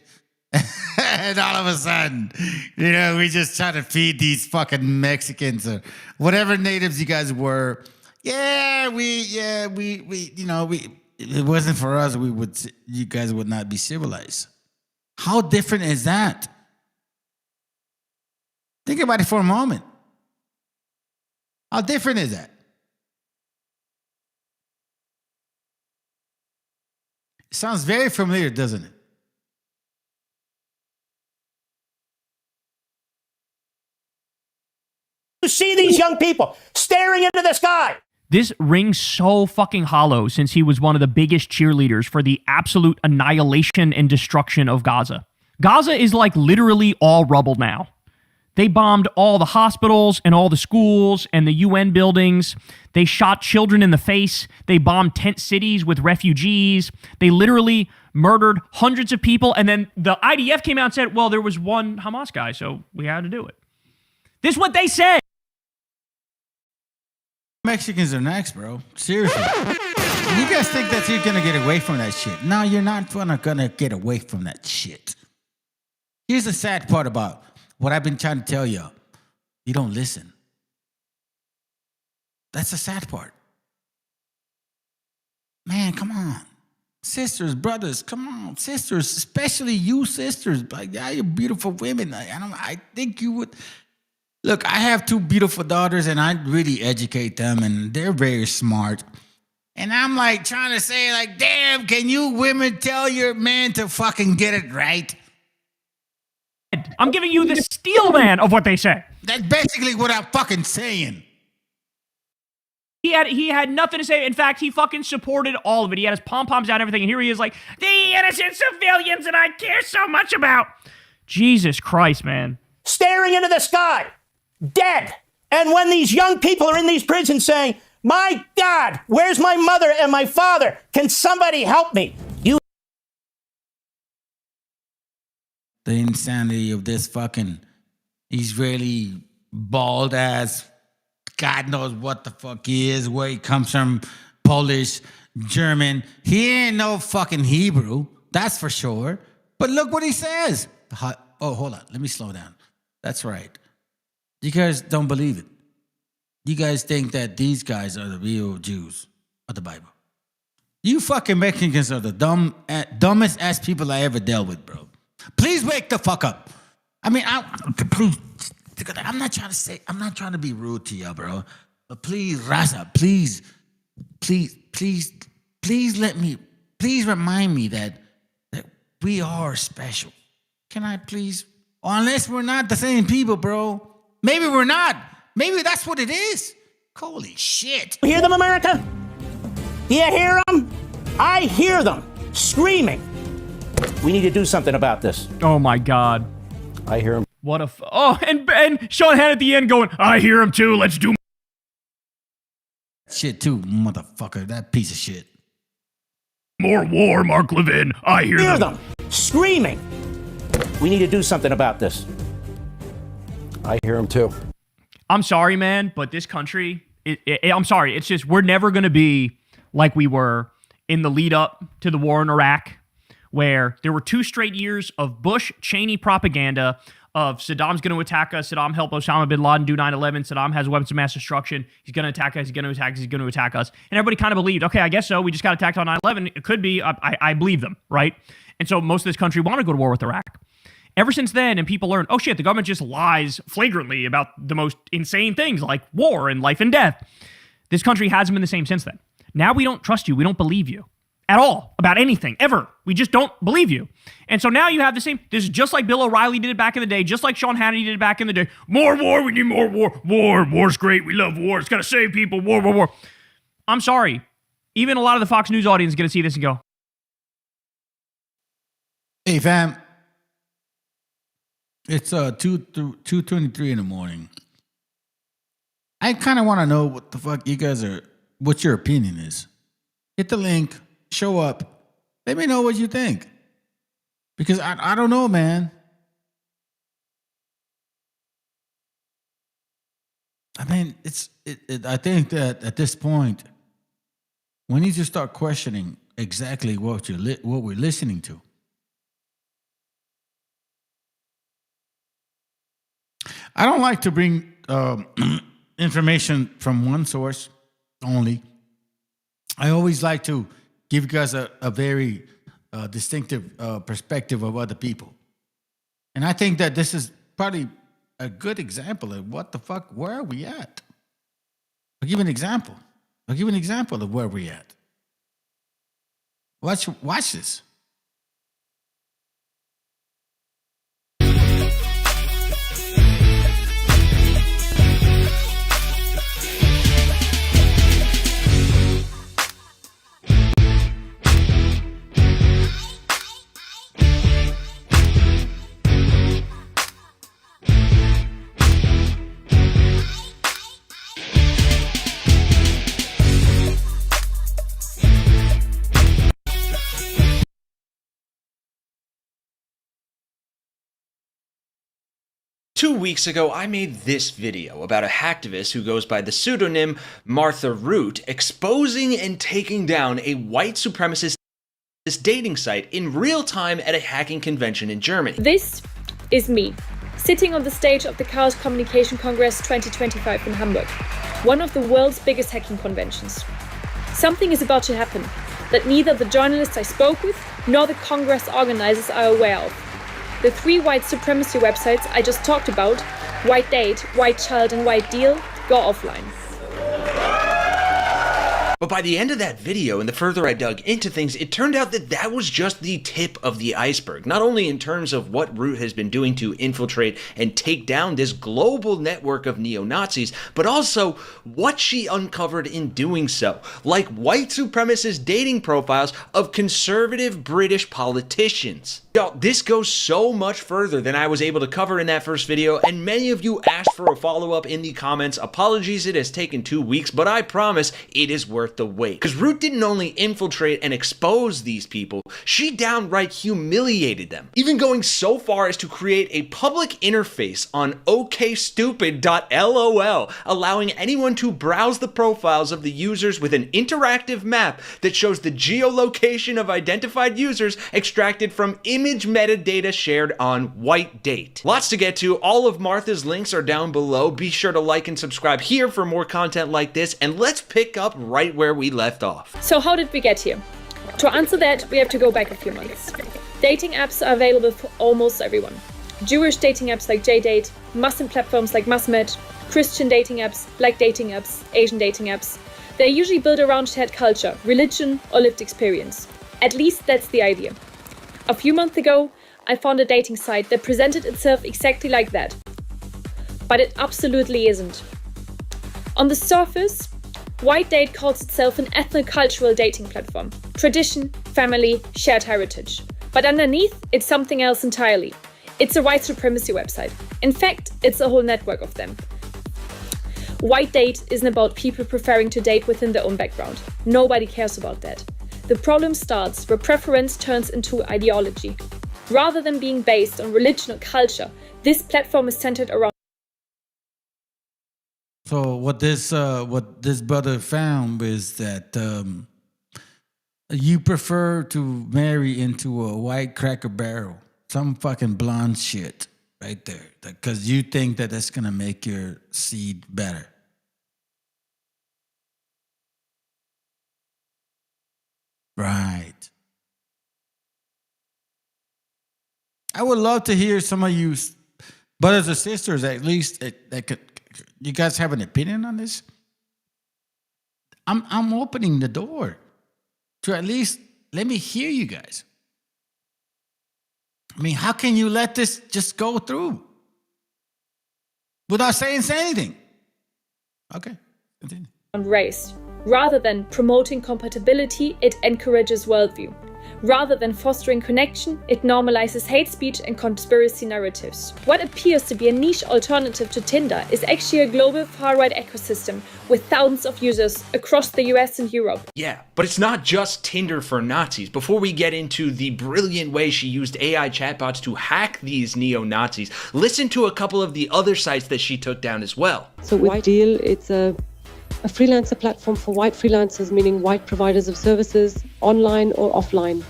S16: And all of a sudden, you know, we just try to feed these fucking Mexicans or whatever natives you guys were. Yeah, we, you know, it wasn't for us. You guys would not be civilized. How different is that? Think about it for a moment. How different is that? It sounds very familiar, doesn't it?
S19: You see these young people staring into the sky.
S18: This rings so fucking hollow since he was one of the biggest cheerleaders for the absolute annihilation and destruction of Gaza. Gaza is like literally all rubble now. They bombed all the hospitals and all the schools and the UN buildings. They shot children in the face. They bombed tent cities with refugees. They literally murdered hundreds of people. And then the IDF came out and said, well, there was one Hamas guy, so we had to do it. This is what they said.
S16: Mexicans are next, bro. Seriously. You guys think that you're going to get away from that shit. No, you're not going to get away from that shit. Here's the sad part about what I've been trying to tell you. You don't listen. That's the sad part. Man, come on. Sisters, brothers, come on. Sisters, especially you sisters. Like, yeah, you're beautiful women. I think you would... Look, I have two beautiful daughters, and I really educate them, and they're very smart. And I'm like trying to say, like, damn, can you women tell your man to fucking get it right?
S18: I'm giving you the steel man of what they say.
S16: That's basically what I'm fucking saying.
S18: He had nothing to say. In fact, he fucking supported all of it. He had his pom-poms out and everything, and here he is like, the innocent civilians that I care so much about. Jesus Christ, man.
S19: Staring into the sky. Dead. And when these young people are in these prisons saying, my God, where's my mother and my father? Can somebody help me?
S16: The insanity of this fucking Israeli bald ass, God knows what the fuck he is, where he comes from, Polish, German. He ain't no fucking Hebrew, that's for sure. But look what he says. Oh, hold on. Let me slow down. That's right. You guys don't believe it. You guys think that these guys are the real Jews of the Bible. You fucking Mexicans are the dumbest ass people I ever dealt with, bro. Please wake the fuck up. I mean, please. I'm not trying to be rude to you, bro. But please, Raza, please remind me that we are special. Can I please? Or unless we're not the same people, bro. Maybe we're not. Maybe that's what it is. Holy shit.
S19: You hear them, America? Do you hear them? I hear them screaming. We need to do something about this.
S18: Oh my God.
S19: I hear them.
S18: What a... and Sean Hannah at the end going, I hear him too. Let's do...
S16: Shit too, motherfucker. That piece of shit.
S18: More war, Mark Levin. I hear them.
S19: Screaming. We need to do something about this.
S23: I hear him too.
S18: I'm sorry, man, but this country, I'm sorry. It's just, we're never going to be like we were in the lead up to the war in Iraq, where there were 2 straight years of Bush-Cheney propaganda of Saddam's going to attack us, Saddam helped Osama bin Laden do 9/11, Saddam has weapons of mass destruction, he's going to attack us, he's going to attack us, he's going to attack us. And everybody kind of believed, okay, I guess so, we just got attacked on 9/11. It could be, I believe them, right? And so most of this country want to go to war with Iraq. Ever since then, and people learn, oh shit, the government just lies flagrantly about the most insane things like war and life and death. This country hasn't been the same since then. Now we don't trust you, we don't believe you at all about anything, ever. We just don't believe you. And so now you have the same, this is just like Bill O'Reilly did it back in the day, just like Sean Hannity did it back in the day. More war, we need more war. War's great, we love war, it's gotta save people, war. I'm sorry. Even a lot of the Fox News audience is gonna see this and go,
S16: hey fam, it's 2:23 in the morning. I kind of want to know what the fuck you guys are, what your opinion is. Hit the link, show up, let me know what you think. Because I don't know, man. I mean, I think that at this point, we need to start questioning exactly what we're listening to. I don't like to bring information from one source only. I always like to give you guys a very distinctive perspective of other people. And I think that this is probably a good example of what the fuck, where are we at? I'll give you an example. Of where we're at. Watch this.
S3: Two weeks ago, I made this video about a hacktivist who goes by the pseudonym Martha Root exposing and taking down a white supremacist dating site in real time at a hacking convention in Germany.
S5: This is me, sitting on the stage of the Chaos Communication Congress 2025 in Hamburg, one of the world's biggest hacking conventions. Something is about to happen that neither the journalists I spoke with nor the Congress organizers are aware of. The 3 white supremacy websites I just talked about, White Date, White Child, and White Deal, go offline.
S3: But by the end of that video, and the further I dug into things, it turned out that that was just the tip of the iceberg. Not only in terms of what Root has been doing to infiltrate and take down this global network of neo-Nazis, but also what she uncovered in doing so, like white supremacist dating profiles of conservative British politicians. Y'all, this goes so much further than I was able to cover in that first video, and many of you asked for a follow-up in the comments. Apologies, it has taken 2 weeks, but I promise it is worth the wait. Because Root didn't only infiltrate and expose these people, she downright humiliated them, even going so far as to create a public interface on okstupid.lol, allowing anyone to browse the profiles of the users with an interactive map that shows the geolocation of identified users extracted from image metadata shared on White Date. Lots to get to. All of Martha's links are down below. Be sure to like and subscribe here for more content like this, and let's pick up right where we left off.
S5: So how did we get here? To answer that, we have to go back a few months. Dating apps are available for almost everyone. Jewish dating apps like JDate, Muslim platforms like Musmed, Christian dating apps, Black dating apps, Asian dating apps. They're usually built around shared culture, religion, or lived experience. At least that's the idea. A few months ago, I found a dating site that presented itself exactly like that. But it absolutely isn't. On the surface, White Date calls itself an ethnocultural dating platform. Tradition, family, shared heritage. But underneath, it's something else entirely. It's a white supremacy website. In fact, it's a whole network of them. White Date isn't about people preferring to date within their own background. Nobody cares about that. The problem starts where preference turns into ideology. Rather than being based on religion or culture, this platform is centered around.
S16: So what this brother found is that you prefer to marry into a white Cracker Barrel, some fucking blonde shit right there, because you think that that's gonna make your seed better. Right. I would love to hear some of you brothers or sisters, at least, that could. You guys have an opinion on this? I'm opening the door to at least let me hear you guys. I mean, how can you let this just go through without saying anything? Okay, continue.
S5: On race. Rather than promoting compatibility, it encourages worldview. Rather than fostering connection, it normalizes hate speech and conspiracy narratives. What appears to be a niche alternative to Tinder is actually a global far-right ecosystem with thousands of users across the US and Europe.
S3: Yeah, but it's not just Tinder for Nazis. Before we get into the brilliant way she used AI chatbots to hack these neo-Nazis, listen to a couple of the other sites that she took down as well.
S2: So with Deal, it's a freelancer platform for white freelancers, meaning white providers of services, online or offline.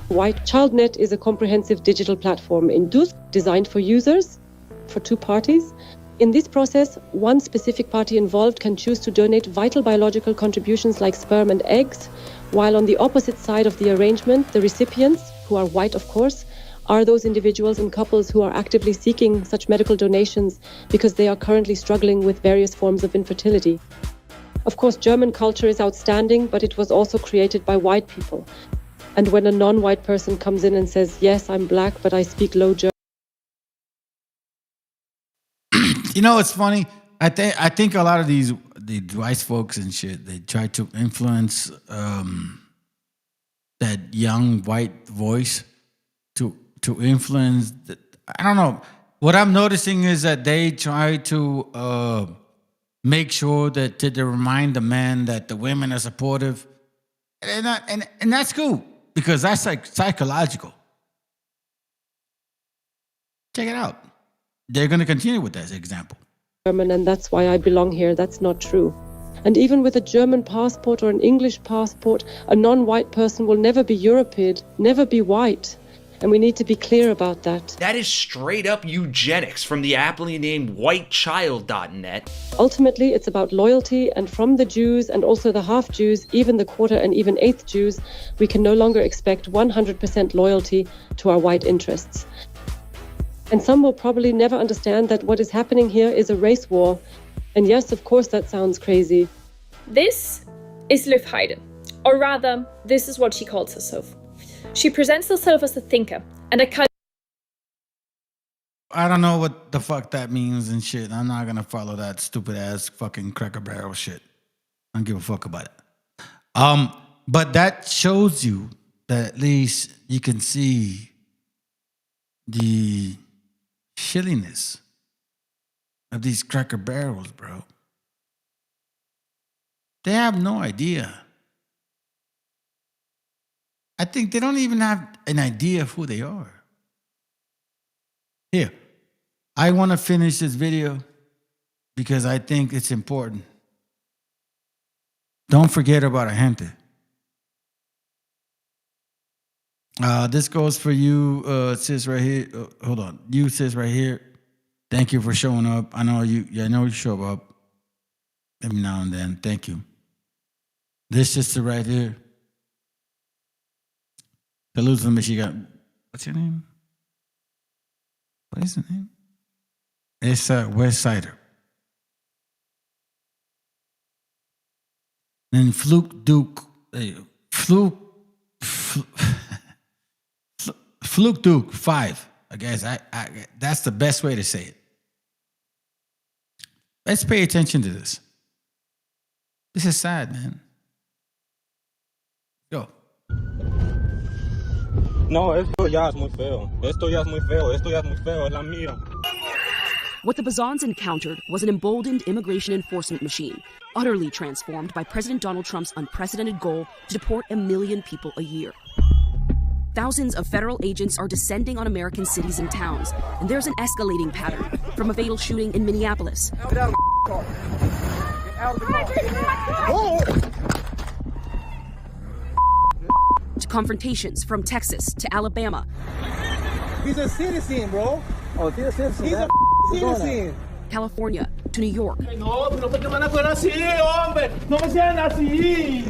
S2: White ChildNet is a comprehensive digital platform in Dusk designed for users, for two parties. In this process, one specific party involved can choose to donate vital biological contributions like sperm and eggs, while on the opposite side of the arrangement, the recipients, who are white of course, are those individuals and couples who are actively seeking such medical donations because they are currently struggling with various forms of infertility. Of course, German culture is outstanding, but it was also created by white people. And when a non-white person comes in and says, yes, I'm black, but I speak low German.
S16: You know, it's funny. I think a lot of these white folks and shit, they try to influence that young white voice to influence. I don't know. What I'm noticing is that they try to make sure that to remind the men that the women are supportive, and that's cool because that's like psychological. Check it out. They're going to continue with that example.
S2: And that's why I belong here. That's not true. And even with a German passport or an English passport, a non-white person will never be European, never be white. And we need to be clear about that.
S3: That is straight up eugenics from the aptly named whitechild.net.
S2: Ultimately, it's about loyalty, and from the Jews and also the half-Jews, even the quarter and even eighth Jews, we can no longer expect 100% loyalty to our white interests. And some will probably never understand that what is happening here is a race war. And yes, of course, that sounds crazy.
S5: This is Liv Heide, or rather, this is what she calls herself. She presents herself as a thinker and a culture.
S16: I don't know what the fuck that means and shit. I'm not gonna follow that stupid ass fucking Cracker Barrel shit. I don't give a fuck about it. But that shows you that at least you can see the shilliness of these Cracker Barrels, bro. They have no idea. I think they don't even have an idea of who they are. Here, I want to finish this video because I think it's important. Don't forget about a gente. This goes for you, sis, right here. Hold on, you, sis, right here. Thank you for showing up. I know you show up every now and then. Thank you. This sister right here. Salute to Michigan. What's your name? What is the name? It's West Sider. Then Fluke Duke. Fluke Duke 5. I guess that's the best way to say it. Let's pay attention to this. This is sad, man. Go.
S14: No, esto ya es muy feo. Esto ya es muy feo. Esto ya es muy feo. Es la mía.
S1: What the Bazans encountered was an emboldened immigration enforcement machine, utterly transformed by President Donald Trump's unprecedented goal to deport 1 million people a year. Thousands of federal agents are descending on American cities and towns, and there's an escalating pattern, from a fatal shooting in Minneapolis to confrontations from Texas to Alabama.
S14: He's a citizen, bro. Oh, he's a citizen. He's a citizen.
S1: California to New York.
S14: No, pero ¿por qué van a hacer así, hombre? No sean así.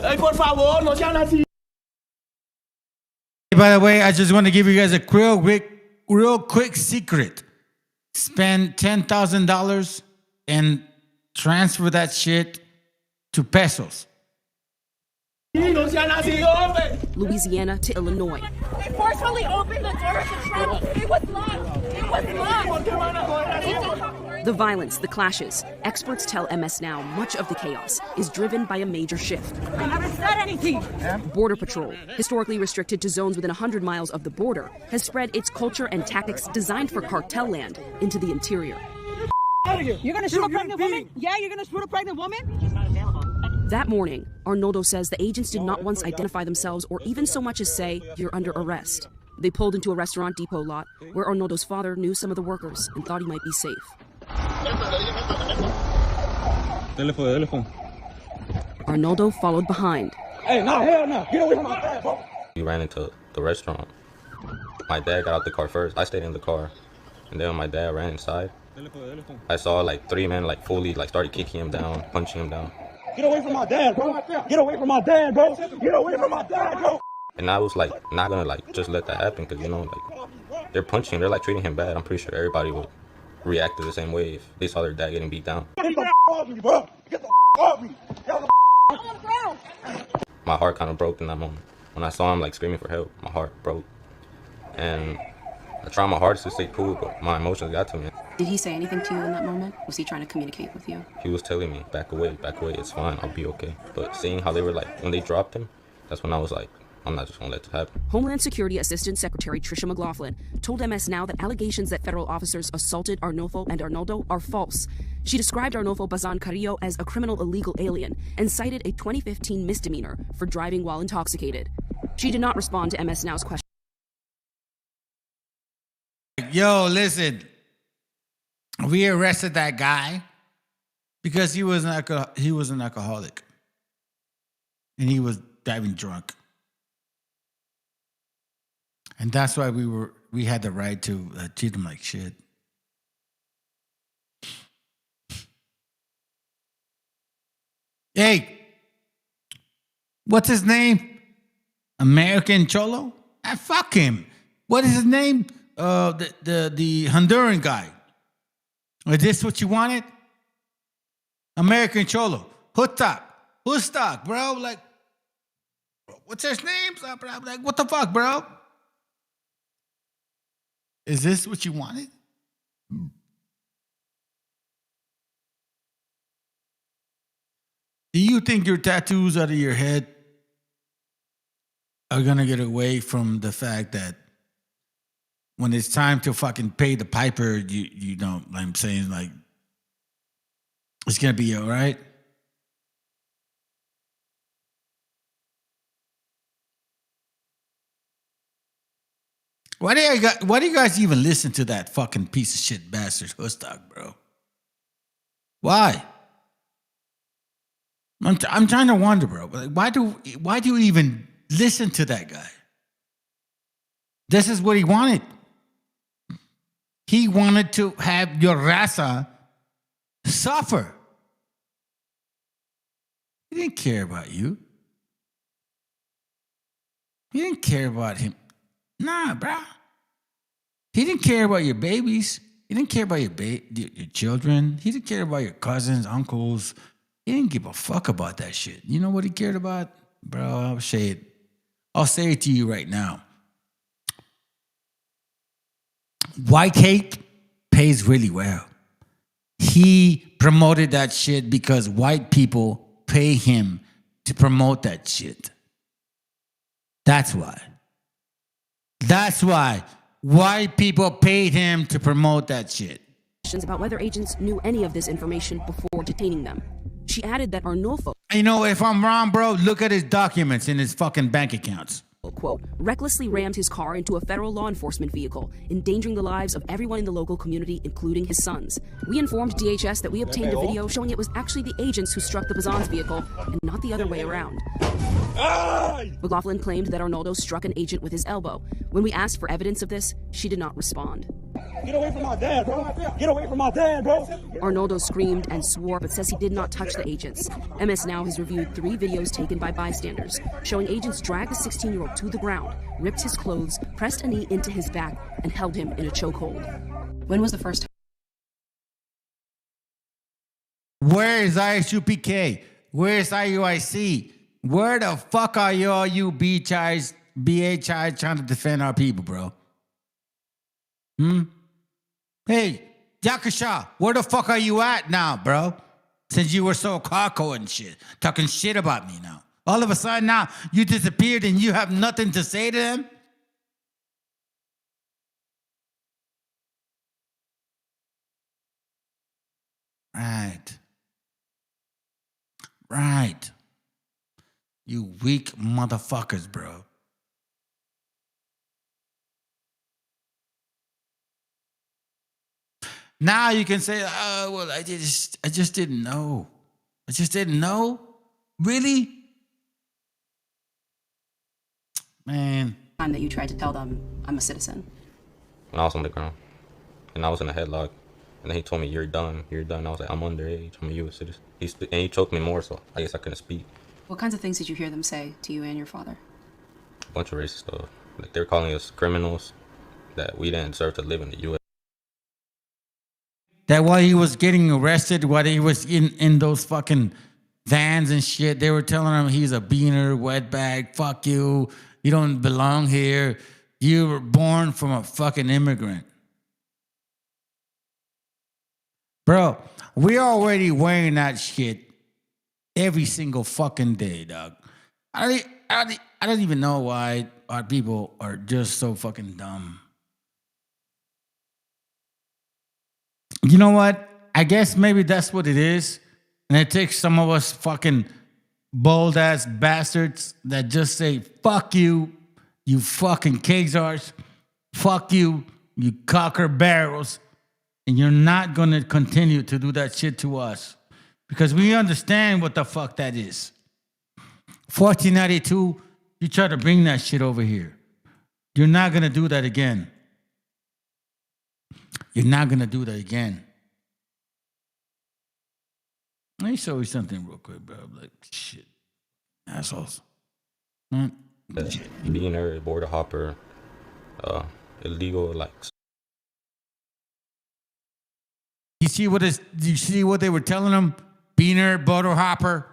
S14: Ay, por favor, no sean así.
S16: By the way, I just want to give you guys a real quick secret. Spend $10,000 and transfer that shit to pesos.
S1: Louisiana to Illinois.
S10: They forcefully opened the doors to travel. It was locked. It was locked.
S1: The violence, the clashes. Experts tell MS Now much of the chaos is driven by a major shift.
S10: I haven't said anything.
S1: Border Patrol, historically restricted to zones within 100 miles of the border, has spread its culture and tactics designed for cartel land into the interior.
S10: You're going to shoot a pregnant woman? Yeah, you're going to shoot a pregnant woman?
S1: That morning, Arnoldo says the agents did not once identify themselves or even so much as say, "You're under arrest." They pulled into a restaurant depot lot where Arnoldo's father knew some of the workers and thought he might be safe. Arnoldo followed behind.
S14: Hey, no, hell no. Get away from my dad, bro.
S13: We ran into the restaurant. My dad got out the car first. I stayed in the car. And then when my dad ran inside, I saw like 3 men like fully like started kicking him down, punching him down.
S14: Get away from my dad, bro. Get away from my dad, bro. Get away from my dad, bro.
S13: And I was like not gonna like just let that happen because you know like they're punching, they're like treating him bad. I'm pretty sure everybody would react to the same way if they saw their dad getting beat down.
S14: Get the off me, bro. Get the off me. Get the
S10: on the ground.
S13: My heart kind of broke in that moment. When I saw him like screaming for help, my heart broke. And I tried my hardest to stay cool, but my emotions got to me.
S6: Did he say anything to you in that moment? Was he trying to communicate with you?
S13: He was telling me, back away, it's fine, I'll be okay. But seeing how they were like, when they dropped him, that's when I was like, I'm not just gonna let this happen.
S1: Homeland Security Assistant Secretary Tricia McLaughlin told MS Now that allegations that federal officers assaulted Arnolfo and Arnoldo are false. She described Arnolfo Bazan Carrillo as a criminal illegal alien and cited a 2015 misdemeanor for driving while intoxicated. She did not respond to MS Now's question.
S16: Yo, listen. We arrested that guy because he was an alcoholic. And he was driving drunk. And that's why we had the right to treat him like shit. Hey, what's his name? American Cholo? Fuck him. What is his name? The Honduran guy. Is this what you wanted? American Cholo. Hoodstock, bro. Like, what's his name? I'm like, what the fuck, bro? Is this what you wanted? Do you think your tattoos out of your head are gonna get away from the fact that when it's time to fucking pay the piper, you know, I'm saying, like, it's gonna be all right? Why do you guys even listen to that fucking piece of shit bastard Hoodstock, bro? Why? I'm trying to wonder, bro. Why do you even listen to that guy? This is what he wanted. He wanted to have your raza suffer. He didn't care about you. He didn't care about him. Nah, bro. He didn't care about your babies. He didn't care about your children. He didn't care about your cousins, uncles. He didn't give a fuck about that shit. You know what he cared about? Bro, I'll say it to you right now. White hate pays really well. He promoted that shit because white people pay him to promote that shit. That's why. That's why white people paid him to promote that shit.
S1: Questions about whether agents knew any of this information before detaining them. She added that Arnolfo,
S16: you know, if I'm wrong, bro, look at his documents in his fucking bank accounts.
S1: quote, recklessly rammed his car into a federal law enforcement vehicle, endangering the lives of everyone in the local community, including his sons. We informed DHS that we obtained a video showing it was actually the agents who struck the Bazan's vehicle and not the other way around. McLaughlin claimed that Arnoldo struck an agent with his elbow. When we asked for evidence of this, she did not respond.
S14: Get away from my dad, bro. Get away from my dad, bro.
S1: Arnoldo screamed and swore but says he did not touch the agents. MS Now has reviewed 3 videos taken by bystanders, showing agents drag the 16-year-old to the ground, ripped his clothes, pressed a knee into his back, and held him in a chokehold.
S6: When was the first time?
S16: Where is ISUPK? Where is IUIC? Where the fuck are you BHIs trying to defend our people, bro? Hey, Yakasha, where the fuck are you at now, bro? Since you were so cocky and shit, talking shit about me now. All of a sudden now, you disappeared and you have nothing to say to them? Right. Right. You weak motherfuckers, bro. Now you can say, oh, well, I just didn't know. I just didn't know? Really? Man.
S6: Time that you tried to tell them I'm a citizen.
S13: When I was on the ground, and I was in a headlock, and then he told me, you're done. I was like, I'm underage. I'm a U.S. citizen. And he choked me more, so I guess I couldn't speak.
S6: What kinds of things did you hear them say to you and your father?
S13: A bunch of racist stuff. Like, they were calling us criminals, that we didn't deserve to live in the U.S.
S16: That while he was getting arrested, while he was in those fucking vans and shit, they were telling him he's a beaner, wetbag, fuck you, you don't belong here, you were born from a fucking immigrant. Bro, we're already wearing that shit every single fucking day, dog. I don't even know why our people are just so fucking dumb. You know what? I guess maybe that's what it is. And it takes some of us fucking bold ass bastards that just say, fuck you, you fucking Khazars. Fuck you, you cocker barrels. And you're not going to continue to do that shit to us. Because we understand what the fuck that is. 1492, you try to bring that shit over here. You're not going to do that again. You're not going to do that again. Let me show you something real quick, bro. Like, shit. Assholes.
S13: Beaner, border hopper, illegal, like.
S16: You see what they were telling him? Beaner, border hopper.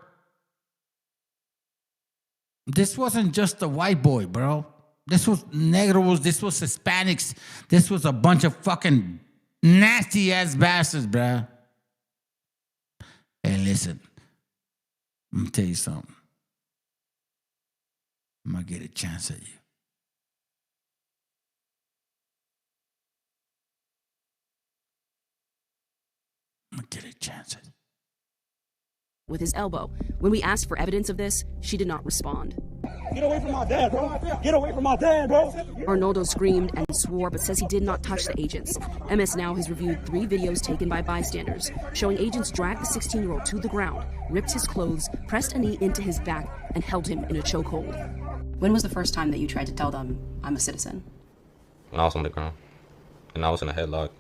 S16: This wasn't just a white boy, bro. This was negros. This was Hispanics. This was a bunch of fucking nasty ass bastards, bro. Hey, listen. I'm gonna tell you something. I'm gonna get a chance at you. I'm gonna get a chance at you.
S1: With his elbow. When we asked for evidence of this, she did not respond.
S14: Get away from my dad, bro. Get away from my dad, bro.
S1: Arnoldo screamed and swore but says he did not touch the agents. MS Now has reviewed 3 videos taken by bystanders, showing agents drag the 16-year-old to the ground, ripped his clothes, pressed a knee into his back, and held him in a chokehold.
S6: When was the first time that you tried to tell them I'm a citizen?
S13: When I was on the ground, and I was in a headlock,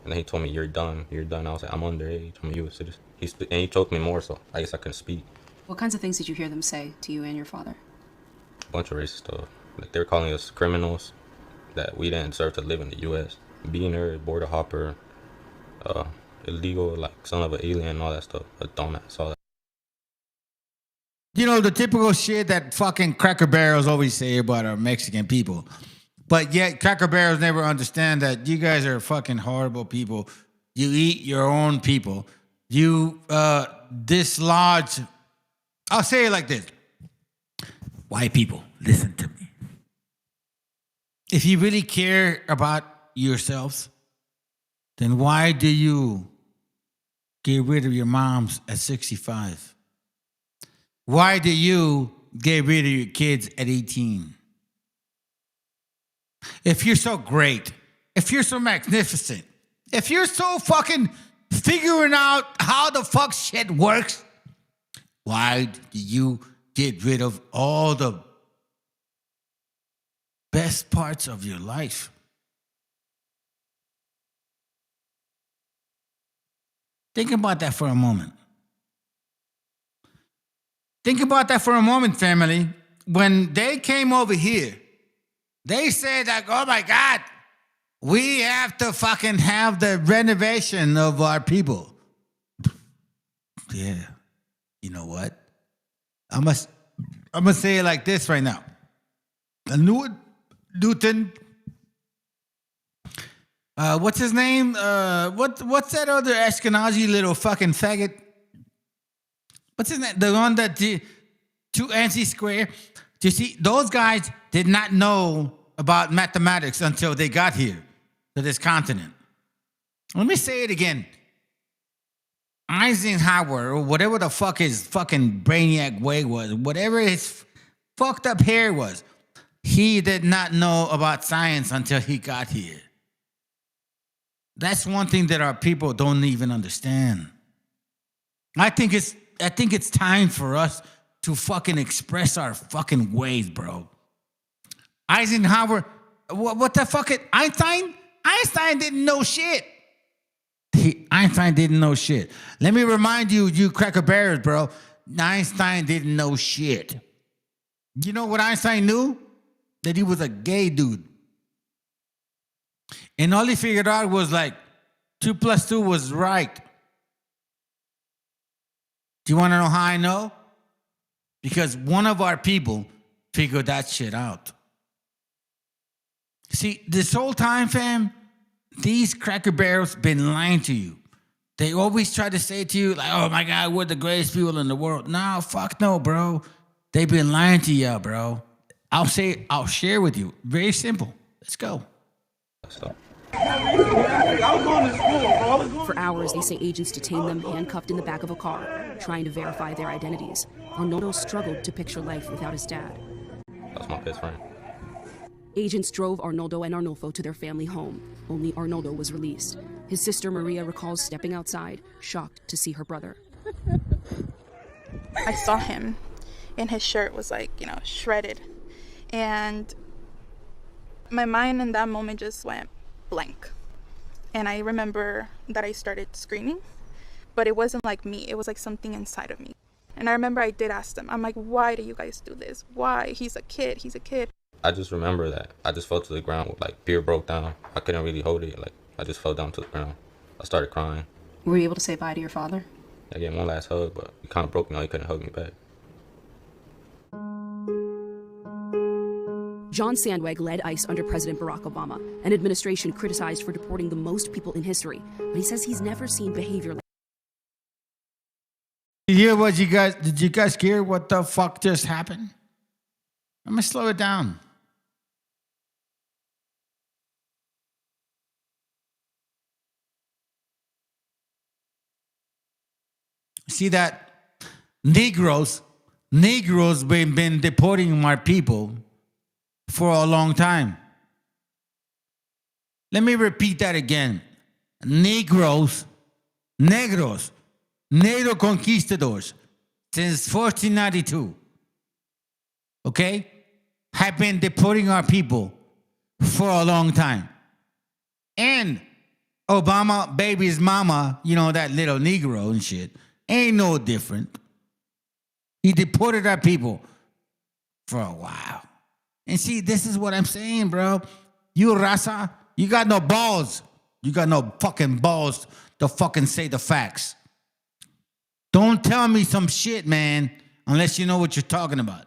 S13: and then he told me, you're done. I was like, I'm underage. I'm a U.S. citizen. And he choked me more, so I guess I couldn't speak.
S6: What kinds of things did you hear them say to you and your father?
S13: A bunch of racist stuff. Like, they were calling us criminals, that we didn't deserve to live in the U.S. Beaner, border hopper, illegal, like son of an alien, and all that stuff. A dumbass, all that.
S16: You know, the typical shit that fucking Cracker Barrels always say about our Mexican people. But yet, Cracker Barrels never understand that you guys are fucking horrible people. You eat your own people. You dislodge. I'll say it like this. White people, listen to me. If you really care about yourselves, then why do you get rid of your moms at 65? Why do you get rid of your kids at 18? if you're so great, if you're so magnificent, if you're so fucking figuring out how the fuck shit works, why do you get rid of all the best parts of your life? Think about that for a moment. Think about that for a moment, family. When they came over here, they said like, oh my God, we have to fucking have the renovation of our people. Yeah. You know what? I'm gonna say it like this right now. Newton. What's his name? What's that other Ashkenazi little fucking faggot? What's his name? The one that did 2 NC square. You see, those guys did not know about mathematics until they got here to this continent. Let me say it again. Eisenhower, or whatever the fuck his fucking brainiac way was, whatever his fucked up hair was, he did not know about science until he got here. That's one thing that our people don't even understand. I think it's time for us to fucking express our fucking ways, bro. Eisenhower, what the fuck? Einstein? Einstein didn't know shit. Einstein didn't know shit. Let me remind you, you cracker bears, bro. Einstein didn't know shit. You know what Einstein knew? That he was a gay dude. And all he figured out was like 2 + 2 was right. Do you want to know how I know? Because one of our people figured that shit out. See, this whole time, fam, these cracker barrels been lying to you. They always try to say to you, like, oh my God, we're the greatest people in the world. No, fuck no, bro. They've been lying to you, bro. I'll share with you. Very simple. Let's go.
S1: For hours, they say agents detained them handcuffed in the back of a car, trying to verify their identities. Arnoldo struggled to picture life without his dad.
S13: That's my best friend.
S1: Agents drove Arnoldo and Arnulfo to their family home. Only Arnoldo was released. His sister Maria recalls stepping outside, shocked to see her brother.
S7: I saw him, and his shirt was like, shredded. And my mind in that moment just went blank. And I remember that I started screaming, but it wasn't like me. It was like something inside of me. And I remember I did ask them, I'm like, why do you guys do this? Why? He's a kid. He's a kid.
S13: I just remember that I just fell to the ground, like fear broke down. I couldn't really hold it. Like I just fell down to the ground. I started crying.
S6: Were you able to say bye to your father?
S13: I gave him one last hug, but he kind of broke me. He couldn't hug me back.
S1: John Sandweg led ICE under President Barack Obama, an administration criticized for deporting the most people in history, but he says he's never seen behavior like.
S16: You hear what did you guys hear what the fuck just happened? I'm gonna slow it down. See that Negroes been deporting our people for a long time. Let me repeat that again. Negro conquistadors, since 1492, okay, have been deporting our people for a long time. And Obama, baby's mama, that little Negro and shit, ain't no different. He deported our people for a while. And see, this is what I'm saying, bro. You raza, you got no balls. You got no fucking balls to fucking say the facts. Don't tell me some shit, man, unless you know what you're talking about.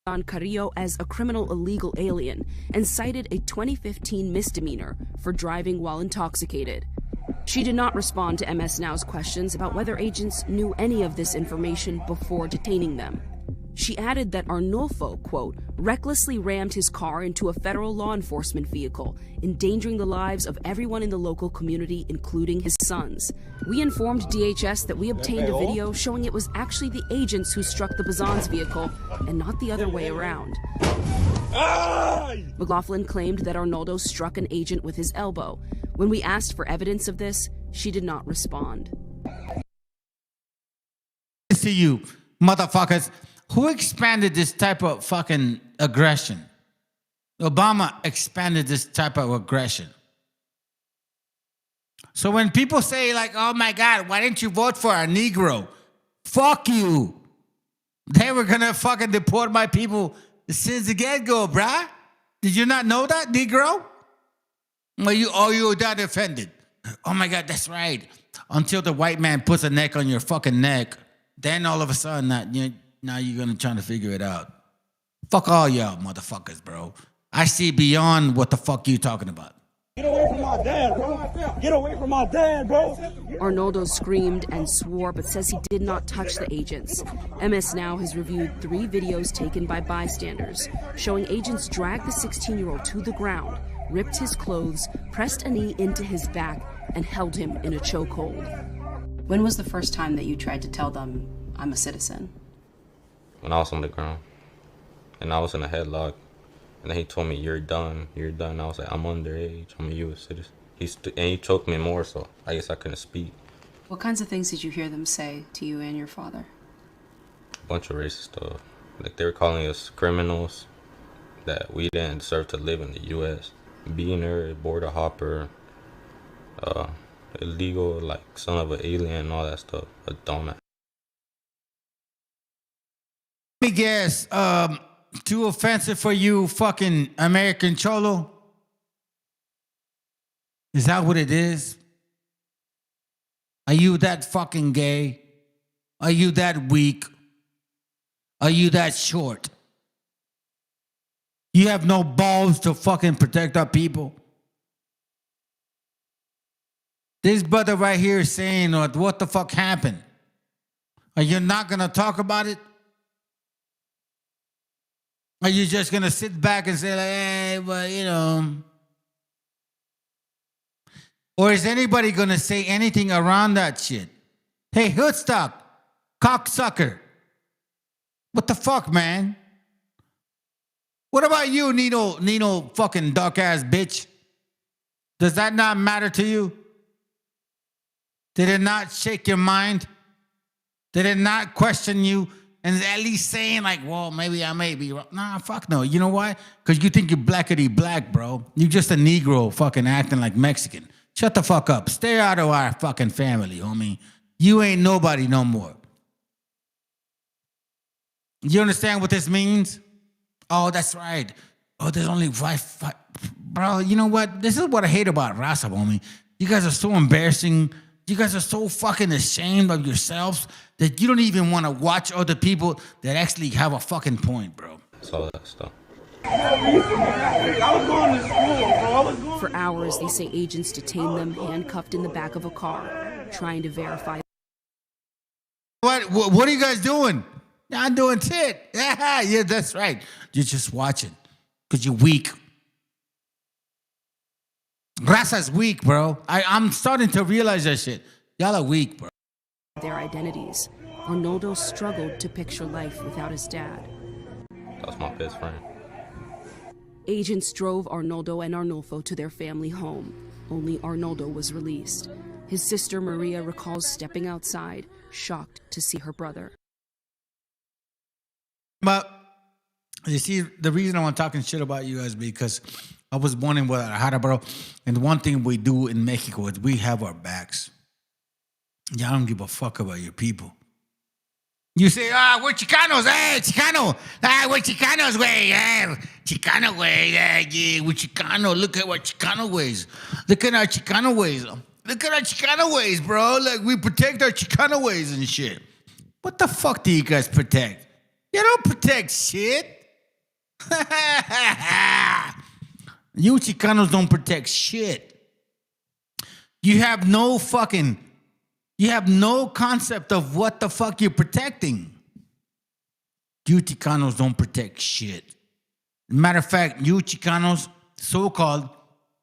S1: On Carrillo as a criminal illegal alien and cited a 2015 misdemeanor for driving while intoxicated. She did not respond to MS Now's questions about whether agents knew any of this information before detaining them. She added that Arnulfo, quote, recklessly rammed his car into a federal law enforcement vehicle, endangering the lives of everyone in the local community, including his sons. We informed DHS that we obtained a video showing it was actually the agents who struck the Bazan's vehicle and not the other way around. McLaughlin claimed that Arnoldo struck an agent with his elbow. When we asked for evidence of this, she did not respond.
S16: To you, motherfuckers, who expanded this type of fucking aggression? Obama expanded this type of aggression. So when people say like, oh my God, why didn't you vote for a Negro? Fuck you. They were gonna fucking deport my people since the get-go, bruh. Did you not know that, Negro? Or you that offended? Oh my God, that's right. Until the white man puts a neck on your fucking neck, then all of a sudden now you're gonna try to figure it out. Fuck all y'all motherfuckers, bro. I see beyond what the fuck you talking about.
S14: Get away from my dad, bro. Get away from my dad, bro.
S1: Arnoldo screamed and swore, but says he did not touch the agents. MS Now has reviewed 3 videos taken by bystanders, showing agents drag the 16-year-old to the ground, ripped his clothes, pressed a knee into his back, and held him in a chokehold.
S6: When was the first time that you tried to tell them, I'm a citizen?
S13: When I was on the ground. And I was in a headlock. And then he told me, you're done. I was like, I'm underage. I'm a U.S. citizen. And he choked me more, so I guess I couldn't speak.
S6: What kinds of things did you hear them say to you and your father?
S13: A bunch of racist stuff. Like, they were calling us criminals, that we didn't deserve to live in the U.S. Beaner, border hopper, illegal, like, son of an alien, and all that stuff. A dumbass.
S16: Let me guess, too offensive for you fucking American Cholo? Is that what it is? Are you that fucking gay? Are you that weak? Are you that short? You have no balls to fucking protect our people? This brother right here is saying, what the fuck happened? Are you not gonna talk about it? Are you just gonna sit back and say, like, hey, well, you know? Or is anybody gonna say anything around that shit? Hey, Hoodstock, cocksucker. What the fuck, man? What about you, Nino fucking dark ass bitch? Does that not matter to you? Did it not shake your mind? Did it not question you? And at least saying like, well, maybe I may be wrong. Nah, fuck no. You know why? Because you think you're blackity black, bro. You're just a Negro fucking acting like Mexican. Shut the fuck up. Stay out of our fucking family, homie. You ain't nobody no more. You understand what this means? Oh, that's right. Oh, there's only five. Bro, you know what? This is what I hate about Raza, homie. You guys are so embarrassing. You guys are so fucking ashamed of yourselves that you don't even want to watch other people that actually have a fucking point, bro.
S13: That's all that stuff.
S1: For hours, they say agents detained them handcuffed in the back of a car, trying to verify.
S16: What are you guys doing? I'm doing shit. Yeah, that's right. You're just watching because you're weak. Raza's weak, bro. I'm starting to realize that shit. Y'all are weak, bro.
S1: Their identities. Arnoldo struggled to picture life without his dad.
S13: That's my best friend.
S1: Agents drove Arnoldo and Arnulfo to their family home. Only Arnoldo was released. His sister Maria recalls stepping outside, shocked to see her brother.
S16: But you see, the reason I'm talking shit about you guys is because I was born in Guadalajara, bro. And one thing we do in Mexico is we have our backs. Y'all don't give a fuck about your people. You say, we're Chicanos, Chicano. We're Chicanos, güey. Chicano, güey. Yeah, we're Chicano. Look at what Chicano ways. Look at our Chicano ways. Look at our Chicano ways, bro. Like, we protect our Chicano ways and shit. What the fuck do you guys protect? You don't protect shit. You Chicanos don't protect shit. You have no concept of what the fuck you're protecting. You Chicanos don't protect shit. Matter of fact, you Chicanos, so-called,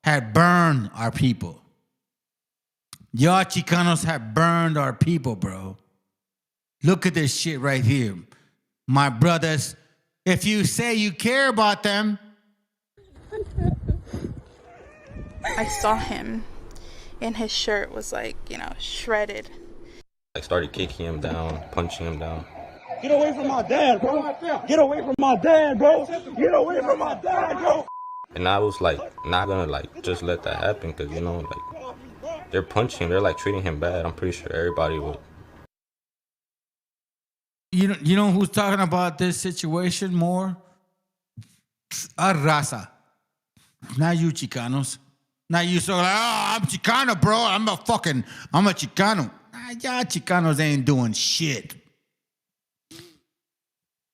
S16: had burned our people. Y'all Chicanos have burned our people, bro. Look at this shit right here. My brothers, if you say you care about them,
S7: I saw him, and his shirt was like, shredded.
S13: I started kicking him down, punching him down.
S14: Get away from my dad, bro. Get away from my dad, bro. Get away from my dad, bro.
S13: And I was like, not gonna like just let that happen, because like they're punching, they're like treating him bad. I'm pretty sure everybody would.
S16: You know who's talking about this situation more? Our raza. Not you Chicanos. Not you so like, oh, I'm Chicano, bro. I'm a Chicano. Nah, y'all Chicanos ain't doing shit.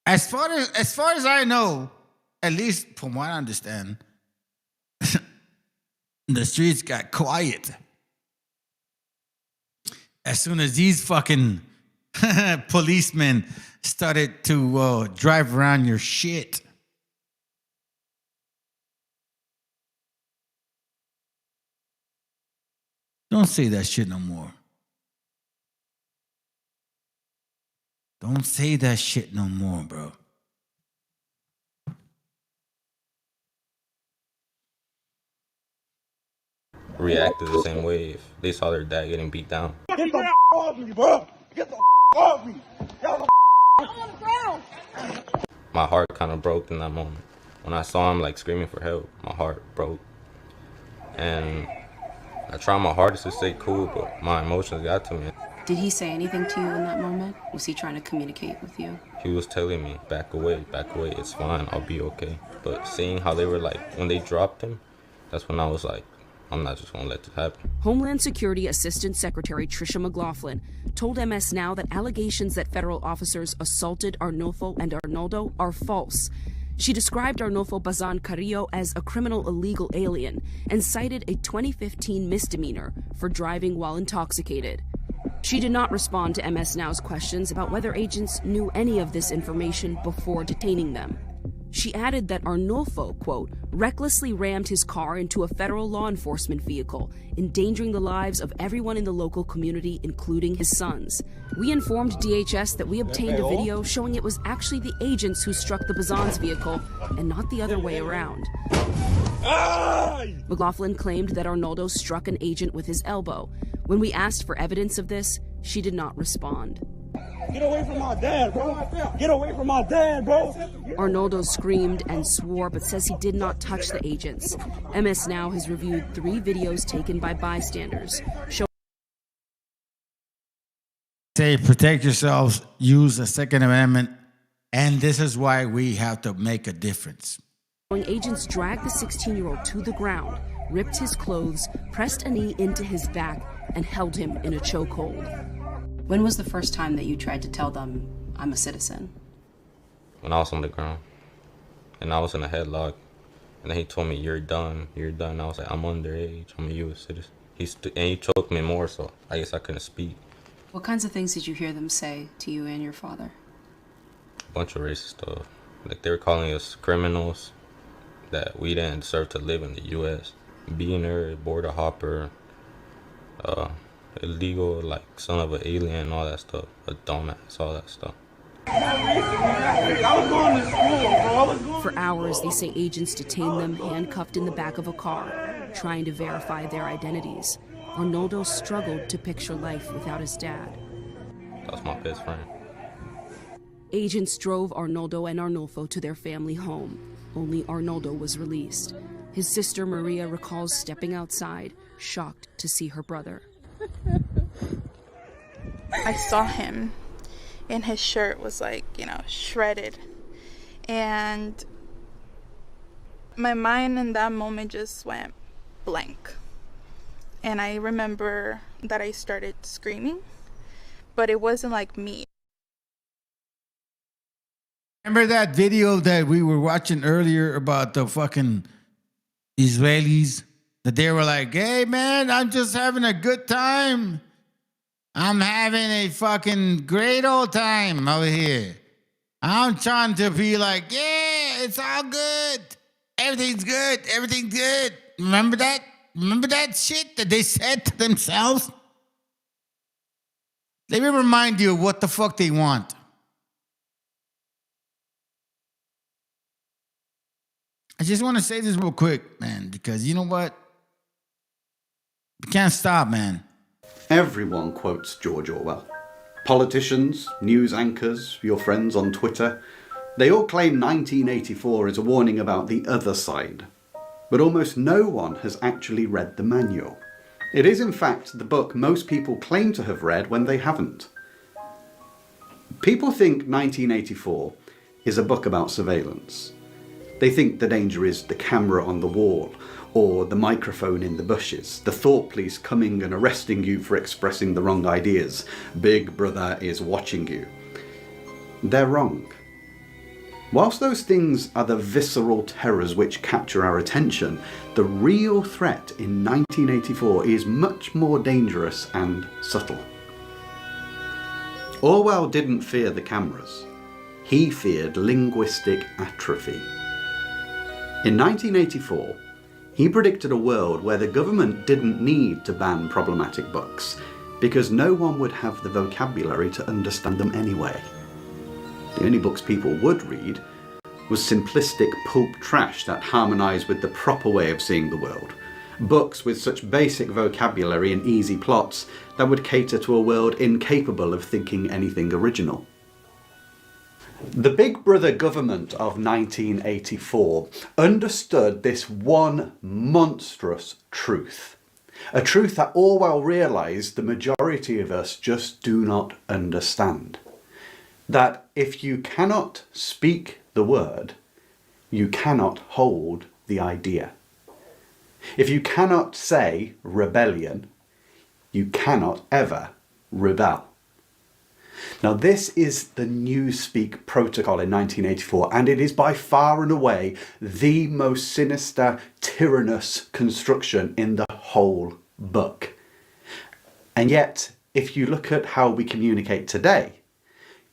S16: As far as I know, at least from what I understand, the streets got quiet. As soon as these fucking policemen started to drive around your shit. Don't say that shit no more. Don't say that shit no more, bro.
S13: Reacted the same way if they saw their dad getting beat down.
S14: Get the off me, bro. Get the off me. Y'all on the ground.
S13: My heart kind of broke in that moment. When I saw him like screaming for help, my heart broke. And I tried my hardest to stay cool, but my emotions got to me.
S6: Did he say anything to you in that moment? Was he trying to communicate with you?
S13: He was telling me, back away, it's fine, I'll be okay. But seeing how they were like, when they dropped him, that's when I was like, I'm not just gonna let this happen.
S1: Homeland Security Assistant Secretary Tricia McLaughlin told MS Now that allegations that federal officers assaulted Arnulfo and Arnoldo are false. She described Arnulfo Bazan Carrillo as a criminal illegal alien and cited a 2015 misdemeanor for driving while intoxicated. She did not respond to MS Now's questions about whether agents knew any of this information before detaining them. She added that Arnulfo, quote, recklessly rammed his car into a federal law enforcement vehicle, endangering the lives of everyone in the local community, including his sons. We informed DHS that we obtained a video showing it was actually the agents who struck the Bazan's vehicle and not the other way around. McLaughlin claimed that Arnoldo struck an agent with his elbow. When we asked for evidence of this, she did not respond.
S14: Get away from my dad, bro. Get away from my dad, bro.
S1: Arnoldo screamed and swore, but says he did not touch the agents. MS Now has reviewed 3 videos taken by bystanders.
S16: Say, protect yourselves, use the Second Amendment, and this is why we have to make a difference.
S1: Agents dragged the 16-year-old to the ground, ripped his clothes, pressed a knee into his back, and held him in a chokehold.
S6: When was the first time that you tried to tell them, I'm a citizen?
S13: When I was on the ground, and I was in a headlock, and then he told me, you're done. I was like, I'm underage, I'm a U.S. citizen. And he choked me more, so I guess I couldn't speak.
S6: What kinds of things did you hear them say to you and your father?
S13: A bunch of racist stuff. Like, they were calling us criminals, that we didn't deserve to live in the U.S. Beaner, border hopper, illegal, like son of an alien, all that stuff. A dumbass, all that stuff.
S1: For hours, they say agents detained them handcuffed in the back of a car, trying to verify their identities. Arnoldo struggled to picture life without his dad.
S13: That was my best friend.
S1: Agents drove Arnoldo and Arnulfo to their family home. Only Arnoldo was released. His sister Maria recalls stepping outside, shocked to see her brother.
S7: I saw him, and his shirt was like, shredded. And my mind in that moment just went blank. And I remember that I started screaming, but it wasn't like me.
S16: Remember that video that we were watching earlier about the fucking Israelis? That they were like, hey man, I'm just having a good time. I'm having a fucking great old time over here. I'm trying to be like, yeah, it's all good. Everything's good. Everything's good. Remember that? Remember that shit that they said to themselves? Let me remind you of what the fuck they want. I just want to say this real quick, man, because you know what? You can't stop, man.
S11: Everyone quotes George Orwell. Politicians, news anchors, your friends on Twitter, they all claim 1984 is a warning about the other side. But almost no one has actually read the manual. It is in fact the book most people claim to have read when they haven't. People think 1984 is a book about surveillance. They think the danger is the camera on the wall, or the microphone in the bushes, the thought police coming and arresting you for expressing the wrong ideas. Big Brother is watching you. They're wrong. Whilst those things are the visceral terrors which capture our attention, the real threat in 1984 is much more dangerous and subtle. Orwell didn't fear the cameras. He feared linguistic atrophy. In 1984, he predicted a world where the government didn't need to ban problematic books because no one would have the vocabulary to understand them anyway. The only books people would read was simplistic pulp trash that harmonised with the proper way of seeing the world. Books with such basic vocabulary and easy plots that would cater to a world incapable of thinking anything original. The Big Brother government of 1984 understood this one monstrous truth. A truth that Orwell realised the majority of us just do not understand. That if you cannot speak the word, you cannot hold the idea. If you cannot say rebellion, you cannot ever rebel. Now this is the Newspeak protocol in 1984, and it is by far and away the most sinister, tyrannous construction in the whole book. And yet, if you look at how we communicate today,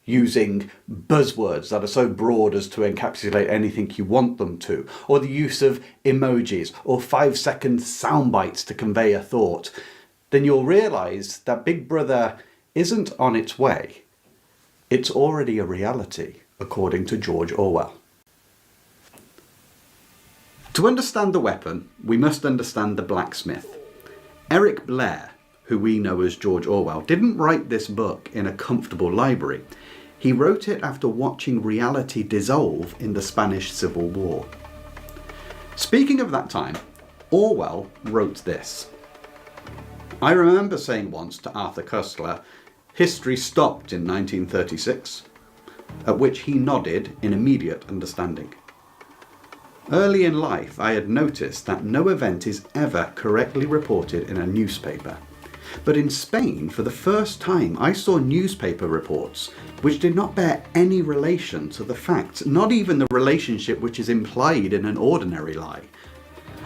S11: using buzzwords that are so broad as to encapsulate anything you want them to, or the use of emojis or 5-second sound bites to convey a thought, then you'll realise that Big Brother isn't on its way. It's already a reality, according to George Orwell. To understand the weapon, we must understand the blacksmith. Eric Blair, who we know as George Orwell, didn't write this book in a comfortable library. He wrote it after watching reality dissolve in the Spanish Civil War. Speaking of that time, Orwell wrote this. I remember saying once to Arthur Koestler, history stopped in 1936, at which he nodded in immediate understanding. Early in life, I had noticed that no event is ever correctly reported in a newspaper. But in Spain, for the first time, I saw newspaper reports which did not bear any relation to the facts, not even the relationship which is implied in an ordinary lie.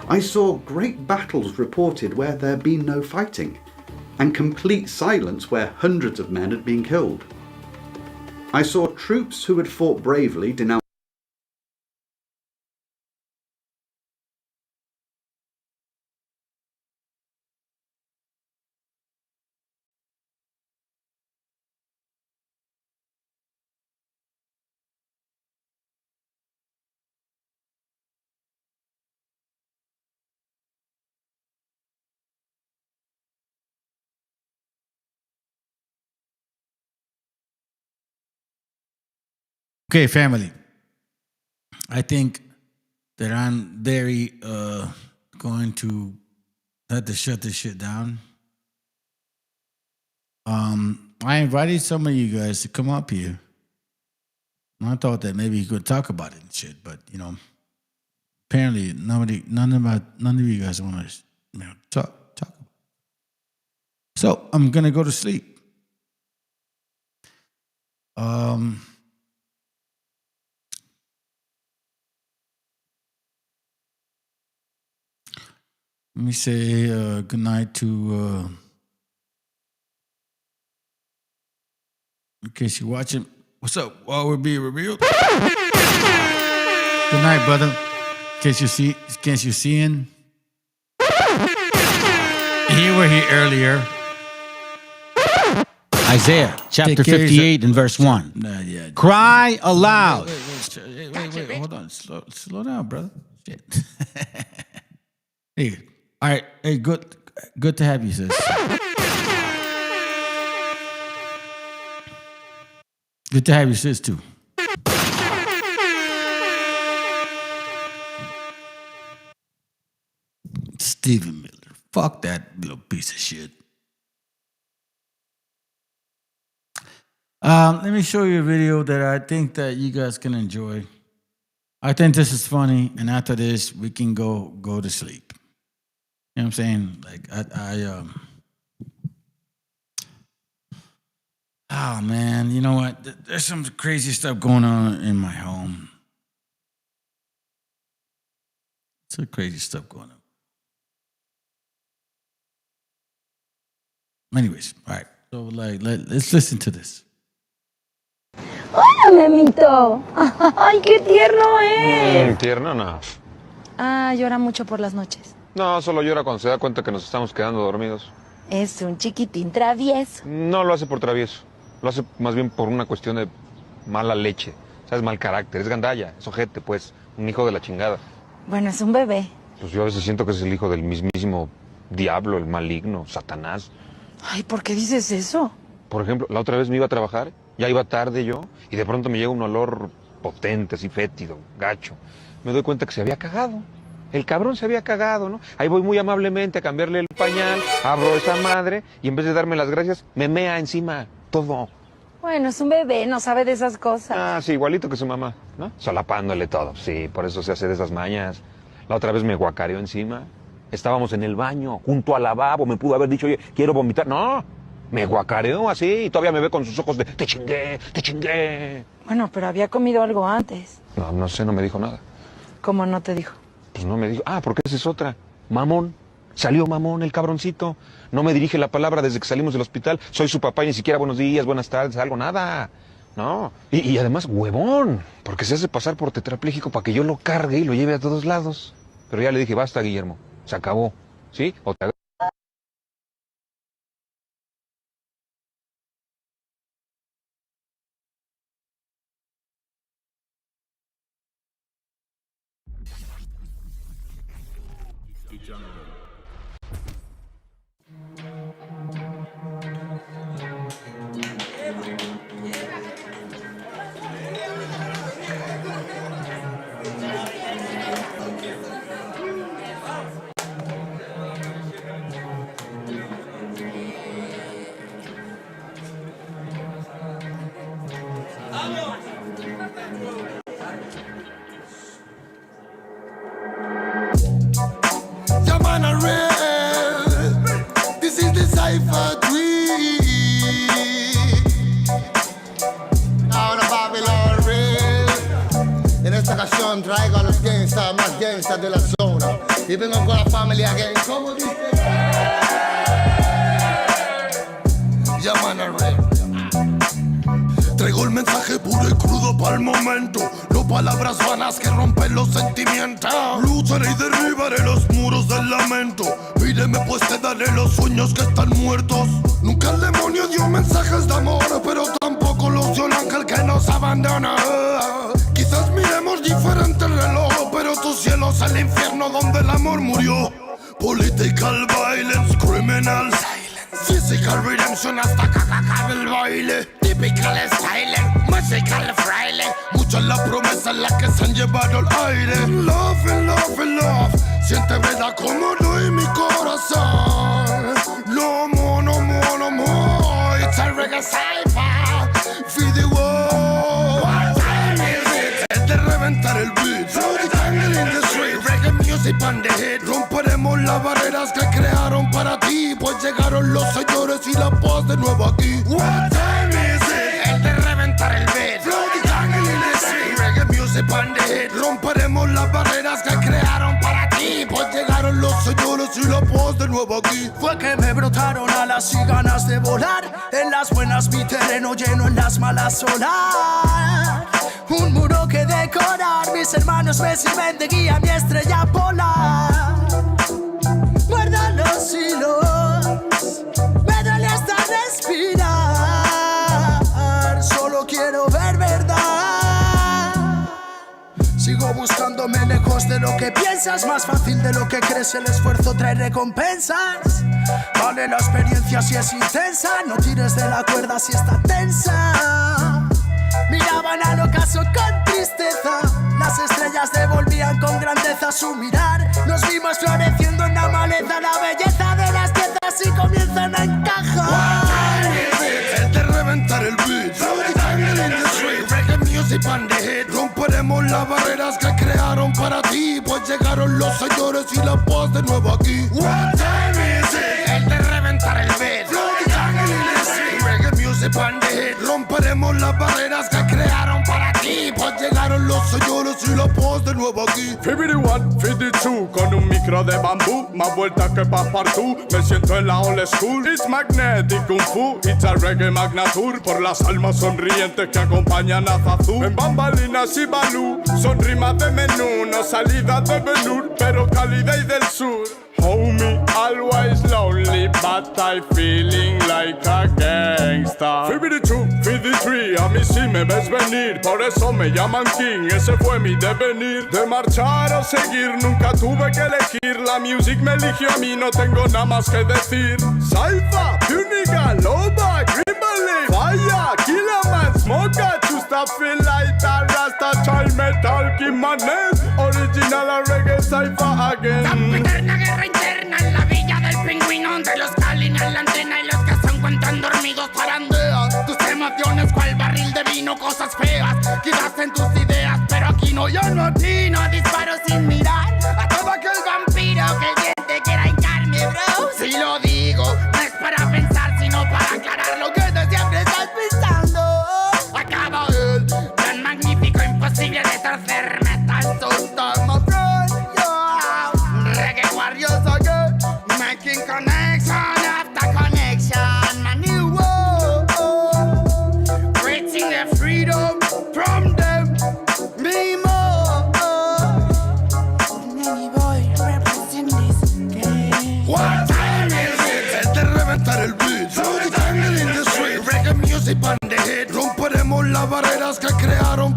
S11: I saw great battles reported where there had been no fighting, and complete silence where hundreds of men had been killed. I saw troops who had fought bravely denounce
S16: Okay, family. I think that I'm very going to have to shut this shit down. I invited some of you guys to come up here. And I thought that maybe you could talk about it and shit, but you know, apparently none of you guys want to talk. So I'm gonna go to sleep. Let me say good night to, in case you're watching, what's up, while we're being revealed? Good night, brother. In case you're seeing. You were here earlier. Isaiah chapter 58 and verse 1. Cry aloud. Wait, hold on. Slow down, brother. Shit. Hey, all right. Hey, good. Good to have you, sis. Good to have you, sis, too. Stephen Miller. Fuck that little piece of shit. Let me show you a video that I think that you guys can enjoy. I think this is funny, and after this, we can go to sleep. You know what I'm saying? Like, oh, man, you know what? There's some crazy stuff going on in my home. Some crazy stuff going on. Anyways, all right. So, like, let's listen to this.
S10: ¡Hola, Memito! ¡Ay, qué tierno es!
S4: Tierno no.
S10: Ah, llora mucho por las noches.
S4: No, solo llora cuando se da cuenta que nos estamos quedando dormidos.
S10: Es un chiquitín travieso.
S4: No lo hace por travieso. Lo hace más bien por una cuestión de mala leche. O sea, es mal carácter, es gandalla, es ojete, pues. Un hijo de la chingada.
S10: Bueno, es un bebé.
S4: Pues yo a veces siento que es el hijo del mismísimo diablo, el maligno, Satanás.
S10: Ay, ¿por qué dices eso?
S4: Por ejemplo, la otra vez me iba a trabajar, ya iba tarde yo, y de pronto me llega un olor potente, así fétido, gacho. Me doy cuenta que se había cagado. El cabrón se había cagado, ¿no? Ahí voy muy amablemente a cambiarle el pañal, abro esa madre, y en vez de darme las gracias, me mea encima todo.
S10: Bueno, es un bebé, no sabe de esas cosas.
S4: Ah, sí, igualito que su mamá, ¿no? Solapándole todo. Sí, por eso se hace de esas mañas. La otra vez me guacareó encima. Estábamos en el baño, junto al lavabo. Me pudo haber dicho, oye, quiero vomitar. No, me guacareó así y todavía me ve con sus ojos de te chingué, te chingué.
S10: Bueno, pero había comido algo antes.
S4: No sé, no me dijo nada.
S10: ¿Cómo no te dijo?
S4: Pues no me dijo. Ah, porque esa es otra. Mamón. Salió mamón el cabroncito. No me dirige la palabra desde que salimos del hospital. Soy su papá y ni siquiera buenos días, buenas tardes, algo, nada. No. Y además, huevón. Porque se hace pasar por tetrapléjico para que yo lo cargue y lo lleve a todos lados. Pero ya le dije, basta, Guillermo. Se acabó. ¿Sí? O te
S20: This is the cipher dream. Ahora Babylon real. En esta ocasión traigo a los gangsters más gangsters de la zona. Y vengo con la familia gang. ¿Cómo dice? Llaman a real. Traigo el mensaje puro y crudo para el momento. No palabras vanas que rompen los sentimientos. Lucharé y derribaré los muros del lamento. Pídeme pues te daré los sueños que están muertos. Nunca el demonio dio mensajes de amor, pero tampoco los dio el ángel que nos abandona. Quizás miremos diferente el reloj, pero tu cielo es el infierno donde el amor murió. Political violence, criminals, physical redemption hasta que acabe el baile. Typical style, musical fraile. Mucha es la promesa en la que se han llevado el aire. Love and love and love. Siente verdad como doy mi corazón. No more, no more, no more. It's a reggae cipher. Feed the world. What time is it? Es de reventar el beat. Throw the tangle in the street. Reggae music on the hit. Romperemos las barreras que crearon para ti. Pues llegaron los señores y la paz de nuevo aquí. What time is it? Es de reventar el beat. Throw the tangle in the street. Reggae music on the hit. Romperemos las barreras que crearon para ti. Pues llegaron los señores y la paz de nuevo aquí.
S21: Fue que me brotaron alas y ganas de volar. En las buenas mi terreno lleno, en las malas solar. Un muro que decorar. Mis hermanos me sirven de guía, mi estrella polar. Guarda los hilos. Me duele hasta respirar. Solo quiero ver verdad. Sigo buscándome lejos de de lo que piensas, más fácil de lo que crees, el esfuerzo trae recompensas. Vale la experiencia si es intensa, no tires de la cuerda si está tensa. Miraban al ocaso con tristeza, las estrellas devolvían con grandeza su mirar. Nos vimos floreciendo en la maleza, la belleza de las piezas y comienzan a encajar.
S20: Es de reventar el beat, reggae music and the hit. Romperemos las barreras que crearon para ti, pues llegaron los señores y la paz de nuevo aquí. What time is it? Es de reventar el beat, reggae music and the hit. Romperemos las barreras que crearon para ti, pues llegaron los señores y la paz de nuevo aquí.
S12: 51, 52, con un micro de bambú, más vueltas que Passepartout. Me siento en la old school, it's magnetic kung fu, it's a reggae magnatur. Por las almas sonrientes que acompañan a Zazú. En bambalinas y balú, son rimas de menú, no salidas de Benur, pero calidad y del sur. Homie, always lonely, but I feeling like a gangsta. 52, 53, a mí sí me ves venir, por eso me llaman King, ese fue mi devenir. De marchar o seguir, nunca tuve que elegir, la music me eligió a mí, no tengo nada más que decir. Saifa, Puniga, Loba, Grimble, Fire, Killaman, Smoker, Chusta, Feel Light, Rasta, Child Metal, Kimanes, Original a Reggae, Saifa again.
S17: Eterna guerra interna en la villa del pingüino, entre los que alinean la antena y los que se encuentran dormidos zarandean tus emociones cual barril de vino, cosas feas quizás en tus ideas, pero aquí no, yo no atino, disparo sin mirar a todo aquel vampiro que bien te quiera hincarme, bro. Si lo digo, no es para pensar, sino para aclarar lo que de siempre estás pensando. Acaba el tan magnífico, imposible de torcer metal, sustar my friend, yo. Reggae warriors again, making connection after connection, my new world, creating the freedom from them, me more. Nanny boy, represent this game.
S20: What time is it? Es de reventar el beat, jungle in the street, reggae music and the hit. Romperemos las barreras que crearon